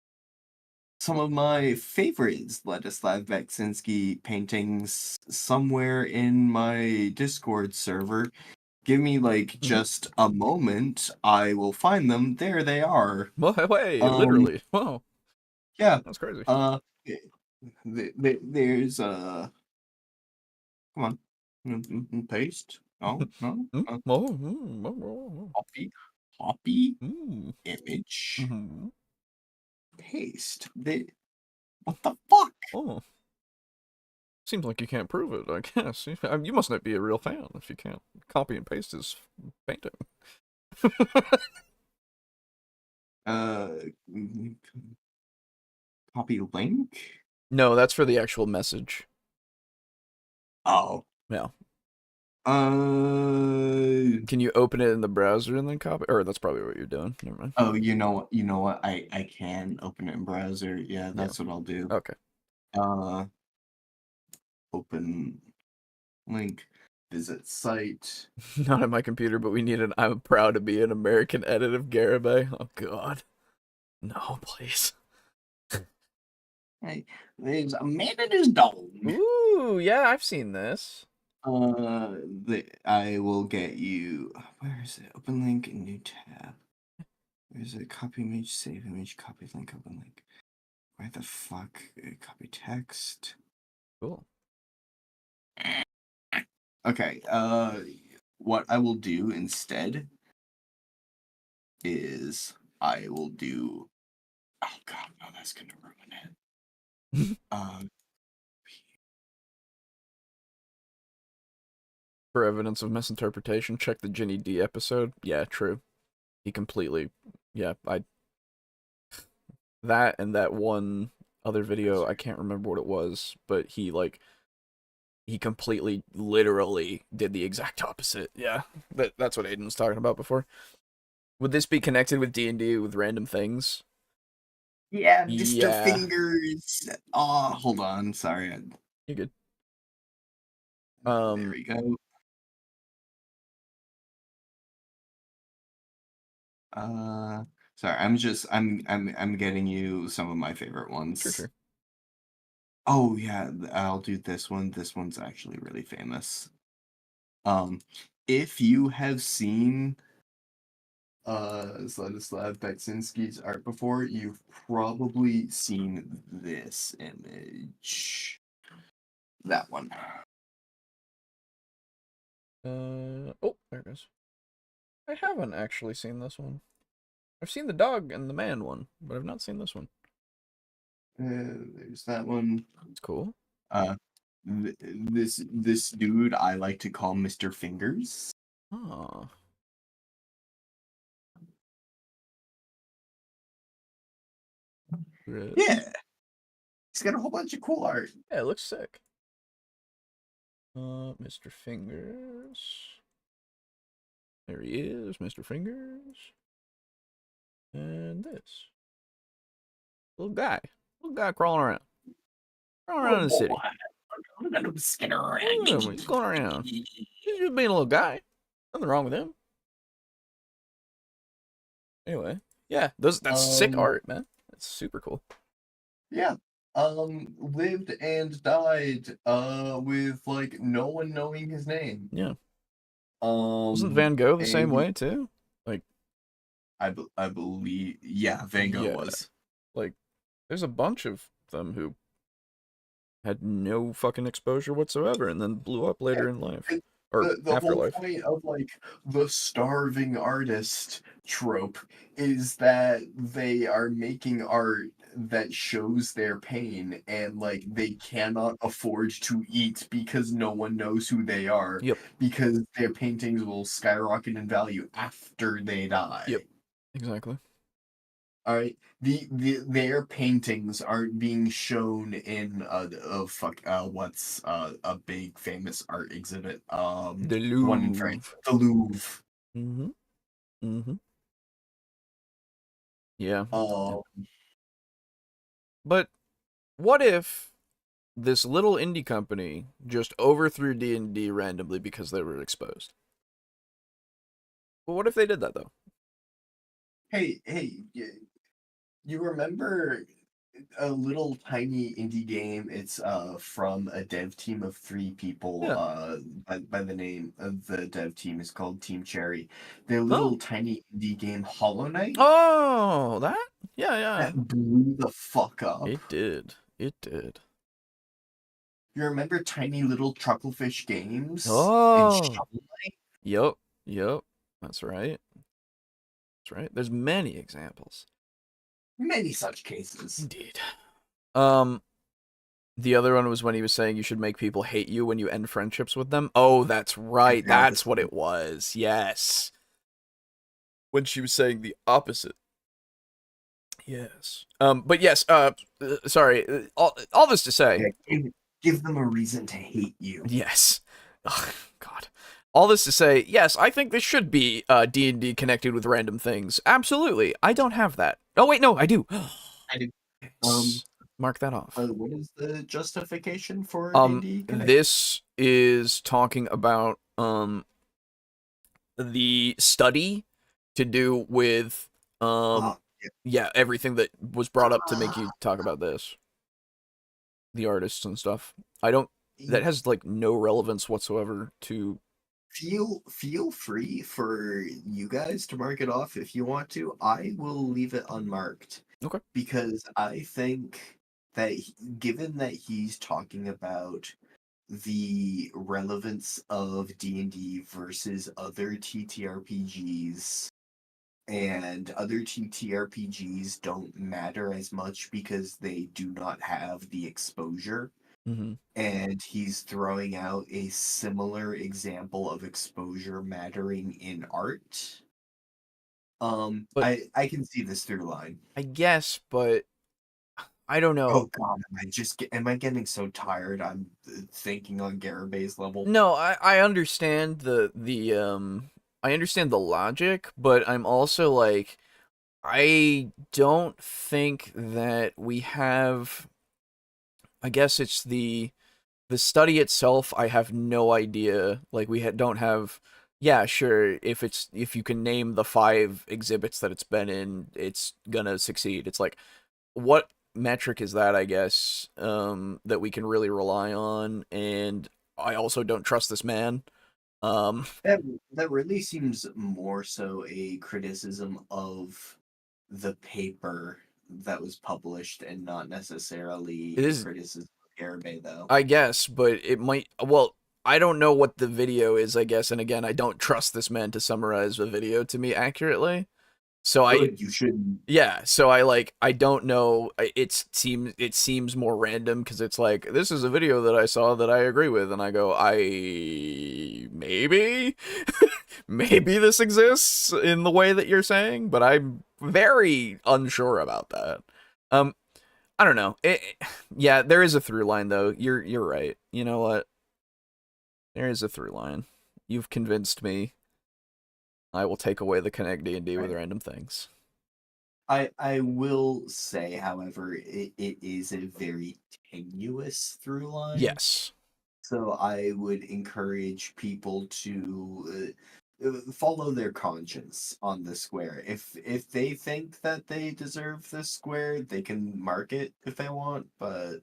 some of my favorites Ladislav Beksinski paintings somewhere in my Discord server. Give me like Mhm. just a moment, I will find them. There they are. Well, hey, Um, literally. Wow, yeah. that's crazy. Uh, there's come on. Paste. Oh, no. Mm, oh, mm, oh, oh, Copy, oh. Mm, image, mhm. paste. What the fuck? Oh, seems like you can't prove it, I guess. You must not be a real fan if you can't copy and paste his painting. Uh, copy link? No, that's for the actual message. Oh. Yeah. Uh, Can you open it in the browser and then copy? Or that's probably what you're doing. Never mind. oh, you know what? I can open it in browser. Yeah, Yeah. that's what I'll do. Okay. Uh, open link, visit site. Not on my computer, but we need an I'm proud to be an American edit of Garibay. Oh, God. No, please. Hey, there's a man and his dog. Ooh, yeah, I've seen this. I will get you. Where is it? Open link, new tab. Where's it? Copy image, save image, copy link, open link. Where the fuck? Copy text. Cool. Okay. What I will do instead is I will do. Oh God, no, that's gonna ruin it. For evidence of misinterpretation, check the Ginny D episode. Yeah, true. He completely. Yeah, that and that one other video, I can't remember what it was, but he completely, literally did the exact opposite. Yeah, that's what Aiden was talking about before. Would this be connected with D&D with random things? Yeah, Mr. Yeah. Fingers. Oh, hold on. Sorry. You're good. There we go. Sorry. I'm getting you some of my favorite ones. Sure. Oh yeah, I'll do this one. This one's actually really famous. If you have seen Vladislav Beksinski's art before, you've probably seen this image. That one. Oh, there it is. I haven't actually seen this one. I've seen the dog and the man one, but I've not seen this one. There's that one. It's cool. This dude I like to call Mr. Fingers. Oh. Really? Yeah. He's got a whole bunch of cool art. Yeah, it looks sick. Mr. Fingers. There he is, Mr. Fingers. And this. Little guy crawling around. Crawling around in the city. Let him skin around. Oh, he's going around. He's just being a little guy. Nothing wrong with him. Anyway, yeah, that's sick art, man. That's super cool. Yeah. Lived and died with like no one knowing his name. Yeah. Wasn't Van Gogh the same way too? Like, I believe, yeah, Vango Yeah. was. Like, there's a bunch of them who had no fucking exposure whatsoever and then blew up later in life. And Or the whole afterlife. point of like the starving artist trope is that they are making art that shows their pain, and like they cannot afford to eat because no one knows who they are, Yep. because their paintings will skyrocket in value after they die. Yep. Exactly. All right, their paintings aren't being shown in what's a big famous art exhibit, The the one in France, Louvre. the Louvre. Mm-hmm. Mm-hmm. Yeah. Um, But what if this little indie company just overthrew D&D randomly because they were exposed? Well, what if they did that, though? hey, you remember a little tiny indie game? It's from a dev team of 3 people. Yeah. By the name of the dev team is called Team Cherry. Their Oh. little tiny indie game Hollow Knight. Oh, that? Yeah. That blew the fuck up. It did. It did. You remember tiny little Trucklefish games? Oh. And Shovel Knight? Yep. That's right. That's right. There's many examples. Many such cases. Indeed. The other one was when he was saying you should make people hate you when you end friendships with them. Oh, that's right. That's what it was. Yes. When she was saying the opposite. Yes. But yes, sorry. All this to say. Yeah, give them a reason to hate you. Yes. Oh, God. All this to say, yes, I think this should be D&D connected with random things. Absolutely. I don't have that. Oh, wait, no, I do. I do. Yes. Mark that off. What is the justification for D&D connect? This is talking about the study to do with yeah, everything that was brought up to make you talk about this. The artists and stuff. That has like no relevance whatsoever to. Feel free for you guys to mark it off if you want to. I will leave it unmarked. Okay. Because I think that given that he's talking about the relevance of D&D versus other TTRPGs, and other TTRPGs don't matter as much because they do not have the exposure. Mm-hmm. And he's throwing out a similar example of exposure mattering in art. But I can see this through line. I guess, but I don't know. Oh God, am I getting so tired? I'm thinking on Garabay's level. No, I understand I understand the logic, but I'm also like, I don't think that we have. I guess it's the study itself. I have no idea. Like don't have. Yeah, sure. If you can name the 5 exhibits that it's been in, it's gonna succeed. It's like, what metric is that? I guess that we can really rely on, and I also don't trust this man. That really seems more so a criticism of the paper that was published, and not necessarily a criticism of Garabay, though. I guess, but it might. Well, I don't know what the video is, I guess, and again, I don't trust this man to summarize the video to me accurately. So you shouldn't. Yeah, so I don't know. It seems more random because it's like, this is a video that I saw that I agree with, and I go, maybe maybe this exists in the way that you're saying, but I'm very unsure about that. I don't know. Yeah, there is a through line though. You're right. You know what? There is a through line. You've convinced me. I will take away the connect D&D with random things. I will say, however, it is a very tenuous through line. Yes. So I would encourage people to follow their conscience on the square. If they think that they deserve this square, they can mark it if they want, but...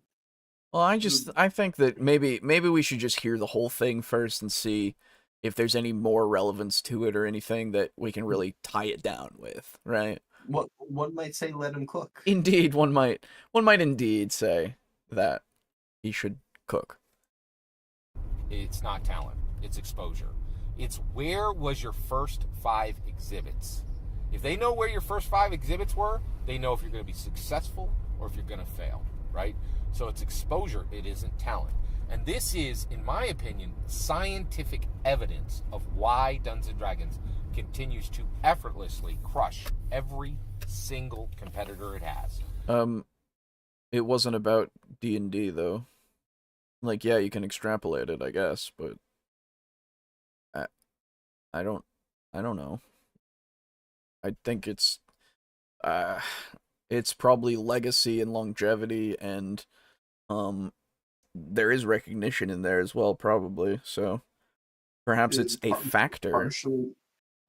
Well, I think that maybe we should just hear the whole thing first and see if there's any more relevance to it or anything that we can really tie it down with, right? What one might say, let him cook. Indeed, one might indeed say that he should cook. It's not talent. It's exposure. It's where was your first 5 exhibits. If they know where your first 5 exhibits were, they know if you're going to be successful or if you're going to fail, right? So it's exposure. It isn't talent. And this is, in my opinion, scientific evidence of why Dungeons & Dragons continues to effortlessly crush every single competitor it has. It wasn't about D&D though. Like, yeah, you can extrapolate it, I guess, but I don't know. I think it's probably legacy and longevity, and there is recognition in there as well, probably. So perhaps it's a factor.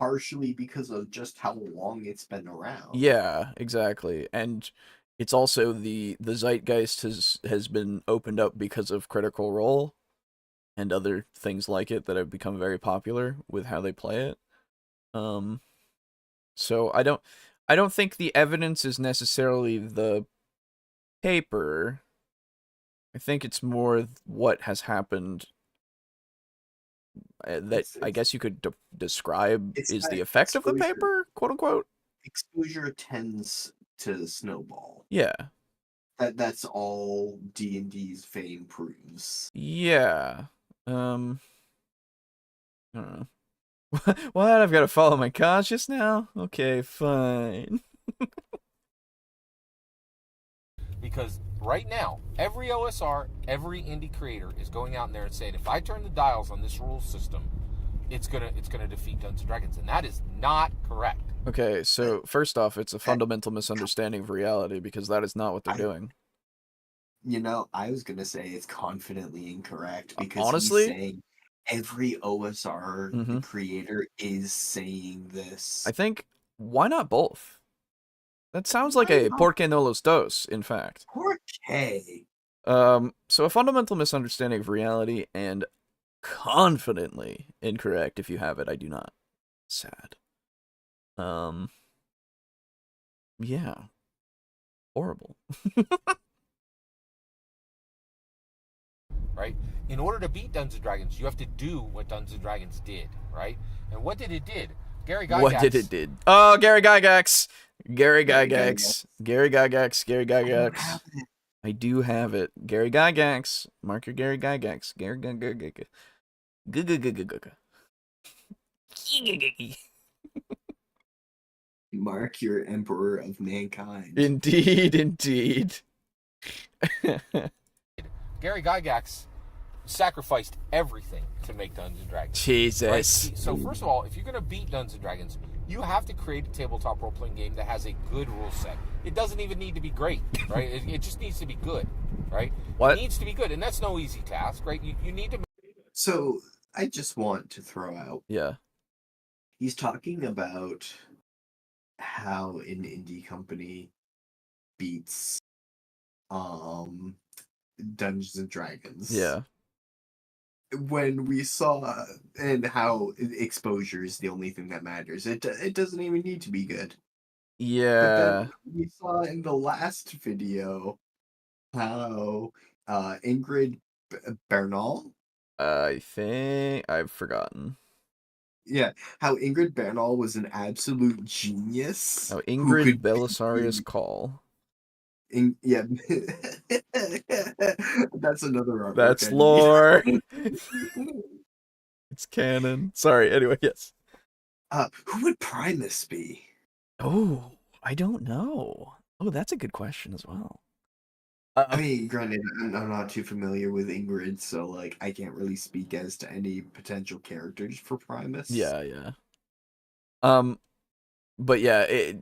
Partially because of just how long it's been around. Yeah, exactly. And it's also the zeitgeist has been opened up because of Critical Role and other things like it that have become very popular with how they play it. So I don't think the evidence is necessarily the paper. I think it's more what has happened that I guess you could describe is the effect of the paper, quote unquote. Exposure tends to snowball. Yeah. That's all D&D's fame proves. Yeah. I don't know. What? I've got to follow my conscience now? Okay, fine. Because right now, every OSR, every indie creator is going out in there and saying, if I turn the dials on this rule system, it's gonna defeat Dungeons & Dragons, and that is not correct. Okay, so first off, it's a fundamental misunderstanding of reality because that is not what they're doing. You know, I was gonna say it's confidently incorrect because honestly, he's saying every OSR creator is saying this. I think, why not both? That sounds like a por qué no los dos, in fact. Por qué? So a fundamental misunderstanding of reality and confidently incorrect. If you have it, I do not. Sad. Yeah. Horrible. Right? In order to beat Dungeons & Dragons, you have to do what Dungeons & Dragons did, right? And what did it did? Gary Gygax. What did it did? Oh, Gary Gygax. Gary Gygax. Gary Gygax. Gary Gygax. I do have it. Gary Gygax. Mark your Gary Gygax. Gary Gygax. Mark your Emperor of Mankind. Indeed, indeed. Gary Gygax sacrificed everything to make Dungeons & Dragons. Jesus. Right? So first of all, if you're going to beat Dungeons & Dragons, you have to create a tabletop role-playing game that has a good rule set. It doesn't even need to be great, right? It just needs to be good, right? What? It needs to be good, and that's no easy task, right? You need to... So, I just want to throw out... Yeah. He's talking about how an indie company beats Dungeons and Dragons. Yeah. When we saw and how exposure is the only thing that matters. It doesn't even need to be good. Yeah. But then we saw in the last video how Ingrid Bernal. I think I've forgotten. Yeah, how Ingrid Bernal was an absolute genius. Oh, Ingrid Belisarius Call. Yeah, that's another artwork. That's lore. It's canon. Sorry. Anyway, yes. Who would Primus be? Oh, I don't know. Oh, that's a good question as well. I mean, granted, I'm not too familiar with Ingrid, so like I can't really speak as to any potential characters for Primus. Yeah, yeah. But yeah,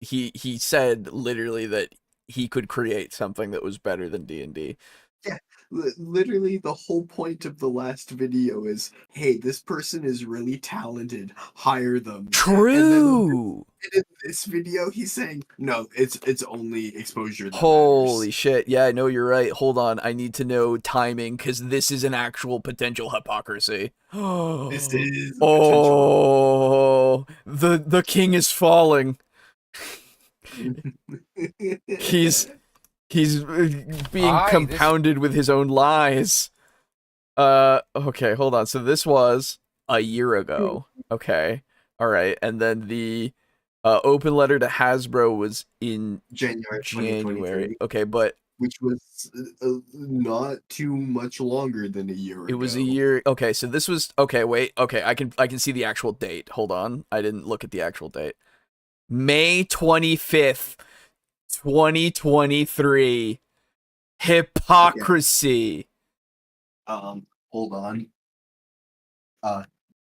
he said literally that he could create something that was better than D&D. Yeah, Literally, the whole point of the last video is, hey, this person is really talented. Hire them. And then True. in this video, he's saying, no, it's only exposure that Holy matters. shit. Yeah, I know you're right. Hold on. I need to know timing because this is an actual potential hypocrisy. This is a potential. Oh, the king is falling. He's being Hi, this compounded with his own lies. Okay, hold on. So this was a year ago. Okay. All right. And then the open letter to Hasbro was in January January. 2023, Okay, but which was not too much longer than a year it ago. was a year. Okay, so this was okay, wait. Okay, I can see the actual date. Hold on. I didn't look at the actual date. May 25th, 2023. Hypocrisy. Hold on.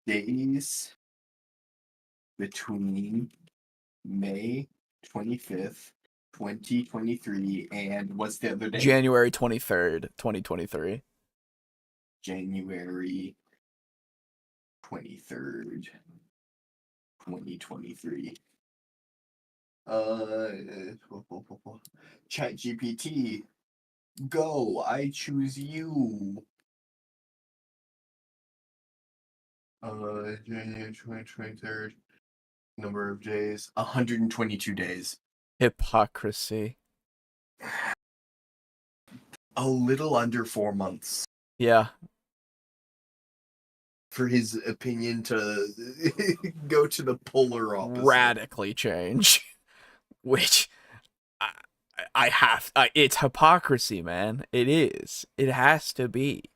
Days between May 25th, 2023, and what's the other day? January 23rd, 2023. January 23rd, 2023. Chat GPT, go, I choose you. January 23rd, number of days, 122 days. Hypocrisy. A little under 4 months Yeah. for his opinion to go to the polar opposite. Radically change. Which I have. It's hypocrisy, man. It is. It has to be.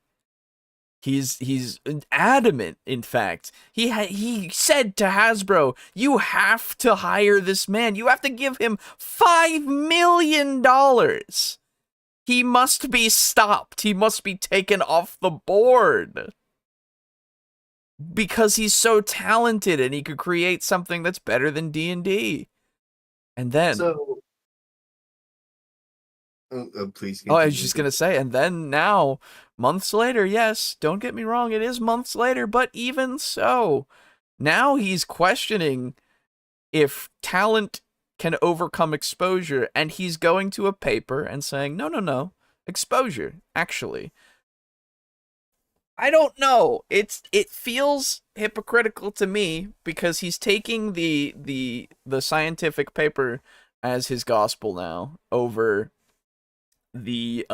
He's adamant. In fact, he said to Hasbro, "You have to hire this man. You have to give him $5 million. He must be stopped. He must be taken off the board because he's so talented and he could create something that's better than D&D." And then, Please oh, I continue. was just gonna say, and then now, months later, yes, don't get me wrong, it is months later, but even so, now he's questioning if talent can overcome exposure, and he's going to a paper and saying, no, exposure, actually. I don't know. It feels hypocritical to me because he's taking the scientific paper as his gospel now over the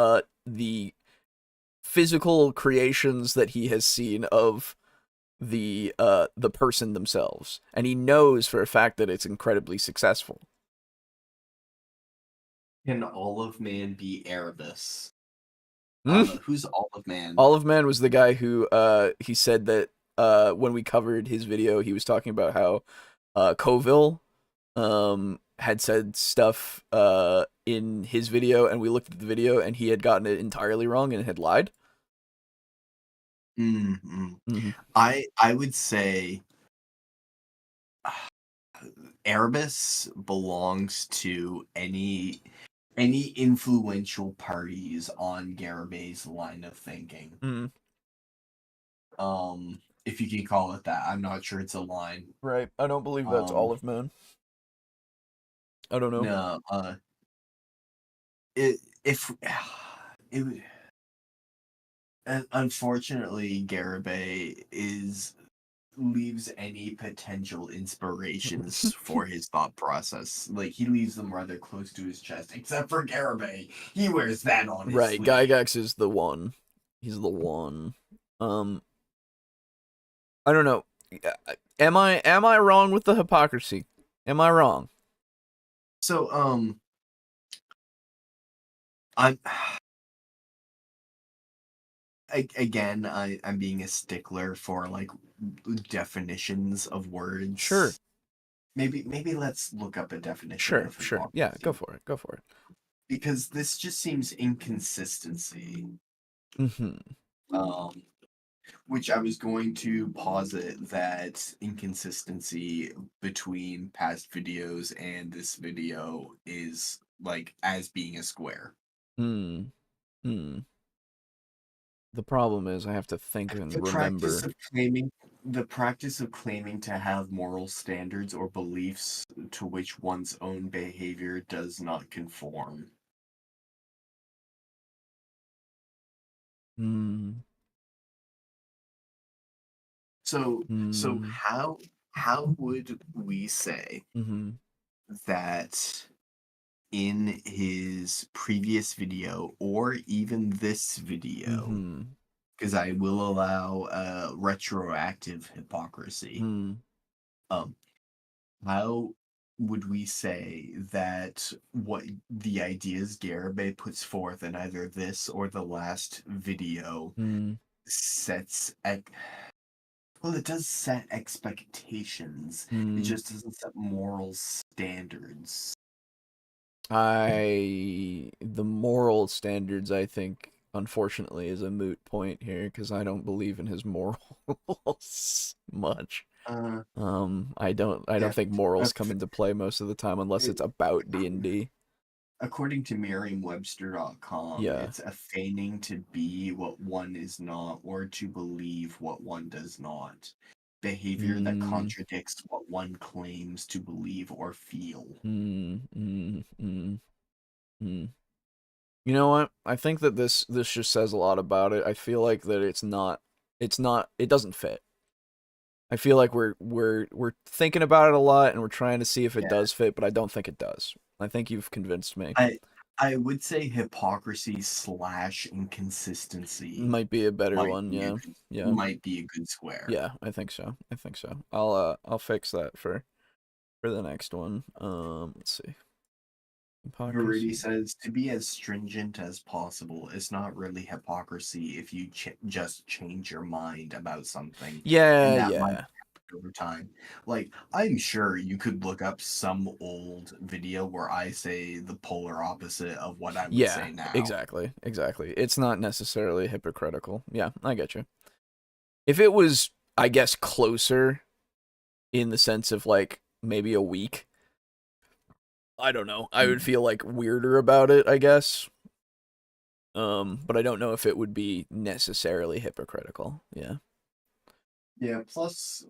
physical creations that he has seen of the person themselves, and he knows for a fact that it's incredibly successful. Can Olive Man be Erebus? Mm? Who's Olive Man? Olive Man was the guy who he said that when we covered his video, he was talking about how Coville had said stuff in his video, and we looked at the video, and he had gotten it entirely wrong and had lied. Mm-hmm. I would say Erebus belongs to any influential parties on Garabay's line of thinking. Mm-hmm. If you can call it that. I'm not sure it's a line. Right. I don't believe that's Olive Man. I don't know. No, unfortunately, Garibay leaves any potential inspirations for his thought process. Like, he leaves them rather close to his chest, except for Garibay. He wears that on his right, sleeve. Gygax is the one. He's the one. I don't know. Am I wrong with the hypocrisy? Am I wrong? So, I'm being a stickler for like definitions of words. Sure. Maybe let's look up a definition. Sure. Yeah, go for it. Because this just seems inconsistency. Mm-hmm. Which I was going to posit that inconsistency between past videos and this video is like as being a square. The problem is I have to think and remember. The practice of claiming to have moral standards or beliefs to which one's own behavior does not conform. Hmm. So Hmm. how would we say Mm-hmm. that in his previous video or even this video, Mm-hmm. because I will allow retroactive hypocrisy. Hmm. Um, how would we say that what the ideas Garibay puts forth in either this or the last video Hmm. sets well, it does set expectations. It Hmm. just doesn't set moral standards. The moral standards, I think, unfortunately, is a moot point here because I don't believe in his morals much. Uh, I don't yeah. think morals come ac- into play most of the time unless it's about D&D. According to Merriam-Webster.com, Yeah. it's a feigning to be what one is not or to believe what one does not. Behavior that Mm, contradicts what one claims to believe or feel. mm, mm, mm, mm. You know what? I think that this just says a lot about it. I feel like that it doesn't fit. I feel like we're thinking about it a lot and we're trying to see if it Yeah. does fit, but I don't think it does. I think you've convinced me. I would say hypocrisy / inconsistency Might be a better might one, be a yeah. good, Yeah. might be a good square. Yeah, I think so. I think so. I'll fix that for the next one. Let's see. Verity Hypocrisy. says to be as stringent as possible is not really hypocrisy if you just change your mind about something, and Yeah, that might yeah. happen over time. Like, I'm sure you could look up some old video where I say the polar opposite of what I would Yeah, say now. exactly. Exactly. It's not necessarily hypocritical. Yeah, I get you. If it was, I guess, closer in the sense of like maybe a week, I don't know. I would feel like weirder about it, I guess. But I don't know if it would be necessarily hypocritical. Yeah. Yeah, plus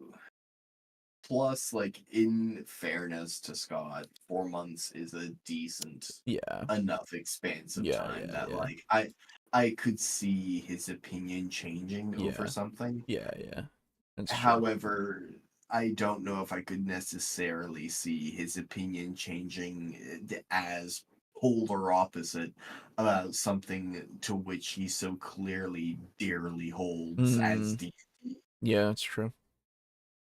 like in fairness to Scott, 4 months is a decent Yeah. enough expanse of Yeah, time yeah, that yeah. like I could see his opinion changing over Yeah. something. Yeah, yeah. That's true. However, I don't know if I could necessarily see his opinion changing as polar opposite about something to which he so clearly dearly holds as Mm, D&D. yeah, that's true.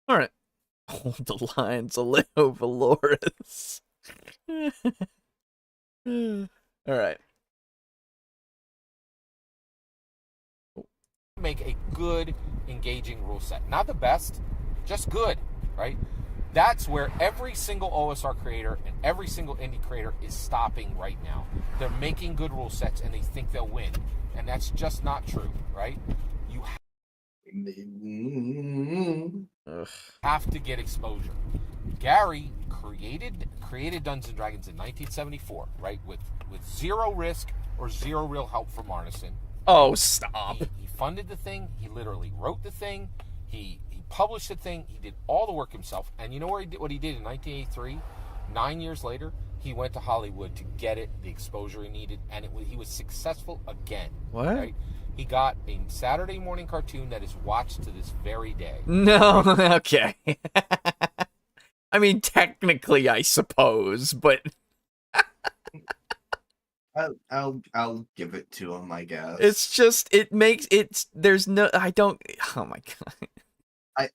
All right. Hold the lines, Alejo Valores. All right. Make a good, engaging rule set. Not the best, just good, right? That's where every single OSR creator and every single indie creator is stopping right now. They're making good rule sets and they think they'll win. And that's just not true, right? You Ugh. have to get exposure. Gary created Dungeons and Dragons in 1974, right? With zero risk or zero real help from Arneson. Oh, stop. He funded the thing. He literally wrote the thing. He published the thing. He did all the work himself. And you know what he did in 1983? 9 years later, he went to Hollywood to get it the exposure he needed, and he was successful again. What? Right? He got a Saturday morning cartoon that is watched to this very day. No, okay. I mean, technically, I suppose, but I'll give it to him, I guess. it's just there's no I don't. Oh my god.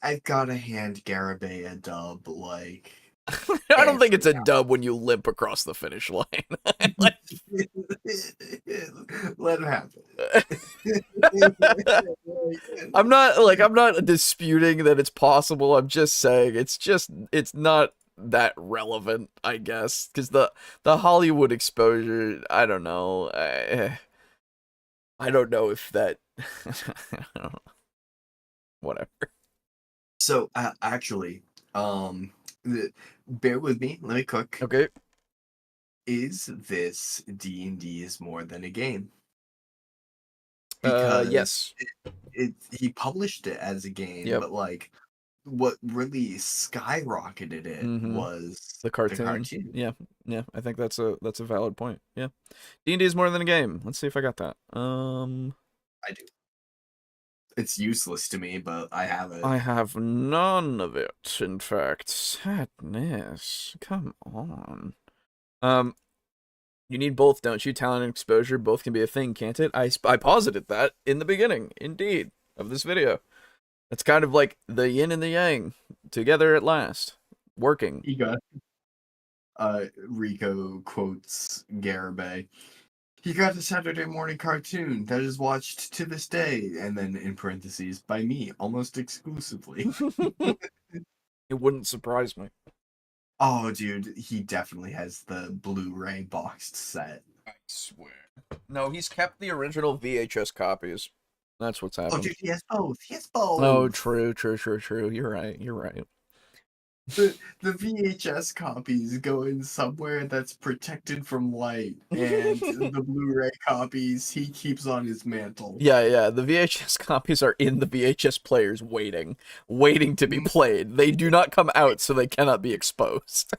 I've gotta hand Garibay a dub, like I don't think it's a every dub when you limp across the finish line. Like, let him have it. I'm not disputing that it's possible. I'm just saying it's not that relevant, I guess, because the Hollywood exposure, I don't know. I don't know if that. I don't know. Whatever. So actually, bear with me. Let me cook. Okay. Is this D&D is more than a game? because Yes. he published it as a game, Yep. but like what really skyrocketed it was The cartoon. Yeah, I think that's a valid point. Yeah, D&D is more than a game. Let's see if I got that. I do. It's useless to me, but I have it. I have none of it. In fact, sadness. Come on. You need both, don't you? Talent and exposure both can be a thing, can't it? I posited that in the beginning, indeed, of this video. It's kind of like the yin and the yang together at last, working. He got Rico quotes Garibay. He got a Saturday morning cartoon that is watched to this day, and then in parentheses, by me, almost exclusively. It wouldn't surprise me. Oh, dude, he definitely has the Blu-ray boxed set. I swear. No, he's kept the original VHS copies. That's what's happened. Oh, dude, he has both. He has both. Oh, true. You're right. The VHS copies go in somewhere that's protected from light, and the Blu-ray copies he keeps on his mantle. Yeah. The VHS copies are in the VHS players waiting to be played. They do not come out, so they cannot be exposed.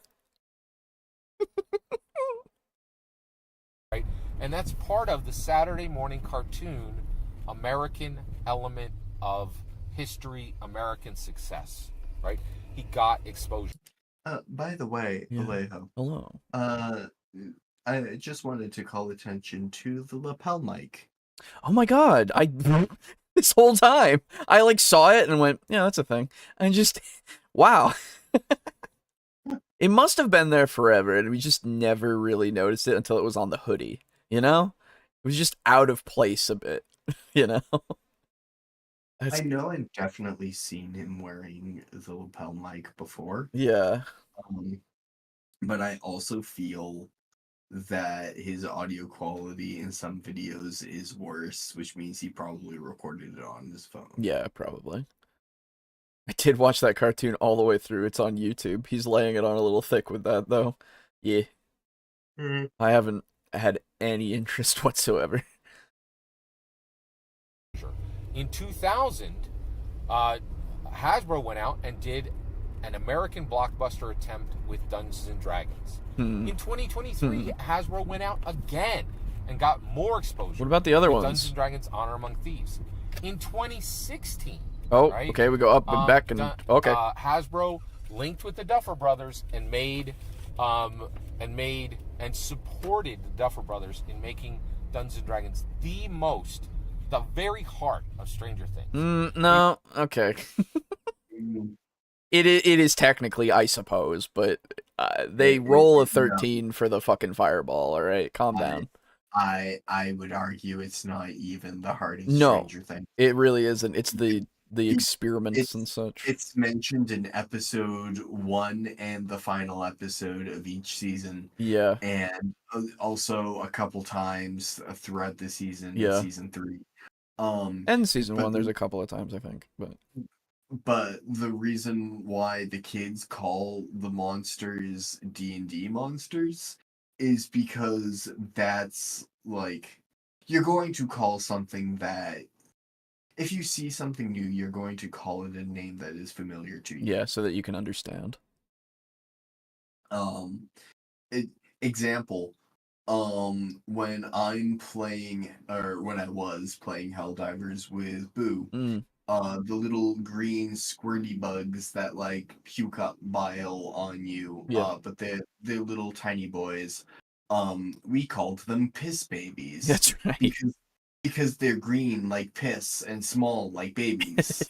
Right, and that's part of the Saturday morning cartoon American element of history, American success. Right, he got exposure. By the way, Yeah. Alejo. Hello. I just wanted to call attention to the lapel mic. Oh my god, this whole time I like saw it and went, yeah, that's a thing. And just wow. It must have been there forever and we just never really noticed it until it was on the hoodie, you know? It was just out of place a bit, you know? I know I've definitely seen him wearing the lapel mic before. Yeah. But I also feel that his audio quality in some videos is worse, which means he probably recorded it on his phone. Yeah, probably. I did watch that cartoon all the way through. It's on YouTube. He's laying it on a little thick with that, though. Yeah. I haven't had any interest whatsoever. In 2000, Hasbro went out and did an American blockbuster attempt with Dungeons and Dragons. In 2023, Hasbro went out again and got more exposure. What about the other with ones? Dungeons and Dragons: Honor Among Thieves. In 2016. Oh, right, okay, we go up and back and okay. Hasbro linked with the Duffer Brothers and supported the Duffer Brothers in making Dungeons and Dragons the very heart of Stranger Things. No, okay. It is technically, I suppose, but they roll a 13 for the fucking fireball. All right, calm down. I would argue it's not even the heart of Stranger Things. It really isn't. It's the experiments and such. It's mentioned in episode 1 and the final episode of each season. Yeah, and also a couple times throughout the season. Yeah, season 3. And season 1, there's a couple of times I think, but the reason why the kids call the monsters D&D monsters is because that's like you're going to call something that if you see something new, you're going to call it a name that is familiar to you. Yeah, so that you can understand. Example. When I'm playing, or when I was playing Helldivers with Boo, the little green squirty bugs that like puke up bile on you, but they're little tiny boys. We called them piss babies. That's right. Because they're green like piss and small like babies.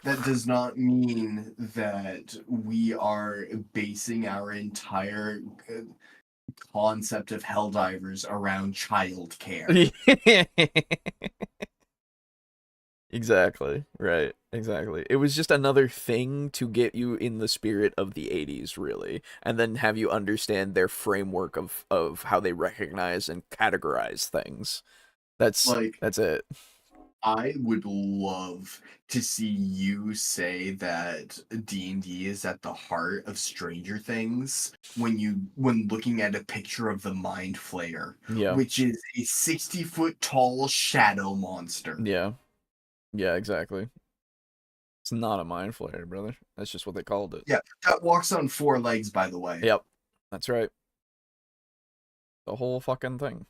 That does not mean that we are basing our entire concept of Helldivers around childcare. Exactly. Right. Exactly. It was just another thing to get you in the spirit of the 80s, really, and then have you understand their framework of how they recognize and categorize things. That's it. I would love to see you say that D&D is at the heart of Stranger Things when looking at a picture of the Mind Flayer, Yeah. which is a 60-foot tall shadow monster. Yeah. Yeah, exactly. It's not a mind flayer, brother. That's just what they called it. Yeah, that walks on 4 legs, by the way. Yep. That's right. The whole fucking thing.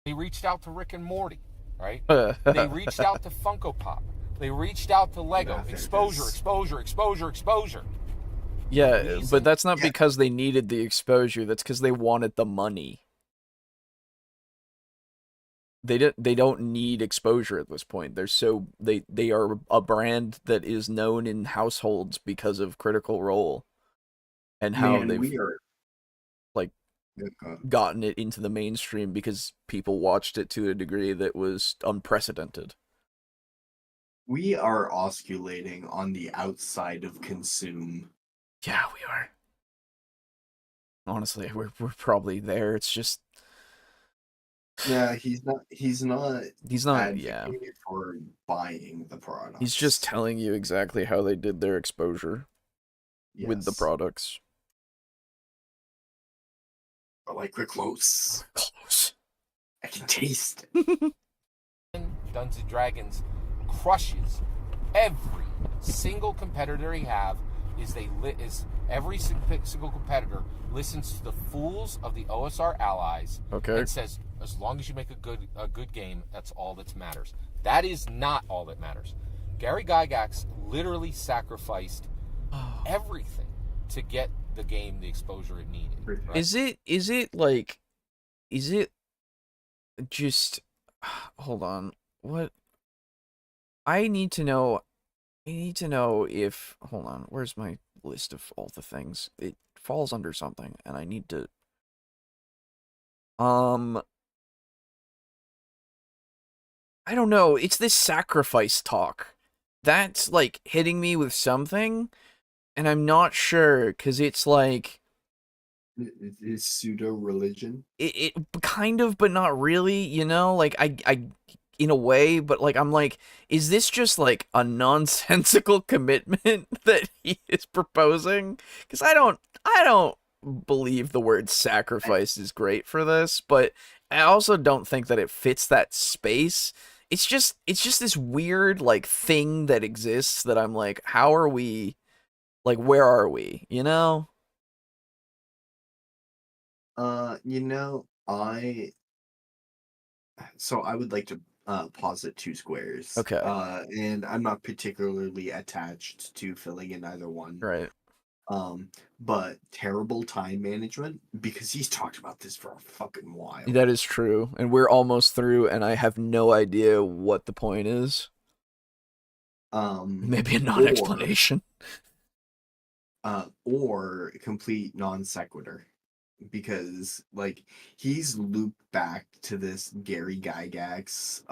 They reached out to Rick and Morty, right? They They reached out to Funko Pop. They reached out to Lego. Yeah, there it Exposure, is. exposure, exposure, exposure. Yeah, Reason- but that's not yeah. because they needed the exposure. That's because they wanted the money. They don't need exposure at this point. They are a brand that is known in households because of Critical Role and how Man, they've we are like gotten it into the mainstream because people watched it to a degree that was unprecedented. we are osculating on the outside of consume. Yeah, we are. Honestly, we're probably there. It's just Yeah, he's not he's not. Yeah, advocating for buying the product. he's just telling you exactly how they did their exposure with the Yes. products. But like we're close. Close. I can taste it. Dungeons and Dragons crushes every single competitor they have. Is every single competitor listens to the fools of the OSR allies Okay. and says, as long as you make a good game, that's all that matters. That is not all that matters. Gary Gygax literally sacrificed everything to get the game the exposure it needed. Right? Is it just hold on. What I need to know if hold on, where's my list of all the things? It falls under something and I need to I don't know, it's this sacrifice talk. That's like hitting me with something and I'm not sure cuz it's like Is pseudo religion. it kind of but not really, you know, like I in a way, but like I'm like, is this just like a nonsensical commitment that he is proposing? Because I don't believe the word sacrifice is great for this, but I also don't think that it fits that space. It's just this weird like thing that exists that I'm like, how are we, like, where are we, you know? I would like to posit 2 squares. Okay. And I'm not particularly attached to filling in either one. Right. But terrible time management, because he's talked about this for a fucking while. That is true, and we're almost through, and I have no idea what the point is. Maybe a non-explanation. Or complete non sequitur, because like he's looped back to this Gary Gygax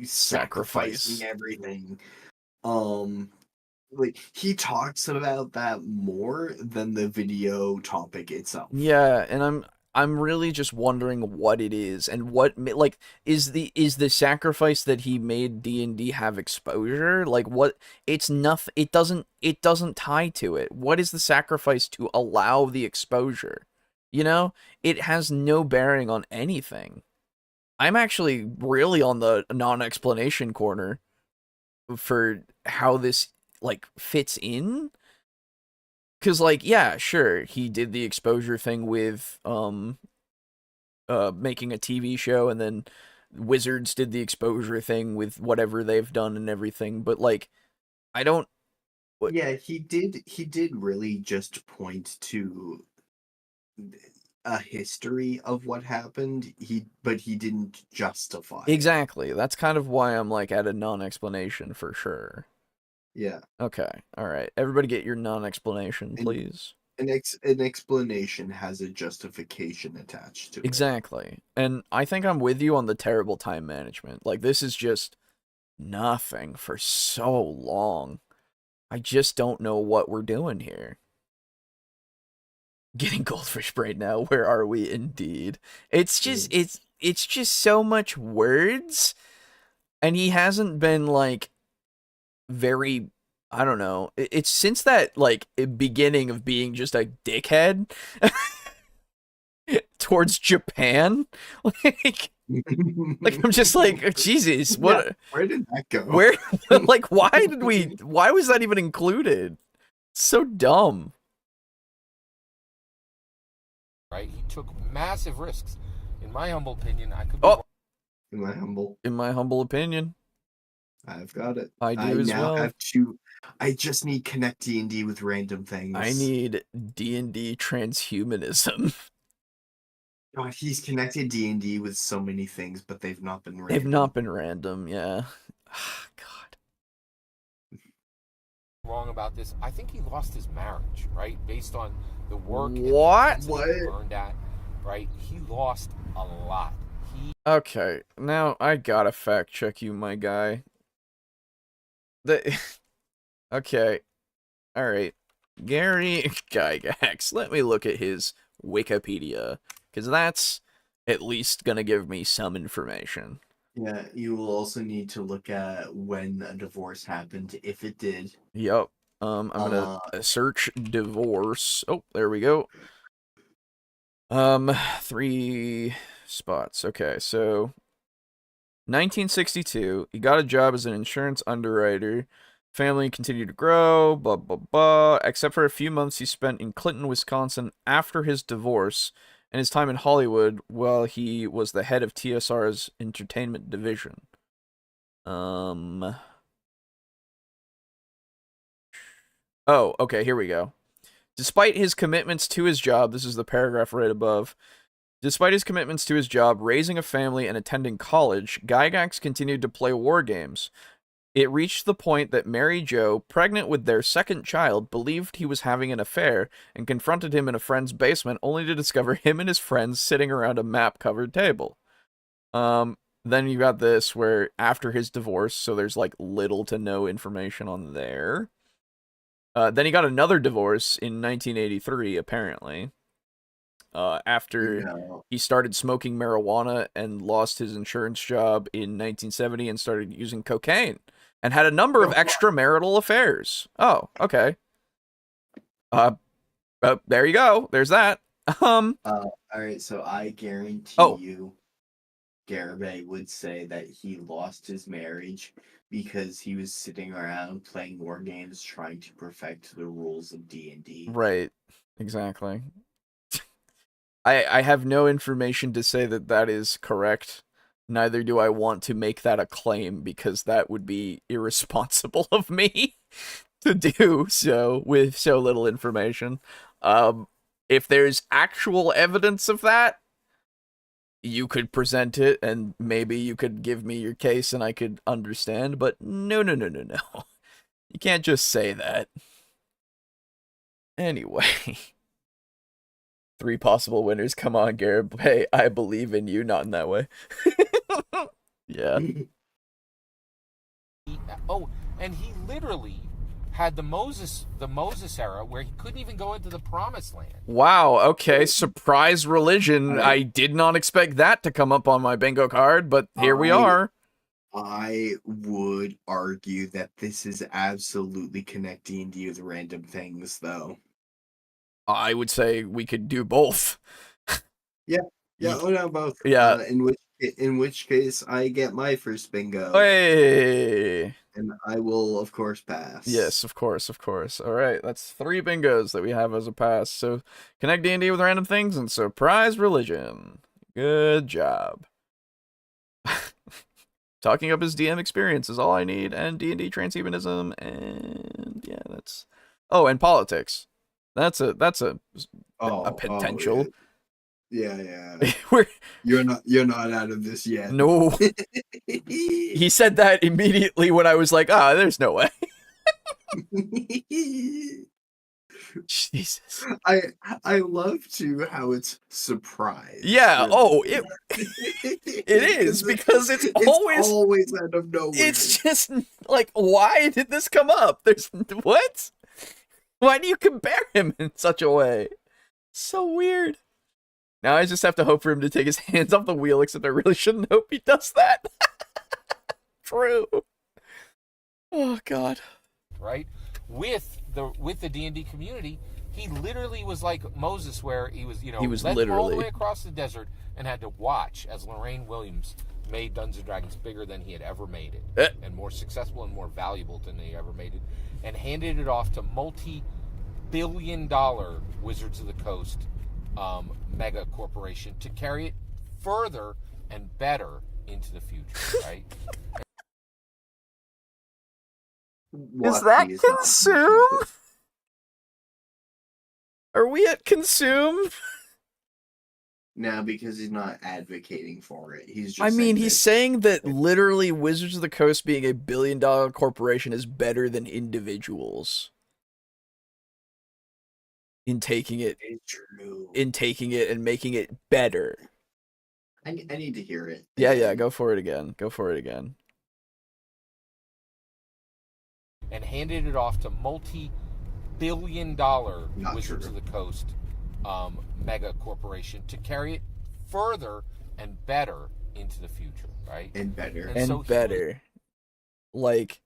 sacrificing everything. Like he talks about that more than the video topic itself. Yeah, and I'm really just wondering what it is and what, like, is the sacrifice that he made D&D have exposure? Like, what, it's nothing, it doesn't tie to it. What is the sacrifice to allow the exposure? You know, it has no bearing on anything. I'm actually really on the non-explanation corner for how this like fits in. Cause like, yeah, sure, he did the exposure thing with making a TV show, and then Wizards did the exposure thing with whatever they've done and everything, but like I don't Yeah, he did really just point to a history of what happened. But he didn't justify it. Exactly. That's kind of why I'm like at a non-explanation for sure. Yeah. Okay. All right. Everybody get your non-explanation, please. An explanation has a justification attached to it. Exactly. And I think I'm with you on the terrible time management. Like, this is just nothing for so long. I just don't know what we're doing here. Getting goldfish brain now. Where are we? Indeed. It's just it's just so much words, and he hasn't been like very. I don't know. It's since that like beginning of being just a dickhead towards Japan, like. Like I'm just like Jesus. What? Yeah, where did that go? Where? Like why did we? Why was that even included? So dumb. Right? He took massive risks. In my humble opinion, I could. Oh, In my humble opinion, I've got it. I do as now well. have to. I just need connect D&D with random things. I need D&D transhumanism. God, he's connected D&D with so many things, but they've not been random. They've not been random, yeah. God. Wrong about this. I think he lost his marriage, right? Based on the work What? He earned at, right? He lost a lot. Okay, now I gotta fact check you, my guy. Okay. Alright. Gary Gygax. Let me look at his Wikipedia, because that's at least gonna give me some information. Yeah, you will also need to look at when a divorce happened, if it did. Yep. I'm gonna search divorce. Oh, there we go. 3 spots. Okay, so 1962, he got a job as an insurance underwriter. Family continued to grow, blah, blah, blah, except for a few months he spent in Clinton, Wisconsin after his divorce and his time in Hollywood while he was the head of TSR's entertainment division. Oh, okay, here we go. Despite his commitments to his job, this is the paragraph right above. Despite his commitments to his job, raising a family, and attending college, Gygax continued to play war games. It reached the point that Mary Jo, pregnant with their second child, believed he was having an affair and confronted him in a friend's basement, only to discover him and his friends sitting around a map-covered table. Then you got this, where after his divorce, so there's like little to no information on there. Then he got another divorce in 1983, apparently. After he started smoking marijuana and lost his insurance job in 1970 and started using cocaine. And had a number of extramarital affairs. Oh, okay. There you go. There's that. All right, so I guarantee you, Garibay would say that he lost his marriage because he was sitting around playing war games trying to perfect the rules of D&D. Right. Exactly. I have no information to say that that is correct. Neither do I want to make that a claim, because that would be irresponsible of me to do so with so little information. If there's actual evidence of that, you could present it, and maybe you could give me your case and I could understand, but no. You can't just say that. Anyway. 3 possible winners. Come on, Garrett. Hey, I believe in you. Not in that way. Yeah. And he literally had the Moses era where he couldn't even go into the promised land. Wow, okay. Surprise religion. I did not expect that to come up on my bingo card, but here we are. I would argue that this is absolutely connecting D with random things, though. I would say we could do both. Yeah, both. Yeah. In which case, I get my first bingo. Hey! And I will, of course, pass. Yes, of course. All right, that's 3 bingos that we have as a pass. So, connect D&D with random things and surprise religion. Good job. Talking up his DM experience is all I need, and D&D transhumanism, and yeah, that's... Oh, and politics. That's a potential. Yeah. We're... You're not out of this yet. No. He said that immediately when I was like, there's no way. Jesus. I love how it's surprise. Yeah, really. It is, because it's always out of nowhere. It's just like, why did this come up? There's what? Why do you compare him in such a way? So weird. Now I just have to hope for him to take his hands off the wheel, except I really shouldn't hope he does that. True. Oh, God. Right? With the D&D community, he literally was like Moses, where he was, He was led them all the literally- way across the desert and had to watch as Lorraine Williams made Dungeons & Dragons bigger than he had ever made it, and more successful and more valuable than he ever made it, and handed it off to multi-billion-dollar Wizards of the Coast mega corporation to carry it further and better into the future, right? Is that consume? Are we at consume? No, because he's not advocating for it. He's just. I mean, saying he's that- saying that literally Wizards of the Coast being a billion-dollar corporation is better than individuals. In taking it It's true. and making it better. I need to hear it. Yeah, go for it again. And handed it off to multi-billion-dollar Not Wizards true. of the Coast mega corporation to carry it further and better into the future, right? And better. And And so he better. Like,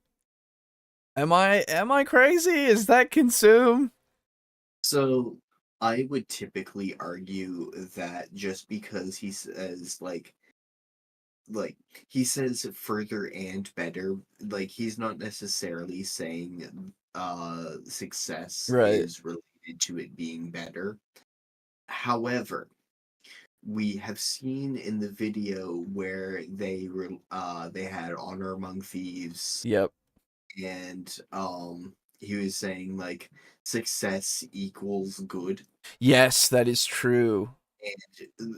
am I crazy? Is that consume? So I would typically argue that just because he says like he says further and better, like he's not necessarily saying success Right. is related to it being better. However, we have seen in the video where they had Honor Among Thieves, Yep. and he was saying like success equals good, Yes, that is true. and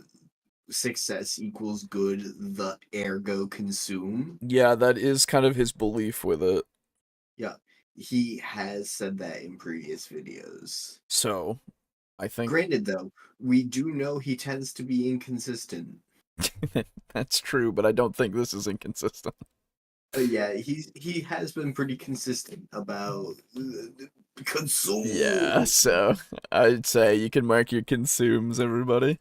success equals good, the ergo consume. Yeah, that is kind of his belief with it. Yeah, he has said that in previous videos. So, I think Granted, though, we do know he tends to be inconsistent. that's true, but I don't think this is inconsistent. Yeah, he has been pretty consistent about consume. Yeah, so I'd say you can mark your consumes, everybody.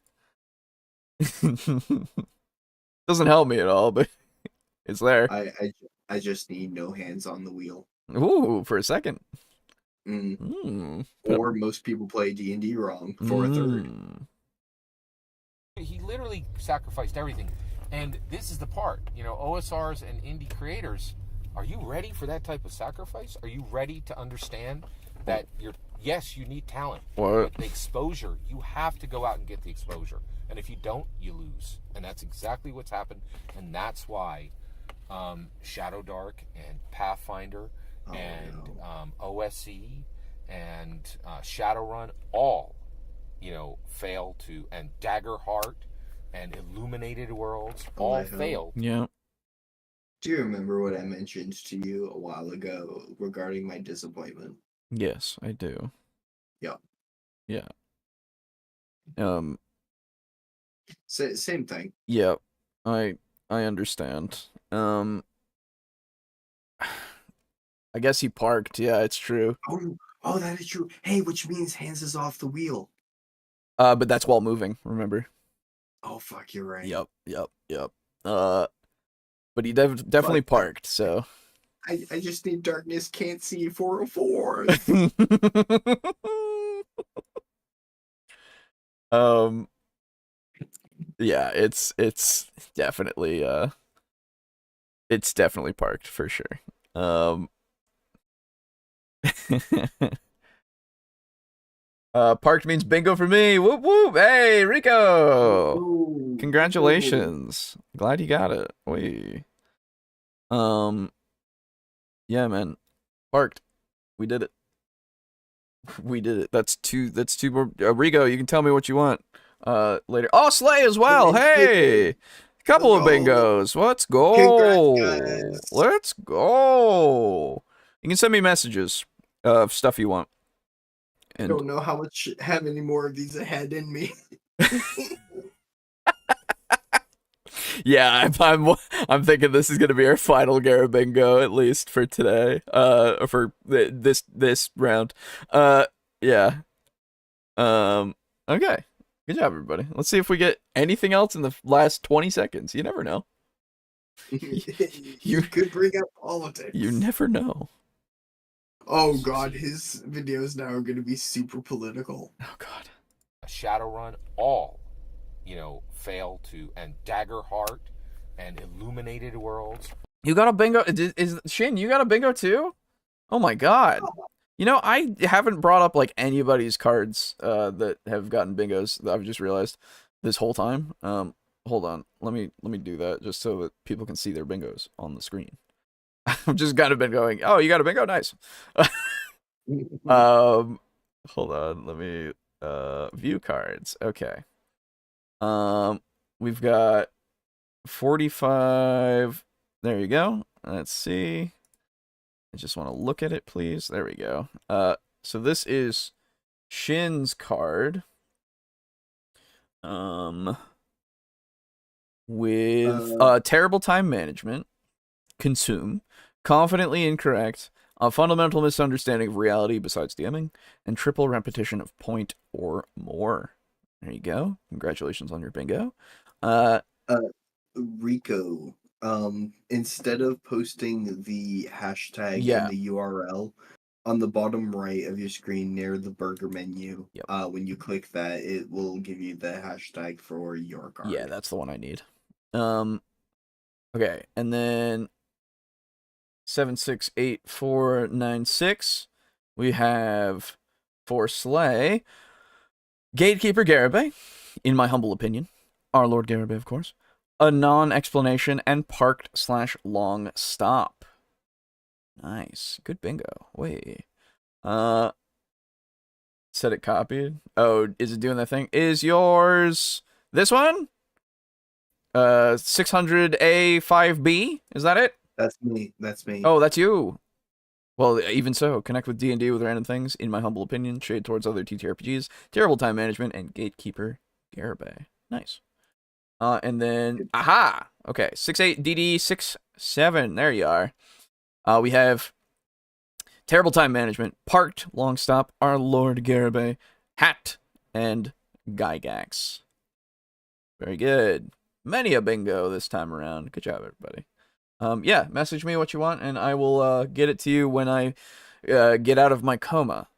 Doesn't help me at all, but it's there. I just need no hands on the wheel. Ooh, for a second. Mm. Or most people play D&D wrong for a third. He literally sacrificed everything. And this is the part, OSRs and indie creators, are you ready for that type of sacrifice? Are you ready to understand that yes, you need talent. What? But the exposure, you have to go out and get the exposure. And if you don't, you lose. And that's exactly what's happened. And that's why Shadow Dark and Pathfinder OSE and Shadowrun all, fail to, and Daggerheart and Illuminated Worlds all Alejo. failed. Yeah. Do you remember what I mentioned to you a while ago regarding my disappointment? Yes, I do. Yeah. Yeah. Same thing. Yeah. I understand. I guess he parked. Yeah, it's true. Oh, that is true. Hey, which means hands is off the wheel. But that's while moving, remember? Oh, fuck, you're right. Yep. But he definitely Fuck. parked, so. I just need darkness, can't see 404. Yeah, it's definitely parked for sure. Parked means bingo for me. Whoop whoop. Hey, Rico. Ooh, Congratulations. Glad you got it. Wait. Yeah, man. Parked. We did it. We did it. That's two more. Rigo, you can tell me what you want later. Oh, Slay as well. Hey, couple of bingos. Let's go. Congrats, guys. Let's go. You can send me messages of stuff you want. I don't know how much have any more of these ahead in me. Yeah, I'm thinking this is gonna be our final Garabingo, at least for today. For this round. Yeah. Okay. Good job, everybody. Let's see if we get anything else in the last 20 seconds. You never know. You could bring up politics. You never know. Oh god, his videos now are going to be super political. Oh god. Shadowrun, all, fail to, and Daggerheart and Illuminated Worlds. You got a bingo? Is Shin? You got a bingo too? Oh my god! I haven't brought up like anybody's cards that have gotten bingos. That I've just realized this whole time. Hold on. Let me do that just so that people can see their bingos on the screen. I've just kind of been going. Oh, you got a bingo? Nice. Hold on. Let me view cards. Okay. We've got 45. There you go. Let's see. I just want to look at it, please. There we go. So this is Shin's card. With terrible time management, consume, confidently incorrect, a fundamental misunderstanding of reality besides DMing, and triple repetition of point or more. There you go. Congratulations on your bingo. Rico, instead of posting the hashtag Yeah. in the URL, on the bottom right of your screen near the burger menu, Yep. when you click that, it will give you the hashtag for your card. Yeah, that's the one I need. Okay, and then 768496, we have for Slay, Gatekeeper Garibay, in my humble opinion, our Lord Garibay, of course, a non-explanation, and parked/long stop. Nice, good bingo. Wait, said it copied. Oh, is it doing that thing? Is yours this one? 600A5B? Is that it? That's me. That's me. Oh, that's you. Well, even so, connect with D&D with random things, in my humble opinion, shade towards other TTRPGs, terrible time management, and Gatekeeper Garibay. Nice. And then, aha! Okay, 68DD67, there you are. We have terrible time management, parked, long stop, our Lord Garibay, hat, and Gygax. Very good. Many a bingo this time around. Good job, everybody. Yeah, message me what you want, and I will get it to you when I get out of my coma.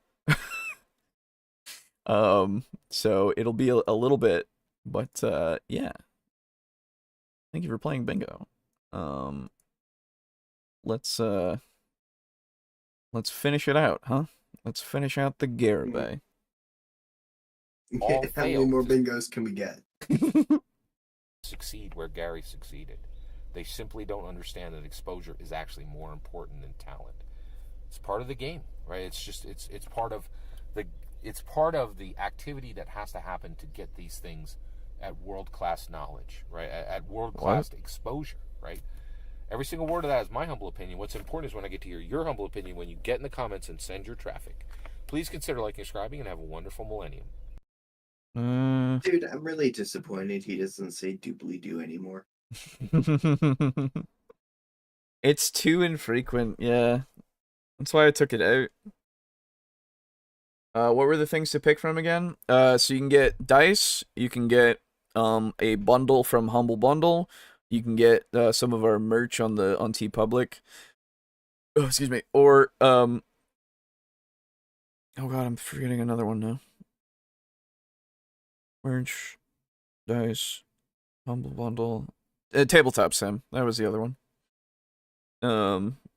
So it'll be a little bit, but yeah. Thank you for playing bingo. Let's finish it out, huh? Let's finish out the Garibay. All How many failed. more bingos can we get? Succeed where Gary succeeded. They simply don't understand that exposure is actually more important than talent. It's part of the game, right? It's part of the activity that has to happen to get these things at world-class knowledge, right? At world-class exposure, right? Every single word of that is my humble opinion. What's important is when I get to hear your humble opinion when you get in the comments and send your traffic. Please consider liking and subscribing and have a wonderful millennium. Dude, I'm really disappointed he doesn't say doobly-doo anymore. It's too infrequent, yeah. That's why I took it out. What were the things to pick from again? So you can get dice, you can get a bundle from Humble Bundle, you can get some of our merch on TeePublic. Oh, excuse me. Or oh god, I'm forgetting another one now. Merch, dice, Humble Bundle, Tabletop Sim. That was the other one.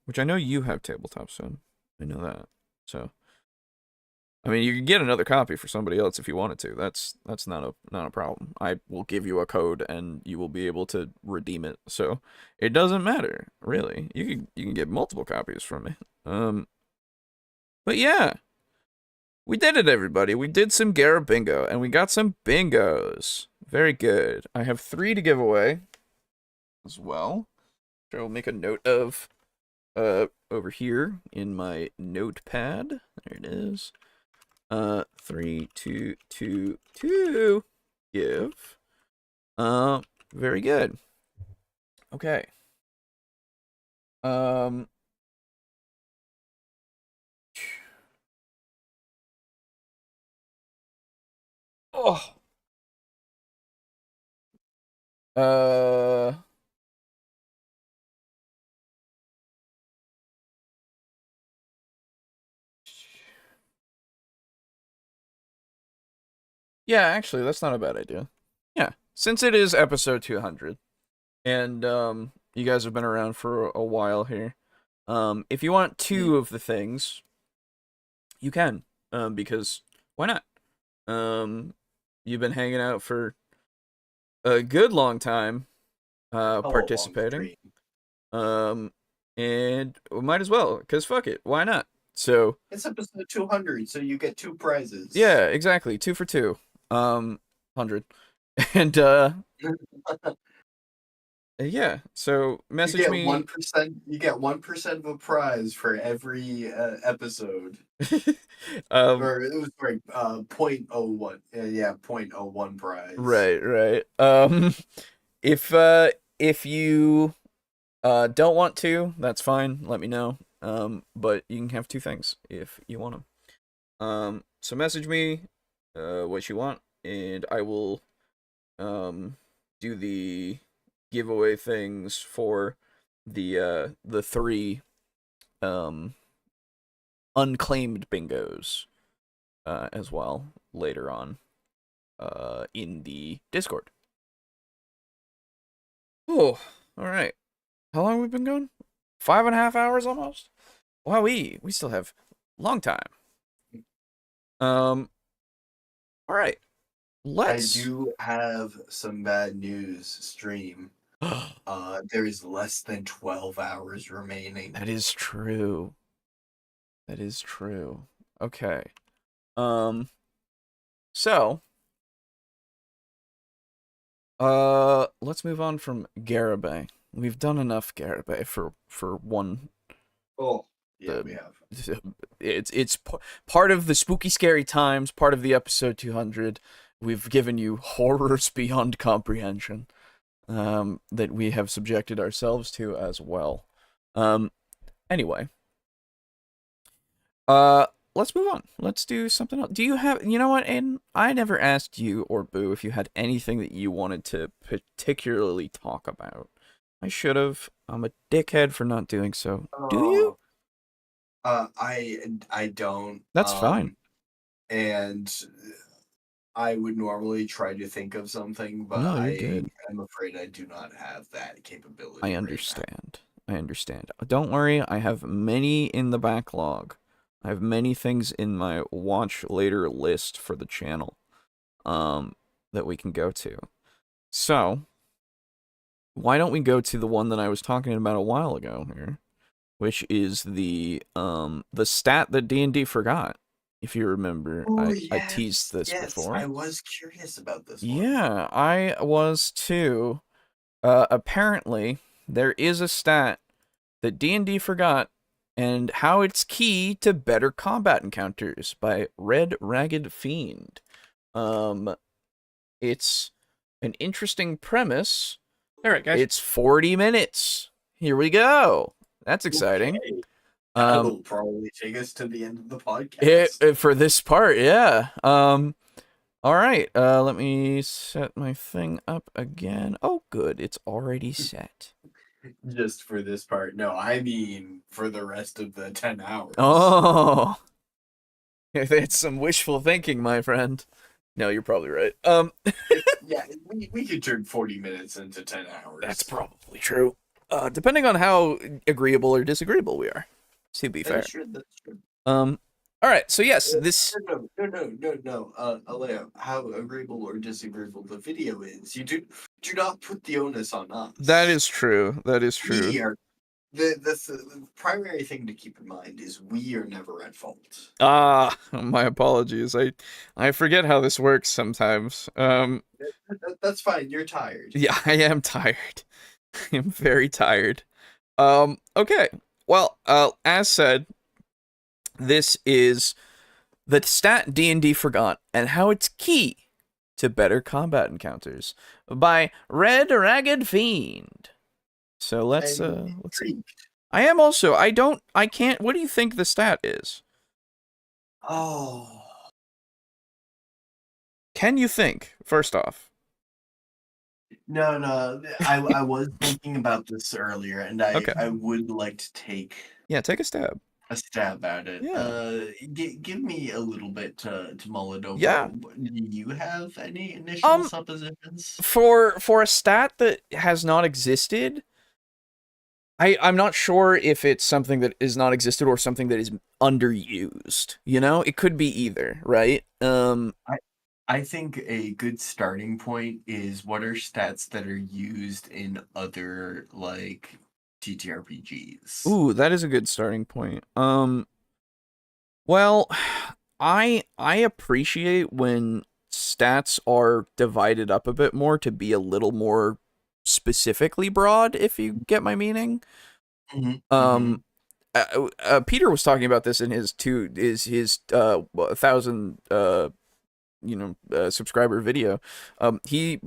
Which I know you have Tabletop Sim. I know that. So, I mean, you can get another copy for somebody else if you wanted to. That's not a problem. I will give you a code and you will be able to redeem it. So it doesn't matter, really. You can get multiple copies from me. But yeah. We did it, everybody. We did some Gara Bingo, and we got some bingos. Very good. I have 3 to give away as well. So I'll make a note of over here in my notepad. There it is. 3, 2, 2, 2. Give. Very good. Okay. Oh. Uh. Yeah, actually, that's not a bad idea. Yeah, since it is episode 200, and you guys have been around for a while here. If you want two of the things, you can. Because why not? You've been hanging out for a good long time, A long participating. stream. And we might as well, because fuck it, why not? So, It's episode 200, so you get 2 prizes. yeah, exactly, 2 for 2. 100. And, yeah, so message you get me. 1%. You get 1% of a prize for every episode. Or it was sorry, 0.01. Yeah, 0.01 prize. Right. If you don't want to, that's fine. Let me know. But you can have 2 things if you want them. So message me what you want, and I will do the giveaway things for the 3 unclaimed bingos as well later on in the Discord. Oh, all right. How long have we been going? 5.5 hours almost. Wow, we still have long time. All right. Let's. I do have some bad news, stream. There is less than 12 hours remaining. That is true. That is true. Okay. So. Let's move on from Garibay. We've done enough Garibay for one. Oh, yeah, we have. It's part of the spooky scary times, part of the episode 200. We've given you horrors beyond comprehension that we have subjected ourselves to as well. Anyway, let's move on. Let's do something else. Do you have, you know what, Aiden? I never asked you or Boo if you had anything that you wanted to particularly talk about. I should have. I'm a dickhead for not doing so. Do you? I don't. That's fine. And I would normally try to think of something, but No, you're good. I'm afraid I do not have that capability. I understand. I understand. Don't worry, I have many in the backlog. I have many things in my watch later list for the channel that we can go to. So, why don't we go to the one that I was talking about a while ago here, which is the stat that D&D forgot. If you remember, I teased this before. I was curious about this one. Yeah, I was too. Apparently, there is a stat that D&D forgot, and how it's key to better combat encounters by Red Ragged Fiend. It's an interesting premise. All right, guys. It's 40 minutes. Here we go. That's exciting. Okay. That'll probably take us to the end of the podcast. For this part, yeah. All right. Let me set my thing up again. Oh, good. It's already set. Just for this part. No, I mean for the rest of the 10 hours. Oh. That's some wishful thinking, my friend. No, you're probably right. Yeah, we could turn 40 minutes into 10 hours. That's probably true. Depending on how agreeable or disagreeable we are. To be fair. That's true. All right. So yes, this. No. Alejo, how agreeable or disagreeable the video is. You do not put the onus on us. That is true. That is true. We are. The primary thing to keep in mind is we are never at fault. My apologies. I forget how this works sometimes. That's fine. You're tired. Yeah, I am tired. I am very tired. Okay. Well, as said, this is the stat D&D forgot and how it's key to better combat encounters by Red Ragged Fiend. So let's see. I am also. I can't. What do you think the stat is? Oh. can you think first off? No. I was thinking about this earlier, and Okay. I would like to take Yeah, take a stab. a stab at it. Yeah. Give me a little bit to mull it over. Yeah. Do you have any initial suppositions? For a stat that has not existed, I'm not sure if it's something that is not existed or something that is underused. You know, it could be either, right? I think a good starting point is what are stats that are used in other like TTRPGs. Ooh, that is a good starting point. Well, I appreciate when stats are divided up a bit more to be a little more specifically broad, if you get my meaning. Peter was talking about this in his 1,000 subscriber video. He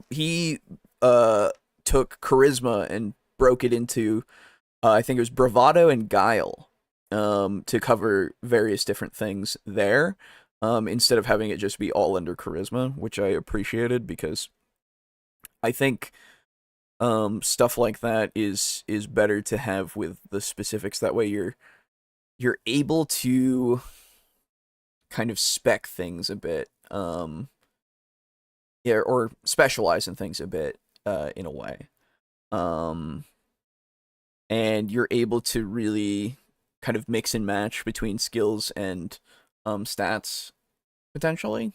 took charisma and broke it into I think it was bravado and guile, to cover various different things there, instead of having it just be all under charisma, which I appreciated because I think stuff like that is better to have with the specifics. That way you're able to kind of spec things a bit, yeah, or specialize in things a bit, in a way, and you're able to really kind of mix and match between skills and stats potentially.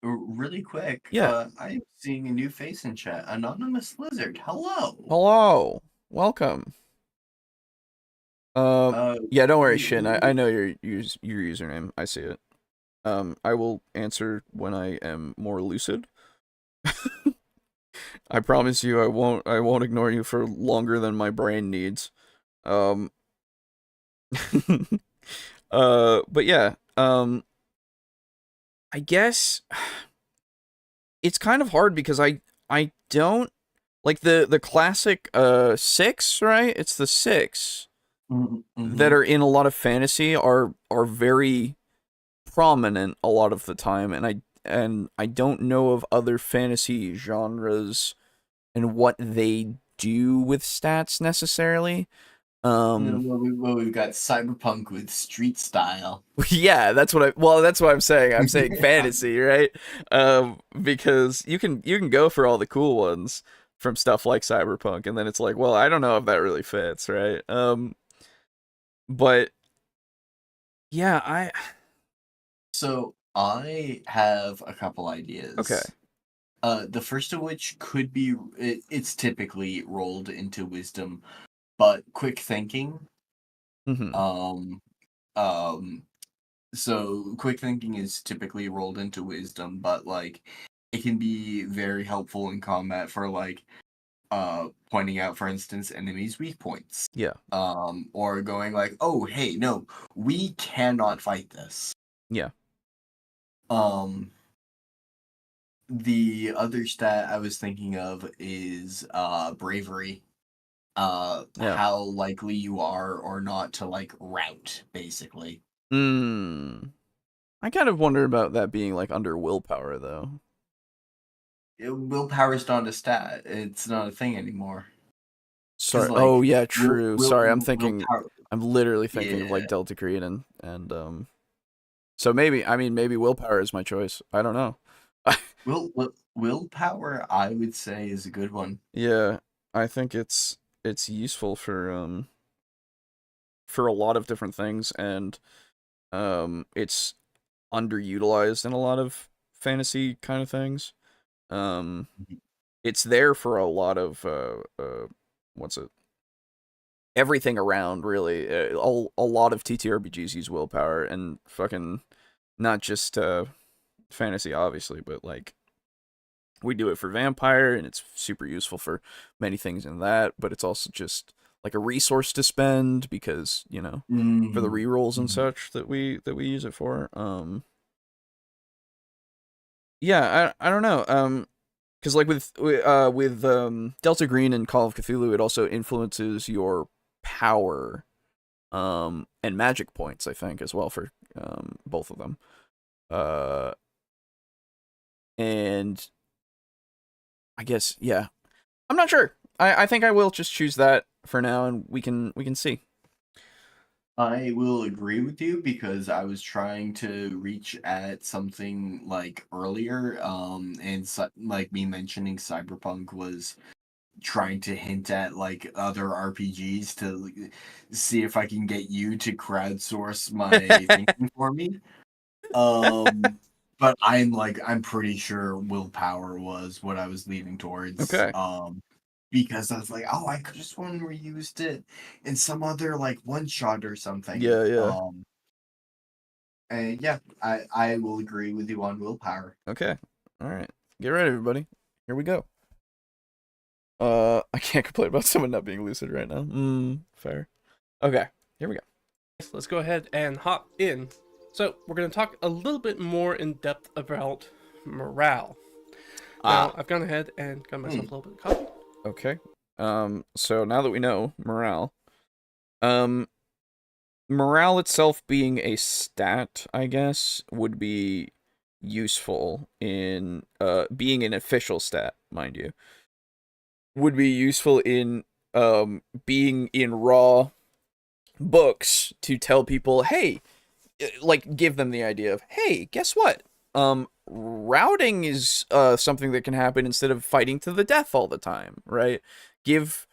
Really quick, Yeah. I'm seeing a new face in chat. Anonymous Lizard, hello. Hello. Welcome. Yeah, don't worry, we- Shin. we- I know your username. I see it. I will answer when I am more lucid. I promise you I won't ignore you for longer than my brain needs. But yeah, I guess it's kind of hard because I don't like the classic 6, right? It's the 6 that are in a lot of fantasy are very prominent a lot of the time, and I don't know of other fantasy genres and what they do with stats necessarily. Well, we've got cyberpunk with street style. Yeah, that's what I'm saying. I'm saying fantasy, right? Because you can go for all the cool ones from stuff like cyberpunk, and then it's like, well, I don't know if that really fits, right? But yeah, So I have a couple ideas. Okay. The first of which could be it's typically rolled into wisdom, but quick thinking. Mhm. So quick thinking is typically rolled into wisdom, but like it can be very helpful in combat for like pointing out, for instance, enemies' weak points. Yeah. Or going like, oh hey, no, we cannot fight this. Yeah. The other stat I was thinking of is bravery. Yeah. How likely you are or not to like rout, basically. I kind of wonder about that being like under willpower though. Willpower is not a stat. It's not a thing anymore. Sorry. like, Oh yeah, true. Sorry, I'm thinking. willpower- I'm literally thinking of like Yeah. Delta Green and So maybe willpower is my choice. I don't know. Willpower, I would say, is a good one. Yeah, I think it's useful for a lot of different things, and it's underutilized in a lot of fantasy kind of things. It's there for a lot of everything around, really. A lot of TTRPGs use willpower, and fucking not just fantasy, obviously, but like we do it for vampire, and it's super useful for many things in that. But it's also just like a resource to spend because for the rerolls and such that we use it for. Yeah, I don't know. Because like with Delta Green and Call of Cthulhu, it also influences your power, and magic points, I think, as well for both of them. Uh, and I guess, yeah. I'm not sure. I think I will just choose that for now, and we can see. I will agree with you because I was trying to reach at something like earlier, and like me mentioning Cyberpunk was trying to hint at like other RPGs to see if I can get you to crowdsource my thinking for me. But I'm pretty sure willpower was what I was leaning towards. Okay. Because I was like, oh, I could have sworn we used it in some other like one shot or something. Yeah. And yeah, I will agree with you on willpower. Okay. All right. Get ready, everybody. Here we go. I can't complain about someone not being lucid right now. Fair. Okay. Here we go. Let's go ahead and hop in. So we're going to talk a little bit more in depth about morale. Now, I've gone ahead and got myself a little bit of coffee. Okay. So now that we know morale, morale itself being a stat, I guess, would be useful in being an official stat, mind you. Would be useful in being in raw books to tell people, hey, like give them the idea of, hey, guess what? Routing is something that can happen instead of fighting to the death all the time, right? Give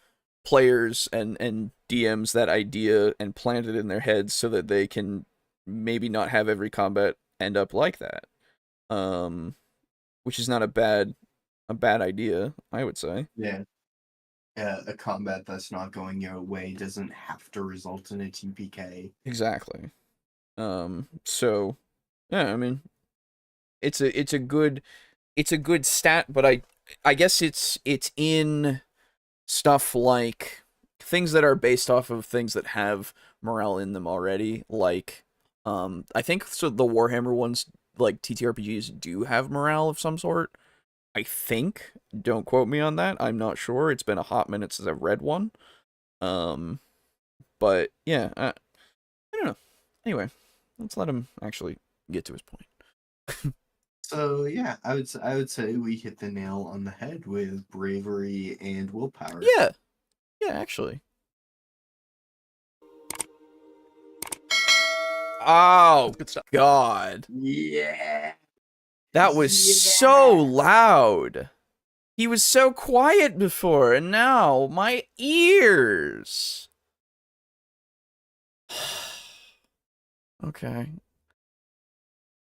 players and DMs that idea and plant it in their heads so that they can maybe not have every combat end up like that. Which is not a bad idea, I would say. Yeah. A combat that's not going your way doesn't have to result in a TPK. Exactly. So yeah, I mean, it's a good stat, but I guess it's in stuff like things that are based off of things that have morale in them already, like I think so the Warhammer ones, like TTRPGs, do have morale of some sort. I think. Don't quote me on that. I'm not sure. It's been a hot minute since I've read one. But yeah, I don't know. Anyway, let's let him actually get to his point. So yeah, I would say we hit the nail on the head with bravery and willpower. Yeah, actually. Oh, Good stuff. God. Yeah. That was so loud. He was so quiet before, and now my ears. Okay.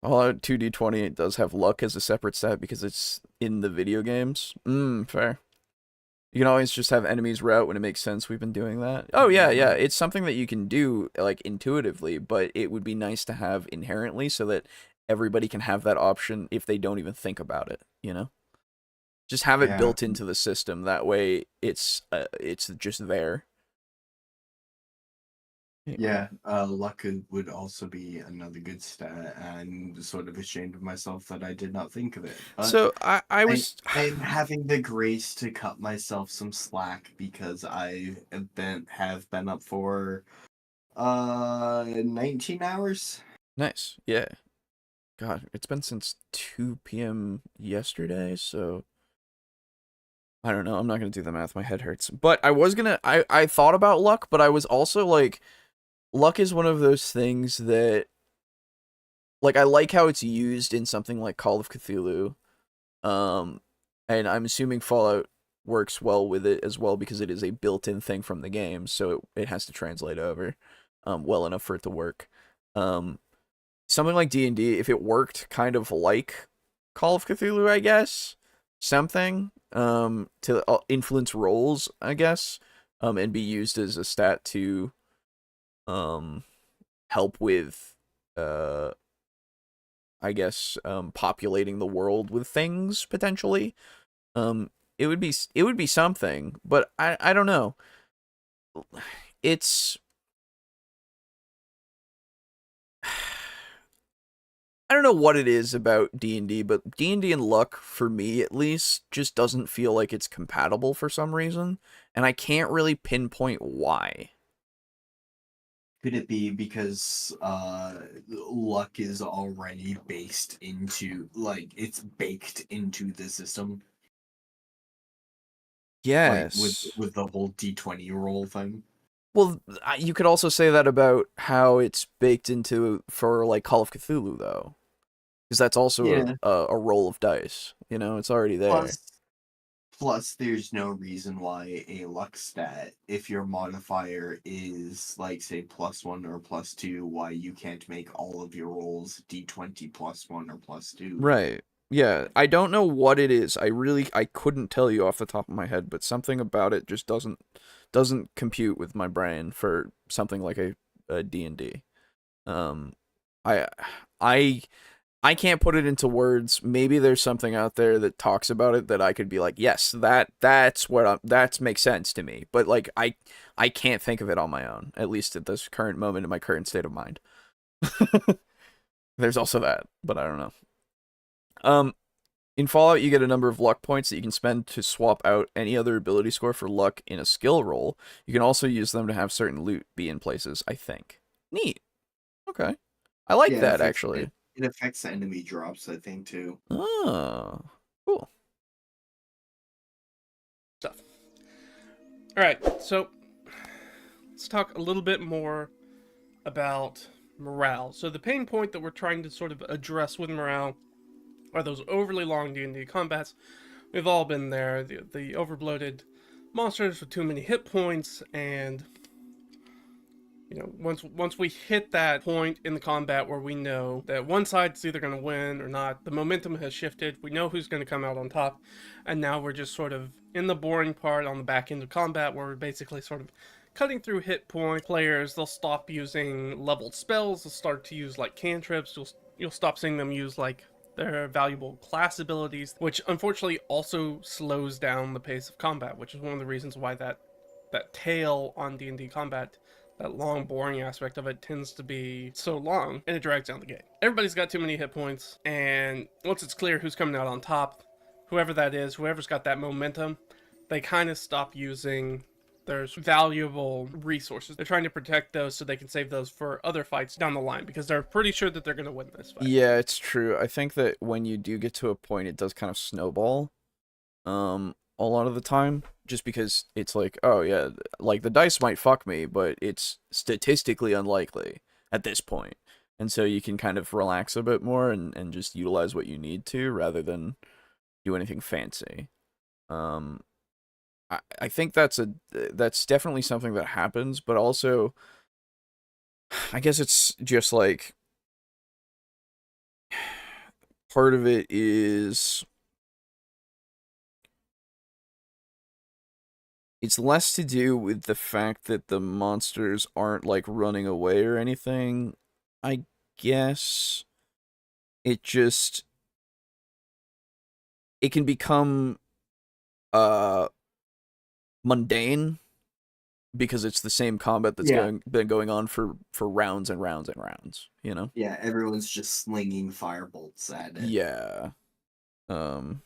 Well, 2d20 does have luck as a separate stat because it's in the video games. Fair. You can always just have enemies route when it makes sense. We've been doing that. Oh, yeah. It's something that you can do, like, intuitively, but it would be nice to have inherently so that everybody can have that option if they don't even think about it, you know? Just have it built into the system. That way it's just there. Yeah, luck would also be another good stat, and sort of ashamed of myself that I did not think of it. But so I'm having the grace to cut myself some slack because I have been up for 19 hours. Nice. Yeah. God, it's been since 2 p.m. yesterday, so I don't know. I'm not gonna do the math. My head hurts. But I was gonna. I thought about luck, but I was also like, luck is one of those things that, like, I like how it's used in something like Call of Cthulhu, and I'm assuming Fallout works well with it as well because it is a built-in thing from the game, so it has to translate over, well enough for it to work. Something like D&D, if it worked kind of like Call of Cthulhu, I guess, something, to influence rolls, I guess, and be used as a stat to help with I guess populating the world with things potentially. It would be something, but I don't know. It's I don't know what it is about D&D, but D&D and luck, for me at least, just doesn't feel like it's compatible for some reason, and I can't really pinpoint why. Could it be because luck is already based into, like, it's baked into the system? Like, Yes. with the whole D20 roll thing? Well, you could also say that about how it's baked into for like Call of Cthulhu, though, because that's also Yeah. a roll of dice. You know, it's already there. Plus, there's no reason why a luck stat, if your modifier is, like, say, +1 or +2, why you can't make all of your rolls D20 +1 or +2. Right. Yeah. I don't know what it is. I couldn't tell you off the top of my head, but something about it just doesn't compute with my brain for something like a D&D. I I I can't put it into words. Maybe there's something out there that talks about it that I could be like, yes, that makes sense to me. But like I can't think of it on my own, at least at this current moment in my current state of mind. There's also that, but I don't know. In Fallout, you get a number of luck points that you can spend to swap out any other ability score for luck in a skill roll. You can also use them to have certain loot be in places, I think. Neat. Okay. I like Yeah, that, actually. it affects enemy drops, I think, too. Oh, cool. Stuff. All right, so let's talk a little bit more about morale. So the pain point that we're trying to sort of address with morale are those overly long D&D combats. We've all been there. The overbloated monsters with too many hit points, and once we hit that point in the combat where we know that one side's either going to win or not, the momentum has shifted. We know who's going to come out on top, and now we're just sort of in the boring part on the back end of combat where we're basically sort of cutting through hit point. Players, they'll stop using leveled spells. They'll start to use like cantrips. You'll stop seeing them use like their valuable class abilities, which unfortunately also slows down the pace of combat, which is one of the reasons why that tail on D&D combat, that long, boring aspect of it, tends to be so long, and it drags down the game. Everybody's got too many hit points, and once it's clear who's coming out on top, whoever that is, whoever's got that momentum, they kind of stop using their valuable resources. They're trying to protect those so they can save those for other fights down the line, because they're pretty sure that they're going to win this fight. Yeah, it's true. I think that when you do get to a point, it does kind of snowball. A lot of the time, just because it's like, oh yeah, like the dice might fuck me, but it's statistically unlikely at this point. And so you can kind of relax a bit more and just utilize what you need to rather than do anything fancy. I think that's definitely something that happens, but also I guess it's just like part of it is it's less to do with the fact that the monsters aren't like running away or anything. I guess it just it can become mundane because it's the same combat that's been going on for rounds and rounds and rounds, you know? Yeah, everyone's just slinging firebolts at it. Yeah. And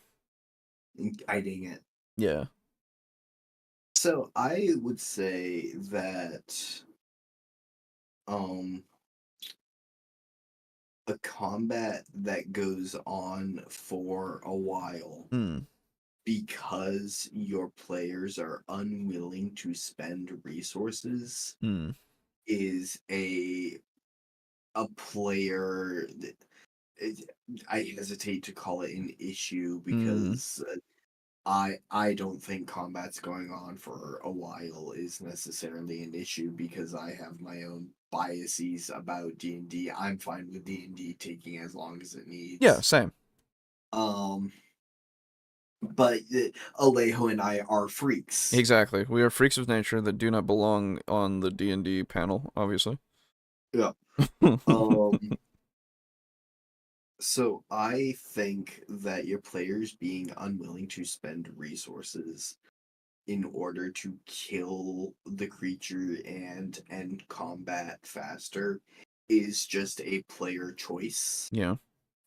guiding it. Yeah. So I would say that a combat that goes on for a while because your players are unwilling to spend resources is a player that I hesitate to call it an issue because I don't think combat's going on for a while is necessarily an issue because I have my own biases about D&D. I'm fine with D&D taking as long as it needs. Yeah, same. But Alejo and I are freaks. Exactly. We are freaks of nature that do not belong on the D&D panel, obviously. Yeah. So I think that your players being unwilling to spend resources in order to kill the creature and end combat faster is just a player choice. Yeah.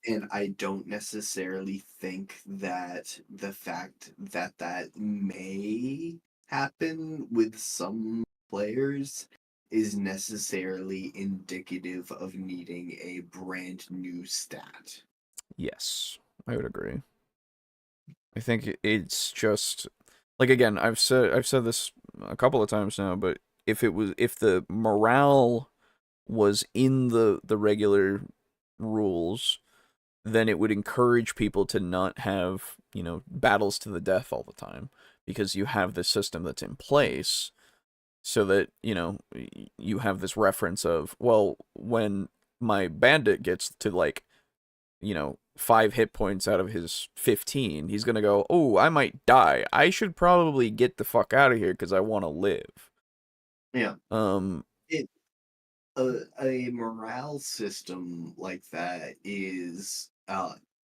And I don't necessarily think that the fact that may happen with some players is necessarily indicative of needing a brand new stat. Yes, I would agree. I think it's just like, again, I've said this a couple of times now, but if the morale was in the regular rules, then it would encourage people to not have, battles to the death all the time, because you have this system that's in place, so that, you have this reference of, well, when my bandit gets to, like, 5 hit points out of his 15, he's gonna go, oh, I might die. I should probably get the fuck out of here because I want to live. Yeah. It a morale system like that is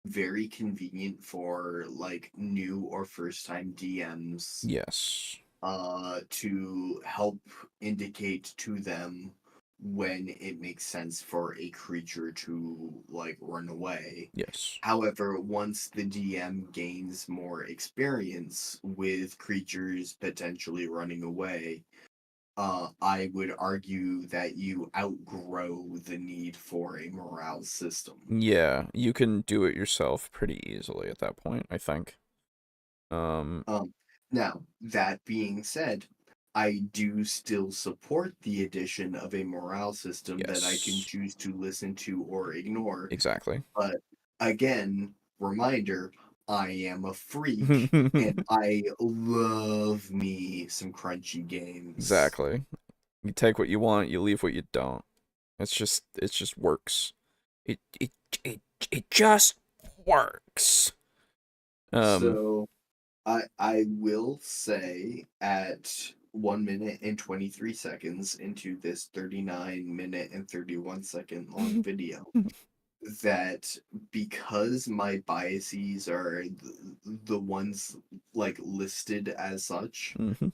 very convenient for like new or first time DMs. Yes. To help indicate to them when it makes sense for a creature to like run away. Yes. However, once the DM gains more experience with creatures potentially running away, I would argue that you outgrow the need for a morale system. Yeah, you can do it yourself pretty easily at that point, I think. Now, that being said, I do still support the addition of a morale system that I can Yes. choose to listen to or ignore. Exactly. But again, reminder, I am a freak and I love me some crunchy games. Exactly. You take what you want, you leave what you don't. It just works. It just works. So I will say at 1 minute and 23 seconds into this 39-minute and 31-second long video that because my biases are the ones like listed as such, Mhm.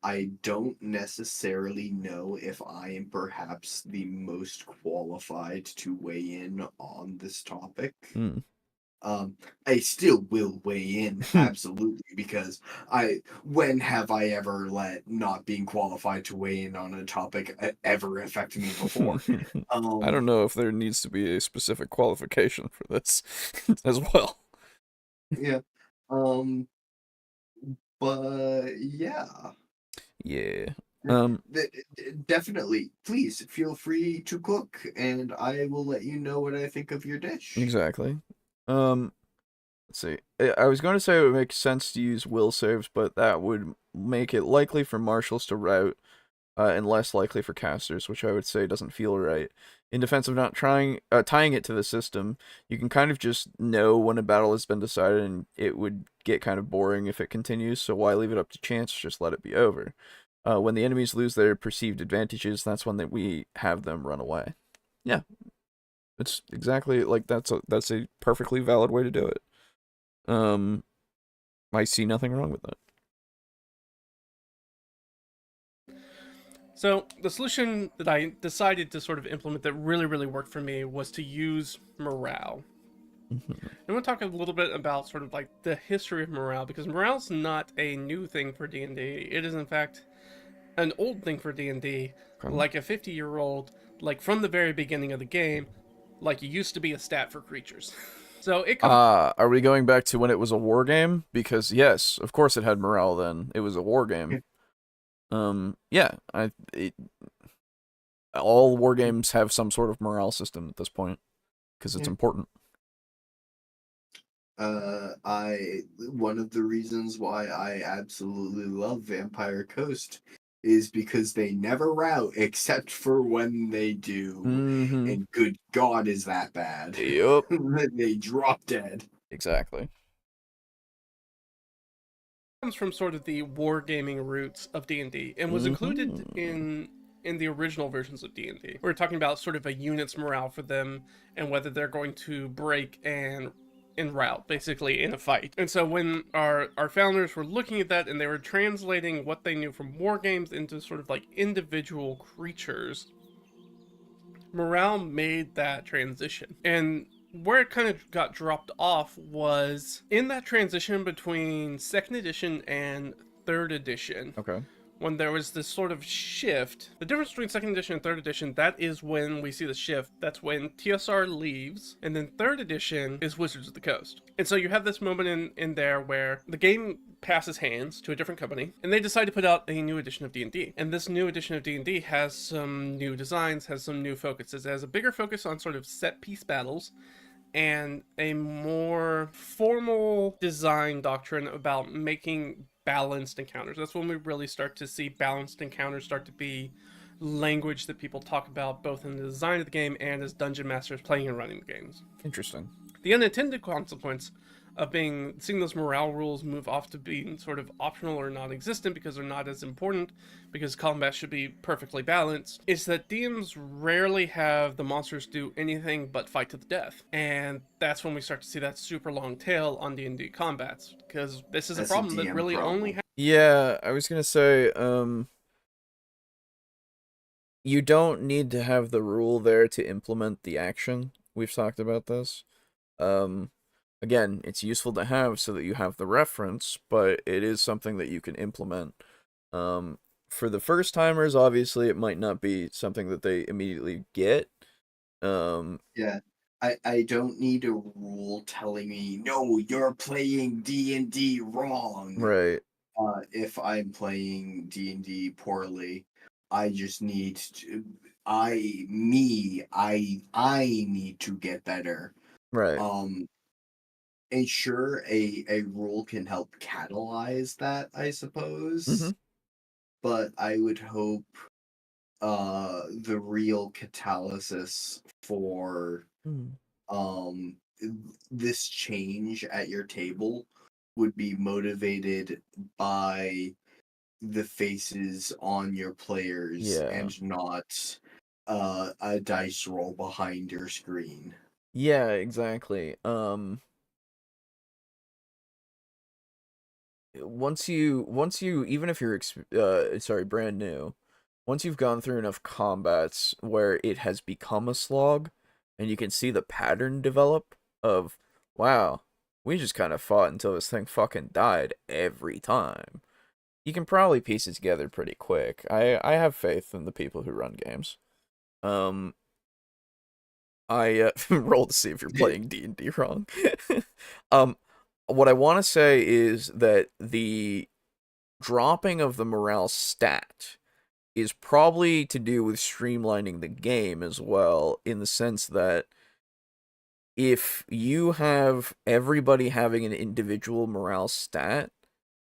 I don't necessarily know if I am perhaps the most qualified to weigh in on this topic. Mm. I still will weigh in absolutely, because when have I ever let not being qualified to weigh in on a topic ever affect me before? I don't know if there needs to be a specific qualification for this as well. Yeah. But yeah. Yeah. Definitely. Please feel free to cook, and I will let you know what I think of your dish. Exactly. Let's see. I was going to say it would make sense to use will saves, but that would make it likely for marshals to route, and less likely for casters, which I would say doesn't feel right. In defense of not tying it to the system, you can kind of just know when a battle has been decided, and it would get kind of boring if it continues, so why leave it up to chance? Just let it be over. When the enemies lose their perceived advantages, that's when we have them run away. Yeah. It's exactly like that's a perfectly valid way to do it. I see nothing wrong with that. So the solution that I decided to sort of implement that really, really worked for me was to use morale. I want to talk a little bit about sort of like the history of morale, because morale's not a new thing for D&D. It is in fact an old thing for D&D, like a 50-year-old, like from the very beginning of the game, like it used to be a stat for creatures. So it comes. Are we going back to when it was a war game? Because yes, of course it had morale then. It was a war game. Yeah, all war games have some sort of morale system at this point because it's important. One of the reasons why I absolutely love Vampire Coast is because they never rout except for when they do. And good God, is that bad? Yep. They drop dead. Exactly. Comes from sort of the wargaming roots of D&D and was included in the original versions of D&D. We're talking about sort of a unit's morale for them and whether they're going to break and rout, basically, in a fight. And so when our founders were looking at that and they were translating what they knew from war games into sort of like individual creatures, morale made that transition. And where it kind of got dropped off was in that transition between 2nd edition and 3rd edition. Okay. when there was this sort of shift, the difference between second edition and third edition, that is when we see the shift. That's when TSR leaves, and then third edition is Wizards of the Coast. And so you have this moment in there where the game passes hands to a different company, and they decide to put out a new edition of D&D. And this new edition of D&D has some new designs, has some new focuses. It has a bigger focus on sort of set-piece battles, and a more formal design doctrine about making balanced encounters. That's when we really start to see balanced encounters start to be language that people talk about both in the design of the game and as dungeon masters playing and running the games. Interesting. The unintended consequence of seeing those morale rules move off to being sort of optional or non-existent because they're not as important, because combat should be perfectly balanced, is that DMs rarely have the monsters do anything but fight to the death. And that's when we start to see that super long tail on D&D combats, because this is That's a a problem that DM really problem. only Yeah, I was gonna say, you don't need to have the rule there to implement the action. We've talked about this. Again, it's useful to have so that you have the reference, but it is something that you can implement. For the first timers, obviously, it might not be something that they immediately get. Yeah. I don't need a rule telling me, no, you're playing D&D wrong. Right. If I'm playing D&D poorly, I just need to I need to get better. Right. And sure, a rule can help catalyze that, I suppose. Mhm. But I would hope the real catalysis for um this change at your table would be motivated by the faces on your players Yeah. and not a dice roll behind your screen. Yeah, exactly. Once you even if you're brand new, once you've gone through enough combats where it has become a slog and you can see the pattern develop of, wow, we just kind of fought until this thing fucking died every time, you can probably piece it together pretty quick. I have faith in the people who run games. I roll to see if you're playing D&D wrong. What I want to say is that the dropping of the morale stat is probably to do with streamlining the game as well, in the sense that if you have everybody having an individual morale stat,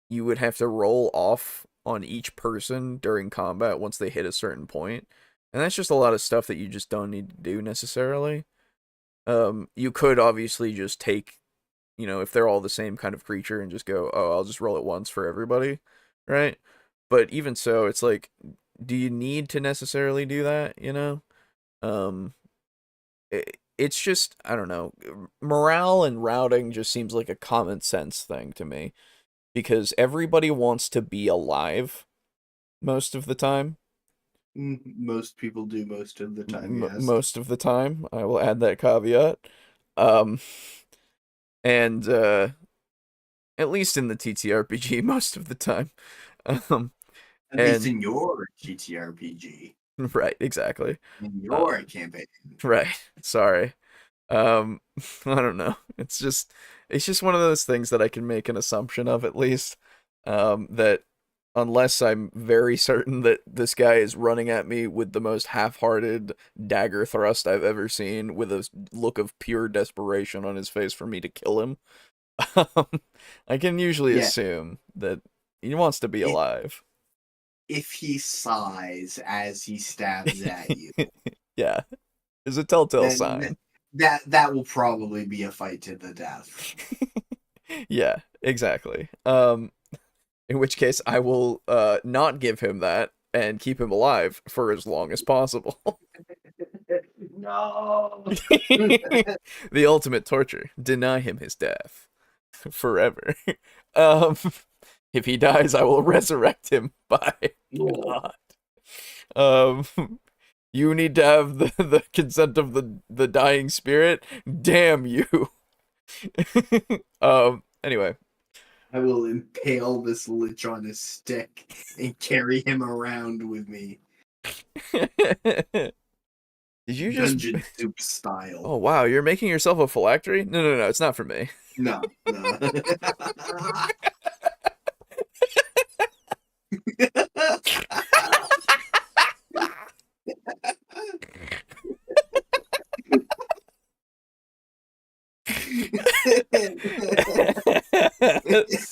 you would have to roll off on each person during combat once they hit a certain point. And that's just a lot of stuff that you just don't need to do necessarily. You could obviously just take, if they're all the same kind of creature and just go, oh, I'll just roll it once for everybody, right? But even so, it's like, do you need to necessarily do that, It's just, I don't know, morale and routing just seems like a common sense thing to me, because everybody wants to be alive most of the time. Most people do most of the time, yes. Most of the time, I will add that caveat. And at least in the TTRPG, most of the time. At least in your TTRPG. Right, exactly. In your campaign. Right. Sorry. I don't know. It's just one of those things that I can make an assumption of, at least. That unless I'm very certain that this guy is running at me with the most half-hearted dagger thrust I've ever seen, with a look of pure desperation on his face for me to kill him, I can usually assume that he wants to be alive. If he sighs as he stabs at you. Yeah. It's a telltale sign. That will probably be a fight to the death. Yeah, exactly. In which case I will not give him that and keep him alive for as long as possible. No. The ultimate torture. Deny him his death. Forever. If he dies, I will resurrect him by God. You need to have the consent of the dying spirit. Damn you. Anyway. I will impale this lich on a stick and carry him around with me, Did you just... dungeon soup style. Oh, wow, you're making yourself a phylactery? No, no, no, it's not for me. No, no.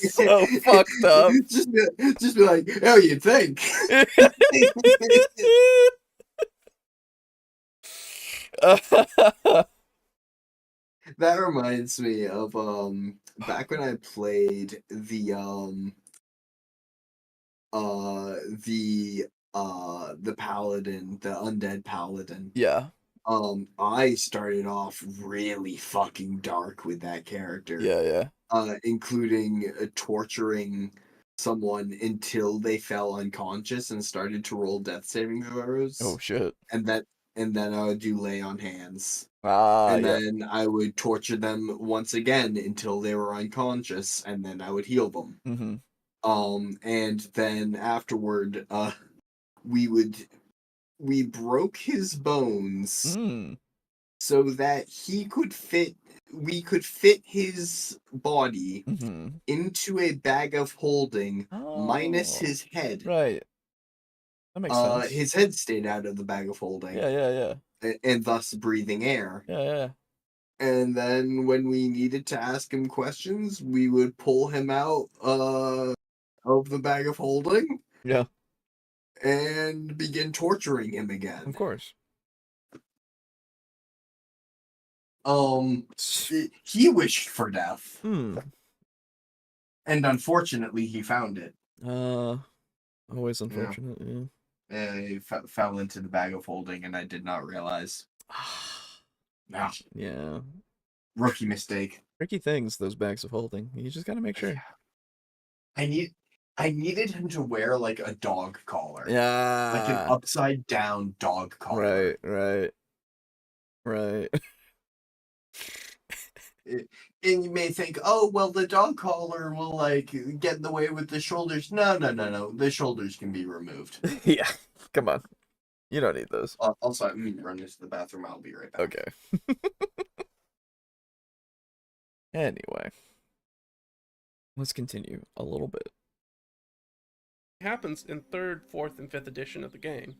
So fucked up. Just be like, oh, you think? That reminds me of back when I played the paladin, the undead paladin. Yeah. I started off really fucking dark with that character. Yeah, yeah. Including torturing someone until they fell unconscious and started to roll death saving throws. Oh shit. And then I would do lay on hands. Ah, And yeah. then I would torture them once again until they were unconscious, and then I would heal them. Mm-hmm. And then afterward, we broke his bones Mm. so that we could fit his body Mm-hmm. into a bag of holding minus Oh, his head. right. That makes sense. His head stayed out of the bag of holding. Yeah, yeah, yeah. And thus breathing air. Yeah, yeah. And then when we needed to ask him questions, we would pull him out of the bag of holding. Yeah. And begin torturing him Of again. course. He wished for death. Hmm. And unfortunately, he found it. Always unfortunate, yeah. He fell into the bag of holding, and I did not realize. Ah, Yeah. rookie mistake. Tricky things, those bags of holding. You just gotta make sure. I needed him to wear like a dog collar. Yeah. Like an upside down dog collar. Right. And you may think, oh, well, the dog collar will like get in the way with the shoulders. No. The shoulders can be removed. Yeah. Come on. You don't need those. Also, I'm going to run into the bathroom. I'll be right back. Okay. Anyway. Let's continue a little bit. It happens in 3rd, 4th, and 5th edition of the game.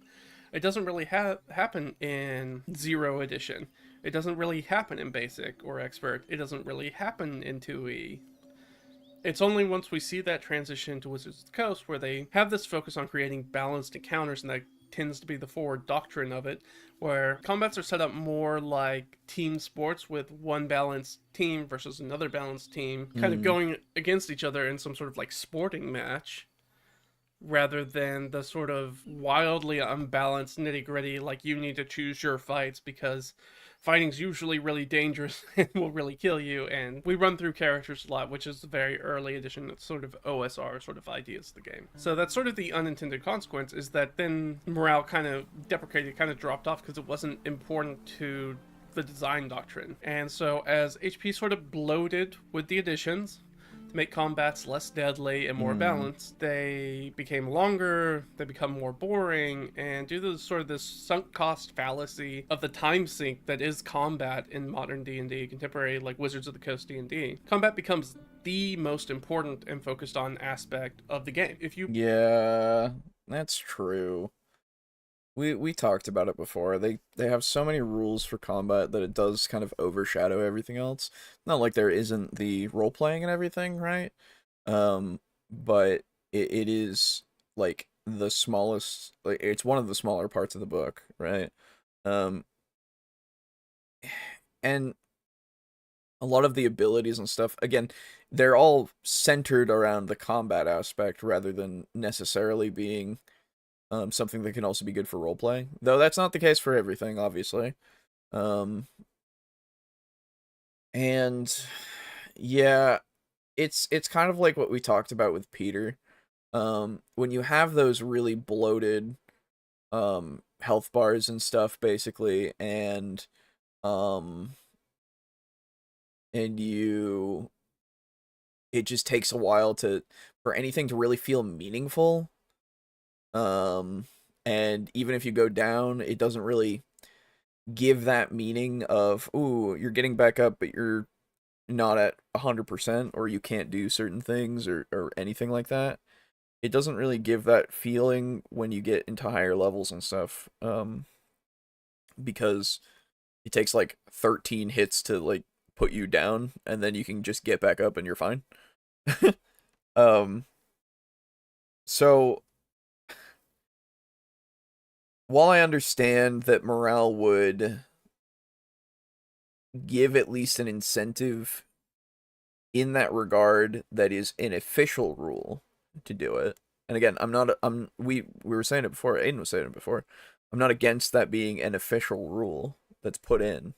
It doesn't really happen in 0 edition. It doesn't really happen in Basic or Expert. It doesn't really happen in 2E. It's only once we see that transition to Wizards of the Coast where they have this focus on creating balanced encounters, and that tends to be the forward doctrine of it, where combats are set up more like team sports with one balanced team versus another balanced team, kind of going against each other in some sort of like sporting match, rather than the sort of wildly unbalanced nitty-gritty, like you need to choose your fights because fighting's usually really dangerous and will really kill you, and we run through characters a lot, which is the very early edition sort of OSR sort of ideas of the game. So that's sort of the unintended consequence, is that then morale kind of deprecated, kind of dropped off because it wasn't important to the design doctrine. And so as HP sort of bloated with the additions, make combats less deadly and more balanced, they became longer, they become more boring, and due to sort of this sunk cost fallacy of the time sink that is combat in modern D&D, contemporary like Wizards of the Coast D&D, combat becomes the most important and focused on aspect of the game. Yeah, that's true. We talked about it before. They have so many rules for combat that it does kind of overshadow everything else. Not like there isn't the role playing and everything, right? But it is like the smallest, like it's one of the smaller parts of the book, right? And a lot of the abilities and stuff, again, they're all centered around the combat aspect rather than necessarily being something that can also be good for roleplay, though that's not the case for everything, obviously. And yeah, it's kind of like what we talked about with Peter. When you have those really bloated health bars and stuff, basically, and you it just takes a while for anything to really feel meaningful. And even if you go down, it doesn't really give that meaning of, ooh, you're getting back up, but you're not at 100%, or you can't do certain things, or anything like that. It doesn't really give that feeling when you get into higher levels and stuff, because it takes like 13 hits to like put you down, and then you can just get back up and you're fine. So while I understand that morale would give at least an incentive in that regard that is an official rule to do it. And again, we were saying it before, Aiden was saying it before. I'm not against that being an official rule that's put in.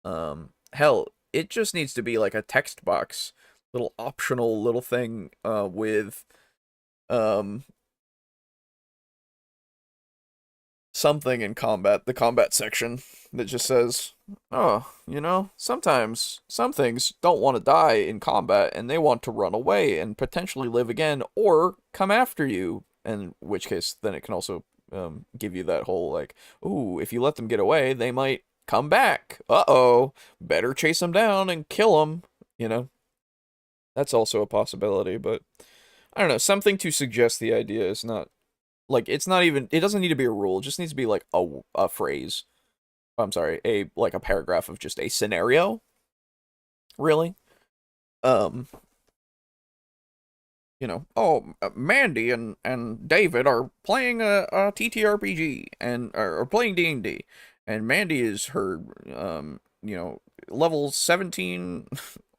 Hell, it just needs to be like a text box, little optional little thing with something in combat, the combat section, that just says, oh, sometimes some things don't want to die in combat and they want to run away and potentially live again or come after you. In which case, then it can also give you that whole, like, ooh, if you let them get away, they might come back. Uh-oh, better chase them down and kill them, That's also a possibility, but I don't know, something to suggest the idea is not, like, it doesn't need to be a rule, it just needs to be like a phrase. I'm sorry, a paragraph of just a scenario. Really? Mandy and David are playing a TTRPG and are playing D&D, and Mandy is her level 17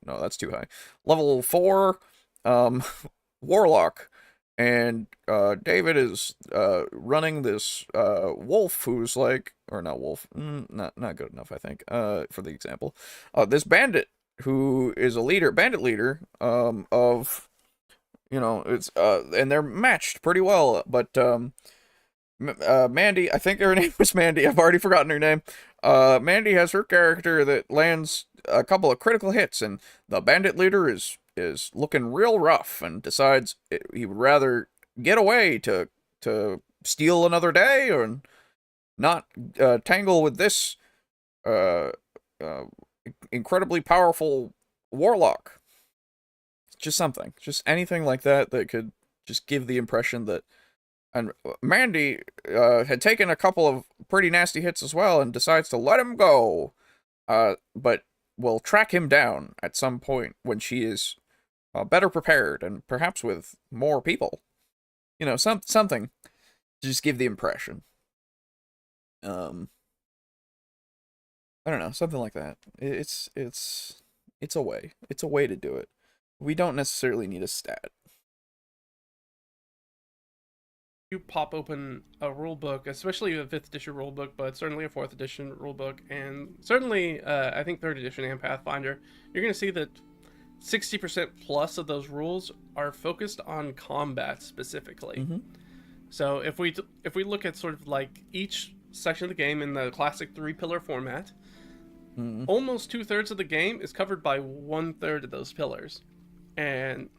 no, that's too high. Level 4 warlock, and David is running this wolf who's like, or not wolf, not good enough, I think, for the example. This bandit who is bandit leader of, it's and they're matched pretty well, but Mandy, I think her name was Mandy, I've already forgotten her name. Mandy has her character that lands a couple of critical hits, and the bandit leader is looking real rough and decides he would rather get away to steal another day, or not tangle with this incredibly powerful warlock. Just something, just anything like that could just give the impression that, and Mandy had taken a couple of pretty nasty hits as well and decides to let him go, but will track him down at some point when she is better prepared and perhaps with more people. Something to just give the impression. I don't know, something like that. It's a way. It's a way to do it. We don't necessarily need a stat. You pop open a rule book, especially a 5th edition rule book, but certainly a 4th edition rule book, and certainly I think 3rd edition and Pathfinder, you're going to see that 60% plus of those rules are focused on combat specifically. Mm-hmm. So if we look at sort of like each section of the game in the classic 3-pillar format, Mm-hmm. almost 2/3 of the game is covered by 1/3 of those pillars. And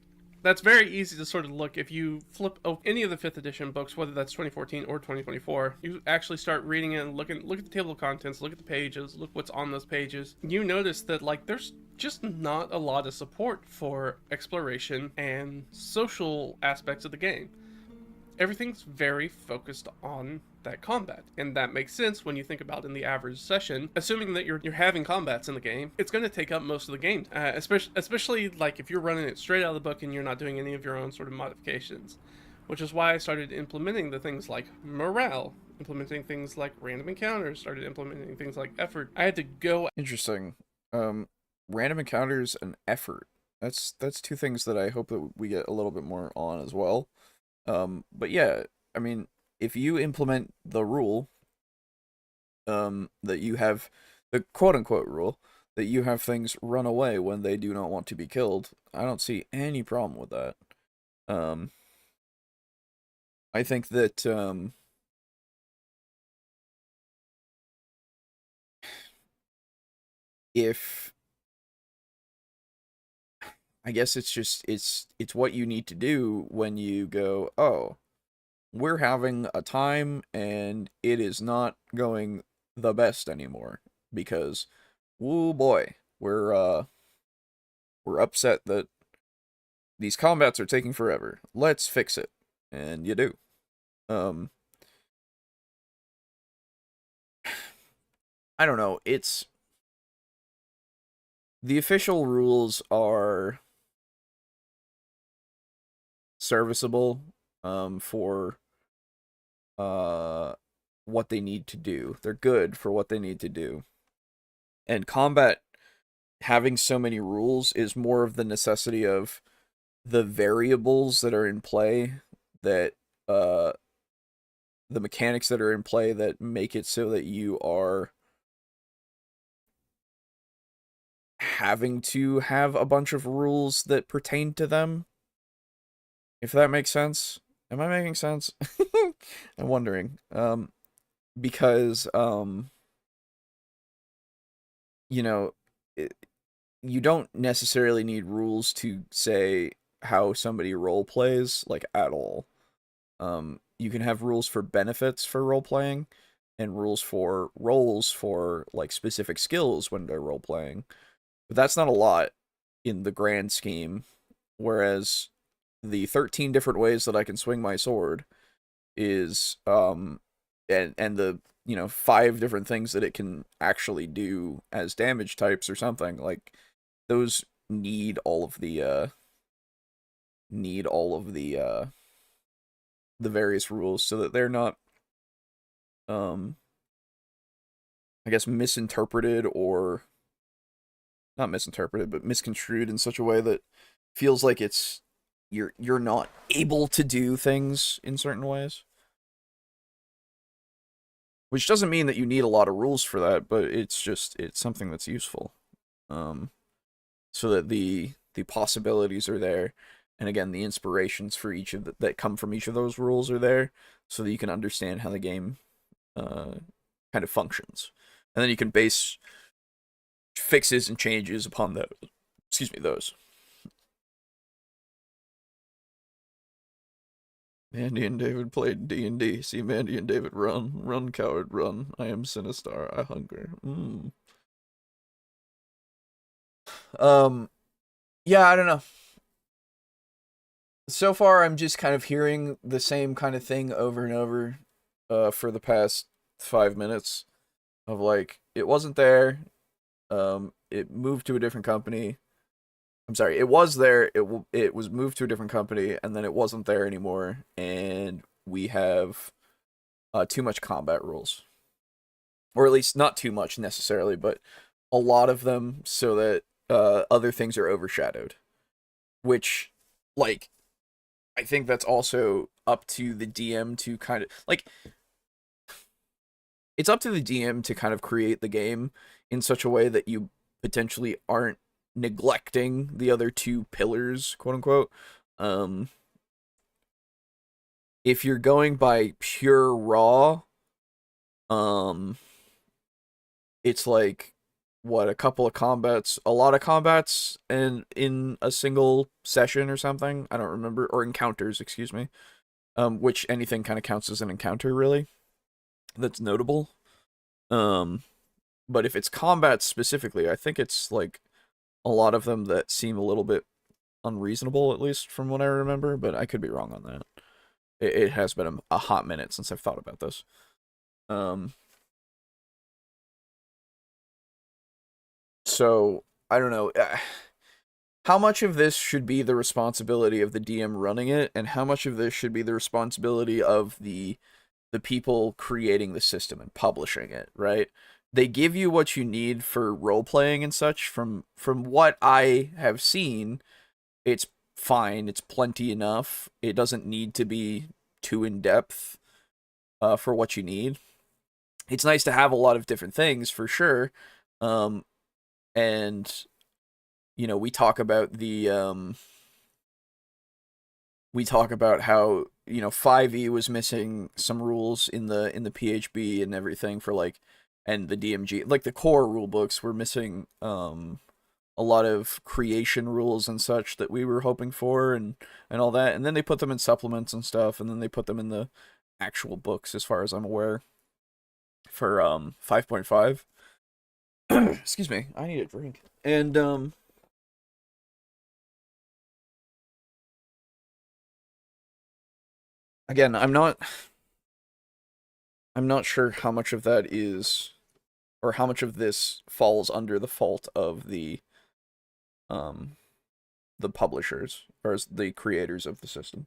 that's very easy to sort of look. If you flip any of the 5th edition books, whether that's 2014 or 2024, you actually start reading it and look at the table of contents, look at the pages, look what's on those pages. You notice that, like, there's just not a lot of support for exploration and social aspects of the game. Everything's very focused on that combat, and that makes sense when you think about in the average session, assuming that you're having combats in the game, it's going to take up most of the game, especially like if you're running it straight out of the book and you're not doing any of your own sort of modifications, which is why I started implementing the things like morale, implementing things like random encounters, started implementing things like effort. I had to go. Interesting. Random encounters and effort. That's two things that I hope that we get a little bit more on as well. But yeah, I mean, if you implement the rule, that you have the quote-unquote rule that you have things run away when they do not want to be killed, I don't see any problem with that. I think that if I guess it's just it's what you need to do when you go, oh, we're having a time and it is not going the best anymore because, woo boy, we're upset that these combats are taking forever. Let's fix it, and you do. I don't know. It's the official rules are serviceable for what they need to do. They're good for what they need to do. And combat having so many rules is more of the necessity of the variables that are in play, that the mechanics that are in play that make it so that you are having to have a bunch of rules that pertain to them. If that makes sense. Am I making sense? I'm wondering. Because you know, you don't necessarily need rules to say how somebody role plays, like, at all. You can have rules for benefits for role playing, and rules for roles for, like, specific skills when they're role playing. But that's not a lot in the grand scheme. Whereas the 13 different ways that I can swing my sword is and the 5 different things that it can actually do as damage types or something, like, those need all of the the various rules so that they're not I guess misinterpreted, or not misinterpreted, but misconstrued in such a way that feels like it's you're not able to do things in certain ways. Which doesn't mean that you need a lot of rules for that, but it's something that's useful. So that the possibilities are there, and again, the inspirations for each of that come from each of those rules are there, so that you can understand how the game kind of functions, and then you can base fixes and changes upon those. Excuse me, those. Mandy and David played D&D. See Mandy and David run. Run, coward, run. I am Sinistar. I hunger. Yeah, I don't know. So far, I'm just kind of hearing the same kind of thing over and over for the past 5 minutes of, like, it wasn't there. It moved to a different company. I'm sorry, it was there. It was moved to a different company, and then it wasn't there anymore. And we have too much combat rules, or at least not too much necessarily, but a lot of them, so that other things are overshadowed. Which, like, I think that's also up to the DM to kind of, like, it's up to the DM to kind of create the game in such a way that you potentially aren't neglecting the other 2 pillars, quote unquote. If you're going by pure raw, it's like, what, a couple of combats, a lot of combats, and in a single session or something. I don't remember, or encounters, excuse me. Which anything kind of counts as an encounter, really. That's notable. But if it's combat specifically, I think it's like a lot of them that seem a little bit unreasonable, at least from what I remember, but I could be wrong on that. It has been a hot minute since I've thought about this. So, I don't know. How much of this should be the responsibility of the DM running it, and how much of this should be the responsibility of the people creating the system and publishing it, right? They give you what you need for role-playing and such. From what I have seen, it's fine. It's plenty enough. It doesn't need to be too in-depth for what you need. It's nice to have a lot of different things, for sure. And, we talk about we talk about how, 5e was missing some rules in the PHB and everything for, like, and the DMG, like, the core rule books were missing a lot of creation rules and such that we were hoping for, and all that. And then they put them in supplements and stuff, and then they put them in the actual books, as far as I'm aware, for 5.5. Excuse me, I need a drink. And again, I'm not sure how much of that is, or how much of this falls under the fault of the publishers, or the creators of the system.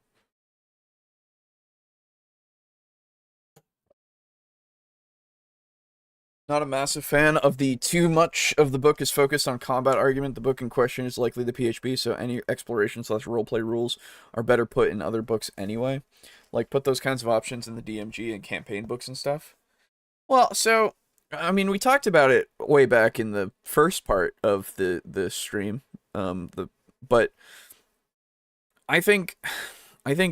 Not a massive fan of the too much of the book is focused on combat argument. The book in question is likely the PHB, so any exploration/roleplay rules are better put in other books anyway. Like, put those kinds of options in the DMG and campaign books and stuff. Well, so, I mean, we talked about it way back in the first part of the stream, but I think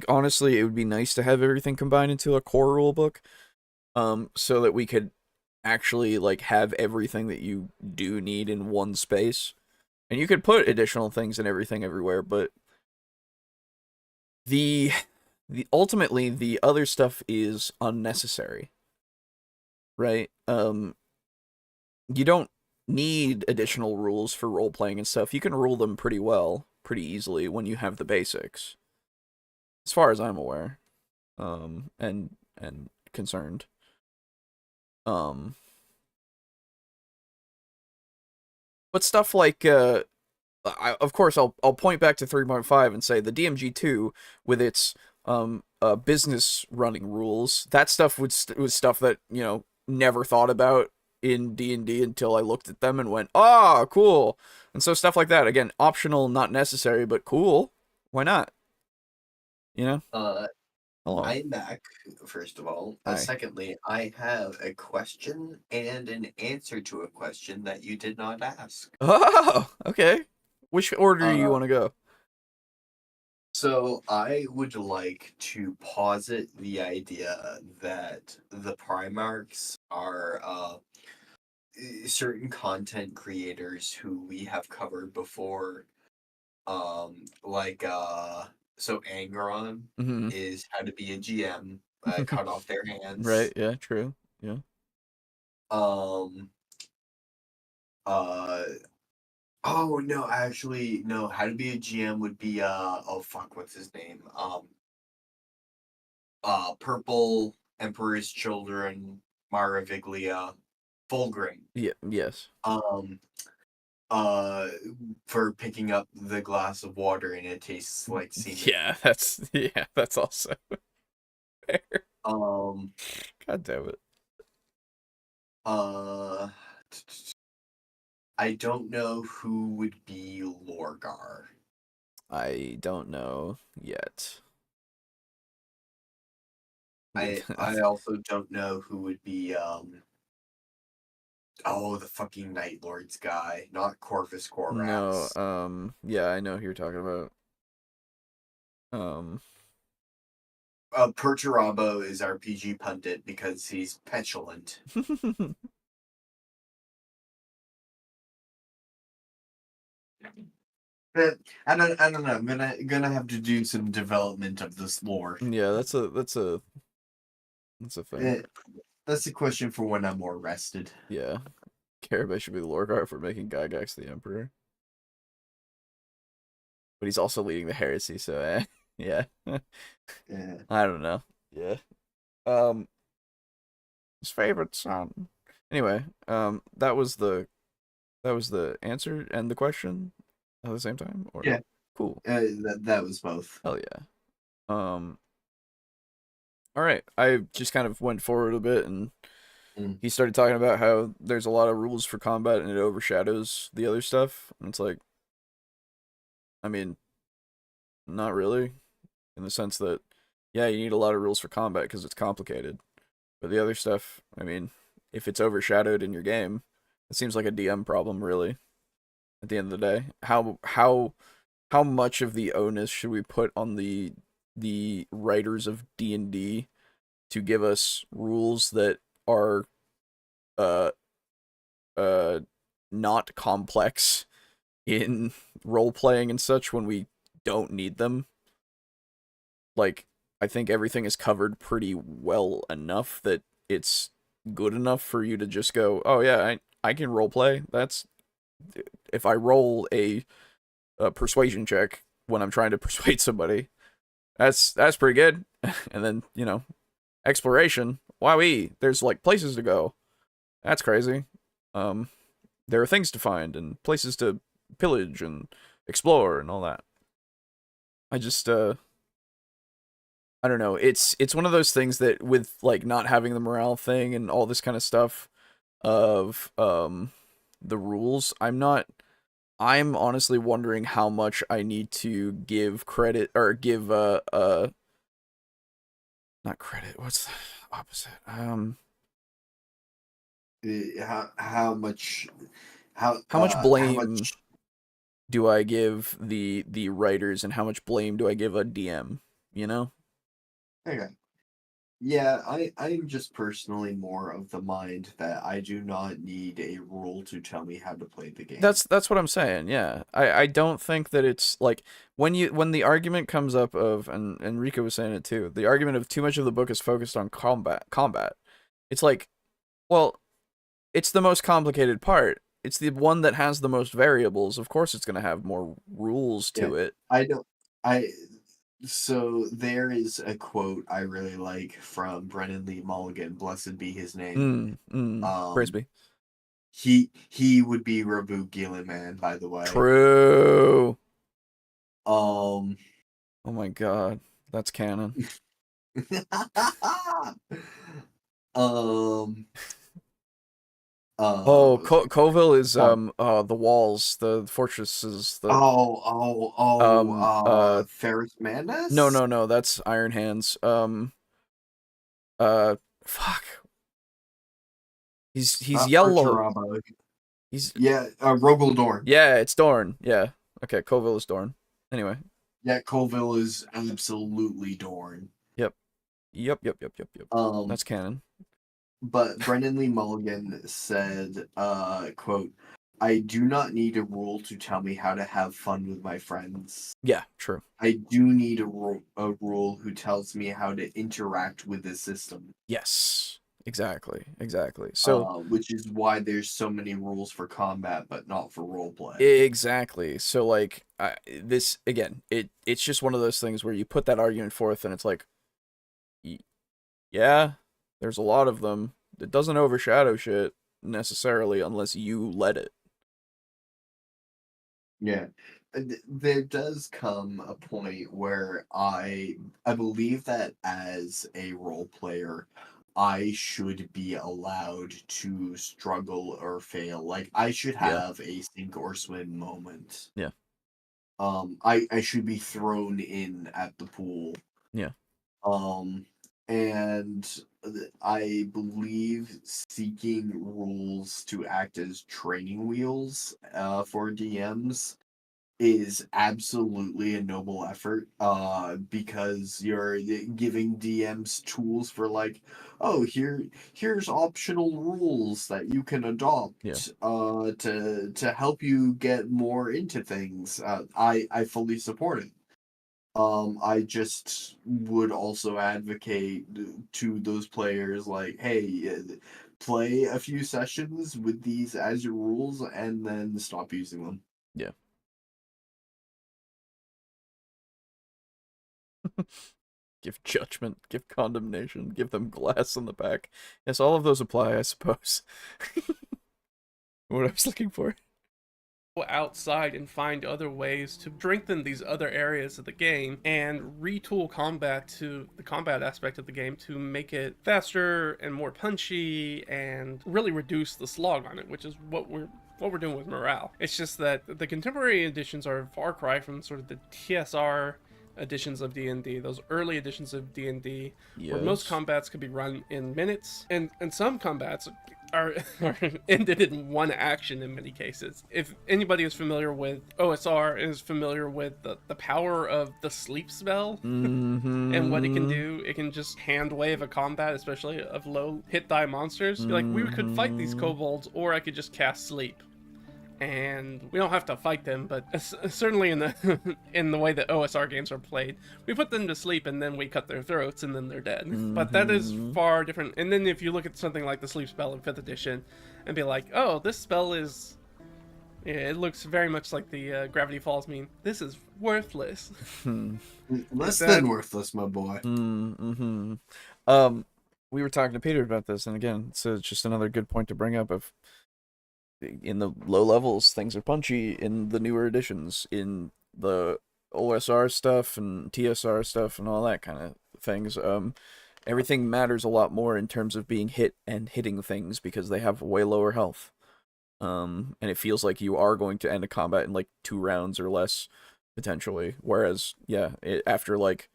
honestly it would be nice to have everything combined into a core rule book, so that we could actually like have everything that you do need in one space, and you could put additional things and everything everywhere, but the ultimately the other stuff is unnecessary, right? You don't need additional rules for role playing and stuff. You can rule them pretty easily when you have the basics, as far as I'm aware, and concerned. But stuff like of course I'll point back to 3.5 and say the DMG2 with its business running rules. That stuff was stuff that, you know, never thought about in D&D until I looked at them and went, "Ah, cool." And so stuff like that, again, optional, not necessary, but cool. Why not? You know? Hello. I'm back, first of all. Hi. Secondly, I have a question and an answer to a question that you did not ask. Oh, okay. Which order do you want to go? So I would like to posit the idea that the Primarchs are certain content creators who we have covered before, so Angron Mm-hmm. is how to be a GM, cut off their hands. Right, yeah, true. Yeah. Oh no, actually no, how to be a GM would be oh fuck, what's his name? Purple Emperor's Children, Maraviglia, Fulgrim. Yeah, yes. For picking up the glass of water and it tastes like semen. Yeah, that's also fair. God damn it. I don't know who would be Lorgar. I don't know yet. I also don't know who would be the fucking Night Lords guy, not Corvus Corax. No, yeah, I know who you're talking about. Perturabo is RPG pundit because he's petulant. I don't know. I'm gonna have to do some development of this lore. Yeah, that's a thing. That's a question for when I'm more rested. Yeah. Carabay should be the Lorgar for making Gygax the Emperor. But he's also leading the heresy, so yeah. Yeah. I don't know. Yeah. His favorite son. Anyway, that was the answer and the question at the same time? Or... Yeah. Cool. That was both. Hell yeah. Alright, I just kind of went forward a bit, and he started talking about how there's a lot of rules for combat and it overshadows the other stuff. And it's like, I mean, not really. In the sense that, yeah, you need a lot of rules for combat because it's complicated. But the other stuff, I mean, if it's overshadowed in your game, it seems like a DM problem, really. At the end of the day, how much of the onus should we put on the writers of D&D to give us rules that are not complex in role playing and such when we don't need them. Like, I think everything is covered pretty well enough that it's good enough for you to just go, oh yeah, I can role play. That's if I roll a persuasion check when I'm trying to persuade somebody, that's pretty good. And then, you know, exploration, wowee, there's like places to go. That's crazy. There are things to find and places to pillage and explore and all that. I just I don't know. It's one of those things that with like not having the morale thing and all this kind of stuff of the rules, I'm honestly wondering how much I need to give credit or give not credit. What's the opposite? How much How much blame do I give the writers and how much blame do I give a DM, you know? Okay. Yeah, I'm just personally more of the mind that I do not need a rule to tell me how to play the game. That's what I'm saying. Yeah. I don't think that it's like when the argument comes up of and Rika was saying it too. The argument of too much of the book is focused on combat. It's like, well, it's the most complicated part. It's the one that has the most variables. Of course it's going to have more rules to it. So there is a quote I really like from Brennan Lee Mulligan, blessed be his name. Praise be. He would be Rabu Gilliman, by the way. True. Oh my god, that's canon. Coville is the walls, the fortresses, the Ferris Manus? No, that's Iron Hands. Fuck. He's yellow. Rogel Dorn. Yeah, it's Dorn. Yeah. Okay, Coville is Dorn. Anyway. Yeah, Coville is absolutely Dorn. Yep. That's canon. But Brendan Lee Mulligan said, quote, I do not need a rule to tell me how to have fun with my friends. Yeah, true. I do need a rule who tells me how to interact with the system. Yes, exactly. So, which is why there's so many rules for combat, but not for roleplay. Exactly. So, like, this again, it's just one of those things where you put that argument forth, and it's like, yeah, there's a lot of them. It doesn't overshadow shit necessarily unless you let it. Yeah. There does come a point where I believe that as a role player, I should be allowed to struggle or fail. Like, I should have a sink or swim moment. Yeah. I should be thrown in at the pool. Yeah. And I believe seeking rules to act as training wheels for DMs is absolutely a noble effort, because you're giving DMs tools for like, oh, here's optional rules that you can adopt to help you get more into things. I fully support it. I just would also advocate to those players like, hey, play a few sessions with these as your rules and then stop using them. Yeah. Give judgment, give condemnation, give them glass on the back. Yes, all of those apply, I suppose. What I was looking for. Go outside and find other ways to strengthen these other areas of the game and retool combat to the combat aspect of the game to make it faster and more punchy and really reduce the slog on it, which is what we're doing with morale. It's just that the contemporary editions are a far cry from sort of the TSR editions of D&D, those early editions of D&D, where most combats could be run in minutes, and some combats are ended in one action in many cases. If anybody is familiar with OSR, is familiar with the power of the sleep spell and what it can do, it can just hand wave a combat, especially of low hit die monsters. Like, we could fight these kobolds, or I could just cast sleep. and we don't have to fight them, but certainly in the in the way that OSR games are played, we put them to sleep and then we cut their throats and then they're dead. But that is far different. And then if you look at something like the sleep spell in 5th edition and be like, oh, this spell is, yeah, it looks very much like the Gravity Falls meme. This is worthless. Less than worthless, my boy. We were talking to Peter about this, and again, so it's just another good point to bring up of in the low levels, things are punchy. In the newer editions, in the OSR stuff and TSR stuff and all that kind of things, everything matters a lot more in terms of being hit and hitting things because they have way lower health. And it feels like you are going to end a combat in like 2 rounds or less, potentially. Whereas, yeah, after like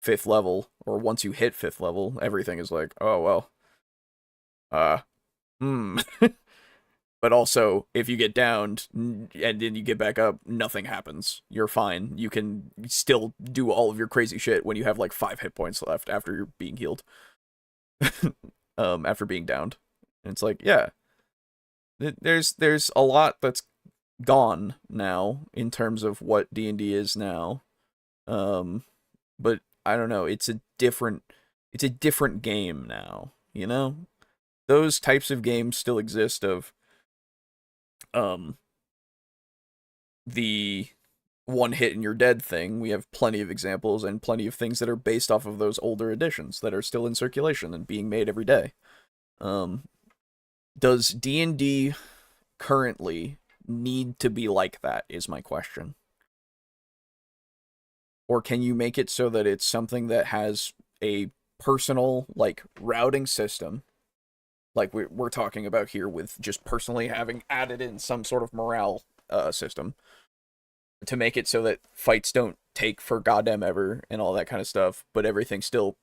5th level, or once you hit 5th level, everything is like, oh, well, But also, if you get downed and then you get back up, nothing happens. You're fine. You can still do all of your crazy shit when you have like 5 hit points left after you're being healed. After being downed. And it's like, yeah. There's a lot that's gone now in terms of what D&D is now. But I don't know, it's a different game now, you know? Those types of games still exist of the one hit and you're dead thing. We have plenty of examples and plenty of things that are based off of those older editions that are still in circulation and being made every day. Does D&D currently need to be like that is my question. Or can you make it so that it's something that has a personal, like, routing system, like we're talking about here, with just personally having added in some sort of morale system to make it so that fights don't take for goddamn ever and all that kind of stuff, but everything still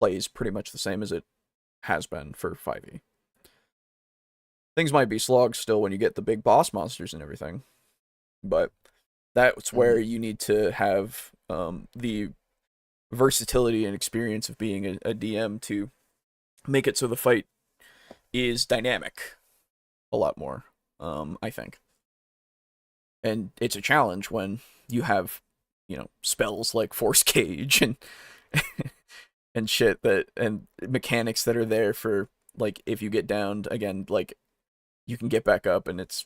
plays pretty much the same as it has been for 5e. Things might be slogs still when you get the big boss monsters and everything, but that's where you need to have the versatility and experience of being a DM to make it so the fight is dynamic a lot more, I think. And it's a challenge when you have, you know, spells like Force Cage and and shit and mechanics that are there for, like, if you get downed again, like, you can get back up and it's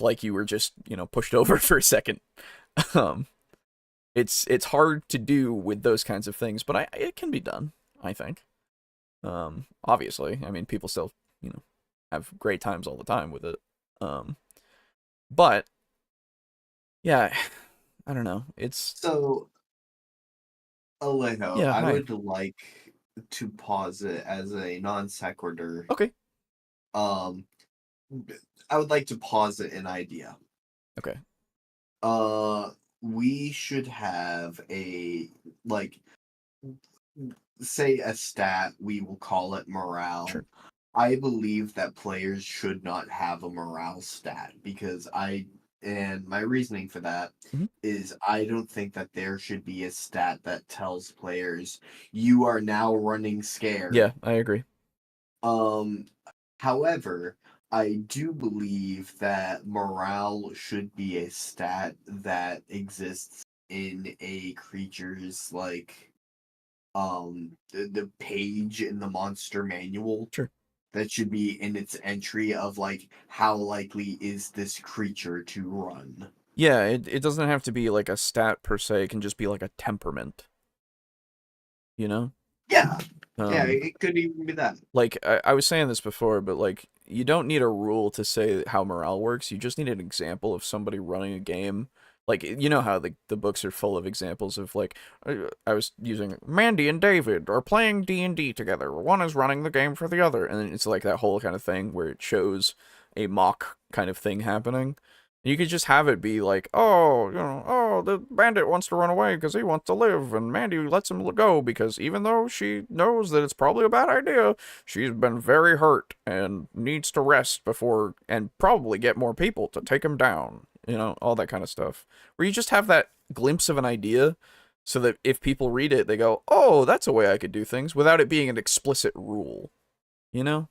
like you were just, you know, pushed over for a second. It's hard to do with those kinds of things, but it can be done, I think. Obviously, I mean, people still, you know, have great times all the time with it. But yeah, I don't know. It's so, Alejo, Yeah, I hi. would like to pause it as a non sequitur. Okay. I would like to posit an idea. Okay. We should have a, like, say a stat, we will call it morale. Sure. I believe that players should not have a morale stat because and my reasoning for that is I don't think that there should be a stat that tells players you are now running scared. Yeah, I agree. However, I do believe that morale should be a stat that exists in a creature's, like, the page in the monster manual. Sure. That should be in its entry of, like, how likely is this creature to run. Yeah, it doesn't have to be like a stat per se. It can just be like a temperament. You know? Yeah. Yeah, it could even be that. Like, I was saying this before, but, like, you don't need a rule to say how morale works. You just need an example of somebody running a game. Like, you know how the books are full of examples of, like, I was using Mandy and David are playing D&D together. One is running the game for the other. And then it's like that whole kind of thing where it shows a mock kind of thing happening. You could just have it be like, oh, you know, oh, the bandit wants to run away because he wants to live, and Mandy lets him go because even though she knows that it's probably a bad idea, she's been very hurt and needs to rest before, and probably get more people to take him down, you know, all that kind of stuff. Where you just have that glimpse of an idea so that if people read it, they go, oh, that's a way I could do things, without it being an explicit rule, you know?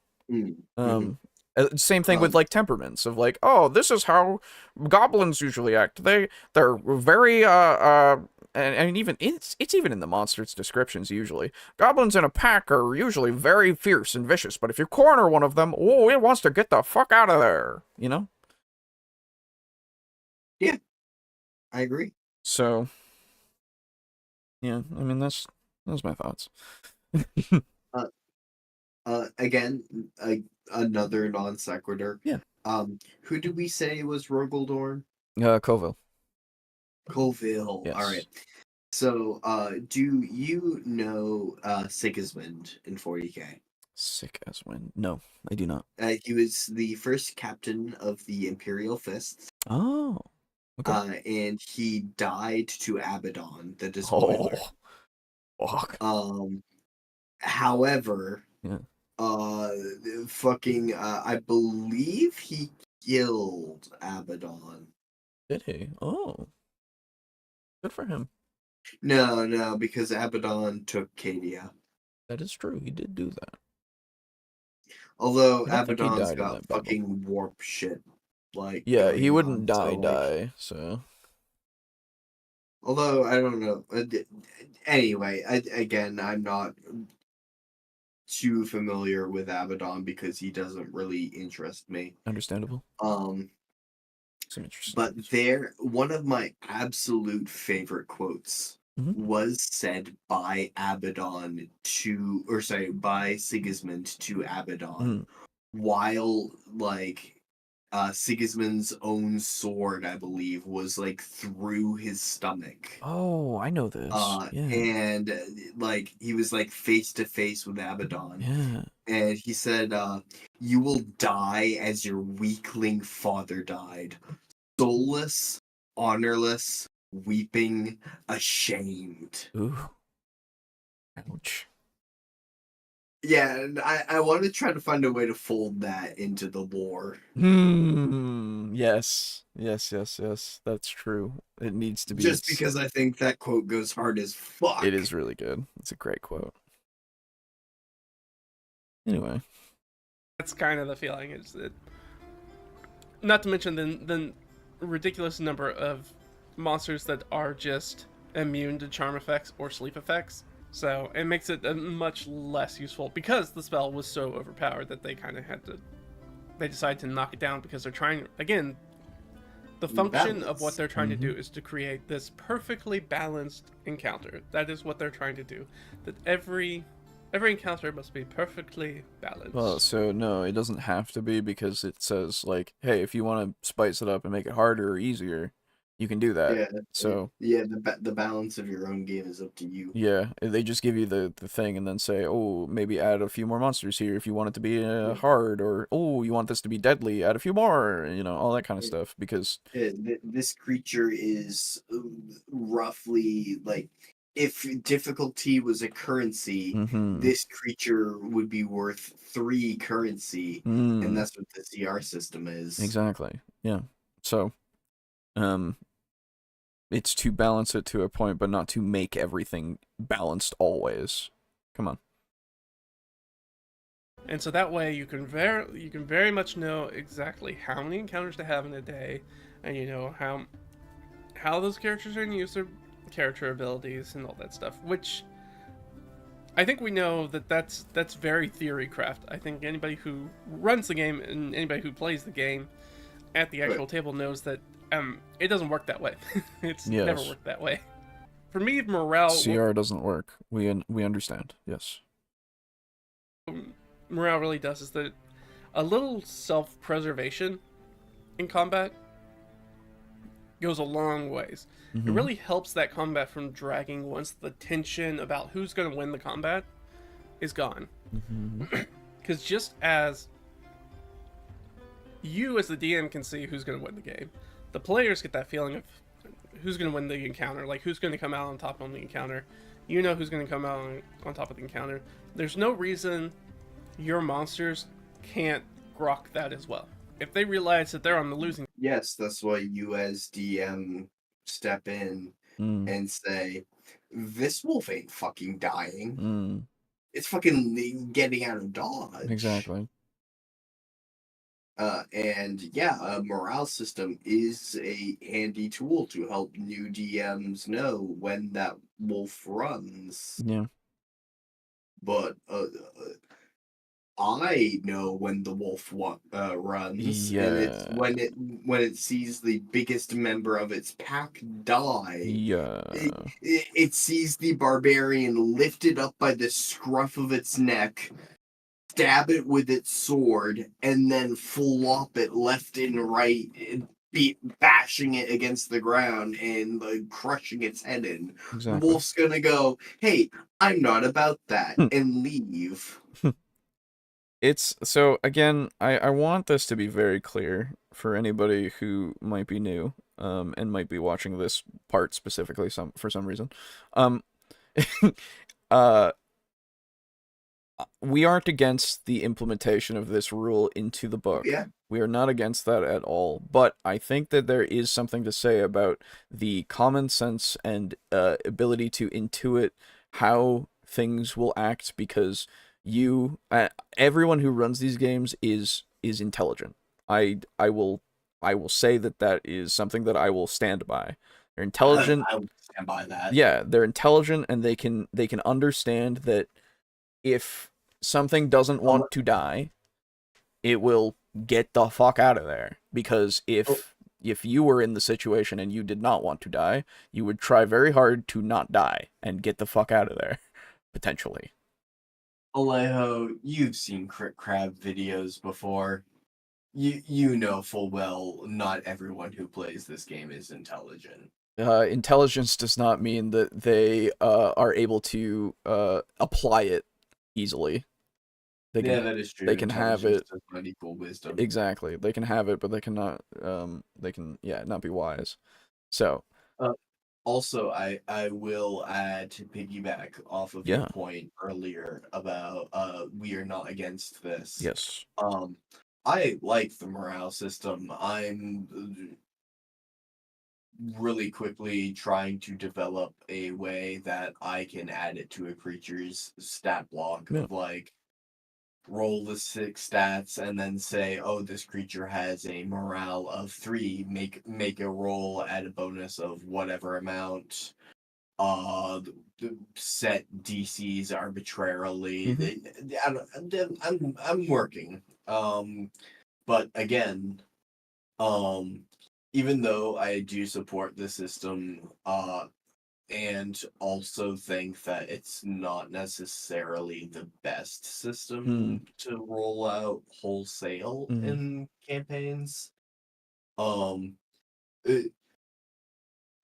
Same thing with like temperaments of like, oh, this is how goblins usually act. They're very and even it's even in the monsters descriptions usually. Goblins in a pack are usually very fierce and vicious, but if you corner one of them, oh, it wants to get the fuck out of there, you know? Yeah, I agree. So yeah, I mean those my thoughts. Again, another non sequitur. Yeah. Who did we say was Rogaldorn? Coville. Colville. Yes. All right. So, do you know Sigismund in 40K? Sick as wind. No, I do not. He was the first captain of the Imperial Fists. Oh. Okay. And he died to Abaddon, the Despoiler. Oh. Fuck. However, Yeah. I believe he killed Abaddon. Did he? Oh. Good for him. No, because Abaddon took Cadia. That is true. He did do that. Although I don't think he Abaddon's died in got that battle. fucking warp shit. Like, Yeah, he going wouldn't on, die, so. Although, I don't know. Anyway, again, I'm not too familiar with Abaddon because he doesn't really interest me. Understandable. Some interesting. But one of my absolute favorite quotes was said by Abaddon by Sigismund to Abaddon, while like Sigismund's own sword, I believe, was like through his stomach. Oh, I know this. Yeah. And like he was like face to face with Abaddon. Yeah. And he said, "You will die as your weakling father died, soulless, honorless, weeping, ashamed." Ooh. Ouch. Yeah, and I want to try to find a way to fold that into the lore. Yes. That's true. It needs to be. Just because I think that quote goes hard as fuck. It is really good. It's a great quote. Anyway. That's kind of the feeling. Is that, not to mention the ridiculous number of monsters that are just immune to charm effects or sleep effects. So it makes it much less useful because the spell was so overpowered that they kind of they decided to knock it down because they're trying, again, the function of what they're trying to do is to create this perfectly balanced encounter. That is what they're trying to do. That every encounter must be perfectly balanced. Well, so no, it doesn't have to be because it says like, hey, if you want to spice it up and make it harder or easier, you can do that. Yeah. So yeah, the balance of your own game is up to you. Yeah, they just give you the thing and then say, oh, maybe add a few more monsters here if you want it to be hard, or oh, you want this to be deadly, add a few more, all that kind of stuff. Because this creature is roughly like, if difficulty was a currency, this creature would be worth 3 currency, and that's what the CR system is. Exactly. Yeah. So, it's to balance it to a point, but not to make everything balanced always. Come on. And so that way you can very much know exactly how many encounters to have in a day, and how those characters are going to use their character abilities and all that stuff. Which I think we know that's very theory craft. I think anybody who runs the game and anybody who plays the game at the actual table knows that it doesn't work that way. It's never worked that way. For me, morale... CR doesn't work. We understand, yes. Morale really does is that a little self-preservation in combat goes a long ways. It really helps that combat from dragging once the tension about who's going to win the combat is gone. Because just as you as the DM can see who's going to win the game, the players get that feeling of who's going to win the encounter, like who's going to come out on top on the encounter. You know who's going to come out on top of the encounter. There's no reason your monsters can't grok that as well. If they realize that they're on the losing... Yes, that's why you as DM step in and say, this wolf ain't fucking dying. It's fucking getting out of dodge. Exactly. And yeah, a morale system is a handy tool to help new DMs know when that wolf runs. Yeah. But I know when the wolf runs, and it's Yeah. when it sees the biggest member of its pack die. Yeah. It sees the barbarian lifted up by the scruff of its neck, stab it with its sword, and then flop it left and right, bashing it against the ground and crushing its head in. The Exactly. wolf's gonna go, "Hey, I'm not about that," Hmm. and leave. It's so again, I want this to be very clear for anybody who might be new, and might be watching this part specifically for some reason. uh we aren't against the implementation of this rule into the book. Yeah. We are not against that at all. But I think that there is something to say about the common sense and ability to intuit how things will act, because everyone who runs these games is intelligent. I will say that is something that I will stand by. They're intelligent. I would stand by that. Yeah, they're intelligent, and they can understand that if something doesn't want to die, it will get the fuck out of there. Because if you were in the situation and you did not want to die, you would try very hard to not die and get the fuck out of there, potentially. Alejo, you've seen Crit Crab videos before. You know full well not everyone who plays this game is intelligent. Intelligence does not mean that they are able to apply it easily. That is true. They can have it. Does not equal wisdom. Exactly. They can have it, but they cannot. They can, not be wise. So. Also, I will add to piggyback off of your point earlier about we are not against this. Yes. I like the morale system. I'm really quickly trying to develop a way that I can add it to a creature's stat block of like roll the 6 stats and then say, oh, this creature has a morale of 3. Make a roll at a bonus of whatever amount. Set DCs arbitrarily. I'm working. But again, even though I do support the system, and also think that it's not necessarily the best system to roll out wholesale in campaigns.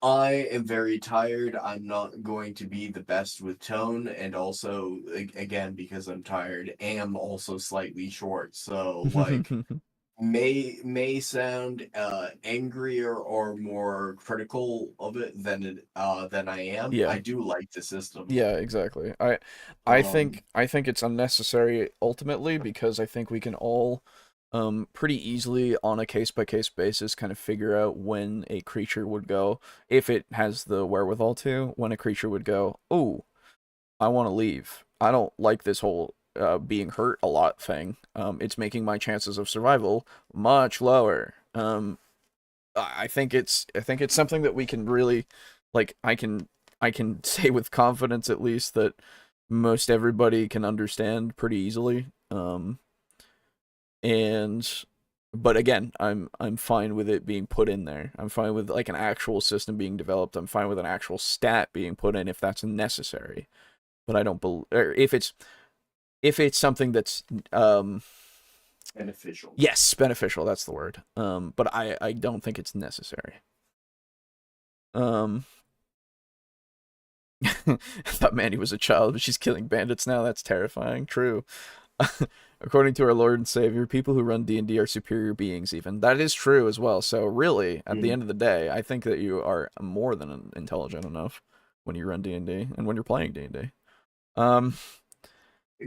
I am very tired. I'm not going to be the best with tone, and also, again, because I'm tired, am also slightly short. So, like, may sound angrier or more critical of it than I am. Yeah. I do like the system. Yeah, exactly. I think it's unnecessary ultimately, because I think we can all pretty easily on a case-by-case basis kind of figure out when a creature would go, if it has the wherewithal to, when a creature would go, oh, I want to leave. I don't like this whole being hurt a lot thing. It's making my chances of survival much lower. I think it's something that we can really, like, I can say with confidence at least that most everybody can understand pretty easily. But again, I'm fine with it being put in there. I'm fine with like an actual system being developed. I'm fine with an actual stat being put in if that's necessary. But I don't believe, or if it's something that's beneficial. Yes, beneficial, that's the word. But I don't think it's necessary. I thought Mandy was a child, but she's killing bandits now. That's terrifying. True. According to our Lord and Savior, people who run D&D are superior beings even. That is true as well. So really, at the end of the day, I think that you are more than intelligent enough when you run D&D and when you're playing D&D.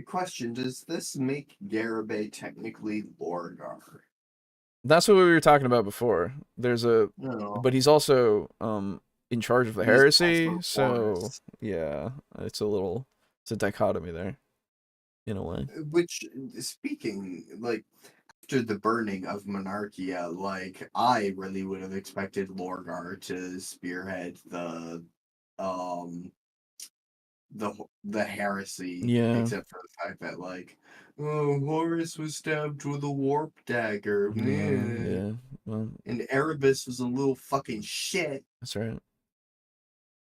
Question, does this make Garibay technically Lorgar? That's what we were talking about before. But he's also in charge of the heresy, so yeah, it's a dichotomy there, in a way. Which, speaking, like, I after the burning of Monarchia, like I really would have expected Lorgar to spearhead um the heresy, Yeah, except for the fact that like, oh, Horus was stabbed with a warp dagger, meh. yeah. Well, And Erebus was a little fucking shit. that's right.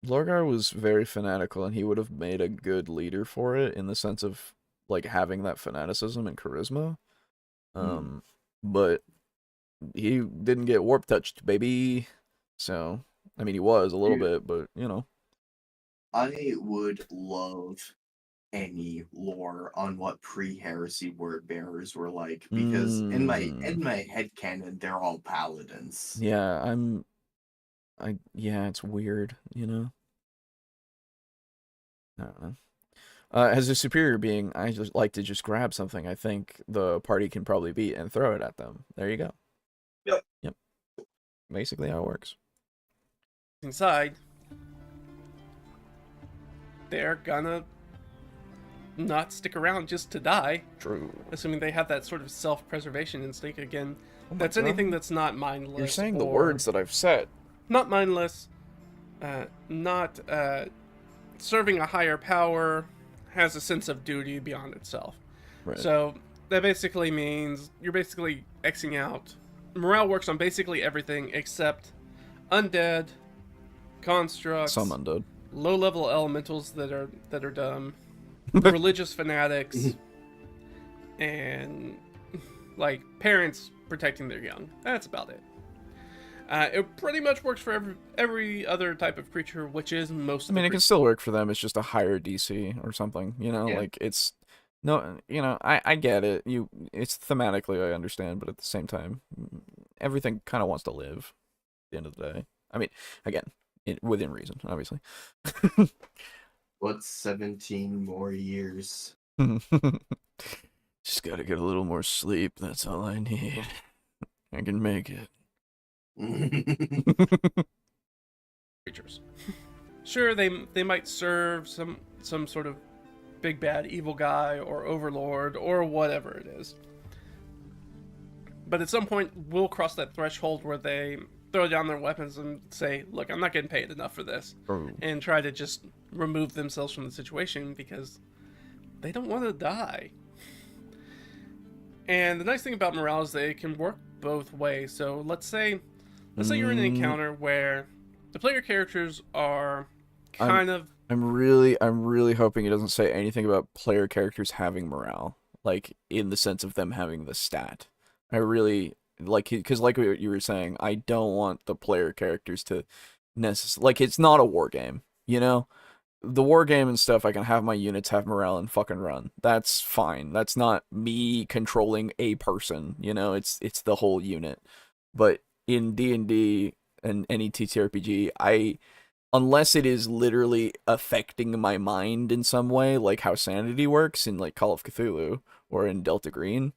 Lorgar was very fanatical, and he would have made a good leader for it in the sense of like having that fanaticism and charisma. But he didn't get warp touched, baby. So, I mean, he was a little Dude, bit, but you know. I would love any lore on what pre-heresy word bearers were like, because in my head canon they're all paladins. Yeah, yeah, it's weird, you know. I don't know. As a superior being, I just like to just grab something I think the party can probably beat and throw it at them. There you go. Yep. Basically how it works. Inside, they're gonna not stick around just to die. True. Assuming they have that sort of self-preservation instinct. Again, Oh my that's God. anything that's not mindless. You're saying the or words that I've said. not mindless, not serving a higher power, has a sense of duty beyond itself. Right. So that basically means you're basically Xing out. Morale works on basically everything except undead, constructs, Some undead. low-level elementals that are dumb, religious fanatics, and like parents protecting their young. That's about it. It pretty much works for every other type of creature, which is most. I mean, it can still work for them. It's just a higher DC or something. You know, Yeah. like it's no. You know, I get it. It's thematically I understand, but at the same time, everything kind of wants to live. At the end of the day, I mean, again, within reason, obviously. What's 17 more years? Just gotta get a little more sleep. That's all I need. I can make it. Creatures. Sure, they might serve some sort of big bad evil guy or overlord or whatever it is. But at some point, we'll cross that threshold where they throw down their weapons and say, "Look, I'm not getting paid enough for this," and try to just remove themselves from the situation because they don't want to die. And the nice thing about morale is that it can work both ways. So let's say you're in an encounter where the player characters are kind of. I'm really hoping it doesn't say anything about player characters having morale, like in the sense of them having the stat. I really like, because like what you were saying, I don't want the player characters to like, it's not a war game, you know. The war game and stuff, I can have my units have morale and fucking run. That's fine. That's not me controlling a person, you know. It's the whole unit. But in D&D and any TTRPG, unless it is literally affecting my mind in some way, like how sanity works in like Call of Cthulhu or in Delta Green,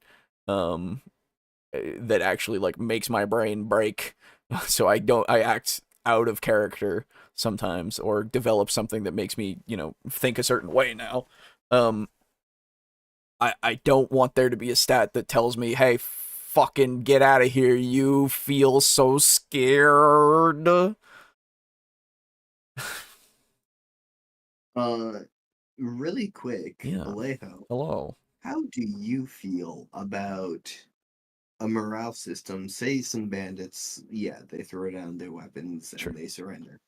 that actually like makes my brain break, so I act out of character sometimes or develop something that makes me, you know, think a certain way now. I don't want there to be a stat that tells me, hey, fucking get out of here, you feel so scared. Really quick, Yeah. Alejo, Hello. how do you feel about a morale system? Say some bandits, yeah, they throw down their weapons Sure. and they surrender.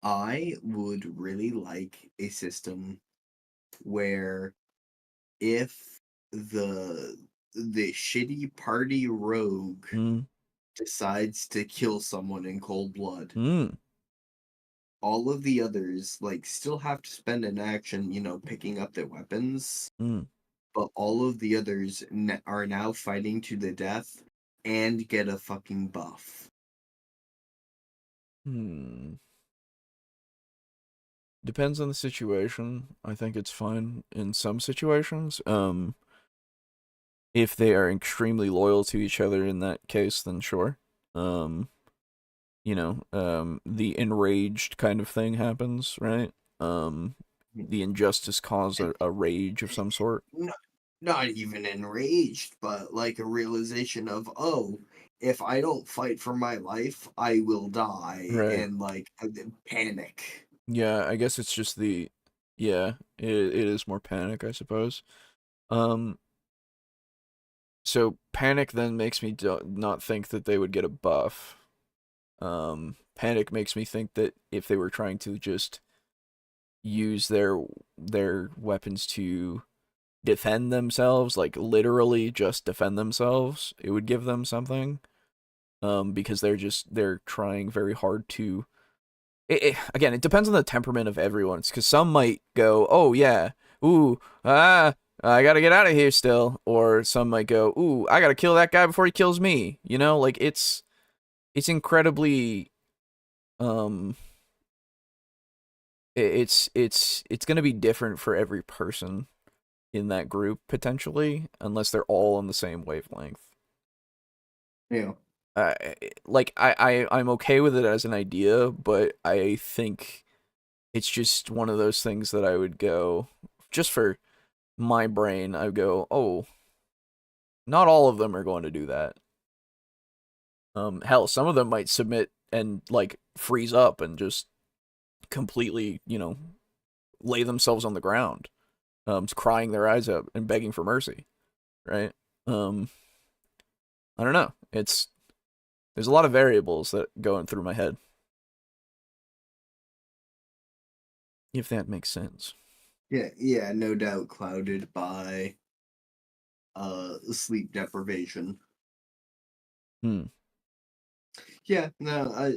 I would really like a system where if the shitty party rogue decides to kill someone in cold blood, all of the others like still have to spend an action, you know, picking up their weapons. But all of the others are now fighting to the death and get a fucking buff. Depends on the situation. I think it's fine in some situations. If they are extremely loyal to each other in that case, then sure. You know, the enraged kind of thing happens, right? The injustice caused a rage of some sort. not even enraged, but like a realization of, oh, if I don't fight for my life, I will die, Right. and like panic. Yeah, I guess it's just yeah, it is more panic, I suppose. Um, so panic then makes me not think that they would get a buff. Panic makes me think that if they were trying to just use their weapons to defend themselves, like literally just defend themselves, it would give them something. Because they're trying very hard to. Again, it depends on the temperament of everyone. Because some might go, "Oh yeah, ooh, I gotta get out of here still," or some might go, "Ooh, I gotta kill that guy before he kills me." You know, like it's incredibly um it's gonna be different for every person in that group potentially, unless they're all on the same wavelength. Yeah. Uh, I'm okay with it as an idea, but I think it's just one of those things that I would go, just for my brain, I would go, oh, not all of them are going to do that. Hell, some of them might submit and like freeze up and just completely, lay themselves on the ground, crying their eyes out and begging for mercy, right? I don't know. There's a lot of variables that going through my head. If that makes sense. Yeah, no doubt clouded by sleep deprivation. Yeah, no,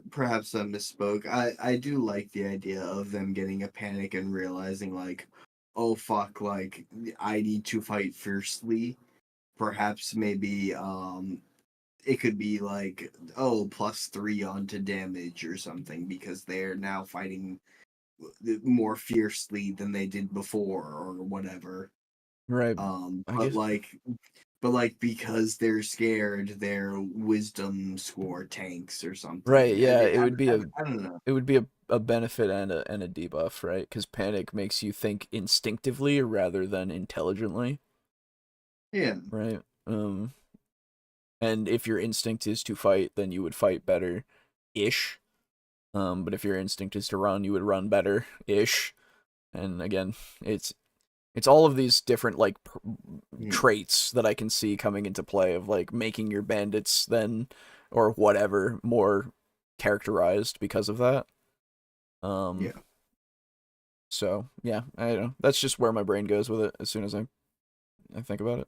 perhaps I misspoke. I do like the idea of them getting a panic and realizing like, oh fuck, like I need to fight fiercely. Perhaps maybe it could be like, oh, +3 onto damage or something because they're now fighting more fiercely than they did before or whatever. Right. I But guess. like because they're scared, their wisdom score tanks or something. Right, yeah, it would be I don't know. it would be a benefit and a debuff, right? Because panic makes you think instinctively rather than intelligently, Yeah, right? And if your instinct is to fight, then you would fight better, ish. But if your instinct is to run, you would run better, ish. And again, it's all of these different like traits that I can see coming into play of like making your bandits then or whatever more characterized because of that. yeah. So yeah, I don't know. That's just where my brain goes with it as soon as I think about it.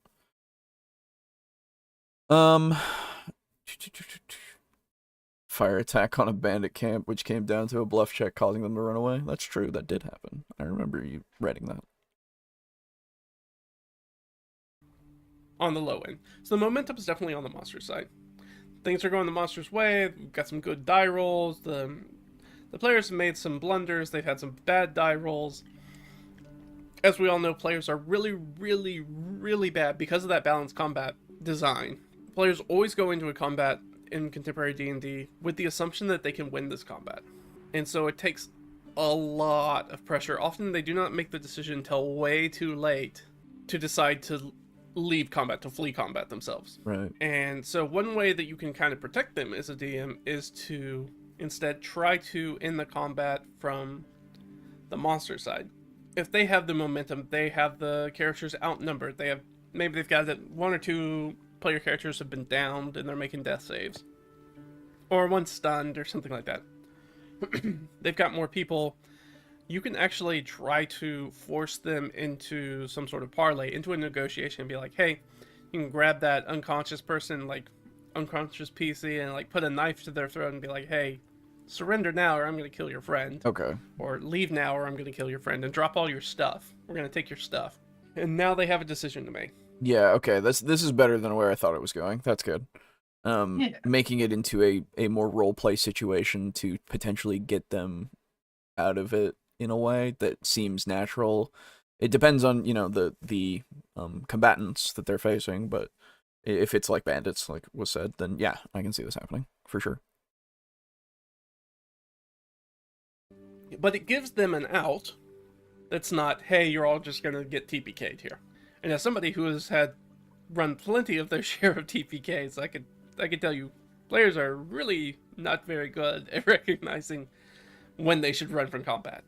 Fire attack on a bandit camp, which came down to a bluff check causing them to run away. That's true. That did happen. I remember you writing that. On the low end. So the momentum is definitely on the monster side. Things are going the monster's way. We've got some good die rolls. The players have made some blunders. They've had some bad die rolls. As we all know, players are really, really, really bad because of that balanced combat design. Players always go into a combat in contemporary D&D with the assumption that they can win this combat. And so it takes a lot of pressure. Often they do not make the decision until way too late to decide to leave combat, to flee combat themselves. Right. And so one way that you can kind of protect them as a DM is to instead try to end the combat from the monster side. If they have the momentum, they have the characters outnumbered, maybe they've got that one or two player characters have been downed and they're making death saves, or one stunned or something like that. They've got more people. You can actually try to force them into some sort of parlay, into a negotiation, and be like, hey, you can grab that unconscious person, like unconscious PC, and like put a knife to their throat and be like, hey, surrender now or I'm going to kill your friend. Okay. Or leave now or I'm going to kill your friend, and drop all your stuff. We're going to take your stuff. And now they have a decision to make. Yeah, okay. This is better than where I thought it was going. That's good. Making it into a more role play situation to potentially get them out of it in a way that seems natural. It depends on, the combatants that they're facing, but if it's like bandits, like was said, then yeah, I can see this happening for sure. But it gives them an out That's not, hey, you're all just gonna get TPK'd here. And as somebody who has had run plenty of their share of TPKs, I could tell you, players are really not very good at recognizing when they should run from combat,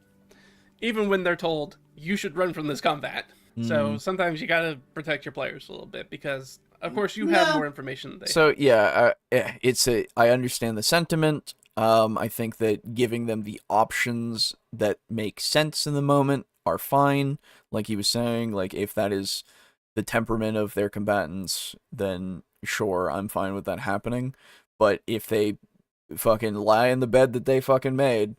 even when they're told you should run from this combat. So sometimes you gotta protect your players a little bit because, of course, you have more information than they. So yeah, I understand the sentiment. I think that giving them the options that make sense in the moment are fine. Like he was saying, like if that is the temperament of their combatants, then sure, I'm fine with that happening. But if they fucking lie in the bed that they fucking made,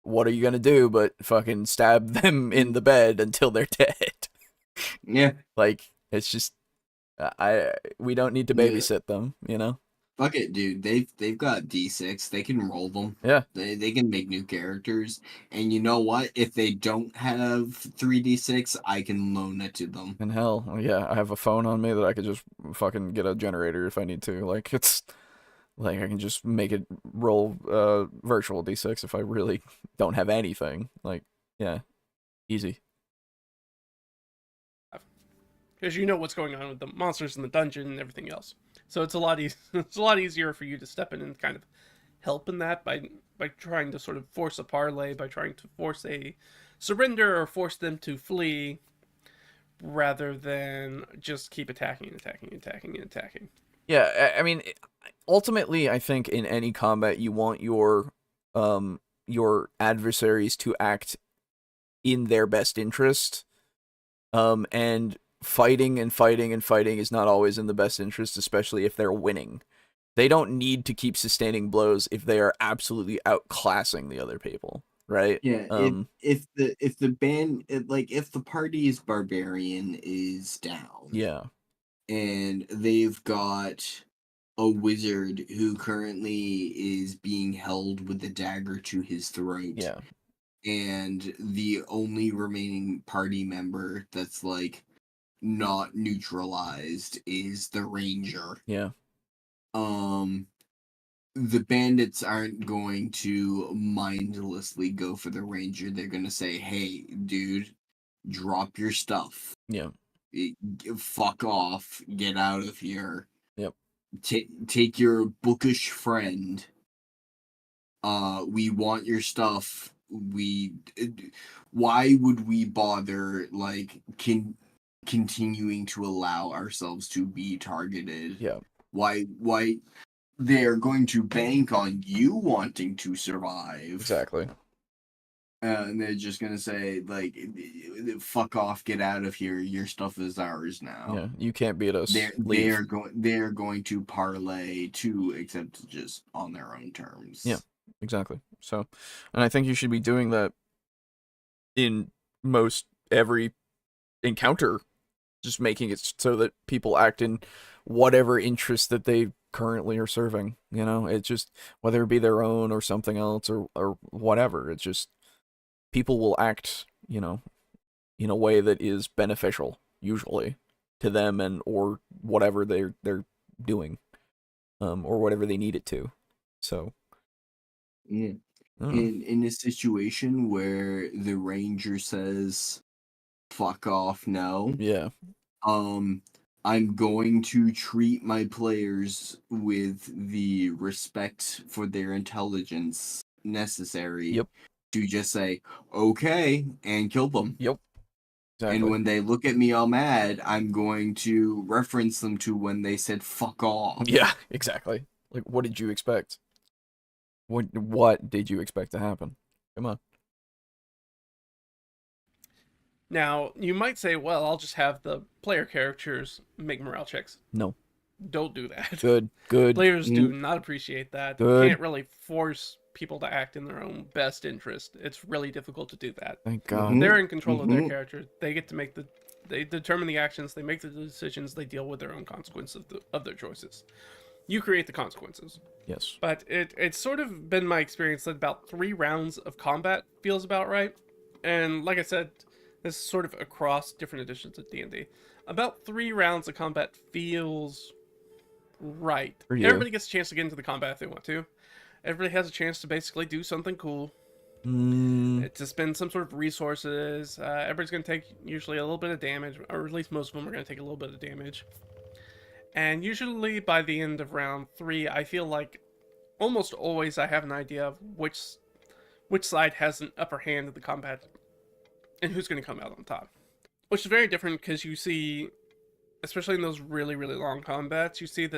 what are you gonna do but fucking stab them in the bed until they're dead? Yeah. Like, it's just, we don't need to babysit them, you know? Fuck it, dude. They've got D6. They can roll them. Yeah. They can make new characters. And you know what? If they don't have 3D6, I can loan it to them. And hell, yeah, I have a phone on me that I could just fucking get a generator if I need to. Like, it's, like, I can just make it roll virtual D6 if I really don't have anything. Like, yeah, easy. Because you know what's going on with the monsters in the dungeon and everything else. So it's a lot it's a lot easier for you to step in and kind of help in that by trying to sort of force a parlay, by trying to force a surrender or force them to flee, rather than just keep attacking and attacking and attacking and attacking. Yeah, I mean, ultimately, I think in any combat, you want your adversaries to act in their best interest, and fighting and fighting and fighting is not always in the best interest, especially if they're winning. They don't need to keep sustaining blows if they are absolutely outclassing the other people, right? Yeah, if the band if the party's barbarian is down, yeah, and they've got a wizard who currently is being held with a dagger to his throat, yeah, and the only remaining party member that's like not neutralized is the ranger. yeah, The bandits aren't going to mindlessly go for the ranger. They're going to say, hey, dude, drop your stuff. yeah, Fuck off. Get out of here. yep, Take your bookish friend. We want your stuff. Why would we bother, like, continuing to allow ourselves to be targeted? yeah, Why they're going to bank on you wanting to survive. exactly. And they're just gonna say, like, fuck off, get out of here, your stuff is ours now. Yeah, you can't beat us. They're going to parlay to accept just on their own terms. Yeah, exactly. So, and I think you should be doing that in most every encounter, just making it so that people act in whatever interest that they currently are serving. You know, it's just, whether it be their own or something else or whatever, it's just, people will act, you know, in a way that is beneficial usually to them and or whatever they're doing, or whatever they need it to. So yeah. In a situation where the ranger says fuck off now, yeah, I'm going to treat my players with the respect for their intelligence necessary. Yep. To just say okay and kill them. Yep. Exactly. And when they look at me all mad, I'm going to reference them to when they said fuck off. Yeah, exactly. Like, what did you expect? What did you expect to happen? Come on. Now, you might say, well, I'll just have the player characters make morale checks. No. Don't do that. Good. Players do not appreciate that. Good. You can't really force people to act in their own best interest. It's really difficult to do that. Thank God. They're in control of their character. They get to make they determine the actions, they make the decisions, they deal with their own consequences of their choices. You create the consequences. Yes. But it's sort of been my experience that about 3 rounds of combat feels about right. And like I said, this is sort of across different editions of D&D. About 3 rounds of combat feels right. For you. Everybody gets a chance to get into the combat if they want to. Everybody has a chance to basically do something cool. To spend some sort of resources. Everybody's going to take usually a little bit of damage, or at least most of them are going to take a little bit of damage. And usually by the end of round 3, I feel like almost always I have an idea of which side has an upper hand in the combat and who's going to come out on top. Which is very different because you see, especially in those really, really long combats, you see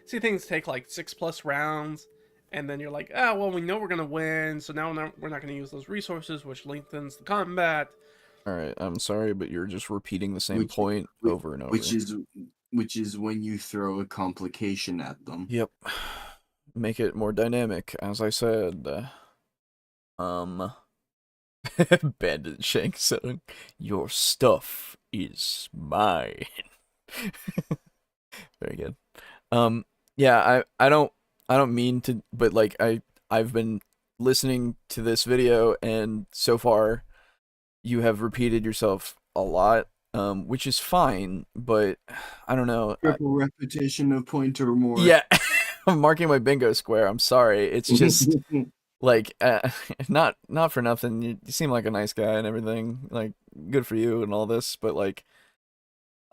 things take like 6+ rounds, and then you're like, well, we know we're going to win, so now we're not going to use those resources, which lengthens the combat. Alright, I'm sorry, but you're just repeating the same point over and over. Which is when you throw a complication at them. Yep. Make it more dynamic, as I said. Bandit Shank saying, "Your stuff is mine." Very good. Yeah, I don't mean to, but like I've been listening to this video, and so far you have repeated yourself a lot, which is fine, but I don't know. Triple repetition of point or more. Yeah, I'm marking my bingo square. I'm sorry. It's just like not for nothing. You seem like a nice guy and everything. Like, good for you and all this, but like,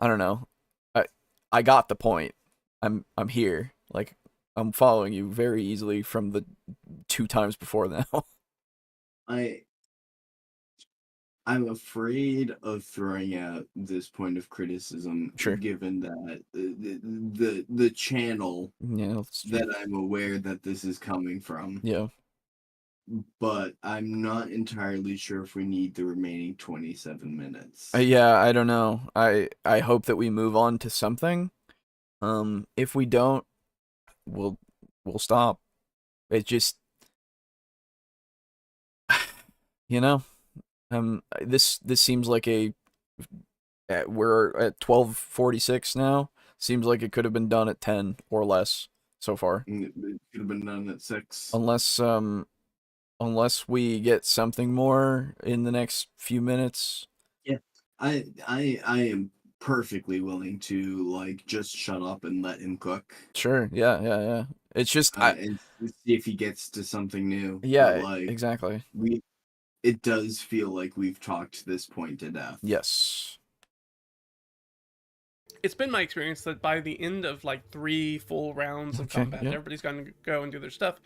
I don't know. I got the point. I'm here. Like, I'm following you very easily from the 2 times before now. I'm afraid of throwing out this point of criticism, Sure. given that the channel that I'm aware that this is coming from. Yeah. But I'm not entirely sure if we need the remaining 27 minutes. Yeah, I don't know. I hope that we move on to something. If we don't, we'll stop. It just, you know, this seems like we're at 12:46 now. Seems like it could have been done at 10 or less so far. It could have been done at 6. Unless we get something more in the next few minutes. Yeah, I am perfectly willing to like just shut up and let him cook. Sure. Yeah. It's just and see if he gets to something new. Yeah, but, like, exactly. It does feel like we've talked this point to death. Yes. It's been my experience that by the end of like 3 full rounds of combat, everybody's going to go and do their stuff.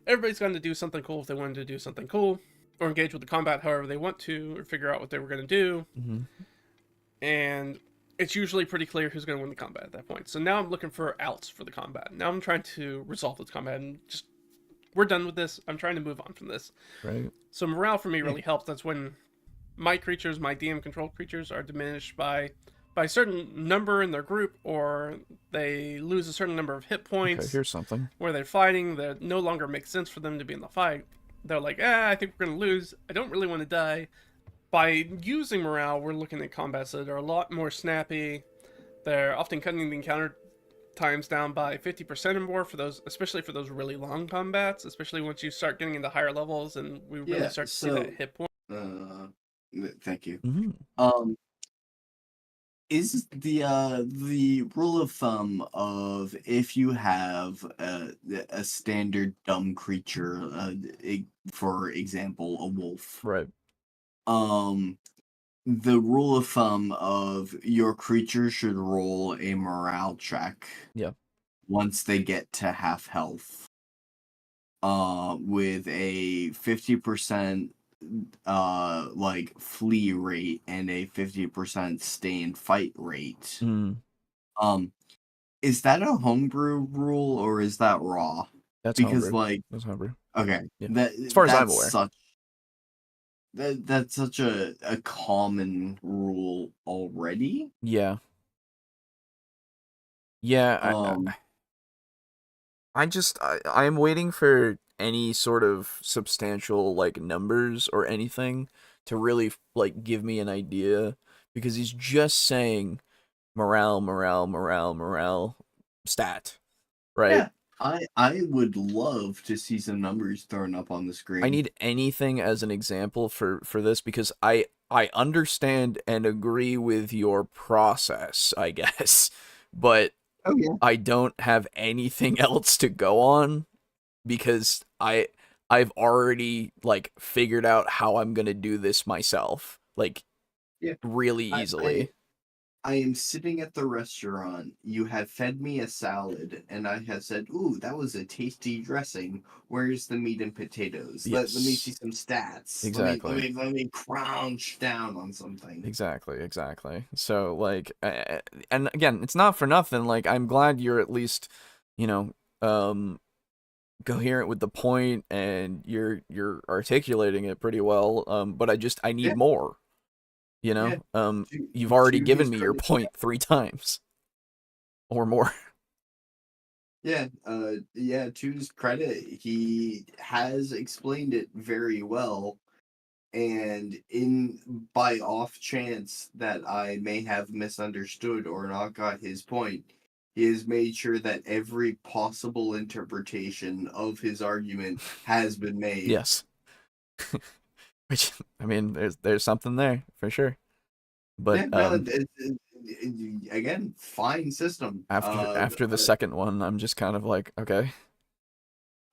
Everybody's going to do something cool if they wanted to do something cool, or engage with the combat however they want to, or figure out what they were going to do. Mm-hmm. And it's usually pretty clear who's going to win the combat at that point. So now I'm looking for outs for the combat. Now I'm trying to resolve this combat and just, we're done with this. I'm trying to move on from this. Right. So morale for me really helps. That's when my creatures, my DM controlled creatures, are diminished by a certain number in their group, or they lose a certain number of hit points. Okay, here's something. Where they're fighting, that no longer makes sense for them to be in the fight. They're like, I think we're going to lose. I don't really want to die. By using morale, we're looking at combats that are a lot more snappy. They're often cutting the encounter times down by 50% or more for those, especially for those really long combats, especially once you start getting into higher levels and we really start to see that hit point. Thank you. Mm-hmm. Is the rule of thumb of if you have a standard dumb creature, for example, a wolf, right? The rule of thumb of your creature should roll a morale check. Yeah. Once they get to half health, with a 50% like flee rate and a 50% stay and fight rate. Is that a homebrew rule or is that raw? That's because homebrew. Like, that's homebrew. Okay, yeah. That as far as I'm aware, that's such a common rule already. Yeah. I'm waiting for any sort of substantial like numbers or anything to really like give me an idea, because he's just saying morale stat, right? Yeah. I would love to see some numbers thrown up on the screen. I need anything as an example for this, because I understand and agree with your process, I guess, but I don't have anything else to go on, because I've already like figured out how I'm gonna do this myself, like Yeah. really easily. I am sitting at the restaurant. You have fed me a salad, and I have said, "Ooh, that was a tasty dressing. Where's the meat and potatoes? Let me Yes. see some stats. Exactly. Let me crouch down on something." Exactly. So like, and again, it's not for nothing. Like, I'm glad you're at least, you know, coherent with the point, and you're articulating it pretty well. But I need Yeah, more. You yeah. know, you've already To given his me your credit, point 3 times or more. yeah, yeah. To his credit, he has explained it very well. And in by off chance that I may have misunderstood or not got his point, he has made sure that every possible interpretation of his argument has been made. Yes. Which, I mean, there's something there for sure. But Yeah, no, again, fine system. after the second one, I'm just kind of like, okay.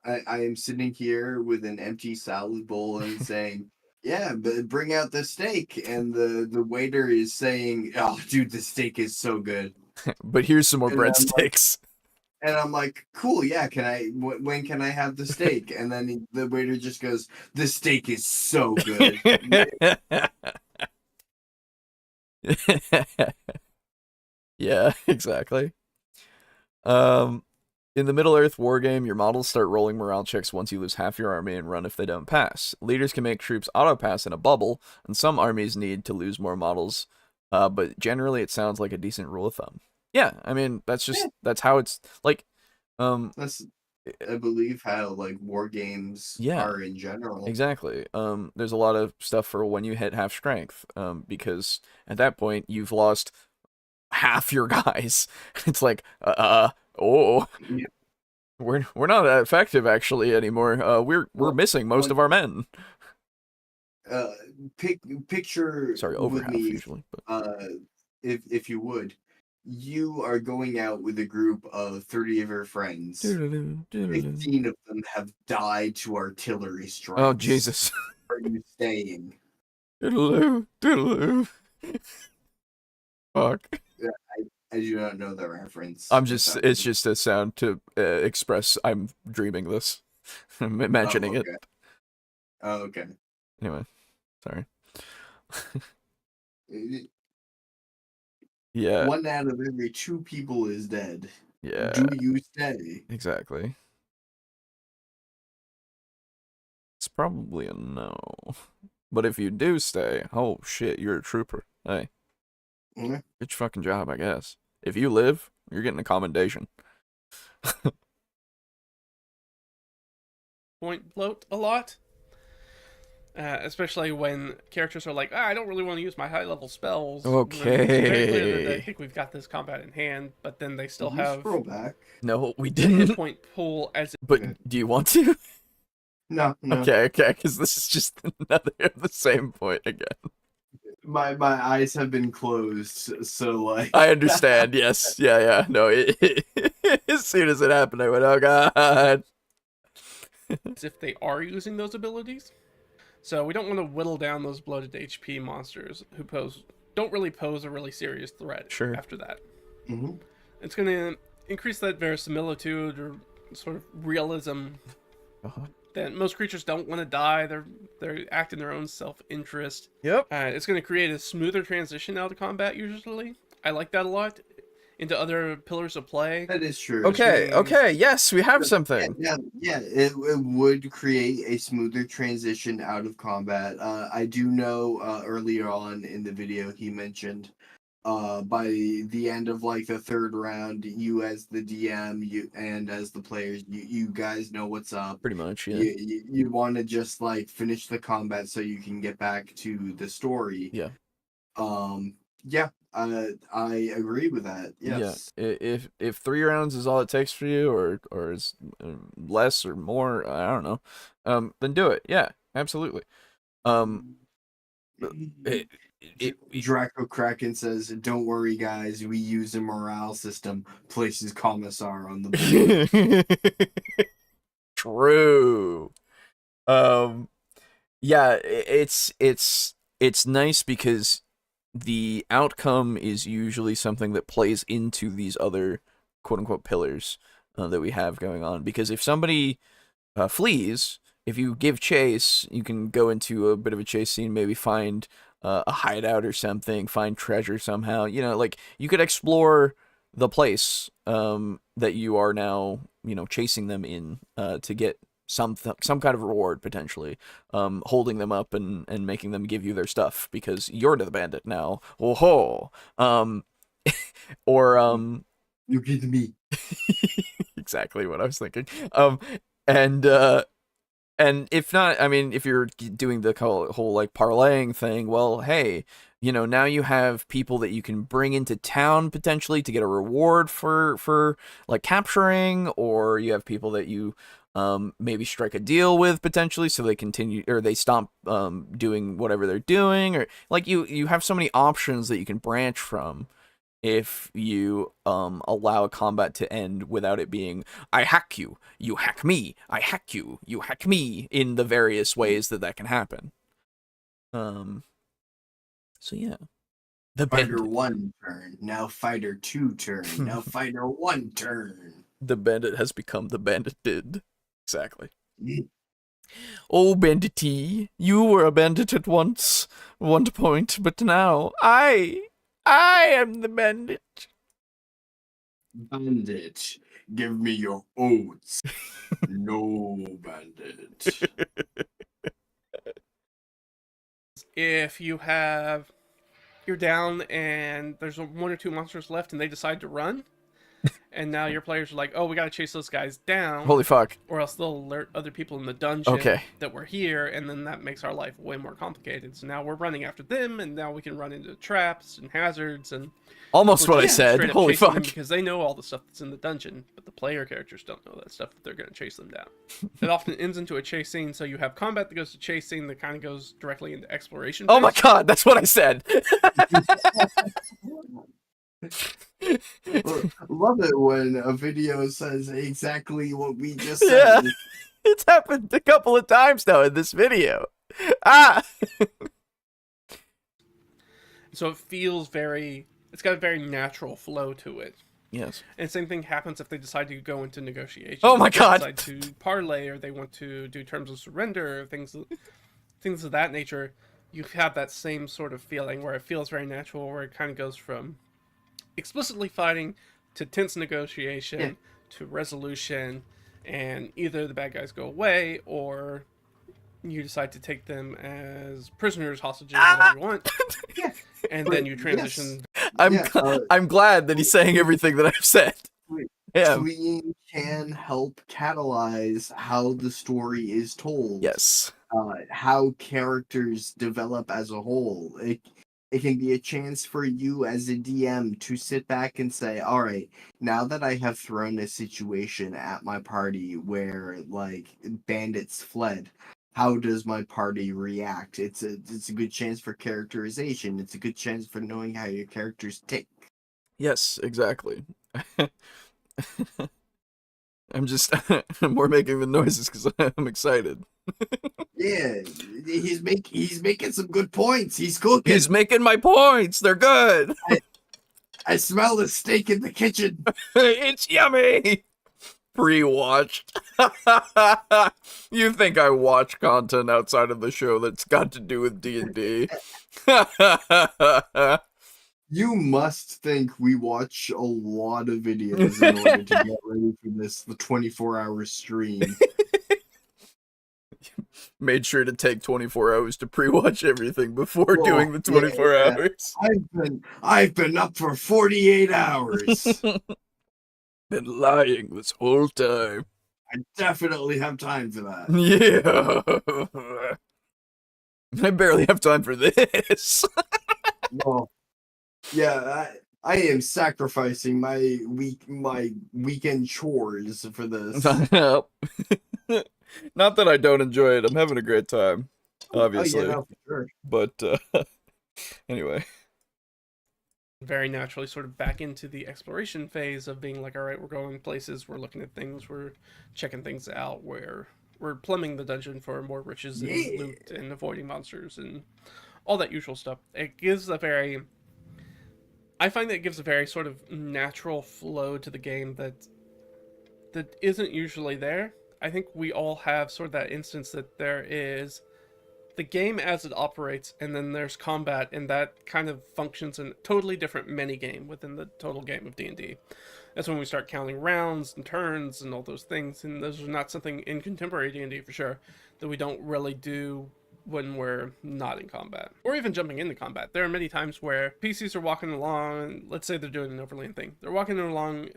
I am sitting here with an empty salad bowl and saying, "Yeah, but bring out the steak," and the waiter is saying, "Oh, dude, the steak is so good." But here's some more And I'm like, breadsticks. cool, yeah, can when can I have the steak? And then the waiter just goes, "The steak is so good." Yeah, exactly. Um, in the Middle Earth wargame, your models start rolling morale checks once you lose half your army and run if they don't pass. Leaders can make troops auto-pass in a bubble, and some armies need to lose more models, but generally it sounds like a decent rule of thumb. Yeah, I mean, that's how it's, like, That's, I believe, how like war games yeah, are in general. exactly. There's a lot of stuff for when you hit half strength, because at that point you've lost half your guys. It's like, oh, Yeah. we're not that effective actually anymore. We're Well, missing most of our men. uh, picture Sorry, over with half me, usually, but uh, if you would, you are going out with a group of 30 of your friends. 15 of them have died to artillery oh strikes. Jesus. Are you staying? Fuck. Yeah, I do not know the reference. I'm If just, that it's was just a sound to express I'm dreaming this. I'm imagining it. okay. Oh, okay. Anyway, sorry. Uh, Yeah, 1 out of every 2 people is dead. yeah, Do you stay? exactly. It's probably a no. But if you do stay, oh shit, you're a trooper. Hey, Yeah. good fucking job, I guess. If you live, you're getting a commendation. Point bloat a lot. Especially when characters are like, I don't really want to use my high level spells. When it's very clear that they Okay. think we've got this combat in hand, but then they still Did you have scroll back? No, we the hit didn't. point pool as But Okay. do you want to? No, no. Okay, because this is just another of the same point again. My eyes have been closed, so like I understand. Yes. Yeah. No. As soon as it happened, I went, "Oh God." if they are using those abilities. So we don't want to whittle down those bloated HP monsters who don't really pose a really serious threat Sure. after that. Mm-hmm. It's going to increase that verisimilitude or sort of realism that most creatures don't want to die. They're acting their own self-interest. Yep. It's going to create a smoother transition out of combat usually. I like that a lot. Into other pillars of play. That is true. Okay. Yes, we have something. Yeah. It would create a smoother transition out of combat. I do know earlier on in the video he mentioned by the end of like the third round, you as the DM, you and as the players, you guys know what's up. Pretty much, yeah. You want to just like finish the combat so you can get back to the story. Yeah. Yeah. I agree with that. Yes. Yeah. If 3 rounds is all it takes for you, or is less or more, I don't know. Then do it. Yeah, absolutely. Draco Kraken says, "Don't worry, guys. We use a morale system. Places Commissar on the board." True. um, yeah, it's nice because the outcome is usually something that plays into these other quote unquote pillars that we have going on. Because if somebody flees, if you give chase, you can go into a bit of a chase scene, maybe find a hideout or something, find treasure somehow. You know, like you could explore the place that you are now, chasing them in to get some kind of reward potentially, holding them up and making them give you their stuff because you're the bandit now. Oh ho. Or You get me. exactly what I was thinking. And if not, I mean, if you're doing the whole like parlaying thing, well, hey, now you have people that you can bring into town potentially to get a reward for like capturing, or you have people that you maybe strike a deal with potentially so they continue or they stop doing whatever they're doing, or like you have so many options that you can branch from if you allow a combat to end without it being I hack you, you hack me, I hack you, you hack me, in the various ways that can happen. So yeah, the Fighter bandit. 1 turn, now Fighter 2 turn, now Fighter 1 turn. The bandit has become the bandit did. Exactly. Mm. Oh, banditee, you were a bandit at one point, but now I am the bandit. Bandit, give me your oats. No, bandit. If you're down and there's one or two monsters left and they decide to run, and now your players are like, oh, we gotta chase those guys down. Holy fuck. Or else they'll alert other people in the dungeon Okay. that we're here, and then that makes our life way more complicated. So now we're running after them, and now we can run into traps and hazards and Almost we're what I just said. straight up Holy chasing fuck. them because they know all the stuff that's in the dungeon, but the player characters don't know that stuff that they're going to chase them down. It often ends into a chase scene, so you have combat that goes to chase scene that kind of goes directly into exploration. Oh my phase. god, that's what I said. Love it when a video says exactly what we just Yeah. said. It's happened a couple of times now in this video. Ah. So it feels it's got a very natural flow to it. Yes. And same thing happens if they decide to go into negotiations. Oh my If they God. decide to parlay, or they want to do terms of surrender, or things of that nature. You have that same sort of feeling where it feels very natural, where it kind of goes from explicitly fighting to tense negotiation to resolution, and either the bad guys go away or you decide to take them as prisoners, hostages, whatever you want. And then you transition. I'm glad that he's saying everything that I've said. Yeah. Fleeing can help catalyze how the story is told. Yes. How characters develop as a whole. It can be a chance for you as a DM to sit back and say, all right, now that I have thrown a situation at my party where like bandits fled, how does my party react? It's a good chance for characterization. It's a good chance for knowing how your characters tick. Yes, exactly. We're making the noises because I'm excited. Yeah, he's making some good points. He's cooking. He's making my points. They're good. I smell the steak in the kitchen. It's yummy. Pre-watched. You think I watch content outside of the show that's got to do with D&D? You must think we watch a lot of videos in order to get ready for the 24-hour stream. Made sure to take 24 hours to pre-watch everything before doing the 24 hours. I've been up for 48 hours. Been lying this whole time. I definitely have time for that. Yeah. I barely have time for this. Well, yeah, I am sacrificing my weekend chores for this. Not that I don't enjoy it. I'm having a great time, obviously. Oh, yeah, no, for sure. But anyway. Very naturally sort of back into the exploration phase of being like, all right, we're going places, we're looking at things, we're checking things out, we're we're plumbing the dungeon for more riches and Yeah. loot and avoiding monsters and all that usual stuff. I find that it gives a very sort of natural flow to the game that isn't usually there. I think we all have sort of that instance that there is the game as it operates, and then there's combat, and that kind of functions in a totally different mini game within the total game of D&D. That's when we start counting rounds and turns and all those things, and those are not something in contemporary D&D for sure that we don't really do when we're not in combat, or even jumping into combat. There are many times where PCs are walking along, let's say they're doing an overland thing. They're walking along,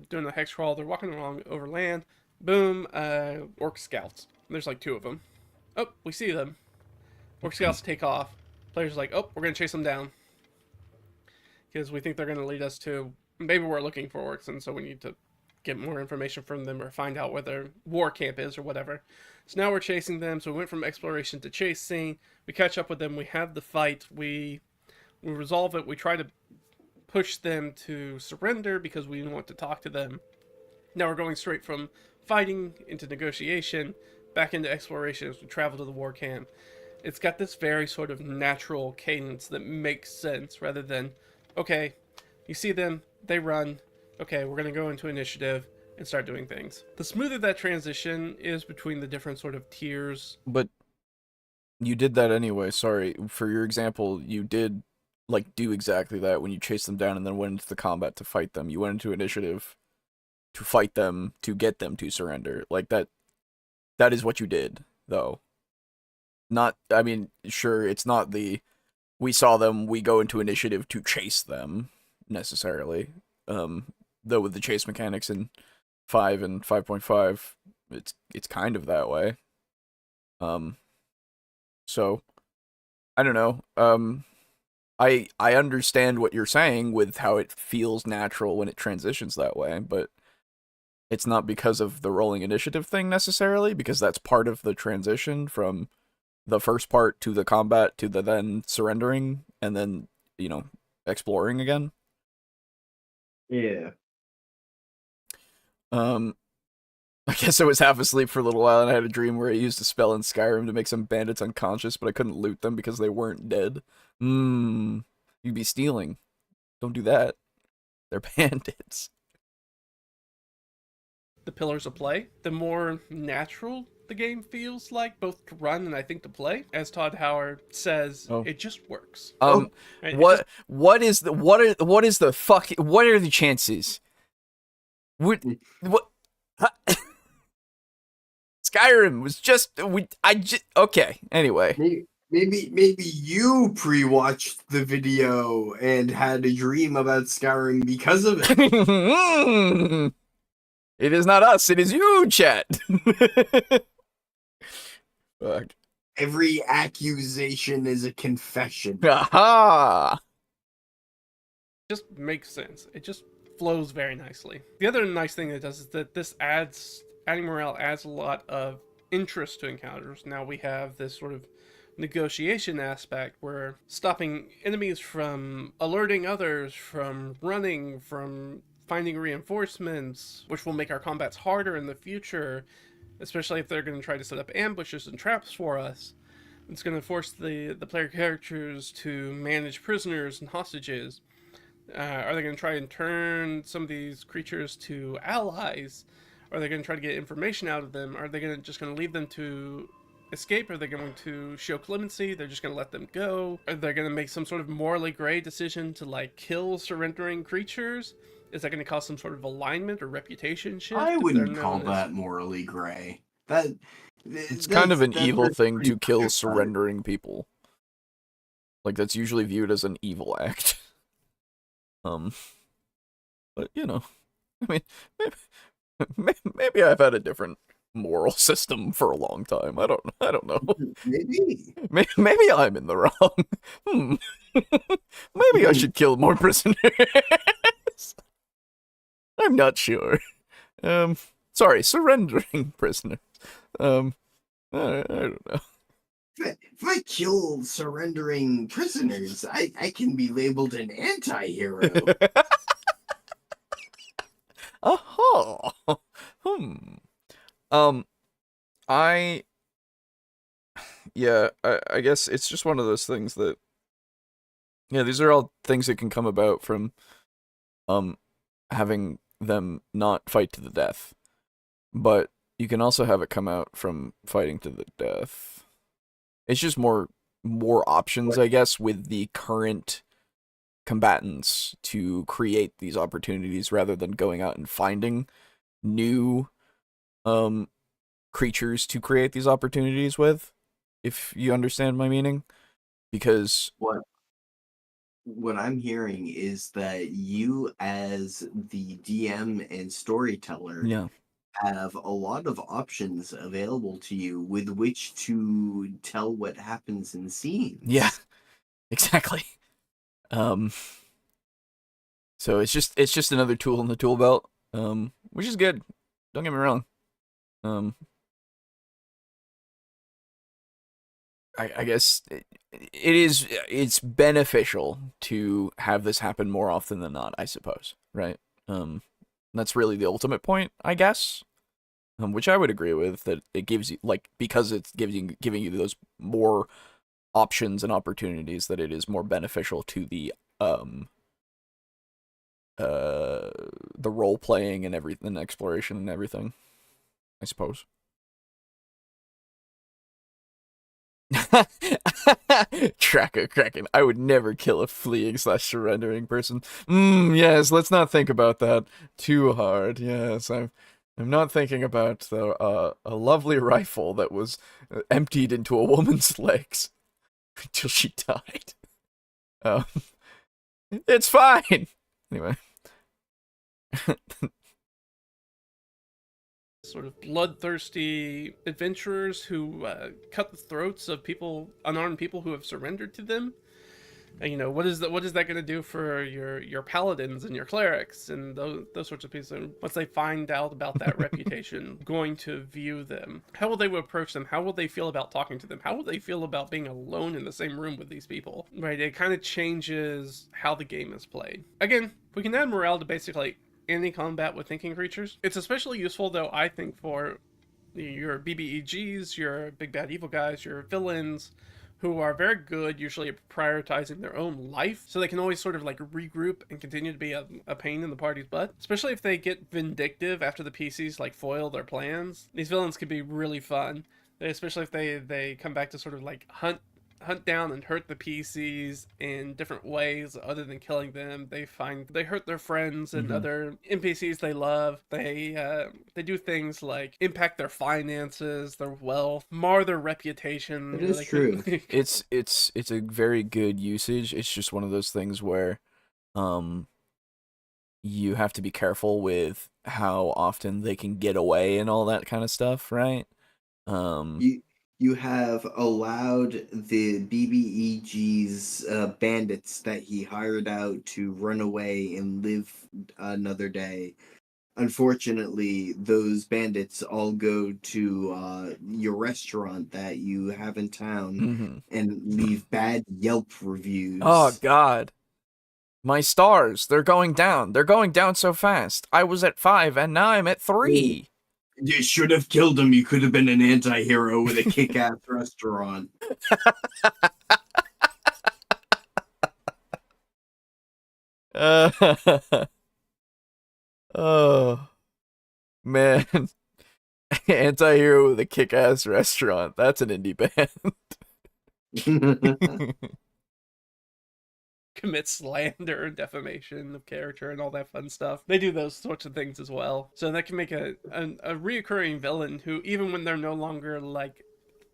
doing a hex crawl, they're walking along overland, boom, orc scouts. There's like 2 of them. Oh, we see them. Orc scouts take off. Players are like, oh, we're going to chase them down. Because we think they're going to lead us to, maybe we're looking for orcs, and so we need to get more information from them or find out where their war camp is or whatever. So now we're chasing them. So we went from exploration to chasing. We catch up with them. We have the fight. We resolve it. We try to push them to surrender because we want to talk to them. Now we're going straight from fighting into negotiation, back into exploration as we travel to the war camp. It's got this very sort of natural cadence that makes sense rather than, okay, you see them, they run, okay, we're going to go into initiative and start doing things. The smoother that transition is between the different sort of tiers. But you did that anyway, sorry. For your example, you did, like, do exactly that when you chased them down and then went into the combat to fight them. You went into initiative to fight them, to get them to surrender. Like, that is what you did, though. Not, I mean, sure, it's not we saw them, we go into initiative to chase them, necessarily. Though with the chase mechanics in 5 and 5.5, it's kind of that way. So, I don't know. I understand what you're saying with how it feels natural when it transitions that way, but it's not because of the rolling initiative thing, necessarily, because that's part of the transition from the first part to the combat to the then surrendering and then, exploring again. Yeah. I guess I was half asleep for a little while and I had a dream where I used a spell in Skyrim to make some bandits unconscious, but I couldn't loot them because they weren't dead. You'd be stealing. Don't do that. They're bandits. The pillars of play, the more natural the game feels like, both to run and I think to play. As Todd Howard says, It just works. What are the chances? What Skyrim was okay. Anyway, Maybe you pre-watched the video and had a dream about Skyrim because of it. It is not us, it is you, chat. Fuck. Every accusation is a confession. Aha! Just makes sense. It just flows very nicely. The other nice thing it does is that adding morale adds a lot of interest to encounters. Now we have this sort of negotiation aspect where stopping enemies from alerting others, from running, from finding reinforcements, which will make our combats harder in the future, especially if they're going to try to set up ambushes and traps for us. It's going to force the player characters to manage prisoners and hostages. Are they going to try and turn some of these creatures to allies? Are they going to try to get information out of them? Are they just going to leave them to escape? Are they going to show clemency? They're just going to let them go? Are they going to make some sort of morally gray decision to kill surrendering creatures? Is that going to cause some sort of alignment or reputation shift? I wouldn't call that morally gray. It's kind of an evil thing to kill surrendering people. Like, that's usually viewed as an evil act. But, I mean, maybe I've had a different moral system for a long time. I don't know. Maybe. Maybe I'm in the wrong. Maybe I should kill more prisoners. I'm not sure. Sorry, surrendering prisoners. I don't know. If I kill surrendering prisoners, I can be labeled an anti-hero. Aha. I guess it's just one of those things that, yeah, these are all things that can come about from having them not fight to the death, but you can also have it come out from fighting to the death. It's just more options, I guess, with the current combatants to create these opportunities rather than going out and finding new creatures to create these opportunities with, if you understand my meaning. Because what I'm hearing is that you, as the DM and storyteller, yeah, have a lot of options available to you with which to tell what happens in scenes. yeah, exactly. So it's just another tool in the tool belt, which is good. Don't get me wrong. I guess it's beneficial to have this happen more often than not, I suppose, right? That's really the ultimate point, I guess. Which I would agree with, that it gives you, like, because it's giving you those more options and opportunities, that it is more beneficial to the role playing and everything, exploration and everything, I suppose. Tracker cracking. I would never kill a fleeing / surrendering person. Yes, let's not think about that too hard. Yes, I'm not thinking about a lovely rifle that was emptied into a woman's legs until she died. It's fine. Anyway. Sort of bloodthirsty adventurers who cut the throats of unarmed people who have surrendered to them. And, you know, what is that going to do for your paladins and your clerics and those sorts of people? And once they find out about that reputation, going to view them, how will they approach them? How will they feel about talking to them? How will they feel about being alone in the same room with these people? Right, it kind of changes how the game is played. Again, we can add morale to basically any combat with thinking creatures. It's especially useful, though, I think, for your BBEGs, your big bad evil guys, your villains, who are very good usually at prioritizing their own life, so they can always sort of like regroup and continue to be a pain in the party's butt. Especially if they get vindictive after the PCs like foil their plans. These villains can be really fun, especially if they come back to sort of like hunt down and hurt the PCs in different ways other than killing them. They hurt their friends and other NPCs they love. They do things like impact their finances, their wealth, mar their reputation. It is true. It's a very good usage. It's just one of those things where you have to be careful with how often they can get away and all that kind of stuff, right? You have allowed the BBEG's bandits that he hired out to run away and live another day. Unfortunately, those bandits all go to your restaurant that you have in town and leave bad Yelp reviews. Oh, God. My stars, they're going down. They're going down so fast. I was at 5, and now I'm at 3. You should have killed him. You could have been an anti-hero with a kick-ass restaurant. Oh, man. Anti-hero with a kick-ass restaurant. That's an indie band. Commit slander and defamation of character and all that fun stuff. They do those sorts of things as well. So that can make a reoccurring villain who, even when they're no longer like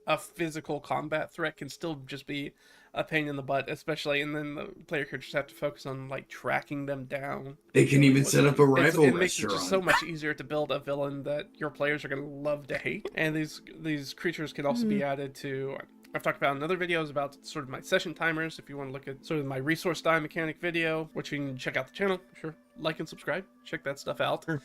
a physical combat threat, can still just be a pain in the butt, especially, and then the player could just have to focus on like tracking them down. They can even set up a rival restaurant. It makes it just so much easier to build a villain that your players are going to love to hate. And these creatures can also be added to. I've talked about in other videos about sort of my session timers. If you want to look at sort of my resource die mechanic video, which you can check out the channel, sure, like and subscribe, check that stuff out. Sure.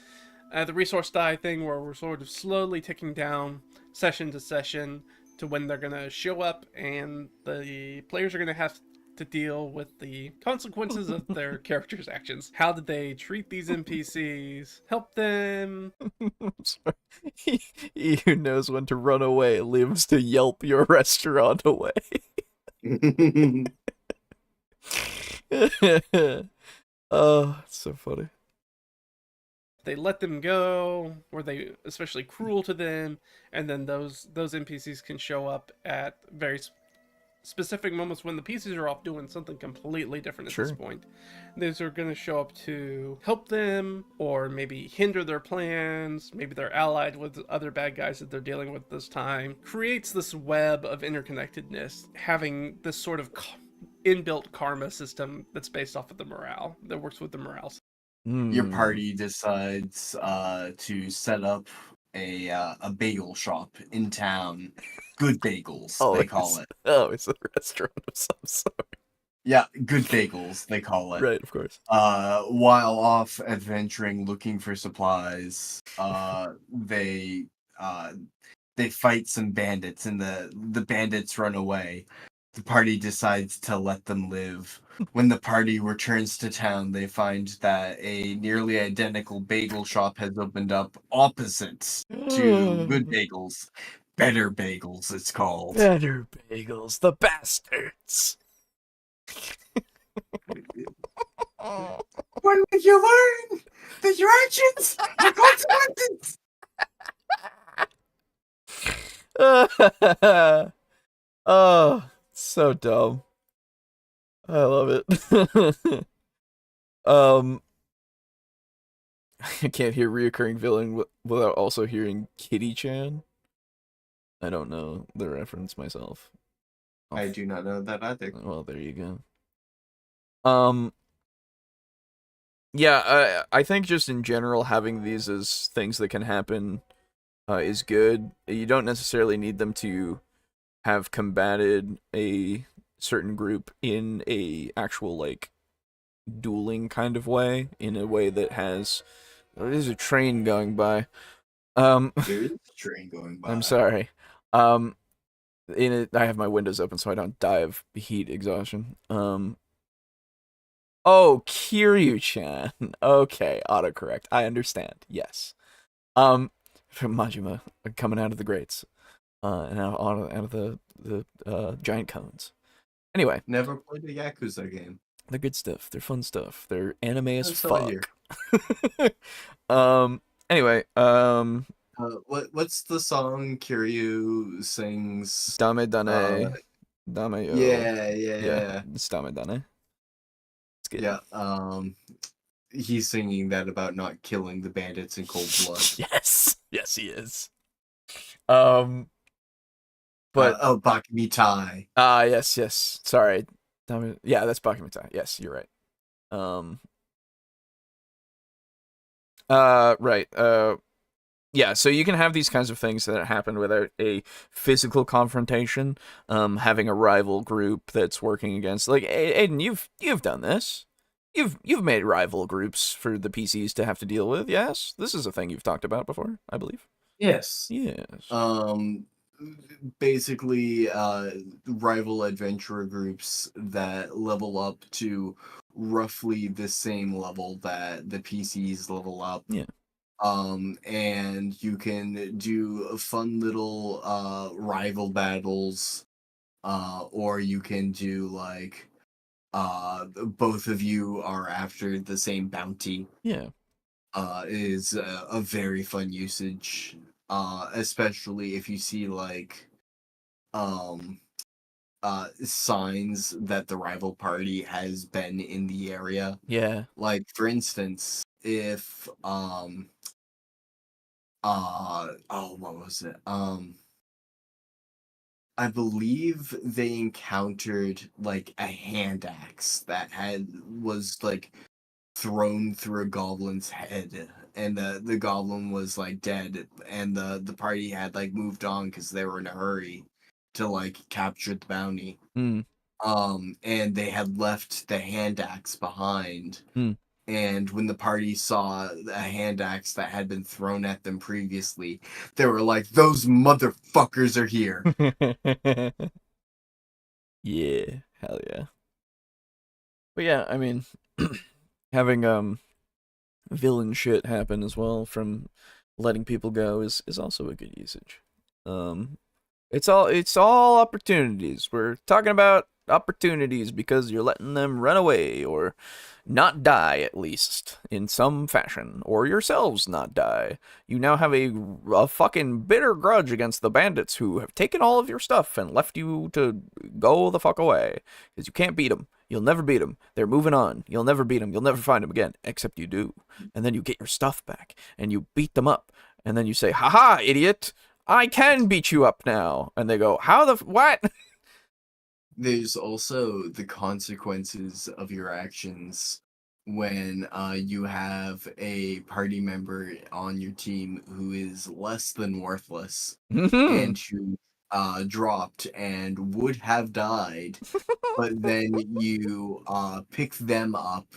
The resource die thing where we're sort of slowly ticking down session to session to when they're going to show up, and the players are going to have to deal with the consequences of their characters' actions. How did they treat these NPCs? Help them? Sorry. He who knows when to run away lives to yelp your restaurant away. Oh, it's so funny. They let them go? Were they especially cruel to them? And then those NPCs can show up at very specific moments when the PCs are off doing something completely different at this point. These are going to show up to help them, or maybe hinder their plans. Maybe they're allied with other bad guys that they're dealing with this time. Creates this web of interconnectedness, having this sort of inbuilt karma system that's based off of the morale, that works with the morale. Your party decides to set up a bagel shop in town. Good Bagels, they call it. Oh, it's a restaurant of some sort. Yeah, Good Bagels, they call it. Right, of course. While off adventuring looking for supplies, they fight some bandits, and the bandits run away. The party decides to let them live. When the party returns to town, they find that a nearly identical bagel shop has opened up opposite to Good Bagels. Better Bagels, it's called. Better Bagels, the bastards. When did you learn that your actions have consequences? Oh, so dumb. I love it. I can't hear reoccurring villain without also hearing Kitty-chan. I don't know the reference myself. I do not know that either. Well, there you go. Yeah, I think just in general having these as things that can happen is good. You don't necessarily need them to have combated a certain group in a actual like dueling kind of way, in a way that has there's a train going by. There is a train going by. I'm sorry. In it, I have my windows open so I don't die of heat exhaustion. Oh, Kiryu-chan. Okay, autocorrect. I understand. Yes. From Majima coming out of the grates, and out of the giant cones. Anyway, Never played a Yakuza game. They're good stuff. They're fun stuff. They're anime as That's all I fuck. hear. Anyway, what's the song Kiryu sings? Dame Dane. Dame yo. Yeah. It's Dame Dane. It's good. Yeah. He's singing that about not killing the bandits in cold blood. Yes, he is. But Bakimitai. Yes. Sorry. Yeah, that's Bakimitai. Yes, you're right. Right. Yeah, so you can have these kinds of things that happen without a physical confrontation. Having a rival group that's working against, like, Aiden, you've done this. You've made rival groups for the PCs to have to deal with. Yes, this is a thing you've talked about before, I believe. Yes. Yes. Basically, rival adventurer groups that level up to roughly the same level that the PCs level up. Yeah. And you can do fun little rival battles, or you can do like both of you are after the same bounty. Yeah. Is a very fun usage, especially if you see like signs that the rival party has been in the area. Yeah. Like for instance, if what was it? I believe they encountered like a hand axe that was like thrown through a goblin's head, and the goblin was like dead, and the party had like moved on because they were in a hurry to like capture the bounty. And they had left the hand axe behind. And when the party saw a hand axe that had been thrown at them previously, they were like, "Those motherfuckers are here." Yeah, hell yeah. But yeah, I mean, having villain shit happen as well from letting people go is also a good usage. It's all opportunities. We're talking about opportunities because you're letting them run away or not die, at least in some fashion, or yourselves not die. You now have a fucking bitter grudge against the bandits who have taken all of your stuff and left you to go the fuck away because you can't beat them. You'll never beat them. They're moving on. You'll never beat them. You'll never find them again, except you do. And then you get your stuff back and you beat them up. And then you say, "Haha, idiot! I can beat you up now." And they go, "How the what?" There's also the consequences of your actions when you have a party member on your team who is less than worthless and who dropped and would have died, but then you pick them up,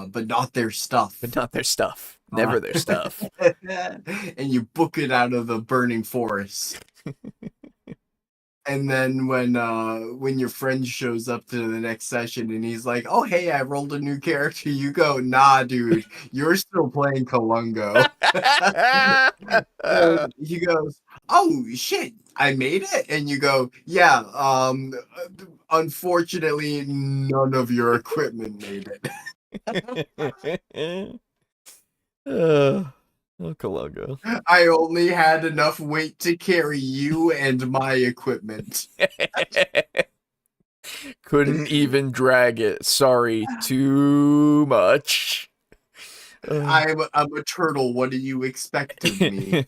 but not their stuff. But not their stuff. Never their stuff. And you book it out of the burning forest. And then when your friend shows up to the next session and he's like, "Oh hey, I rolled a new character," you go, "Nah, dude, you're still playing Kalungo." And he goes, "Oh shit, I made it," and you go, "Yeah, unfortunately, none of your equipment made it." Oh, Kalago. I only had enough weight to carry you and my equipment. Couldn't even drag it. Sorry, too much. I'm a turtle. What do you expect of me?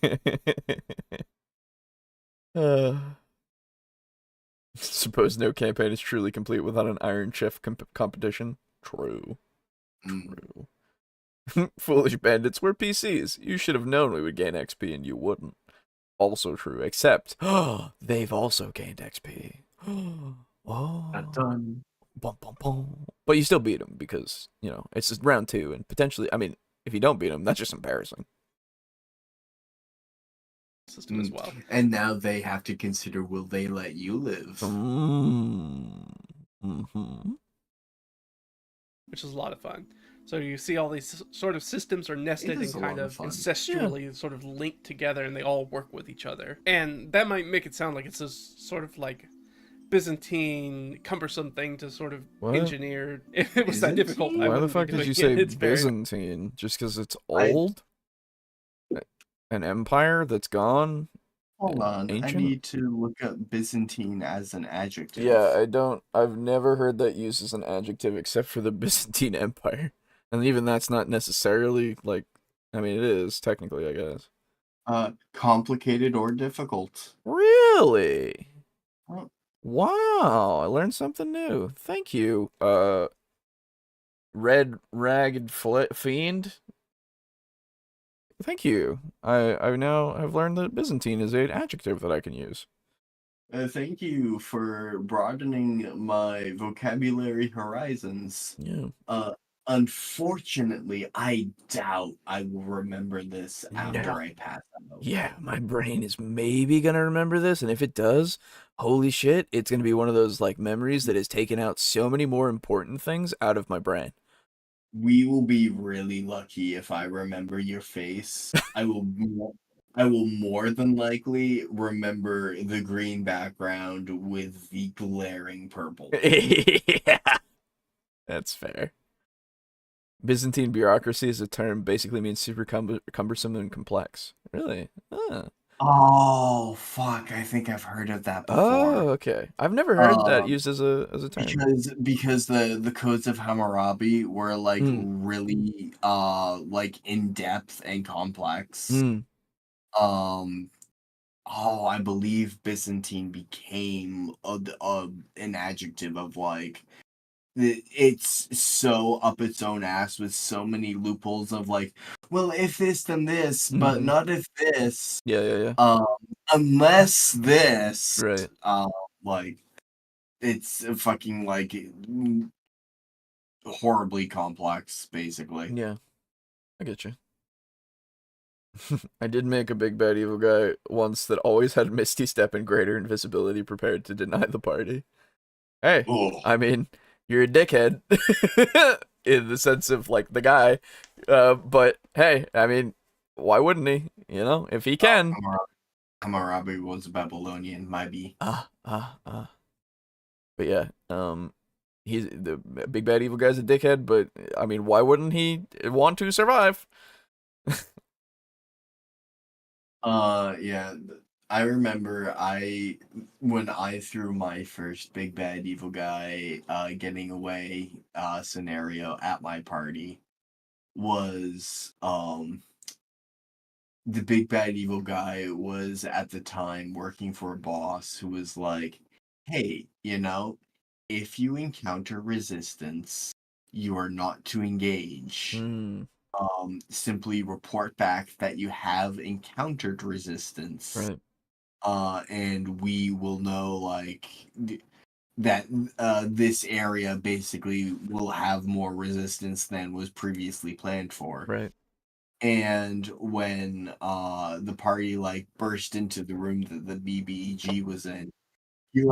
Suppose no campaign is truly complete without an Iron Chef competition. True. True. Foolish bandits, we're PCs. You should have known we would gain XP and you wouldn't. Also true, except they've also gained XP. Not done. Bum, bum, bum. But you still beat them because, you know, it's just round 2 and potentially, I mean, if you don't beat them, that's just embarrassing. System as well. And now they have to consider, will they let you live? Which is a lot of fun. So you see all these sort of systems are nested and kind of ancestrally sort of linked together, and they all work with each other. And that might make it sound like it's a sort of like Byzantine, cumbersome thing to sort of engineer. If it was that difficult, why the fuck did you say Byzantine? Just because it's old? An empire that's gone? Hold on, ancient? I need to look up Byzantine as an adjective. Yeah, I've never heard that used as an adjective except for the Byzantine Empire. And even that's not necessarily, like, I mean, it is, technically, I guess. Complicated or difficult. Really? Oh. Wow, I learned something new. Thank you, Red Ragged Fiend. Thank you. I've learned that Byzantine is an adjective that I can use. Thank you for broadening my vocabulary horizons. Yeah. Unfortunately, I doubt I will remember this after I pass out. Yeah, my brain is maybe gonna remember this, and if it does, holy shit, it's gonna be one of those like memories that has taken out so many more important things out of my brain. We will be really lucky if I remember your face. I will more than likely remember the green background with the glaring purple. Yeah, that's fair. Byzantine bureaucracy is a term basically means super cumbersome and complex. Really? Oh fuck! I think I've heard of that before. Oh, okay. I've never heard that used as a term. Because the codes of Hammurabi were like really like in depth and complex. I believe Byzantine became an adjective of like it's so up its own ass with so many loopholes of like, well, if this then this, but not if this. Yeah. Unless this. Right. Like it's fucking like horribly complex, basically. Yeah, I get you. I did make a big bad evil guy once that always had Misty Step and greater invisibility prepared to deny the party. Hey, I mean, you're a dickhead in the sense of like the guy. But hey, I mean, why wouldn't he? You know, if he can. Hammurabi was Babylonian, maybe. But yeah, he's the big bad evil guy's a dickhead. But I mean, why wouldn't he want to survive? Yeah. I remember when I threw my first big bad evil guy getting away scenario at my party was the big bad evil guy was at the time working for a boss who was like, hey, if you encounter resistance, you are not to engage. Simply report back that you have encountered resistance. Right. And we will know that this area basically will have more resistance than was previously planned for. Right. And when the party burst into the room that the BBEG was in, he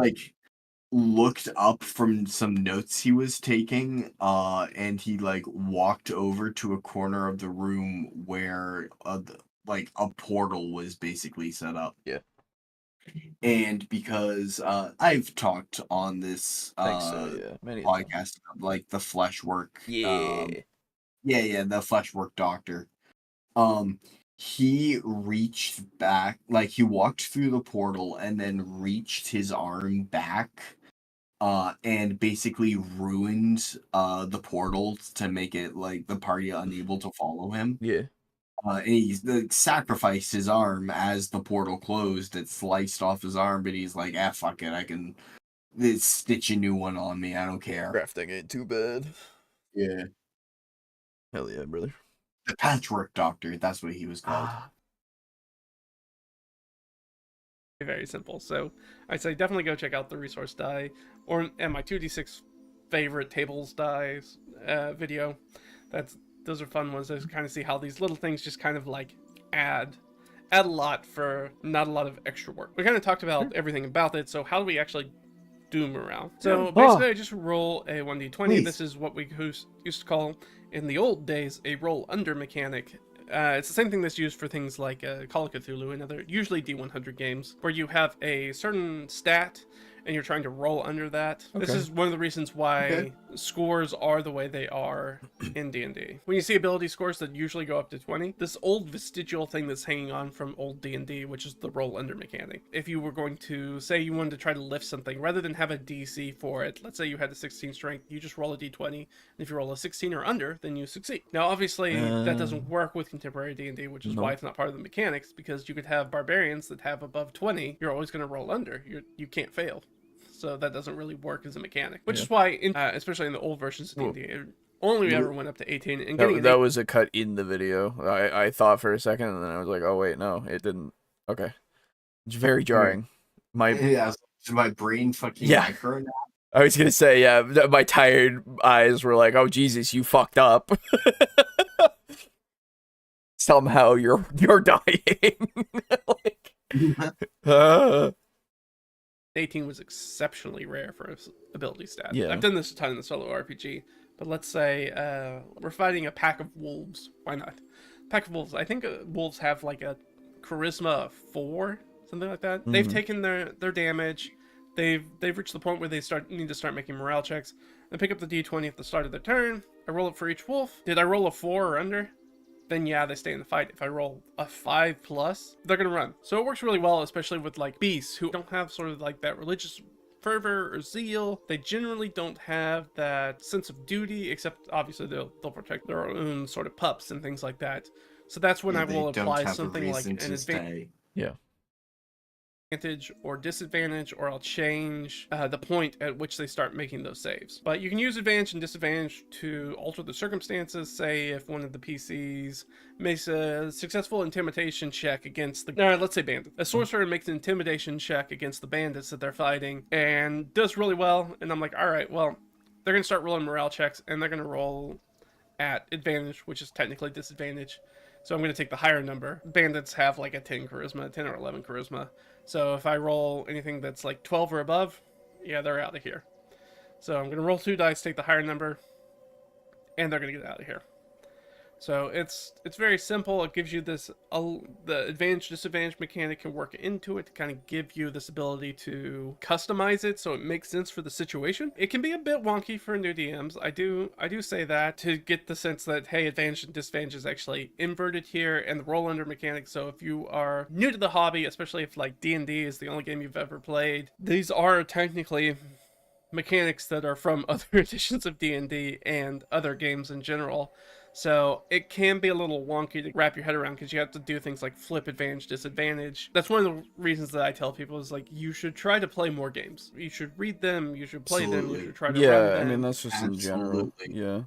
looked up from some notes he was taking, and he walked over to a corner of the room where a portal was basically set up. Yeah. And because I've talked on this Yeah. Many podcast about, the flesh work. Yeah. The flesh work doctor. He reached back, he walked through the portal and then reached his arm back, and basically ruined the portal to make it the party unable to follow him. Yeah. And he sacrificed his arm as the portal closed. It sliced off his arm, but he's like, fuck it, I can stitch a new one on me. I don't care. Crafting ain't too bad. Yeah. Hell yeah, brother. The patchwork doctor, that's what he was called. Very simple. So I say definitely go check out the resource die and my 2d6 favorite tables dies video. Those are fun ones to kind of see how these little things just kind of add a lot for not a lot of extra work. We kind of talked about everything about it, so how do we actually do morale? So basically I just roll a 1d20. Please. This is what we used to call in the old days a roll under mechanic. It's the same thing that's used for things like Call of Cthulhu and other usually D100 games, where you have a certain stat and you're trying to roll under that. Okay. This is one of the reasons why scores are the way they are in D&D. When you see ability scores that usually go up to 20, this old vestigial thing that's hanging on from old D&D, which is the roll under mechanic. If you were going to say you wanted to try to lift something, rather than have a DC for it, let's say you had a 16 strength, you just roll a D20, and if you roll a 16 or under, then you succeed. Now, obviously, that doesn't work with contemporary D&D, which is why it's not part of the mechanics, because you could have barbarians that have above 20, you're always going to roll under. You can't fail. So that doesn't really work as a mechanic, which is why, especially in the old versions of D&D, it only ever went up to 18. And that was a cut in the video. I thought for a second, and then I was like, oh wait, no, it didn't. Okay, it's very jarring. My brain fucking micro now. I was gonna say, yeah, my tired eyes were like, oh Jesus, you fucked up. Somehow you're dying. 18 was exceptionally rare for ability stat. Yeah. I've done this a ton in the solo RPG, but let's say we're fighting a pack of wolves. Why not? Pack of wolves. I think wolves have a charisma of 4, something like that. They've taken their damage. They've reached the point where they need to start making morale checks. They pick up the D20 at the start of their turn. I roll it for each wolf. Did I roll a 4 or under? Then yeah, they stay in the fight. If I roll a 5+, they're gonna run. So it works really well, especially with beasts who don't have sort of that religious fervor or zeal. They generally don't have that sense of duty, except obviously they'll protect their own sort of pups and things like that. So that's when I will apply something like an advantage. Yeah. Advantage or disadvantage, or I'll change the point at which they start making those saves. But you can use advantage and disadvantage to alter the circumstances. Say if one of the PCs makes a successful intimidation check against let's say bandit. A sorcerer makes an intimidation check against the bandits that they're fighting and does really well, and I'm like, all right, well, they're gonna start rolling morale checks and they're gonna roll at advantage, which is technically disadvantage. So I'm going to take the higher number. Bandits have a 10 charisma, 10 or 11 charisma. So if I roll anything that's 12 or above, yeah, they're out of here. So I'm going to roll 2 dice, take the higher number, and they're going to get out of here. So it's very simple. It gives you this the advantage disadvantage mechanic can work into it to kind of give you this ability to customize it so it makes sense for the situation. It can be a bit wonky for new DMs. I do say that to get the sense that hey, advantage and disadvantage is actually inverted here, and the roll under mechanic. So if you are new to the hobby, especially if like D&D is the only game you've ever played, these are technically mechanics that are from other editions of D&D and other games in general. So it can be a little wonky to wrap your head around because you have to do things like flip advantage, disadvantage. That's one of the reasons that I tell people is like you should try to play more games. You should read them, you should play them, you should try to run Yeah, them. I mean that's just in general. Absolutely. Yeah,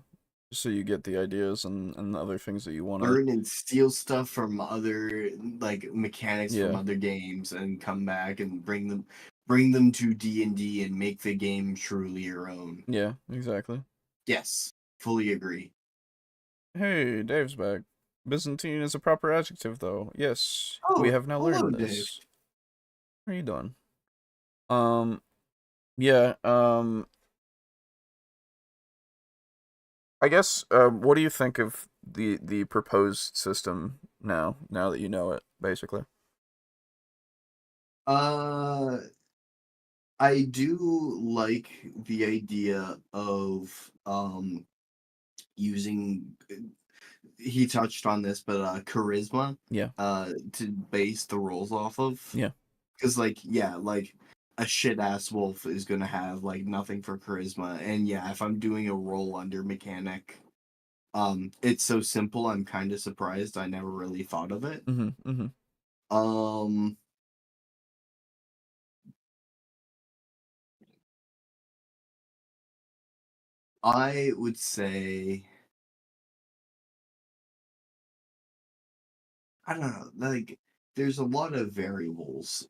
so you get the ideas and the other things that you want to. Learn and steal stuff from other like mechanics from Yeah. other games and come back and bring them to D&D and make the game truly your own. Yeah, exactly. Yes, fully agree. Hey, Dave's back. Byzantine is a proper adjective, though. Yes, we Oh, have now hello, learned Dave. this. How are you doing? Yeah, I guess, what do you think of the proposed system now that you know it, basically? I do like the idea of using he touched on this, but charisma Yeah. to base the rolls off of. Yeah. Because like a shit ass wolf is gonna have like nothing for charisma. And yeah, if I'm doing a roll under mechanic, it's so simple I'm kinda surprised I never really thought of it. Mm-hmm. Mm-hmm. I would say I don't know, like there's a lot of variables.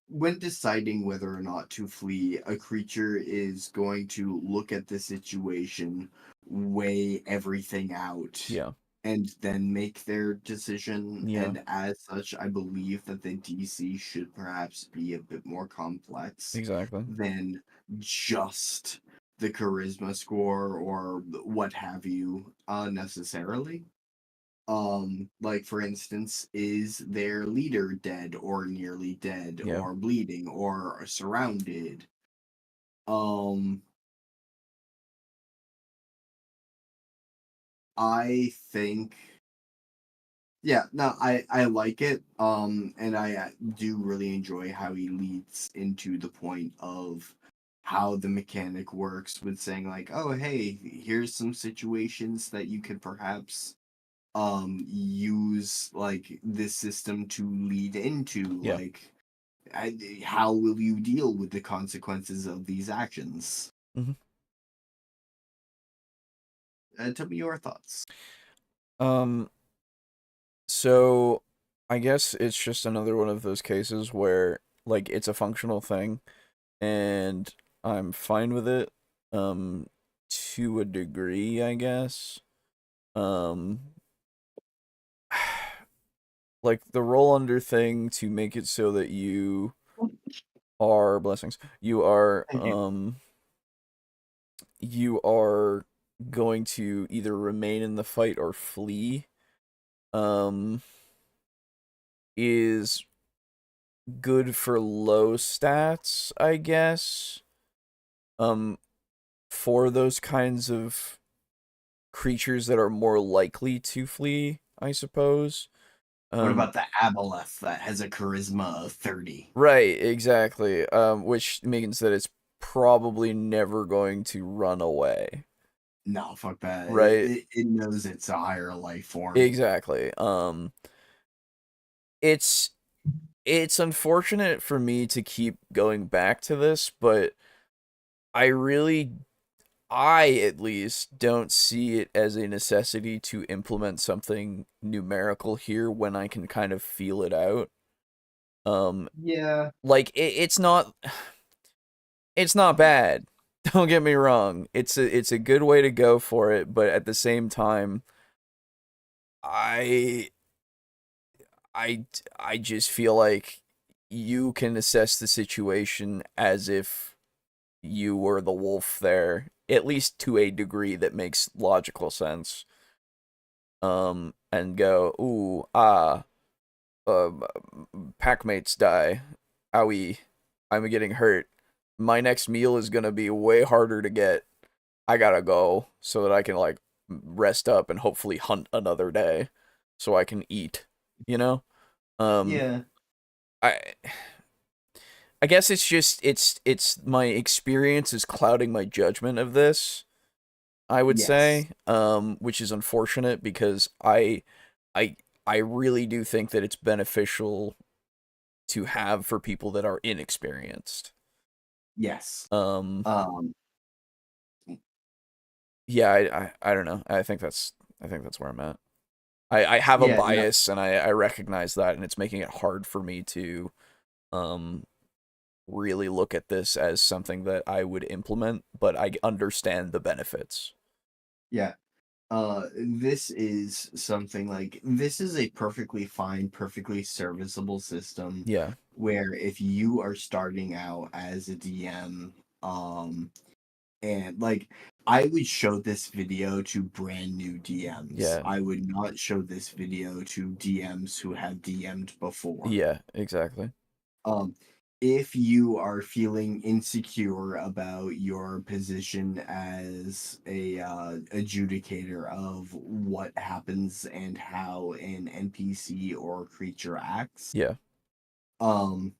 When deciding whether or not to flee, a creature is going to look at the situation, weigh everything out, Yeah. and then make their decision. Yeah. And as such, I believe that the DC should perhaps be a bit more complex Exactly. than just the charisma score or what have you, necessarily. Like for instance, is their leader dead or nearly dead Yeah. or bleeding or surrounded? Um, I think, yeah, no, I like it. And I do really enjoy how he leads into the point of how the mechanic works with saying like, oh, hey, here's some situations that you could perhaps use like this system to lead into. Yeah. Like how will you deal with the consequences of these actions? Mhm. Tell me your thoughts. So I guess it's just another one of those cases where like it's a functional thing and I'm fine with it to a degree, I guess. Like the roll under thing to make it so that you are blessings. You are Thank you. you are going to either remain in the fight or flee is good for low stats, I guess. For those kinds of creatures that are more likely to flee, I suppose. What about the aboleth that has a charisma of 30? Right, exactly. Which means that it's probably never going to run away. No, fuck that. Right. It knows it's a higher life form. Exactly. It's unfortunate for me to keep going back to this, but I at least don't see it as a necessity to implement something numerical here when I can kind of feel it out. Yeah. Like it's not bad. Don't get me wrong. It's a good way to go for it, but at the same time I just feel like you can assess the situation as if you were the wolf there, at least to a degree that makes logical sense. And go, ooh, packmates die. Owie, I'm getting hurt. My next meal is gonna be way harder to get. I gotta go so that I can like rest up and hopefully hunt another day so I can eat, you know? Yeah. I I guess it's just it's my experience is clouding my judgment of this, I would Yes. say, which is unfortunate because I I really do think that it's beneficial to have for people that are inexperienced. Yes. Um Um. yeah, I don't know. I think that's where I'm at. I have a Yeah. No, bias and I recognize that, and it's making it hard for me to um really look at this as something that I would implement, but I understand the benefits. yeah. This is something like this is a perfectly fine, perfectly serviceable system Yeah. where if you are starting out as a DM, and like I would show this video to brand new DMs. Yeah. I would not show this video to DMs who have DM'd before. Yeah, exactly. Um, if you are feeling insecure about your position as a adjudicator of what happens and how an NPC or creature acts, Yeah. um,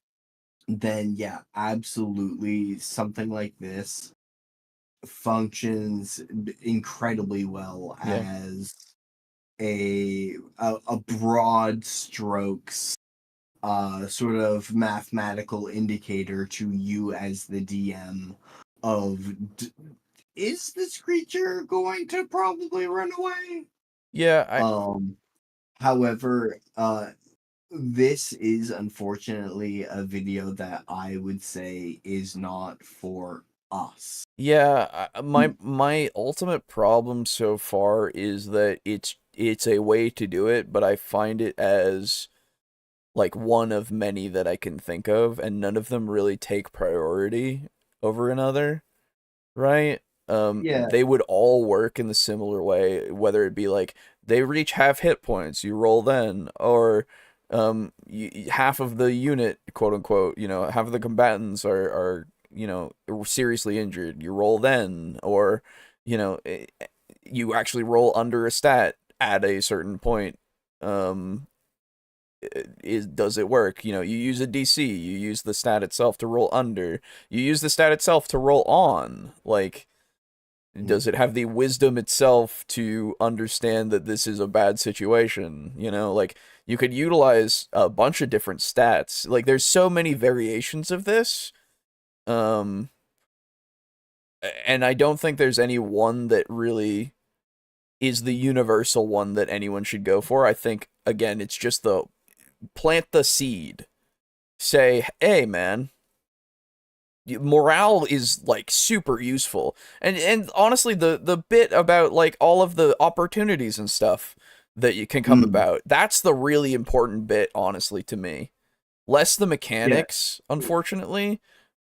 then yeah, absolutely something like this functions incredibly well Yeah. as a broad strokes sort of mathematical indicator to you as the DM of is this creature going to probably run away? Yeah, Um, however, this is unfortunately a video that I would say is not for us. yeah, my ultimate problem so far is that it's a way to do it, but I find it as like one of many that I can think of, and none of them really take priority over another, right? Yeah, They would all work in the similar way, whether it be like they reach half hit points, you roll then, or half of the unit, quote unquote, half of the combatants are seriously injured, you roll then, or you actually roll under a stat at a certain point. Um, does it work? You use a DC, you use the stat itself to roll under, you use the stat itself to roll on. Like, does it have the wisdom itself to understand that this is a bad situation? Like, you could utilize a bunch of different stats. Like, there's so many variations of this. And I don't think there's any one that really is the universal one that anyone should go for. I think, again, it's just the plant the seed. Say, hey, man, morale is like super useful, and honestly, the bit about like all of the opportunities and stuff that you can come mm, about, that's the really important bit, honestly, to me. Less the yeah, mechanics, unfortunately,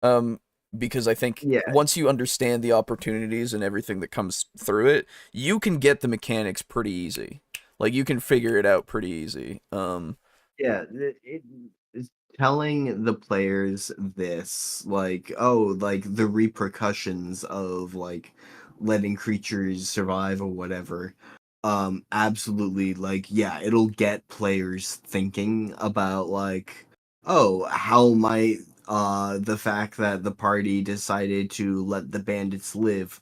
um because I think yeah, once you understand the opportunities and everything that comes through it, you can get the mechanics pretty easy. Like, you can figure it out pretty easy. yeah. It is telling the players this, like, oh, like the repercussions of like letting creatures survive or whatever. Absolutely, like, yeah, it'll get players thinking about like, oh, how might the fact that the party decided to let the bandits live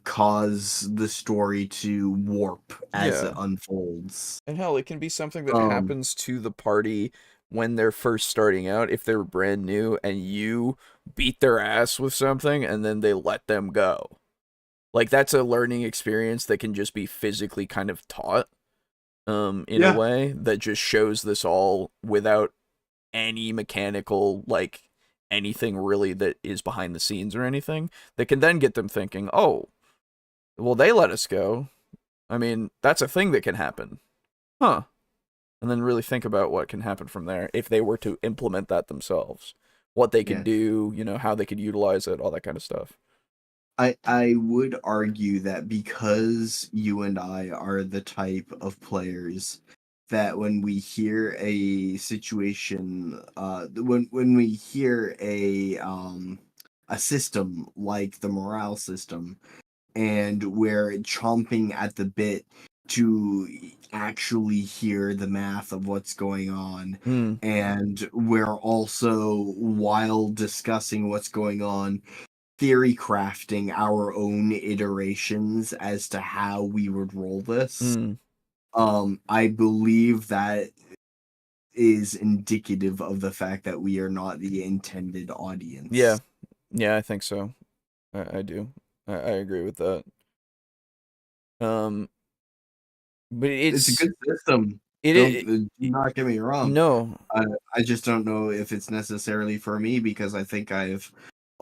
cause the story to warp as it Yeah. unfolds. And hell, it can be something that Um, happens to the party when they're first starting out, if they're brand new and you beat their ass with something and then they let them go. Like, that's a learning experience that can just be physically kind of taught, in a yeah, way that just shows this all without any mechanical, like, anything really that is behind the scenes or anything, that can then get them thinking, oh, well, they let us go. I mean, that's a thing that can happen. Huh. and then really think about what can happen from there if they were to implement that themselves, what they could Yeah. do, how they could utilize it, all that kind of stuff. I would argue that because you and I are the type of players that when we hear a situation, when we hear a system like the morale system, and we're chomping at the bit to actually hear the math of what's going on, Mm, and we're also, while discussing what's going on, theory crafting our own iterations as to how we would roll this. mm. I believe that is indicative of the fact that we are not the intended audience. Yeah, I think so. I do. I agree with that. But It's a good system. it Do not get me wrong. no. I just don't know if it's necessarily for me, because I think I've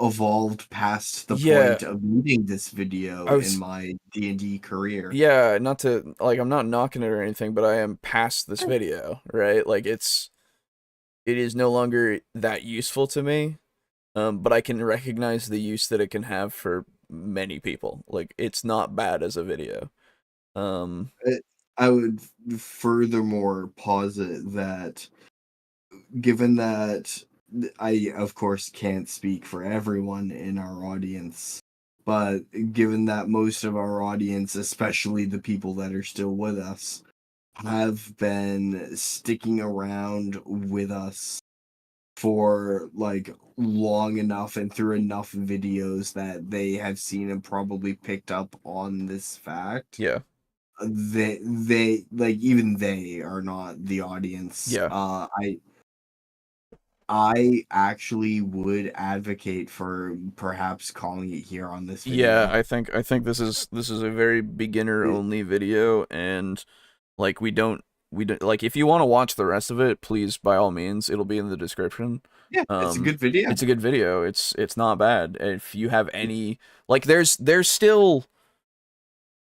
evolved past the Yeah, point of needing this video I was in my D&D career. yeah, not to like I'm not knocking it or anything, but I am past this video, right? Like it is no longer that useful to me. But I can recognize the use that it can have for many people. Like it's not bad as a video. Um, I would furthermore posit that, given that I, of course, can't speak for everyone in our audience, but given that most of our audience, especially the people that are still with us, have been sticking around with us for like long enough and through enough videos that they have seen and probably picked up on this fact, yeah, they like, even they are not the audience. yeah, I actually would advocate for perhaps calling it here on this yeah. video. I think this is a very beginner It- only video, and like we don't like if you want to watch the rest of it, please by all means, it'll be in the description. yeah, it's a good video. It's a good video. It's not bad. If you have any like, there's still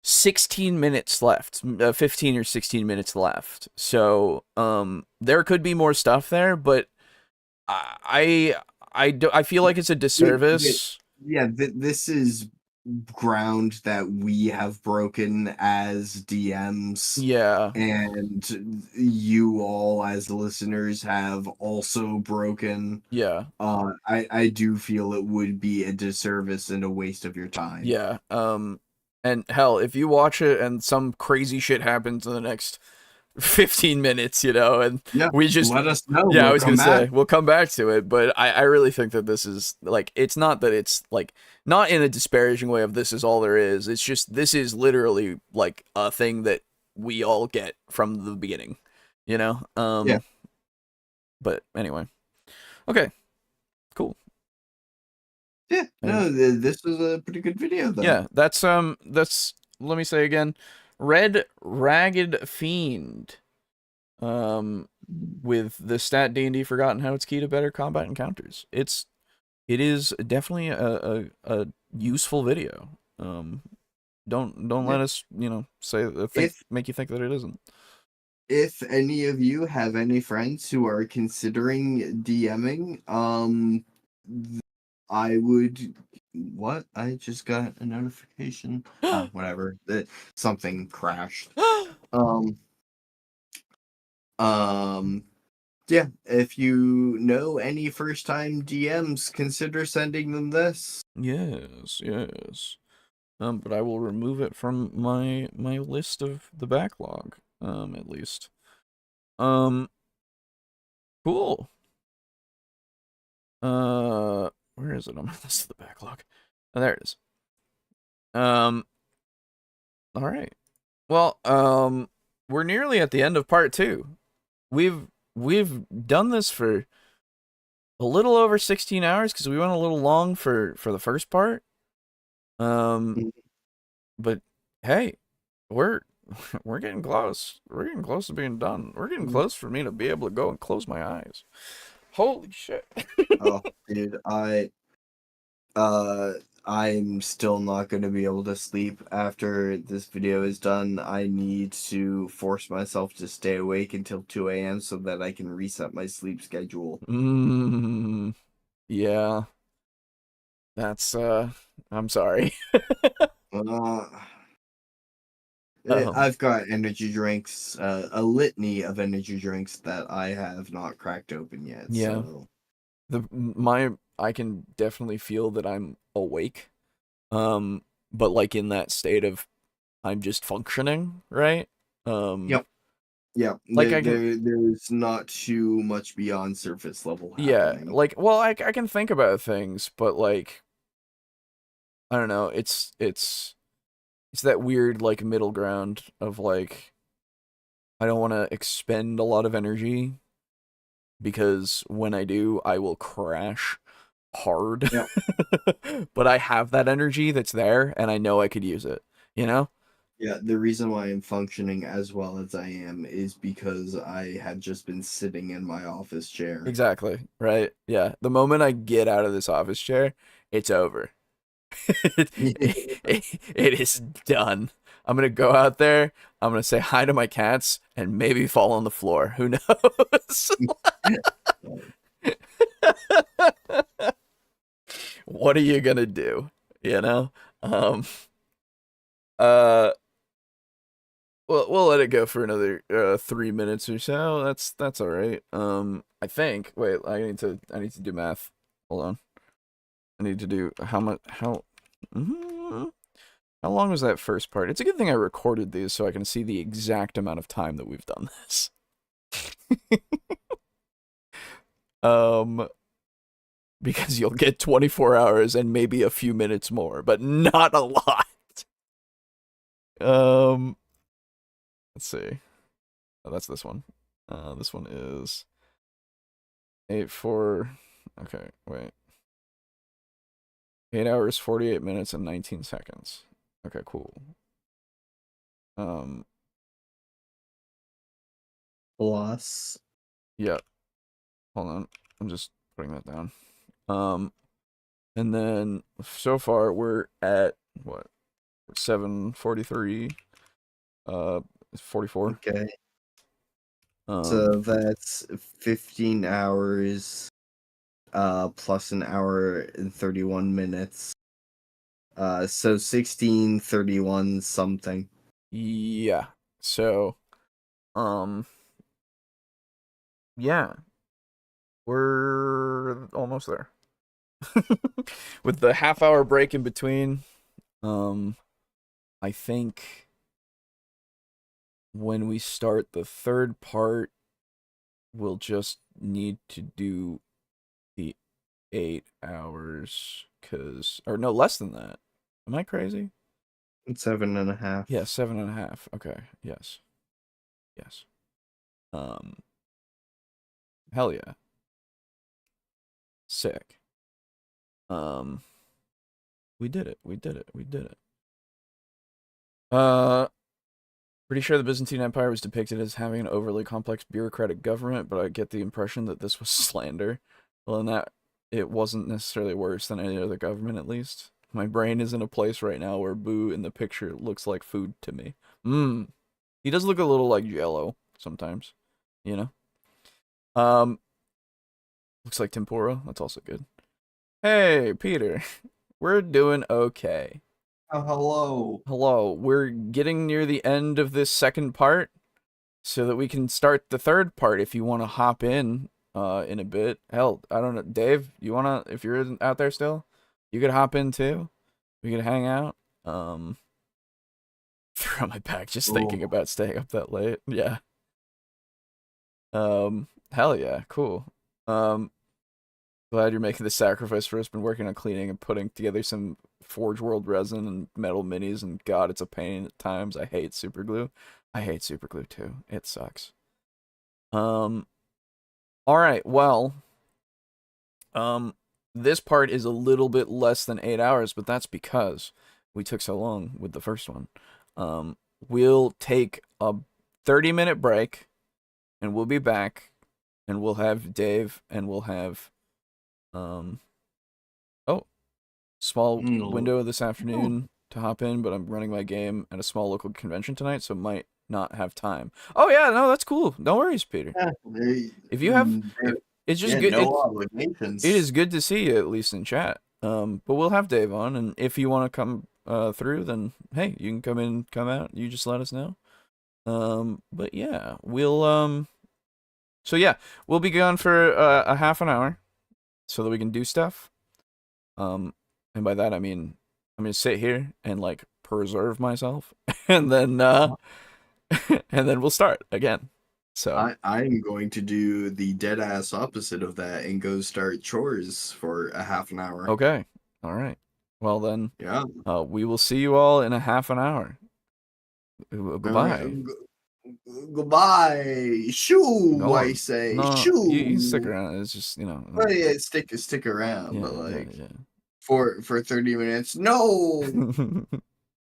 16 minutes left, 15 or 16 minutes left. So, there could be more stuff there, but I feel like it's a disservice. Yeah, this is ground that we have broken as DMs, Yeah, and you all as listeners have also broken. yeah, I do feel it would be a disservice and a waste of your time. yeah. And hell, if you watch it and some crazy shit happens in the next 15 minutes, and Yeah, we just let us know. yeah, I We'll was come gonna say back. we'll come back to it, but I really think that this is like, it's not that it's like, not in a disparaging way of this is all there is. It's just this is literally like a thing that we all get from the beginning, Yeah. But anyway, okay, cool. Yeah, no, this was a pretty good video, though. Yeah, that's let me say again, Red Ragged Fiend. With the stat D&D Forgotten How It's Key to Better Combat Encounters. It is definitely a useful video. Don't let us, say make you think that it isn't. If any of you have any friends who are considering DMing, I would. What? I just got a notification. Whatever. Something crashed. Yeah. If you know any first-time DMs, consider sending them this. Yes. But I will remove it from my list of the backlog. At least. Cool. Where is it on my list of the backlog? Oh, there it is. All right. Well, we're nearly at the end of part 2. We've done this for a little over 16 hours because we went a little long for the first part. But hey, we're getting close. We're getting close to being done. We're getting close for me to be able to go and close my eyes. Holy shit. Oh, dude, I'm still not going to be able to sleep after this video is done. I need to force myself to stay awake until 2 a.m. so that I can reset my sleep schedule. Yeah. That's, I'm sorry. Uh, Um, I've got energy drinks, a litany of energy drinks that I have not cracked open yet. Yeah. So I can definitely feel that I'm awake. But like in that state of I'm just functioning, right? Yep. Yeah, Like I can, there's not too much beyond surface level yeah, happening. like, well, I can think about things, but like, I don't know, it's that weird like middle ground of like I don't want to expend a lot of energy because when I do, I will crash hard. Yep. But I have that energy that's there and I know I could use it, you know? Yeah, the reason why I'm functioning as well as I am is because I had just been sitting in my office chair. Exactly, right? Yeah. The moment I get out of this office chair, it's over. It is done. I'm gonna go out there. I'm gonna say hi to my cats and maybe fall on the floor. Who knows? What are you gonna do? You know? Um. Uh. We'll let it go for another 3 minutes or so. That's all right. I think. Wait. I need to do math. Hold on. I need to do mhm. How long was that first part? It's a good thing I recorded these so I can see the exact amount of time that we've done this. um, because you'll get 24 hours and maybe a few minutes more, but not a lot. Let's see. Oh, that's this one. This one is 8-4. Okay, wait. 8 hours, 48 minutes, and 19 seconds. Okay, cool. Plus, Yeah. Hold on. I'm just putting that down. And then so far we're at what? 7:43, 44. okay. So that's 15 hours, plus an hour and 31 minutes. So 16:31 something. Yeah. So, yeah, we're almost there. With the half-hour break in between, I think when we start the third part, we'll just need to do the 8 hours, or no, less than that. Am I crazy? 7.5. Yeah, 7.5. Okay, yes. Yes. Hell yeah. Sick. We did it. We did it. We did it. Pretty sure the Byzantine Empire was depicted as having an overly complex bureaucratic government, but I get the impression that this was slander. Well, in that it wasn't necessarily worse than any other government, at least. My brain is in a place right now where Boo in the picture looks like food to me. He does look a little like Jello sometimes, you know? Looks like tempura. That's also good. Hey, Peter. We're doing okay. Oh, hello. Hello. We're getting near the end of this second part so that we can start the third part if you want to hop in a bit. Hell, I don't know. Dave, you want to, if you're out there still, you could hop in too. We could hang out. Throw my back just thinking about staying up that late. Yeah. Hell yeah. Cool. Glad you're making the sacrifice for us. Been working on cleaning and putting together some Forge World resin and metal minis, and God, it's a pain at times. I hate super glue. I hate super glue too. It sucks. All right. Well, this part is a little bit less than 8 hours, but that's because we took so long with the first one. We'll take a 30-minute break, and we'll be back, and we'll have Dave, and we'll have oh, small No. window this afternoon to hop in, but I'm running my game at a small local convention tonight, so might not have time. Oh yeah, no, that's cool. No worries, Peter. Yeah, If you have, it's just good. no It obligations. is good to see you at least in chat. But we'll have Dave on, and if you want to come through, then hey, you can come in, come out. You just let us know. But yeah, we'll So yeah, we'll be gone for a half an hour, so that we can do stuff. And by that I mean I'm gonna sit here and like preserve myself, and then and then we'll start again. So I'm going to do the dead ass opposite of that and go start chores for a half an hour. okay, all right. Well then, Yeah. we will see you all in a half an hour. Goodbye. Goodbye. Shoo, Go I on. say. No, Shoo. you stick around. It's just Oh yeah, stick around, yeah, but like yeah. for 30 minutes. No.